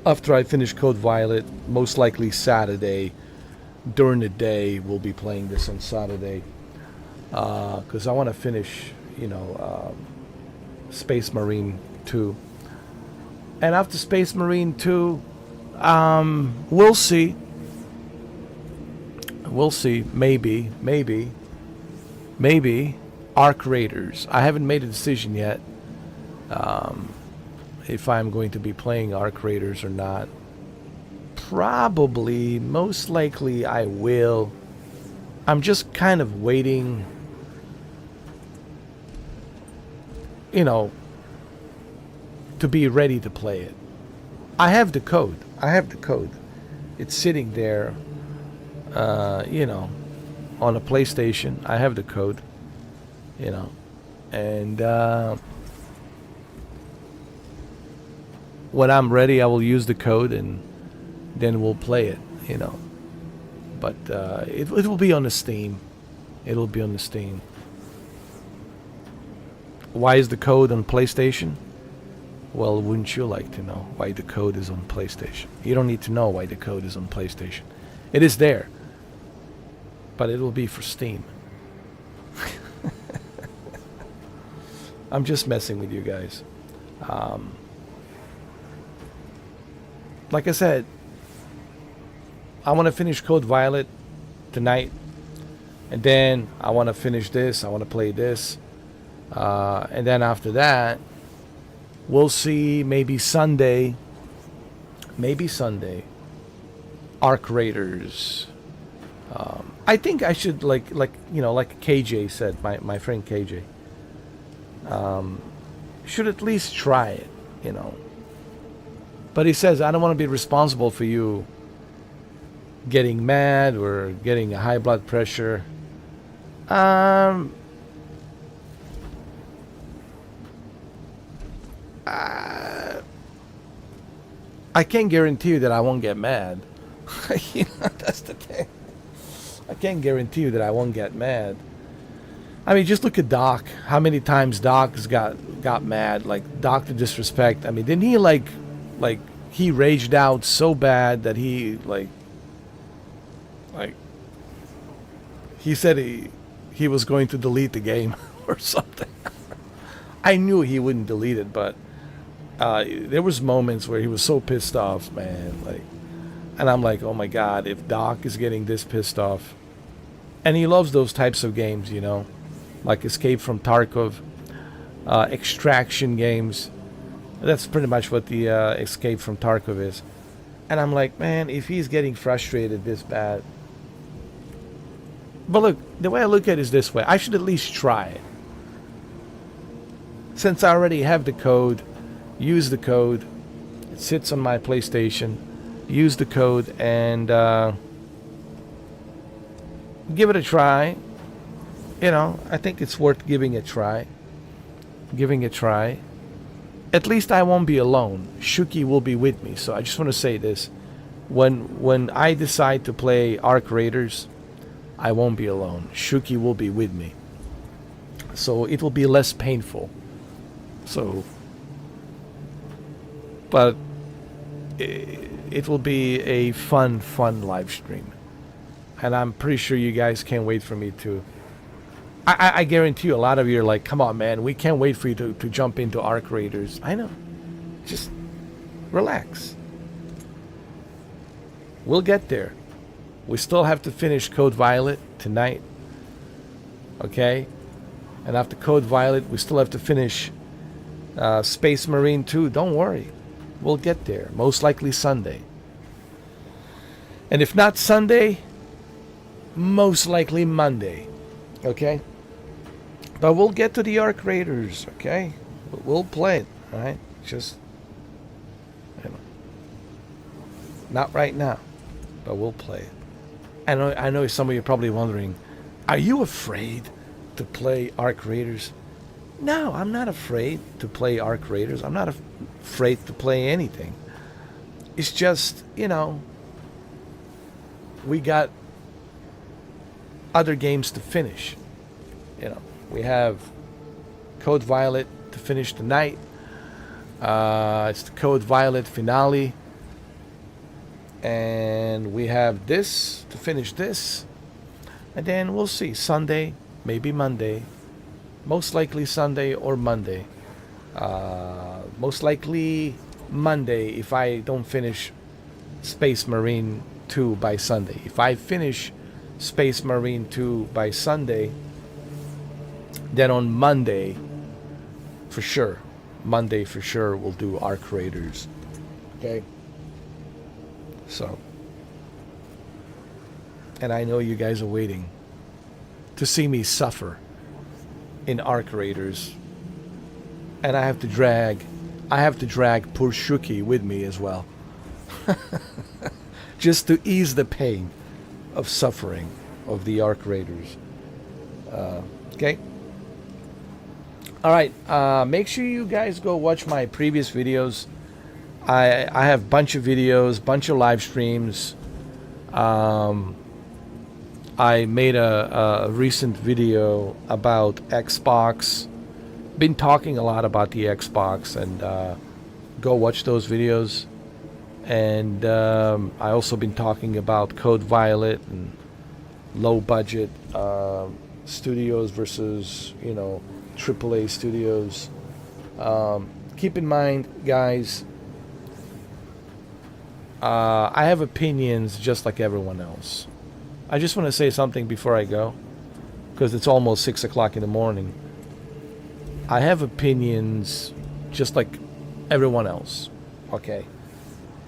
after I finish Code Violet. Most likely Saturday. During the day, we'll be playing this on Saturday. Because I want to finish, you know, Space Marine 2. And after Space Marine 2, we'll see. We'll see. Maybe. Arc Raiders. I haven't made a decision yet. If I'm going to be playing Arc Raiders or not. Probably, most likely I will. I'm just kind of waiting, you know, to be ready to play it. I have the code. It's sitting there, you know, on a PlayStation. I have the code, you know, and when I'm ready, I will use the code and then we'll play it, you know. But it will be on the Steam. It'll be on the Steam. Why is the code on PlayStation? Well, wouldn't you like to know why the code is on PlayStation? You don't need to know why the code is on PlayStation. It is there. But it will be for Steam. I'm just messing with you guys. Like I said, I want to finish Code Violet tonight. And then I want to finish this. I want to play this. And then after that, we'll see, maybe Sunday. Arc Raiders. I think I should, like you know, like KJ said, my friend KJ. Should at least try it, you know. But he says, I don't want to be responsible for you getting mad or getting a high blood pressure. I can't guarantee you that I won't get mad. You know, that's the thing. I can't guarantee you that I won't get mad. I mean, just look at Doc. How many times Doc has got mad, like Dr. Disrespect. I mean, didn't he like he raged out so bad that he like he said he was going to delete the game or something. I knew he wouldn't delete it, but there was moments where he was so pissed off, man. Like, and I'm like, oh my God, if Doc is getting this pissed off, and he loves those types of games, you know, like Escape from Tarkov, extraction games. That's pretty much what the Escape from Tarkov is. And I'm like, man, if he's getting frustrated this bad. But look, the way I look at it is this way. I should at least try it. Since I already have the code, use the code. It sits on my PlayStation. Use the code and give it a try. You know, I think it's worth giving a try. At least I won't be alone. Shuki will be with me. So I just want to say this. When I decide to play Arc Raiders, I won't be alone. Shuki will be with me. So it will be less painful. So, but it will be a fun live stream. And I'm pretty sure you guys can't wait for me to. I guarantee you a lot of you are like, come on, man, we can't wait for you to jump into Arc Raiders. I know. Just relax. We'll get there. We still have to finish Code Violet tonight. Okay? And after Code Violet, we still have to finish Space Marine 2. Don't worry. we'll get there. Most likely Sunday. And if not Sunday, most likely Monday. Okay? But we'll get to the Arc Raiders, okay? We'll play it, alright? Just, you know, not right now, but we'll play it. I know some of you are probably wondering, are you afraid to play Arc Raiders? No, I'm not afraid to play Arc Raiders. I'm not afraid to play anything. It's just, you know, we got other games to finish. You know, we have Code Violet to finish tonight. It's the Code Violet finale. And we have this to finish this. And then we'll see. Sunday, maybe Monday. Most likely Sunday or Monday. Most likely Monday if I don't finish Space Marine 2 by Sunday. If I finish Space Marine 2 by Sunday, then on Monday, for sure, we'll do Arc Raiders. Okay? So, and I know you guys are waiting to see me suffer in Arc Raiders. And I have to drag poor Shuki with me as well. Just to ease the pain of suffering of the Arc Raiders. Okay? Alright, make sure you guys go watch my previous videos. I have a bunch of videos, bunch of live streams. I made a recent video about Xbox. Been talking a lot about the Xbox, and go watch those videos. And I also been talking about Code Violet and low budget studios versus, you know, AAA studios. Keep in mind, guys, I have opinions just like everyone else. I just want to say something before I go, because it's almost 6 o'clock in the morning. I have opinions just like everyone else, okay?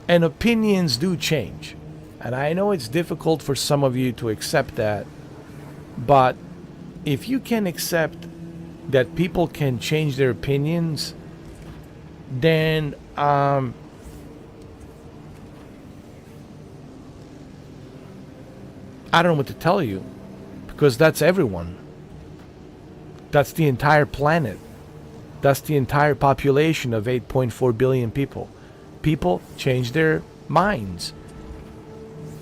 And opinions do change. And I know it's difficult for some of you to accept that, but if you can accept that people can change their opinions, then I don't know what to tell you, because that's everyone. That's the entire planet. That's the entire population of 8.4 billion people. People change their minds.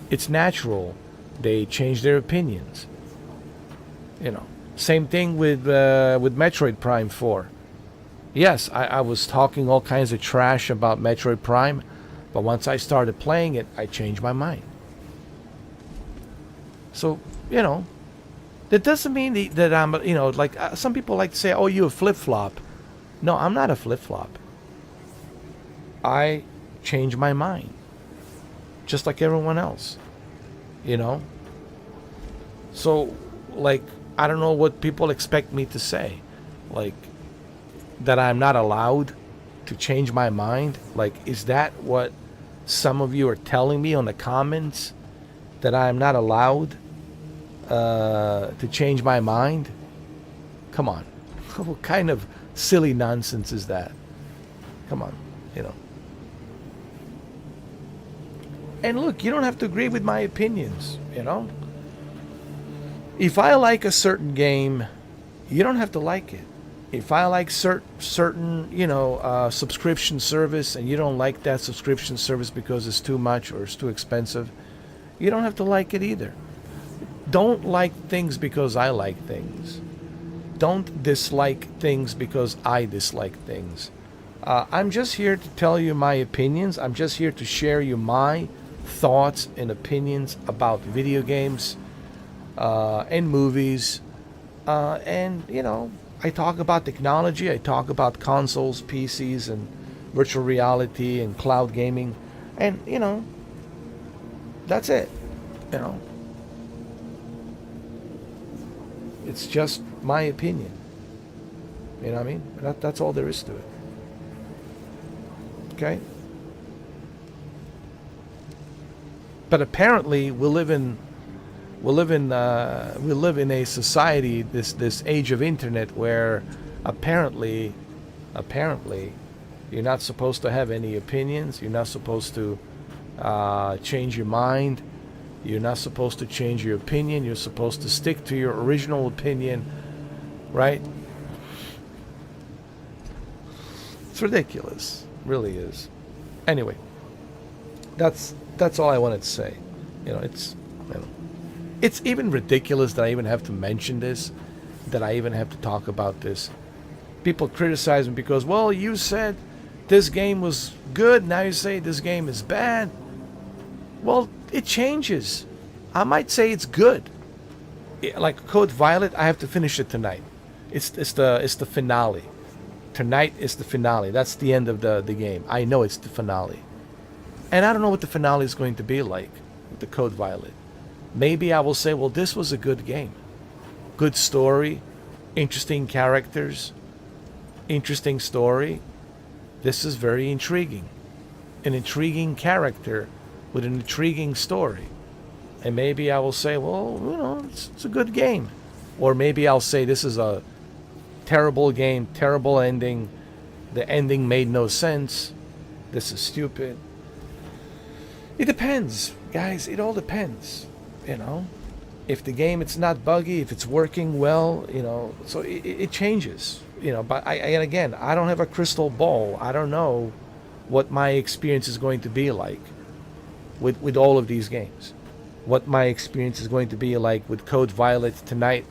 It's natural. They change their opinions. You know, same thing with Metroid Prime 4. Yes, I was talking all kinds of trash about Metroid Prime, but once I started playing it, I changed my mind. So, you know, that doesn't mean that I'm, you know, like some people like to say, oh, you're a flip-flop. No, I'm not a flip-flop. I change my mind. Just like everyone else. You know? So, like, I don't know what people expect me to say. Like, that I'm not allowed to change my mind? Like, is that what some of you are telling me on the comments? That I'm not allowed to change my mind? Come on. What kind of silly nonsense is that? Come on, you know. And look, you don't have to agree with my opinions, you know. If I like a certain game, you don't have to like it. If I like certain, you know, subscription service, and you don't like that subscription service because it's too much or it's too expensive, you don't have to like it either. Don't like things because I like things. Don't dislike things because I dislike things. I'm just here to tell you my opinions. I'm just here to share you my thoughts and opinions about video games and movies. And, you know, I talk about technology. I talk about consoles, PCs, and virtual reality and cloud gaming. And, you know, that's it. You know. It's just my opinion. You know what I mean? That's all there is to it. Okay? But apparently we live in a society, this age of internet, where apparently you're not supposed to have any opinions. You're not supposed to change your mind. You're not supposed to change your opinion. You're supposed to stick to your original opinion, right? It's ridiculous, really is. Anyway, that's all I wanted to say. It's even ridiculous that I even have to mention this, that I even have to talk about this. People criticize me because, well, you said this game was good, now you say this game is bad. Well, it changes. I might say it's good. Like Code Violet, I have to finish it tonight. It's the finale. Tonight is the finale. That's the end of the game. I know it's the finale. And I don't know what the finale is going to be like with the Code Violet. Maybe I will say, well, this was a good game. Good story, interesting characters, interesting story. This is very intriguing. An intriguing character with an intriguing story. And maybe I will say, well, it's a good game. Or maybe I'll say this is a terrible game, terrible ending. The ending made no sense. This is stupid. It depends, guys. It all depends. If the game, it's not buggy, if it's working well, so it changes. But again, I don't have a crystal ball. I don't know what my experience is going to be like with all of these games. What my experience is going to be like with Code Violet tonight,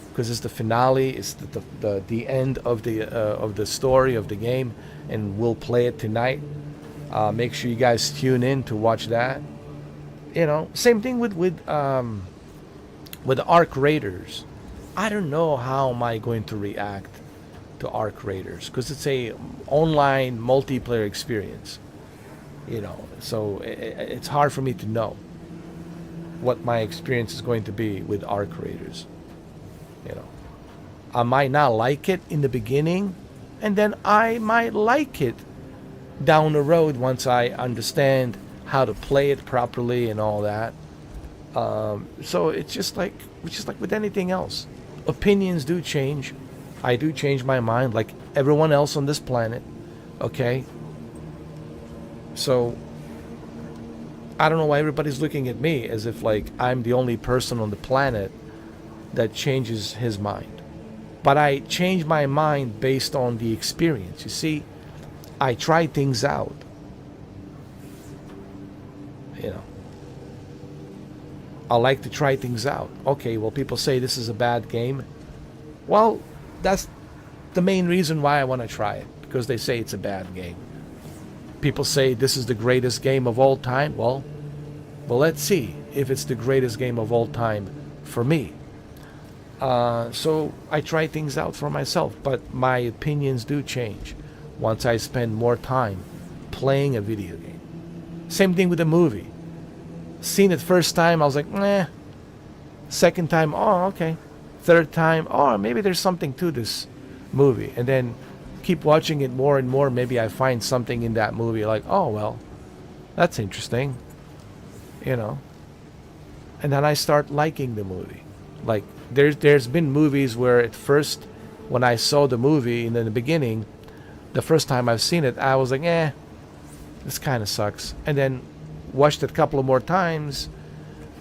because it's the finale, it's the end of the story of the game, and we'll play it tonight. Make sure you guys tune in to watch that. Same thing with Arc Raiders. I don't know how am I going to react to Arc Raiders, because it's a online multiplayer experience. So it's hard for me to know what my experience is going to be with Arc Raiders. I might not like it in the beginning, and then I might like it down the road once I understand how to play it properly and all that. So it's just like with anything else. Opinions do change. I do change my mind like everyone else on this planet. Okay? So I don't know why everybody's looking at me as if like I'm the only person on the planet that changes his mind. But I change my mind based on the experience. You see, I try things out. I like to try things out. Okay, well, people say this is a bad game. Well, that's the main reason why I want to try it, because they say it's a bad game. People say this is the greatest game of all time. Well, let's see if it's the greatest game of all time for me. So I try things out for myself, but my opinions do change once I spend more time playing a video game. Same thing with a movie. Seen it first time, I was like, meh. Second time, oh, okay. Third time, oh, maybe there's something to this movie. And then keep watching it more and more. Maybe I find something in that movie like, oh, well, that's interesting. And then I start liking the movie. Like, there's been movies where at first, when I saw the movie in the beginning, the first time I've seen it, I was like, this kind of sucks. And then watched it a couple of more times,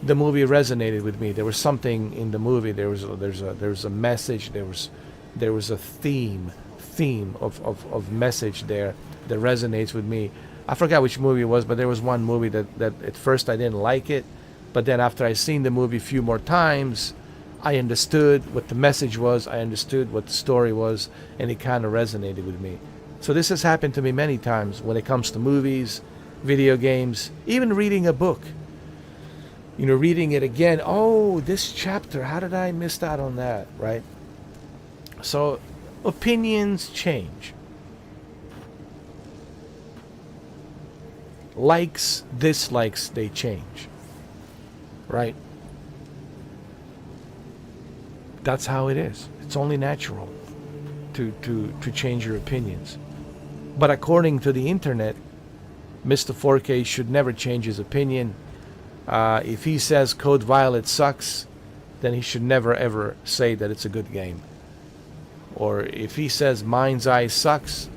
the movie resonated with me. There was something in the movie. There was a message. There was a theme of message there that resonates with me. I forgot which movie it was, but there was one movie that at first I didn't like it, but then after I seen the movie a few more times, I understood what the message was. I understood what the story was, and it kind of resonated with me. So this has happened to me many times when it comes to movies, video games, even reading a book. Reading it again. Oh, this chapter, how did I miss out on that, right? So opinions change. Likes, dislikes, they change. Right? That's how it is. It's only natural to change your opinions. But according to the internet, Mr. 4K should never change his opinion. If he says Code Violet sucks, then he should never ever say that it's a good game. Or if he says Mind's Eye sucks,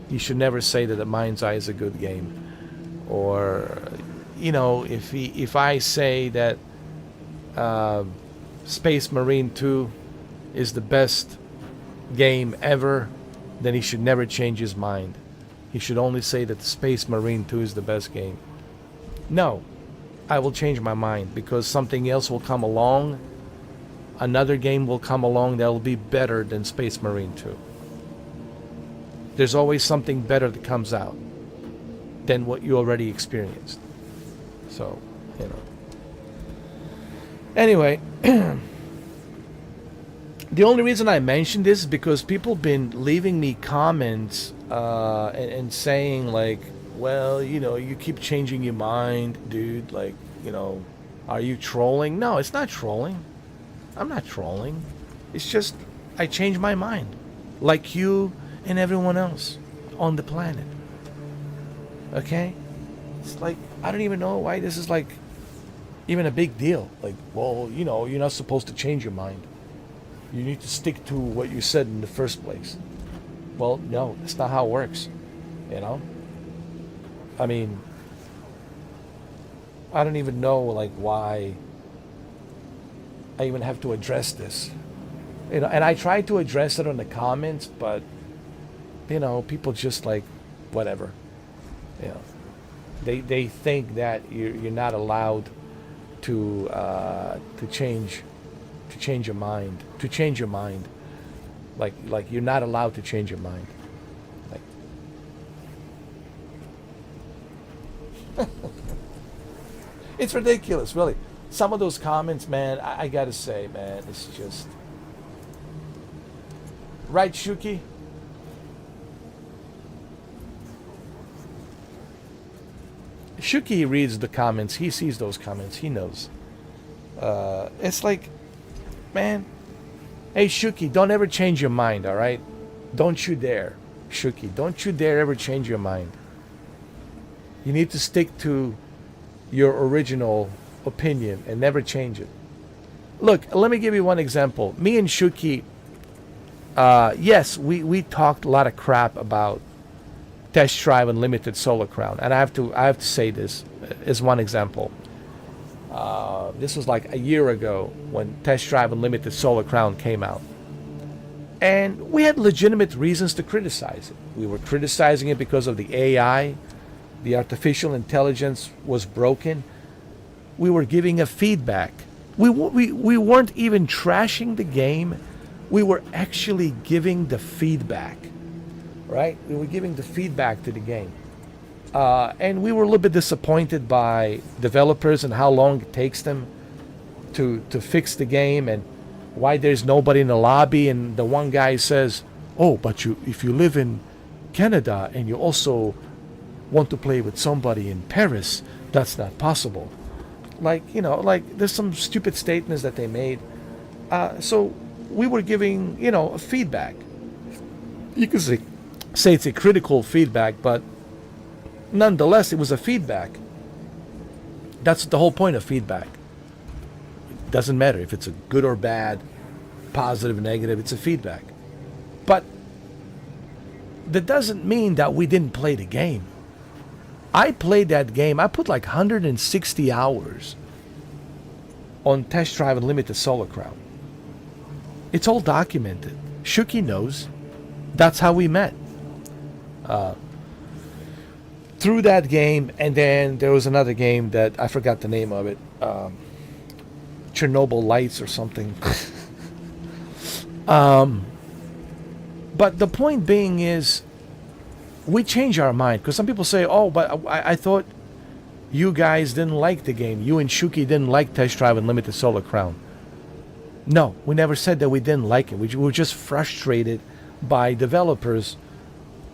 he should never say that the Mind's Eye is a good game. Or, you know, if I say that Space Marine 2 is the best game ever, then he should never change his mind. He should only say that Space Marine 2 is the best game. No, I will change my mind because something else will come along. Another game will come along that will be better than Space Marine 2. There's always something better that comes out than what you already experienced. So, you know. Anyway, the only reason I mentioned this is because people been leaving me comments and saying like, well, you know, you keep changing your mind, dude. Like, you know, are you trolling? No, it's not trolling. I'm not trolling. It's just I change my mind, like you and everyone else on the planet. Okay? It's like, I don't even know why this is like even a big deal. Like, well, you know, you're not supposed to change your mind. You need to stick to what you said in the first place. Well, no, that's not how it works. You know? I mean, I don't even know like why I even have to address this. You know, and I tried to address it on the comments, but you know, people just like whatever. You know, they think that you're not allowed to change your mind. To change your mind, like you're not allowed to change your mind. Like, it's ridiculous, really. Some of those comments, man, I gotta say, man, it's just right, Shuki. Shuki reads the comments. He sees those comments. He knows. It's like, man, hey, Shuki, don't ever change your mind, all right? Don't you dare. Shuki, don't you dare ever change your mind. You need to stick to your original opinion and never change it. Look, let me give you one example. Me and Shuki, yes, we talked a lot of crap about Test Drive Unlimited Solar Crown, and I have to say this as one example. This was like a year ago when Test Drive Unlimited Solar Crown came out, and we had legitimate reasons to criticize it. We were criticizing it because of the AI, the artificial intelligence was broken. We were giving a feedback. We weren't even trashing the game. We were actually giving the feedback, right? We were giving the feedback to the game. And we were a little bit disappointed by developers and how long it takes them to fix the game and why there's nobody in the lobby. And the one guy says, oh, but if you live in Canada and you also want to play with somebody in Paris, that's not possible. Like, you know, like there's some stupid statements that they made. So we were giving, you know, a feedback. You could say it's a critical feedback, but nonetheless, it was a feedback. That's the whole point of feedback. It doesn't matter if it's a good or bad, positive, negative, it's a feedback. But that doesn't mean that we didn't play the game. I played that game. I put like 160 hours on Test Drive Unlimited Solar Crown. It's all documented. Shuki knows. That's how we met. Through that game, and then there was another game that I forgot the name of it. Chernobyl Lights or something. But the point being is, we change our mind, because some people say, oh, but I thought you guys didn't like the game. You and Shuki didn't like Test Drive Unlimited Solar Crown. No, we never said that we didn't like it. We were just frustrated by developers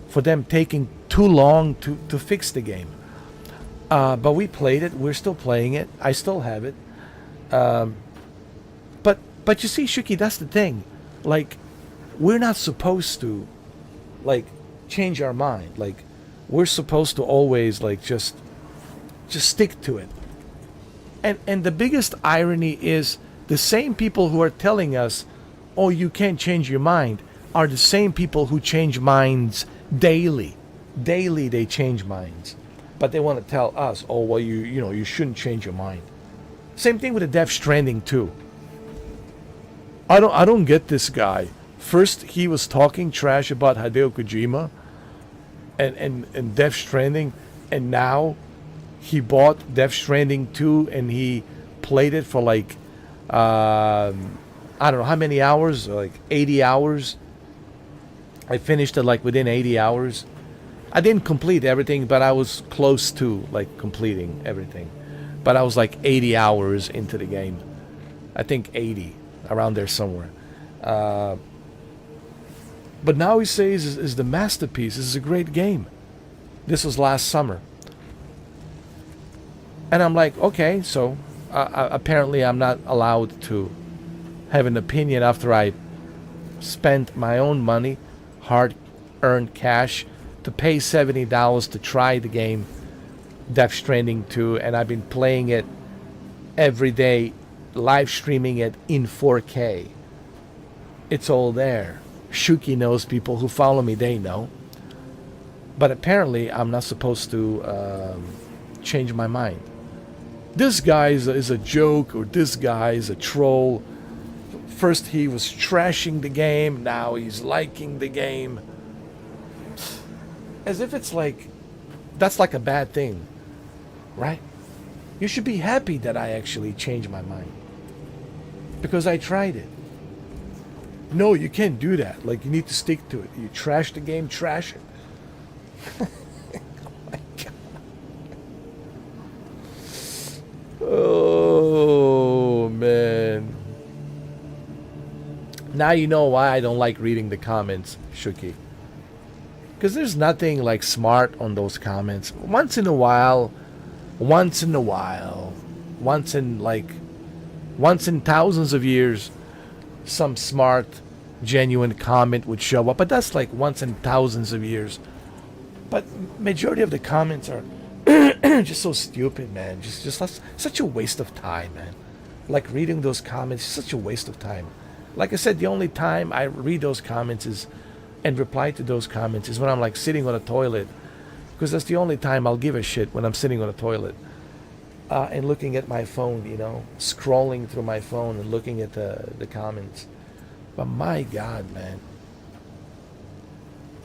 for them taking too long to fix the game. But we played it. We're still playing it. I still have it. But you see, Shuki, that's the thing. Like, we're not supposed to, like, change our mind. Like, we're supposed to always, like, just stick to it. And the biggest irony is the same people who are telling us, oh, you can't change your mind, are the same people who change minds daily. Daily they change minds. But they want to tell us, oh, well, you shouldn't change your mind. Same thing with the Death Stranding too. I don't get this guy. First he was talking trash about Hideo Kojima and Death Stranding, and now he bought Death Stranding 2 and he played it for like I don't know how many hours, like 80 hours. I finished it like within 80 hours. I didn't complete everything, but I was close to like completing everything. But I was like 80 hours into the game. I think 80, around there somewhere. But now he says is the masterpiece. This is a great game. This was last summer. And I'm like, okay, so apparently I'm not allowed to have an opinion after I spent my own money, hard-earned cash, to pay $70 to try the game, Death Stranding 2, and I've been playing it every day, live streaming it in 4K. It's all there. Shuki knows, people who follow me, they know. But apparently I'm not supposed to change my mind. This guy is a joke, or this guy is a troll. First he was trashing the game, now he's liking the game. As if it's like, that's like a bad thing, right? You should be happy that I actually changed my mind. Because I tried it. No, you can't do that. Like, you need to stick to it. You trash the game, trash it. Oh my God. Oh, man. Now you know why I don't like reading the comments, Shuki. Because there's nothing like smart on those comments. Once in thousands of years, some smart, genuine comment would show up. But that's like once in thousands of years. But majority of the comments are just so stupid, man. Just such a waste of time, man. Like reading those comments is such a waste of time. Like I said, the only time I read those comments is and reply to those comments is when I'm like sitting on a toilet, because that's the only time I'll give a shit, when I'm sitting on a toilet and looking at my phone, scrolling through my phone and looking at the comments. But my God, man,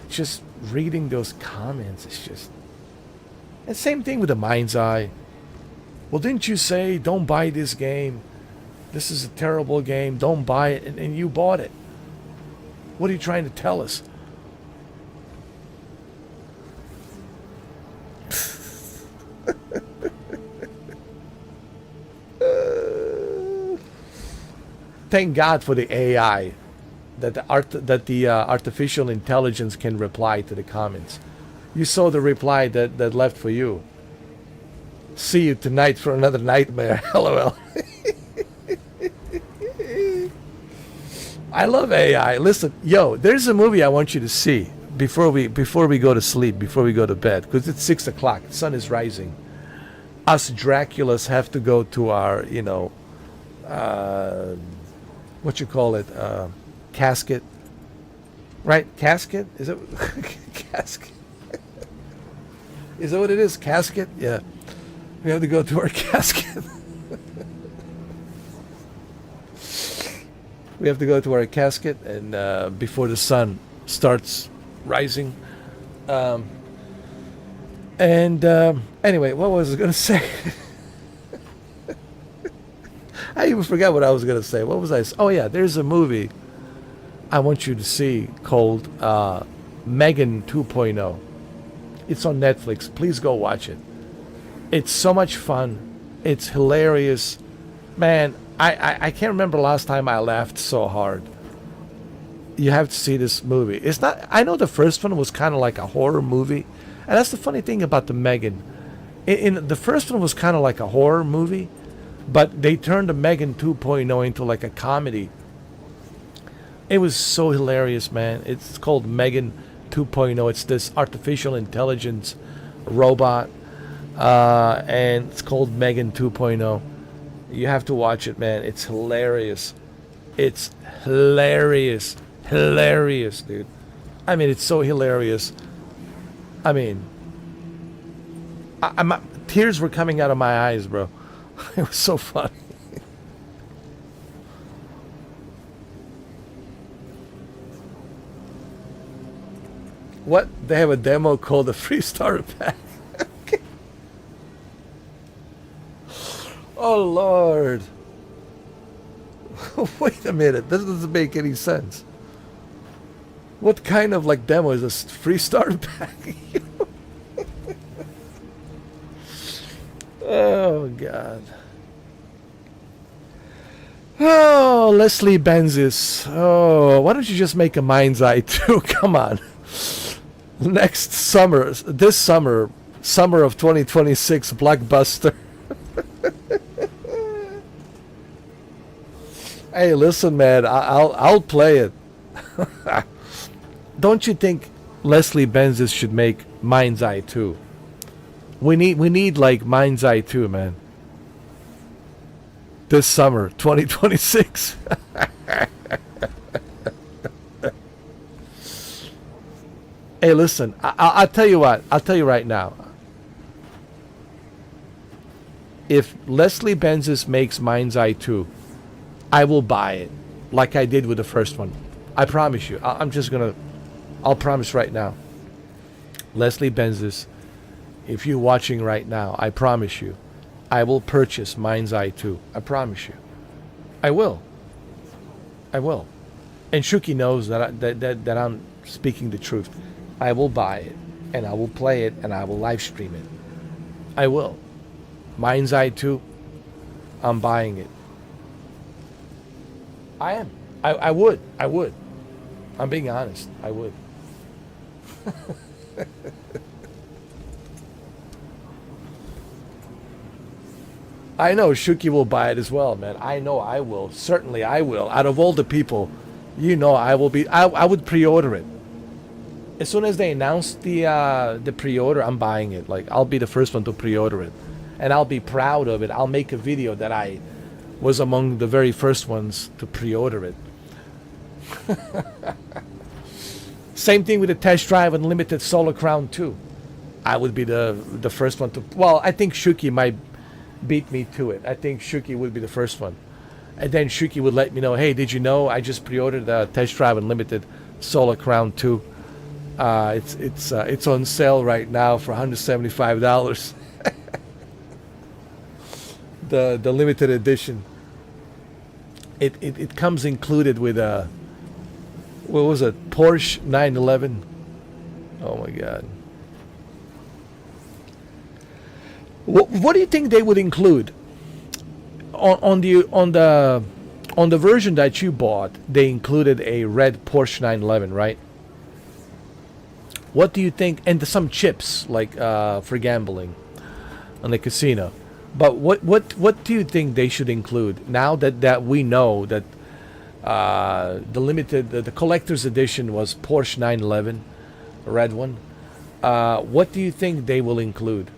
just reading those comments is just... And same thing with the Mind's Eye. Well, didn't you say don't buy this game? This is a terrible game. Don't buy it. And you bought it. What are you trying to tell us? Thank God for the AI, that the artificial intelligence can reply to the comments. You saw the reply that left for you. See you tonight for another nightmare. LOL. I love AI. Listen, yo, there's a movie I want you to see before we go to sleep, before we go to bed, because it's 6 o'clock. The sun is rising. Us Draculas have to go to our, what you call it, casket, right? Casket? Is it casket? Is that what it is? Casket? Yeah. We have to go to our casket. We have to go to our casket, and before the sun starts rising. Anyway, what was I going to say? I even forgot what I was going to say. What was I? Oh yeah, there's a movie I want you to see called Megan 2.0. It's on Netflix. Please go watch it. It's so much fun. It's hilarious. Man, I can't remember the last time I laughed so hard. You have to see this movie. It's not... I know the first one was kind of like a horror movie. And that's the funny thing about the Megan. In the first one was kind of like a horror movie. But they turned the Megan 2.0 into like a comedy. It was so hilarious, man. It's called Megan 2.0. It's this artificial intelligence robot. And it's called Megan 2.0. You have to watch it, man. It's hilarious. It's hilarious. Hilarious, dude. I mean, it's so hilarious. I mean, tears were coming out of my eyes, bro. It was so funny. What? They have a demo called the Free Starter Pack. Oh, Lord. Wait a minute. This doesn't make any sense. What kind of like demo is this? Free Starter Pack? Oh, God. Oh, Leslie Benzis. Oh, why don't you just make a Mind's Eye too? Come on. Next summer, this summer of 2026, blockbuster. Hey, listen, man, I'll play it. Don't you think Leslie Benzis should make Mind's Eye 2? We need like Mind's Eye 2, man. This summer, 2026. Hey, listen, I'll tell you what. I'll tell you right now. If Leslie Benzis makes Mind's Eye 2, I will buy it, like I did with the first one. I promise you. I'll promise right now. Leslie Benzis, if you're watching right now, I promise you, I will purchase Mind's Eye 2. I promise you. I will. I will. And Shuki knows that I'm speaking the truth. I will buy it, and I will play it, and I will live stream it. I will. Mind's Eye 2, I'm buying it. I am. I would. I would. I'm being honest. I would. I know Shuki will buy it as well, man. I know I will. Certainly I will. Out of all the people, you know I will be. I would pre-order it. As soon as they announce the pre-order, I'm buying it. Like, I'll be the first one to pre-order it. And I'll be proud of it. I'll make a video that I was among the very first ones to pre-order it. Same thing with the Test Drive Unlimited Solar Crown 2. I would be the first one to... Well, I think Shuki might beat me to it. I think Shuki would be the first one. And then Shuki would let me know, hey, did you know I just pre-ordered the Test Drive Unlimited Solar Crown 2? It's on sale right now for $175. The limited edition. It comes included with a, what was it, Porsche 911. Oh my God. What do you think they would include on the version that you bought? They included a red Porsche 911, right? What do you think? And some chips like for gambling on the casino. But what do you think they should include now that we know that the collector's edition was Porsche 911, a red one? What do you think they will include?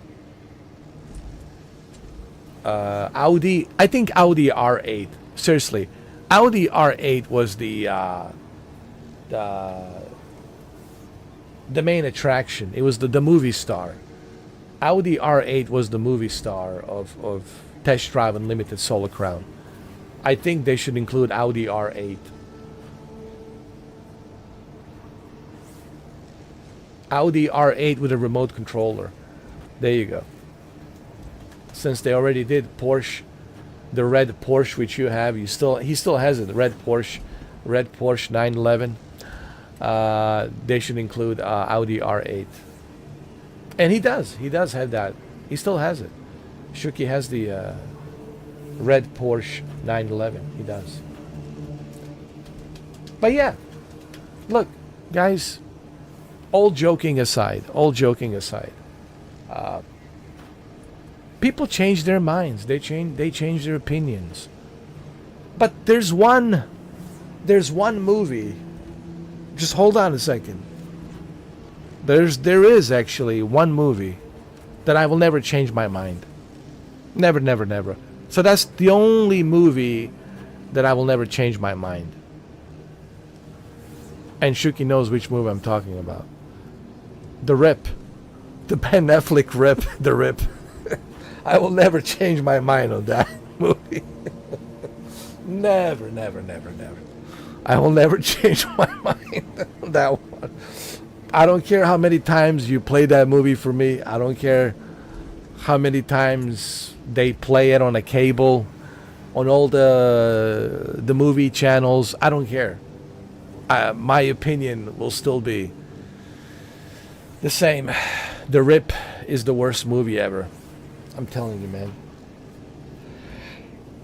Audi, I think Audi R8. Seriously, Audi R8 was the main attraction. It was the movie star. Audi R8 was the movie star of Test Drive Unlimited Solar Crown. I think they should include Audi R8. Audi R8 with a remote controller. There you go. Since they already did Porsche, the red Porsche which you have, he still has it. The red Porsche 911. They should include Audi R8. And he does have that. He still has it. Shuki has the red Porsche 911. He does. But yeah, look, guys, all joking aside, people change their minds. They change their opinions. But there's one movie. Just hold on a second. There is actually one movie that I will never change my mind. Never. So that's the only movie that I will never change my mind. And Shuki knows which movie I'm talking about. The Rip. The Ben Affleck Rip. The Rip. I will never change my mind on that movie. Never, never, never, never. I will never change my mind on that one. I don't care how many times you play that movie for me. I don't care how many times they play it on a cable, on all the movie channels. I don't care. My opinion will still be the same. The Rip is the worst movie ever. I'm telling you, man.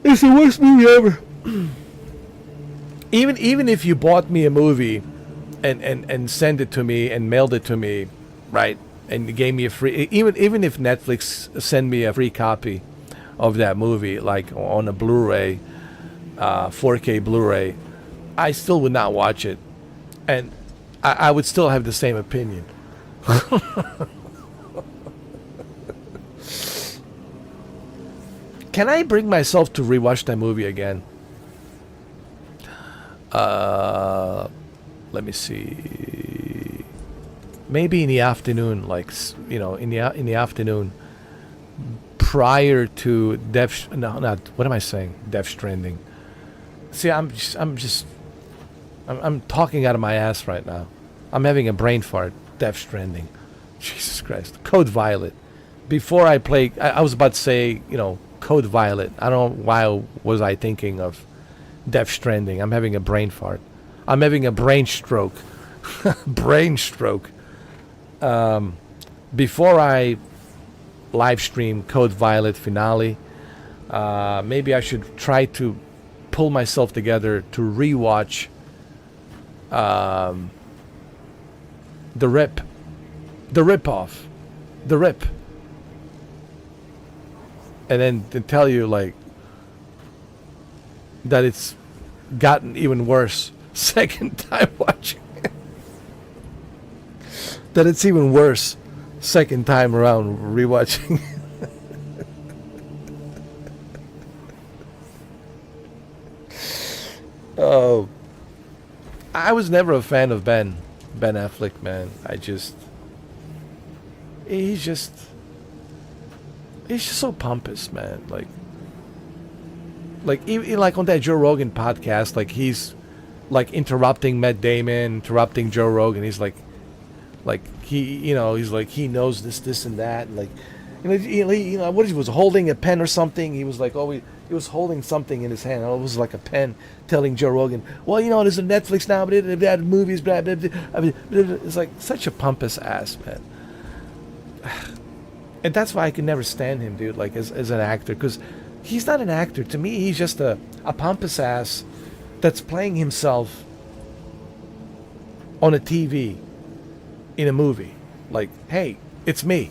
It's the worst movie ever. Even if you bought me a movie and sent it to me and mailed it to me, right? And you gave me a free, even if Netflix sent me a free copy of that movie, like on a Blu-ray, 4K Blu-ray, I still would not watch it, and I would still have the same opinion. Can I bring myself to rewatch that movie again? Let me see. Maybe in the afternoon, like, you know, in the afternoon, prior to what am I saying? Death Stranding. See, I'm talking out of my ass right now. I'm having a brain fart. Death Stranding. Jesus Christ. Code Violet. Before I play, I was about to say, you know, Code Violet. I don't know why was I thinking of Death Stranding. I'm having a brain fart. I'm having a brain stroke. Brain stroke. Before I live stream Code Violet finale, maybe I should try to pull myself together to rewatch The Rip. The Rip-Off. The Rip. And then to tell you, like, that it's gotten even worse second time watching it. That it's even worse second time around rewatching. Oh, I was never a fan of Ben Affleck, man. He's just so pompous, man. Even like on that Joe Rogan podcast, like he's like interrupting Matt Damon, interrupting Joe Rogan. He's like he's like he knows this and that, and like what he was holding a pen or something. He was like, he was holding something in his hand. It was like a pen, telling Joe Rogan, well, there's a Netflix now, but that movies, blah, blah, blah. I mean, it's like such a pompous ass, man. And that's why I could never stand him, dude, like as an actor, because he's not an actor. To me, he's just a pompous ass that's playing himself on a TV in a movie. Like, hey, it's me.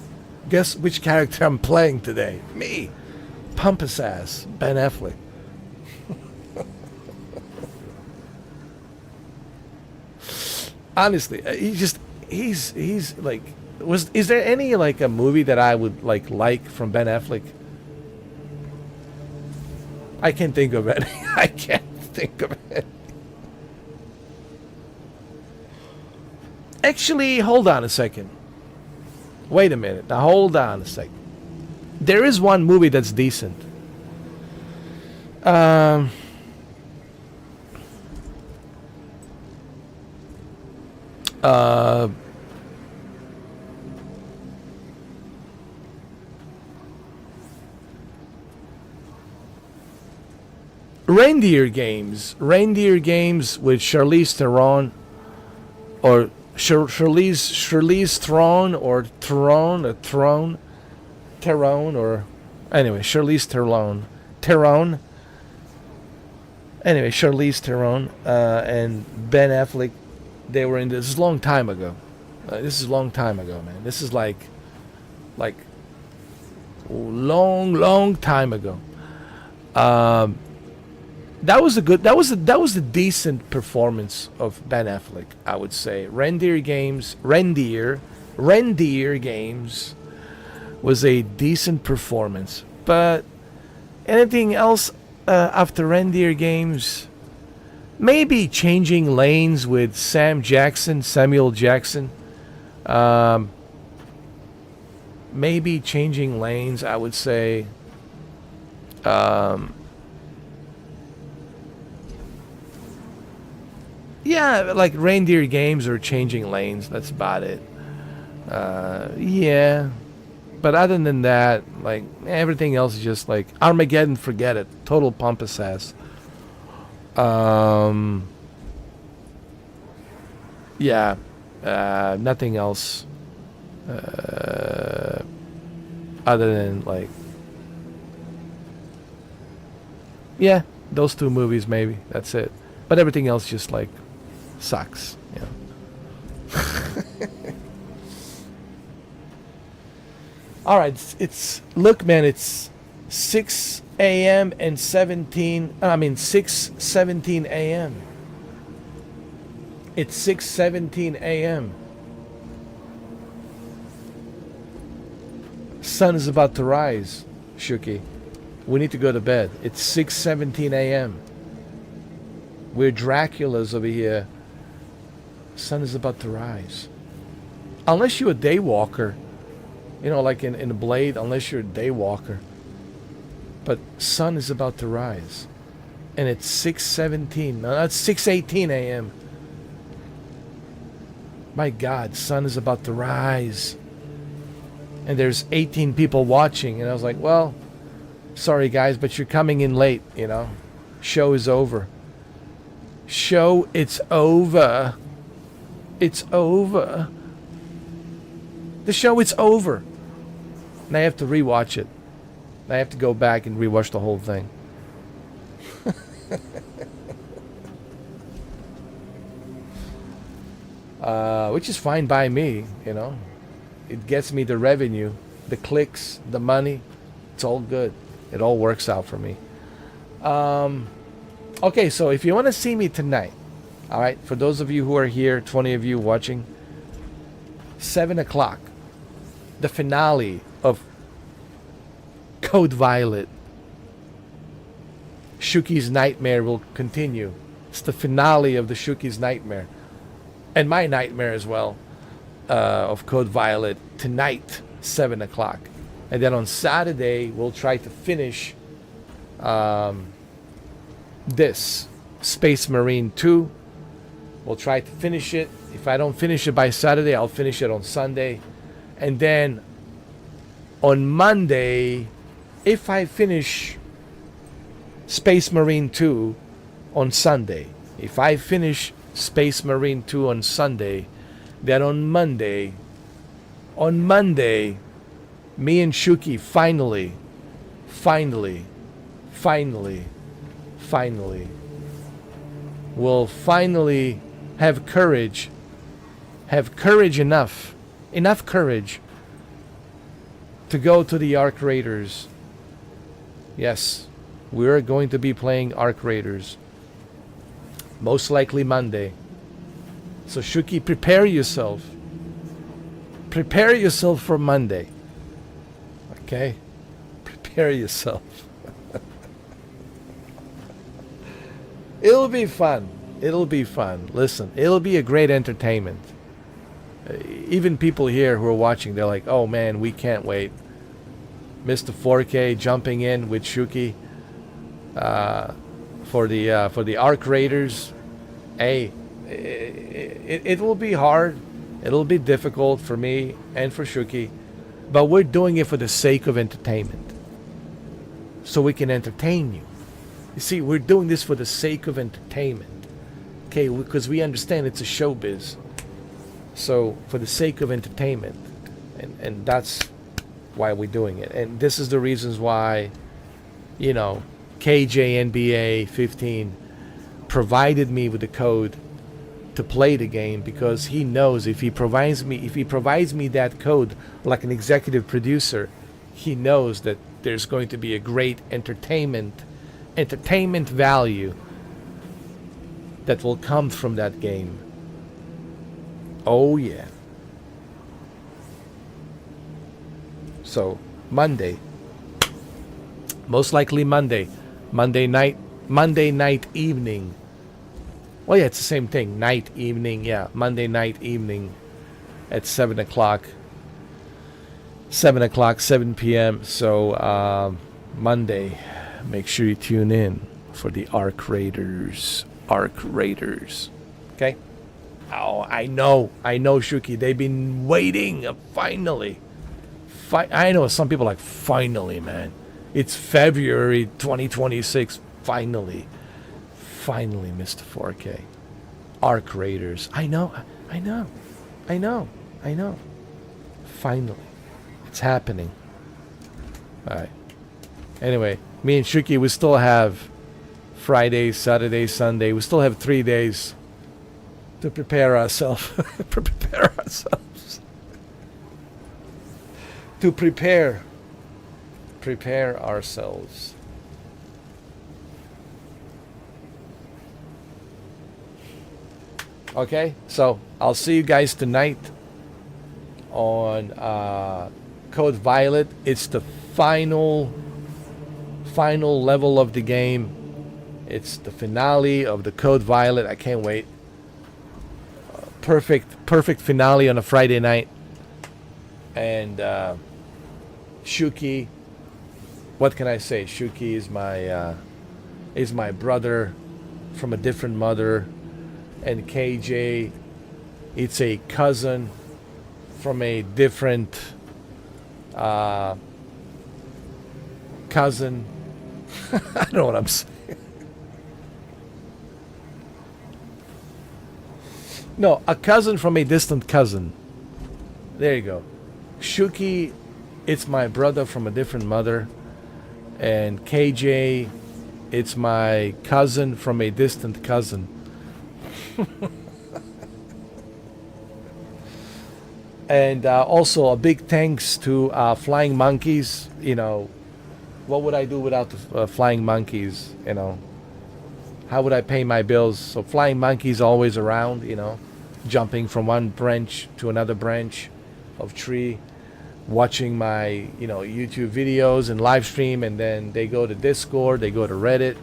Guess which character I'm playing today? Me. Pompous ass Ben Affleck. Honestly, he's like, is there any like a movie that I would like from Ben Affleck? I can't think of any. I can't think of it. Actually, hold on a second. Wait a minute. Now hold on a second. There is one movie that's decent. Reindeer Games with Charlize Theron, or Charlize Theron, or Theron, or anyway, Charlize Theron. Anyway, Charlize Theron and Ben Affleck, they were in this. This is a long time ago. This is a long time ago, man. This is like long time ago. That was a decent performance of Ben Affleck, I would say. Reindeer Games was a decent performance, but Anything else after Reindeer Games? Maybe changing lanes with Samuel Jackson. Maybe changing lanes, I would say. Yeah, like Reindeer Games or changing lanes. That's about it. Yeah. But other than that, like, everything else is just like Armageddon, forget it. Total pompous ass. Yeah. Nothing else. Other than, like, yeah, those two movies maybe. That's it. But everything else just, like, sucks. You know? All right, look, man, it's 6 a.m. and 6:17 a.m. It's 6:17 a.m. Sun is about to rise, Shuki. We need to go to bed. It's 6:17 a.m. We're Draculas over here. Sun is about to rise. Unless you're a day walker. You know, like in the Blade, unless you're a day walker. But sun is about to rise. And it's 6:17. No, it's 6:18 a.m. My God, sun is about to rise. And there's 18 people watching. And I was like, well, sorry guys, but you're coming in late, you know. Show is over. Show, it's over. It's over. The show, it's over. And I have to rewatch it. I have to go back and rewatch the whole thing. Which is fine by me, you know. It gets me the revenue, the clicks, the money. It's all good. It all works out for me. Okay, so if you want to see me tonight, all right, for those of you who are here, 20 of you watching, 7 o'clock, the finale of Code Violet. Shuki's Nightmare will continue. It's the finale of the Shuki's Nightmare. And my nightmare as well, of Code Violet, tonight, 7 o'clock. And then on Saturday, we'll try to finish this, Space Marine 2. We'll try to finish it. If I don't finish it by Saturday, I'll finish it on Sunday. And then on Monday, if I finish Space Marine 2 on Sunday, if I finish Space Marine 2 on Sunday, then on Monday, me and Shuki finally will finally have courage enough courage to go to the Arc Raiders. Yes, we're going to be playing Arc Raiders. Most likely Monday. So Shuki, prepare yourself. Prepare yourself for Monday. Okay? Prepare yourself. It'll be fun. It'll be fun. Listen, it'll be a great entertainment. Even people here who are watching, they're like, oh man, we can't wait. Mr. 4K jumping in with Shuki for the Arc Raiders. Hey, it will be hard. It'll be difficult for me and for Shuki. But we're doing it for the sake of entertainment. So we can entertain you. You see, we're doing this for the sake of entertainment. Okay, because we understand it's a showbiz. So, for the sake of entertainment. And that's why we're doing it. And this is the reasons why, you know, KJNBA 15 provided me with the code to play the game, because he knows if he provides me that code like an executive producer, he knows that there's going to be a great entertainment value that will come from that game. Oh yeah. So Monday, Most likely Monday. Monday night evening. Well, yeah, it's the same thing. Night, evening, yeah. Monday night evening at 7 o'clock. 7 o'clock, 7 p.m. So, Monday, make sure you tune in for the Arc Raiders. Arc Raiders. Okay? Oh, I know, Shuki. They've been waiting. Finally. I know some people are like, finally, man. It's February 2026. Finally. Finally, Mr. 4K. Arc Raiders. I know. Finally. It's happening. Alright. Anyway, me and Shuki, we still have Friday, Saturday, Sunday. We still have 3 days to prepare ourselves. To prepare ourselves. Okay, so I'll see you guys tonight on Code Violet. It's the final level of the game. It's the finale of the Code Violet. I can't wait. Perfect finale on a Friday night. And Shuki, what can I say? Shuki is my brother from a different mother, and KJ, it's a cousin from a different cousin. I don't know what I'm saying. No, a cousin from a distant cousin. There you go. Shuki, it's my brother from a different mother. And KJ, it's my cousin from a distant cousin. And also a big thanks to Flying Monkeys. You know, what would I do without the Flying Monkeys? You know, how would I pay my bills? So Flying Monkeys always around, you know, jumping from one branch to another branch of tree, watching my, you know, YouTube videos and live stream, and then they go to Discord, they go to Reddit,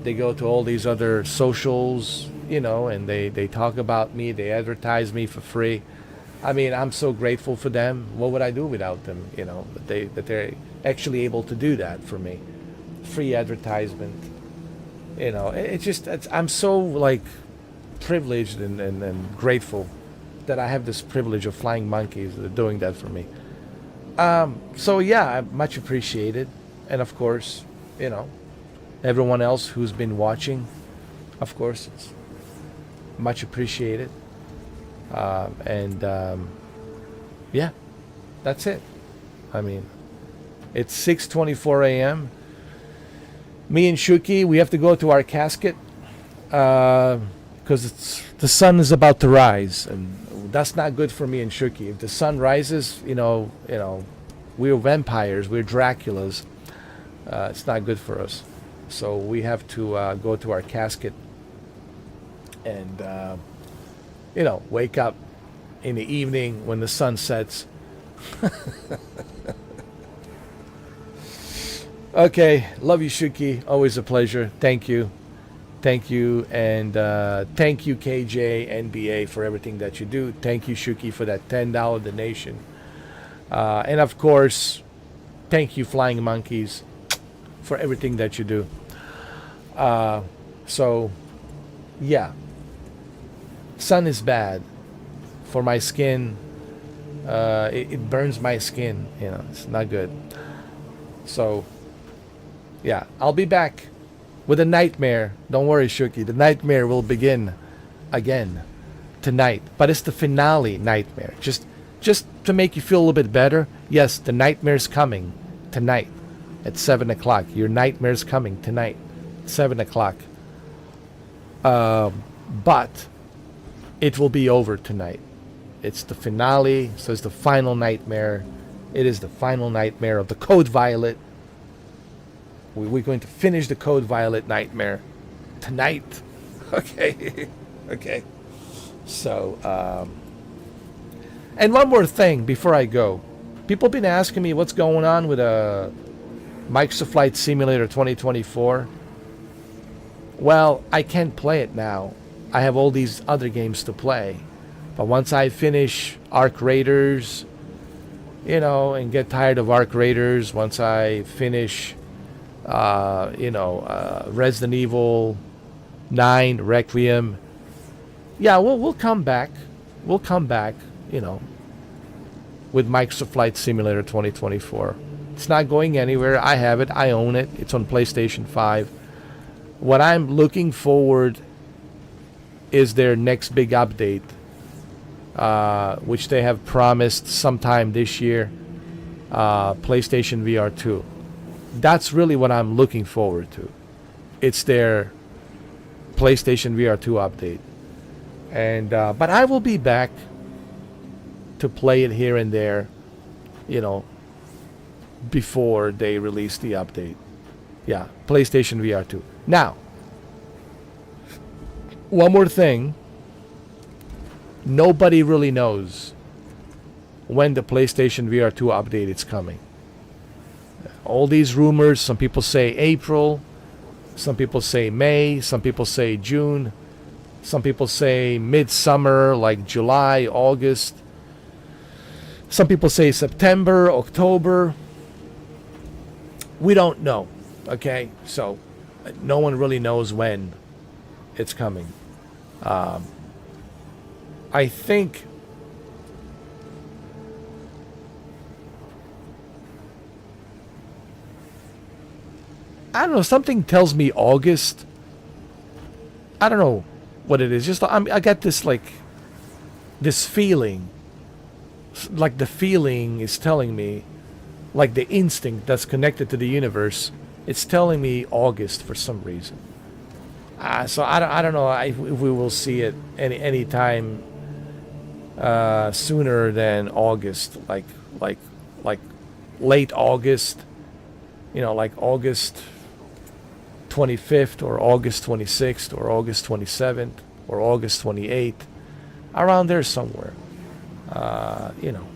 they go to all these other socials, you know, and they talk about me, they advertise me for free. I mean, I'm so grateful for them. What would I do without them? You know, that they're actually able to do that for me. Free advertisement. You know, I'm so like privileged and grateful that I have this privilege of Flying Monkeys doing that for me. So yeah, much appreciated. And of course, you know, everyone else who's been watching, of course, it's much appreciated. Yeah, that's it. I mean, it's 6:24 a.m. Me and Shuki, we have to go to our casket because the sun is about to rise, and that's not good for me and Shuki. If the sun rises, you know, we're vampires, we're Draculas. It's not good for us. So we have to go to our casket and you know, wake up in the evening when the sun sets. Okay, love you, Shuki. Always a pleasure. Thank you. And thank you, KJ, NBA, for everything that you do. Thank you, Shuki, for that $10 donation. And of course, thank you, Flying Monkeys, for everything that you do. So, yeah. Sun is bad for my skin. It burns my skin. You know, it's not good. So, yeah, I'll be back with a nightmare. Don't worry, Shuki. The nightmare will begin again tonight. But it's the finale nightmare. Just to make you feel a little bit better. Yes, the nightmare's coming tonight at 7 o'clock. Your nightmare's coming tonight, 7 o'clock. But it will be over tonight. It's the finale, so it's the final nightmare. It is the final nightmare of the Code Violet. We're going to finish the Code Violet nightmare tonight. Okay. Okay. So, and one more thing before I go. People have been asking me what's going on with Microsoft Flight Simulator 2024. Well, I can't play it now. I have all these other games to play. But once I finish Arc Raiders, you know, and get tired of Arc Raiders, once I finish, Resident Evil 9, Requiem, yeah, we'll come back. We'll come back, you know, with Microsoft Flight Simulator 2024. It's not going anywhere. I have it. I own it. It's on PlayStation 5. What I'm looking forward is their next big update, which they have promised sometime this year, PlayStation VR 2. That's really what I'm looking forward to. It's their PlayStation VR 2 update. And but I will be back to play it here and there, you know, before they release the update. Yeah, PlayStation VR 2. Now, one more thing. Nobody really knows when the PlayStation VR 2 update is coming. All these rumors, some people say April, some people say May, some people say June, some people say midsummer, like July, August. Some people say September, October. We don't know, okay? So no one really knows when it's coming. I think I don't know, something tells me August. I don't know what it is. Just I got this this feeling. Like the feeling is telling me, like the instinct that's connected to the universe, it's telling me August for some reason. So I don't know if we will see it any time sooner than August, like late August, you know, like August 25th or August 26th or August 27th or August 28th, around there somewhere. You know.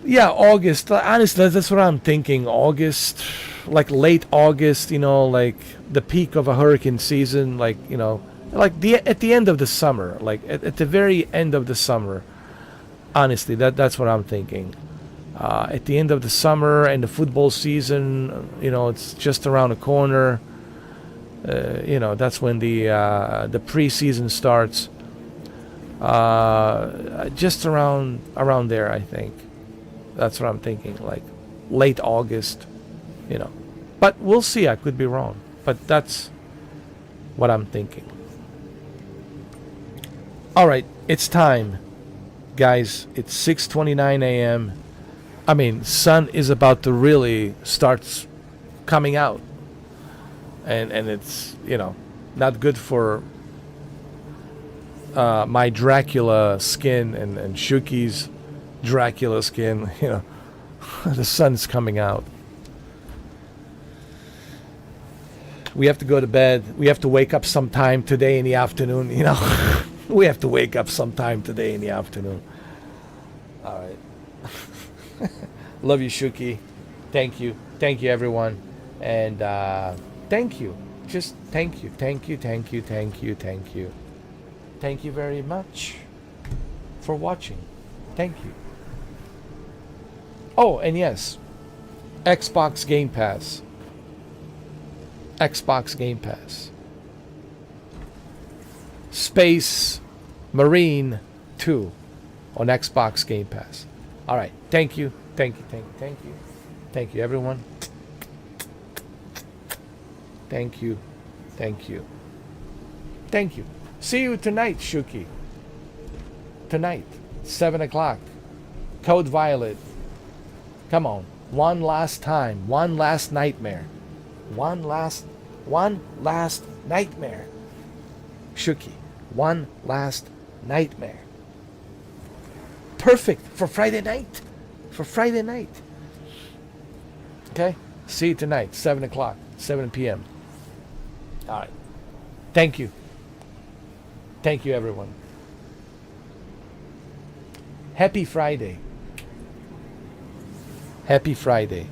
Yeah, August. Honestly, that's what I'm thinking. August, like late August, you know, like the peak of a hurricane season, like, you know, like at the end of the summer, like at the very end of the summer. Honestly, that's what I'm thinking. At the end of the summer and the football season, you know, it's just around the corner. You know, that's when the preseason starts. Just around there, I think. That's what I'm thinking, like late August, you know. But we'll see. I could be wrong, but that's what I'm thinking. All right, it's time, guys. It's 6:29 a.m. I mean, sun is about to really start coming out, and it's, you know, not good for my Dracula skin and Shuki's Dracula skin. You know, the sun's coming out. We have to go to bed. We have to wake up sometime today in the afternoon. You know, we have to wake up sometime today in the afternoon. All right. Love you, Shuki. Thank you. Thank you, everyone. And thank you. Just thank you. Thank you. Thank you. Thank you. Thank you. Thank you very much for watching. Thank you. Oh, and yes, Xbox Game Pass. Xbox Game Pass. Space Marine 2 on Xbox Game Pass. All right. Thank you. Thank you. Thank you. Thank you. Thank you, everyone. Thank you. Thank you. Thank you. See you tonight, Shuki. Tonight, 7 o'clock. Code Violet. Come on. One last time. One last nightmare. One last nightmare. Shuki. One last nightmare. Perfect for Friday night. For Friday night. Okay? See you tonight, 7 o'clock. 7 p.m. All right. Thank you. Thank you, everyone. Happy Friday. Happy Friday.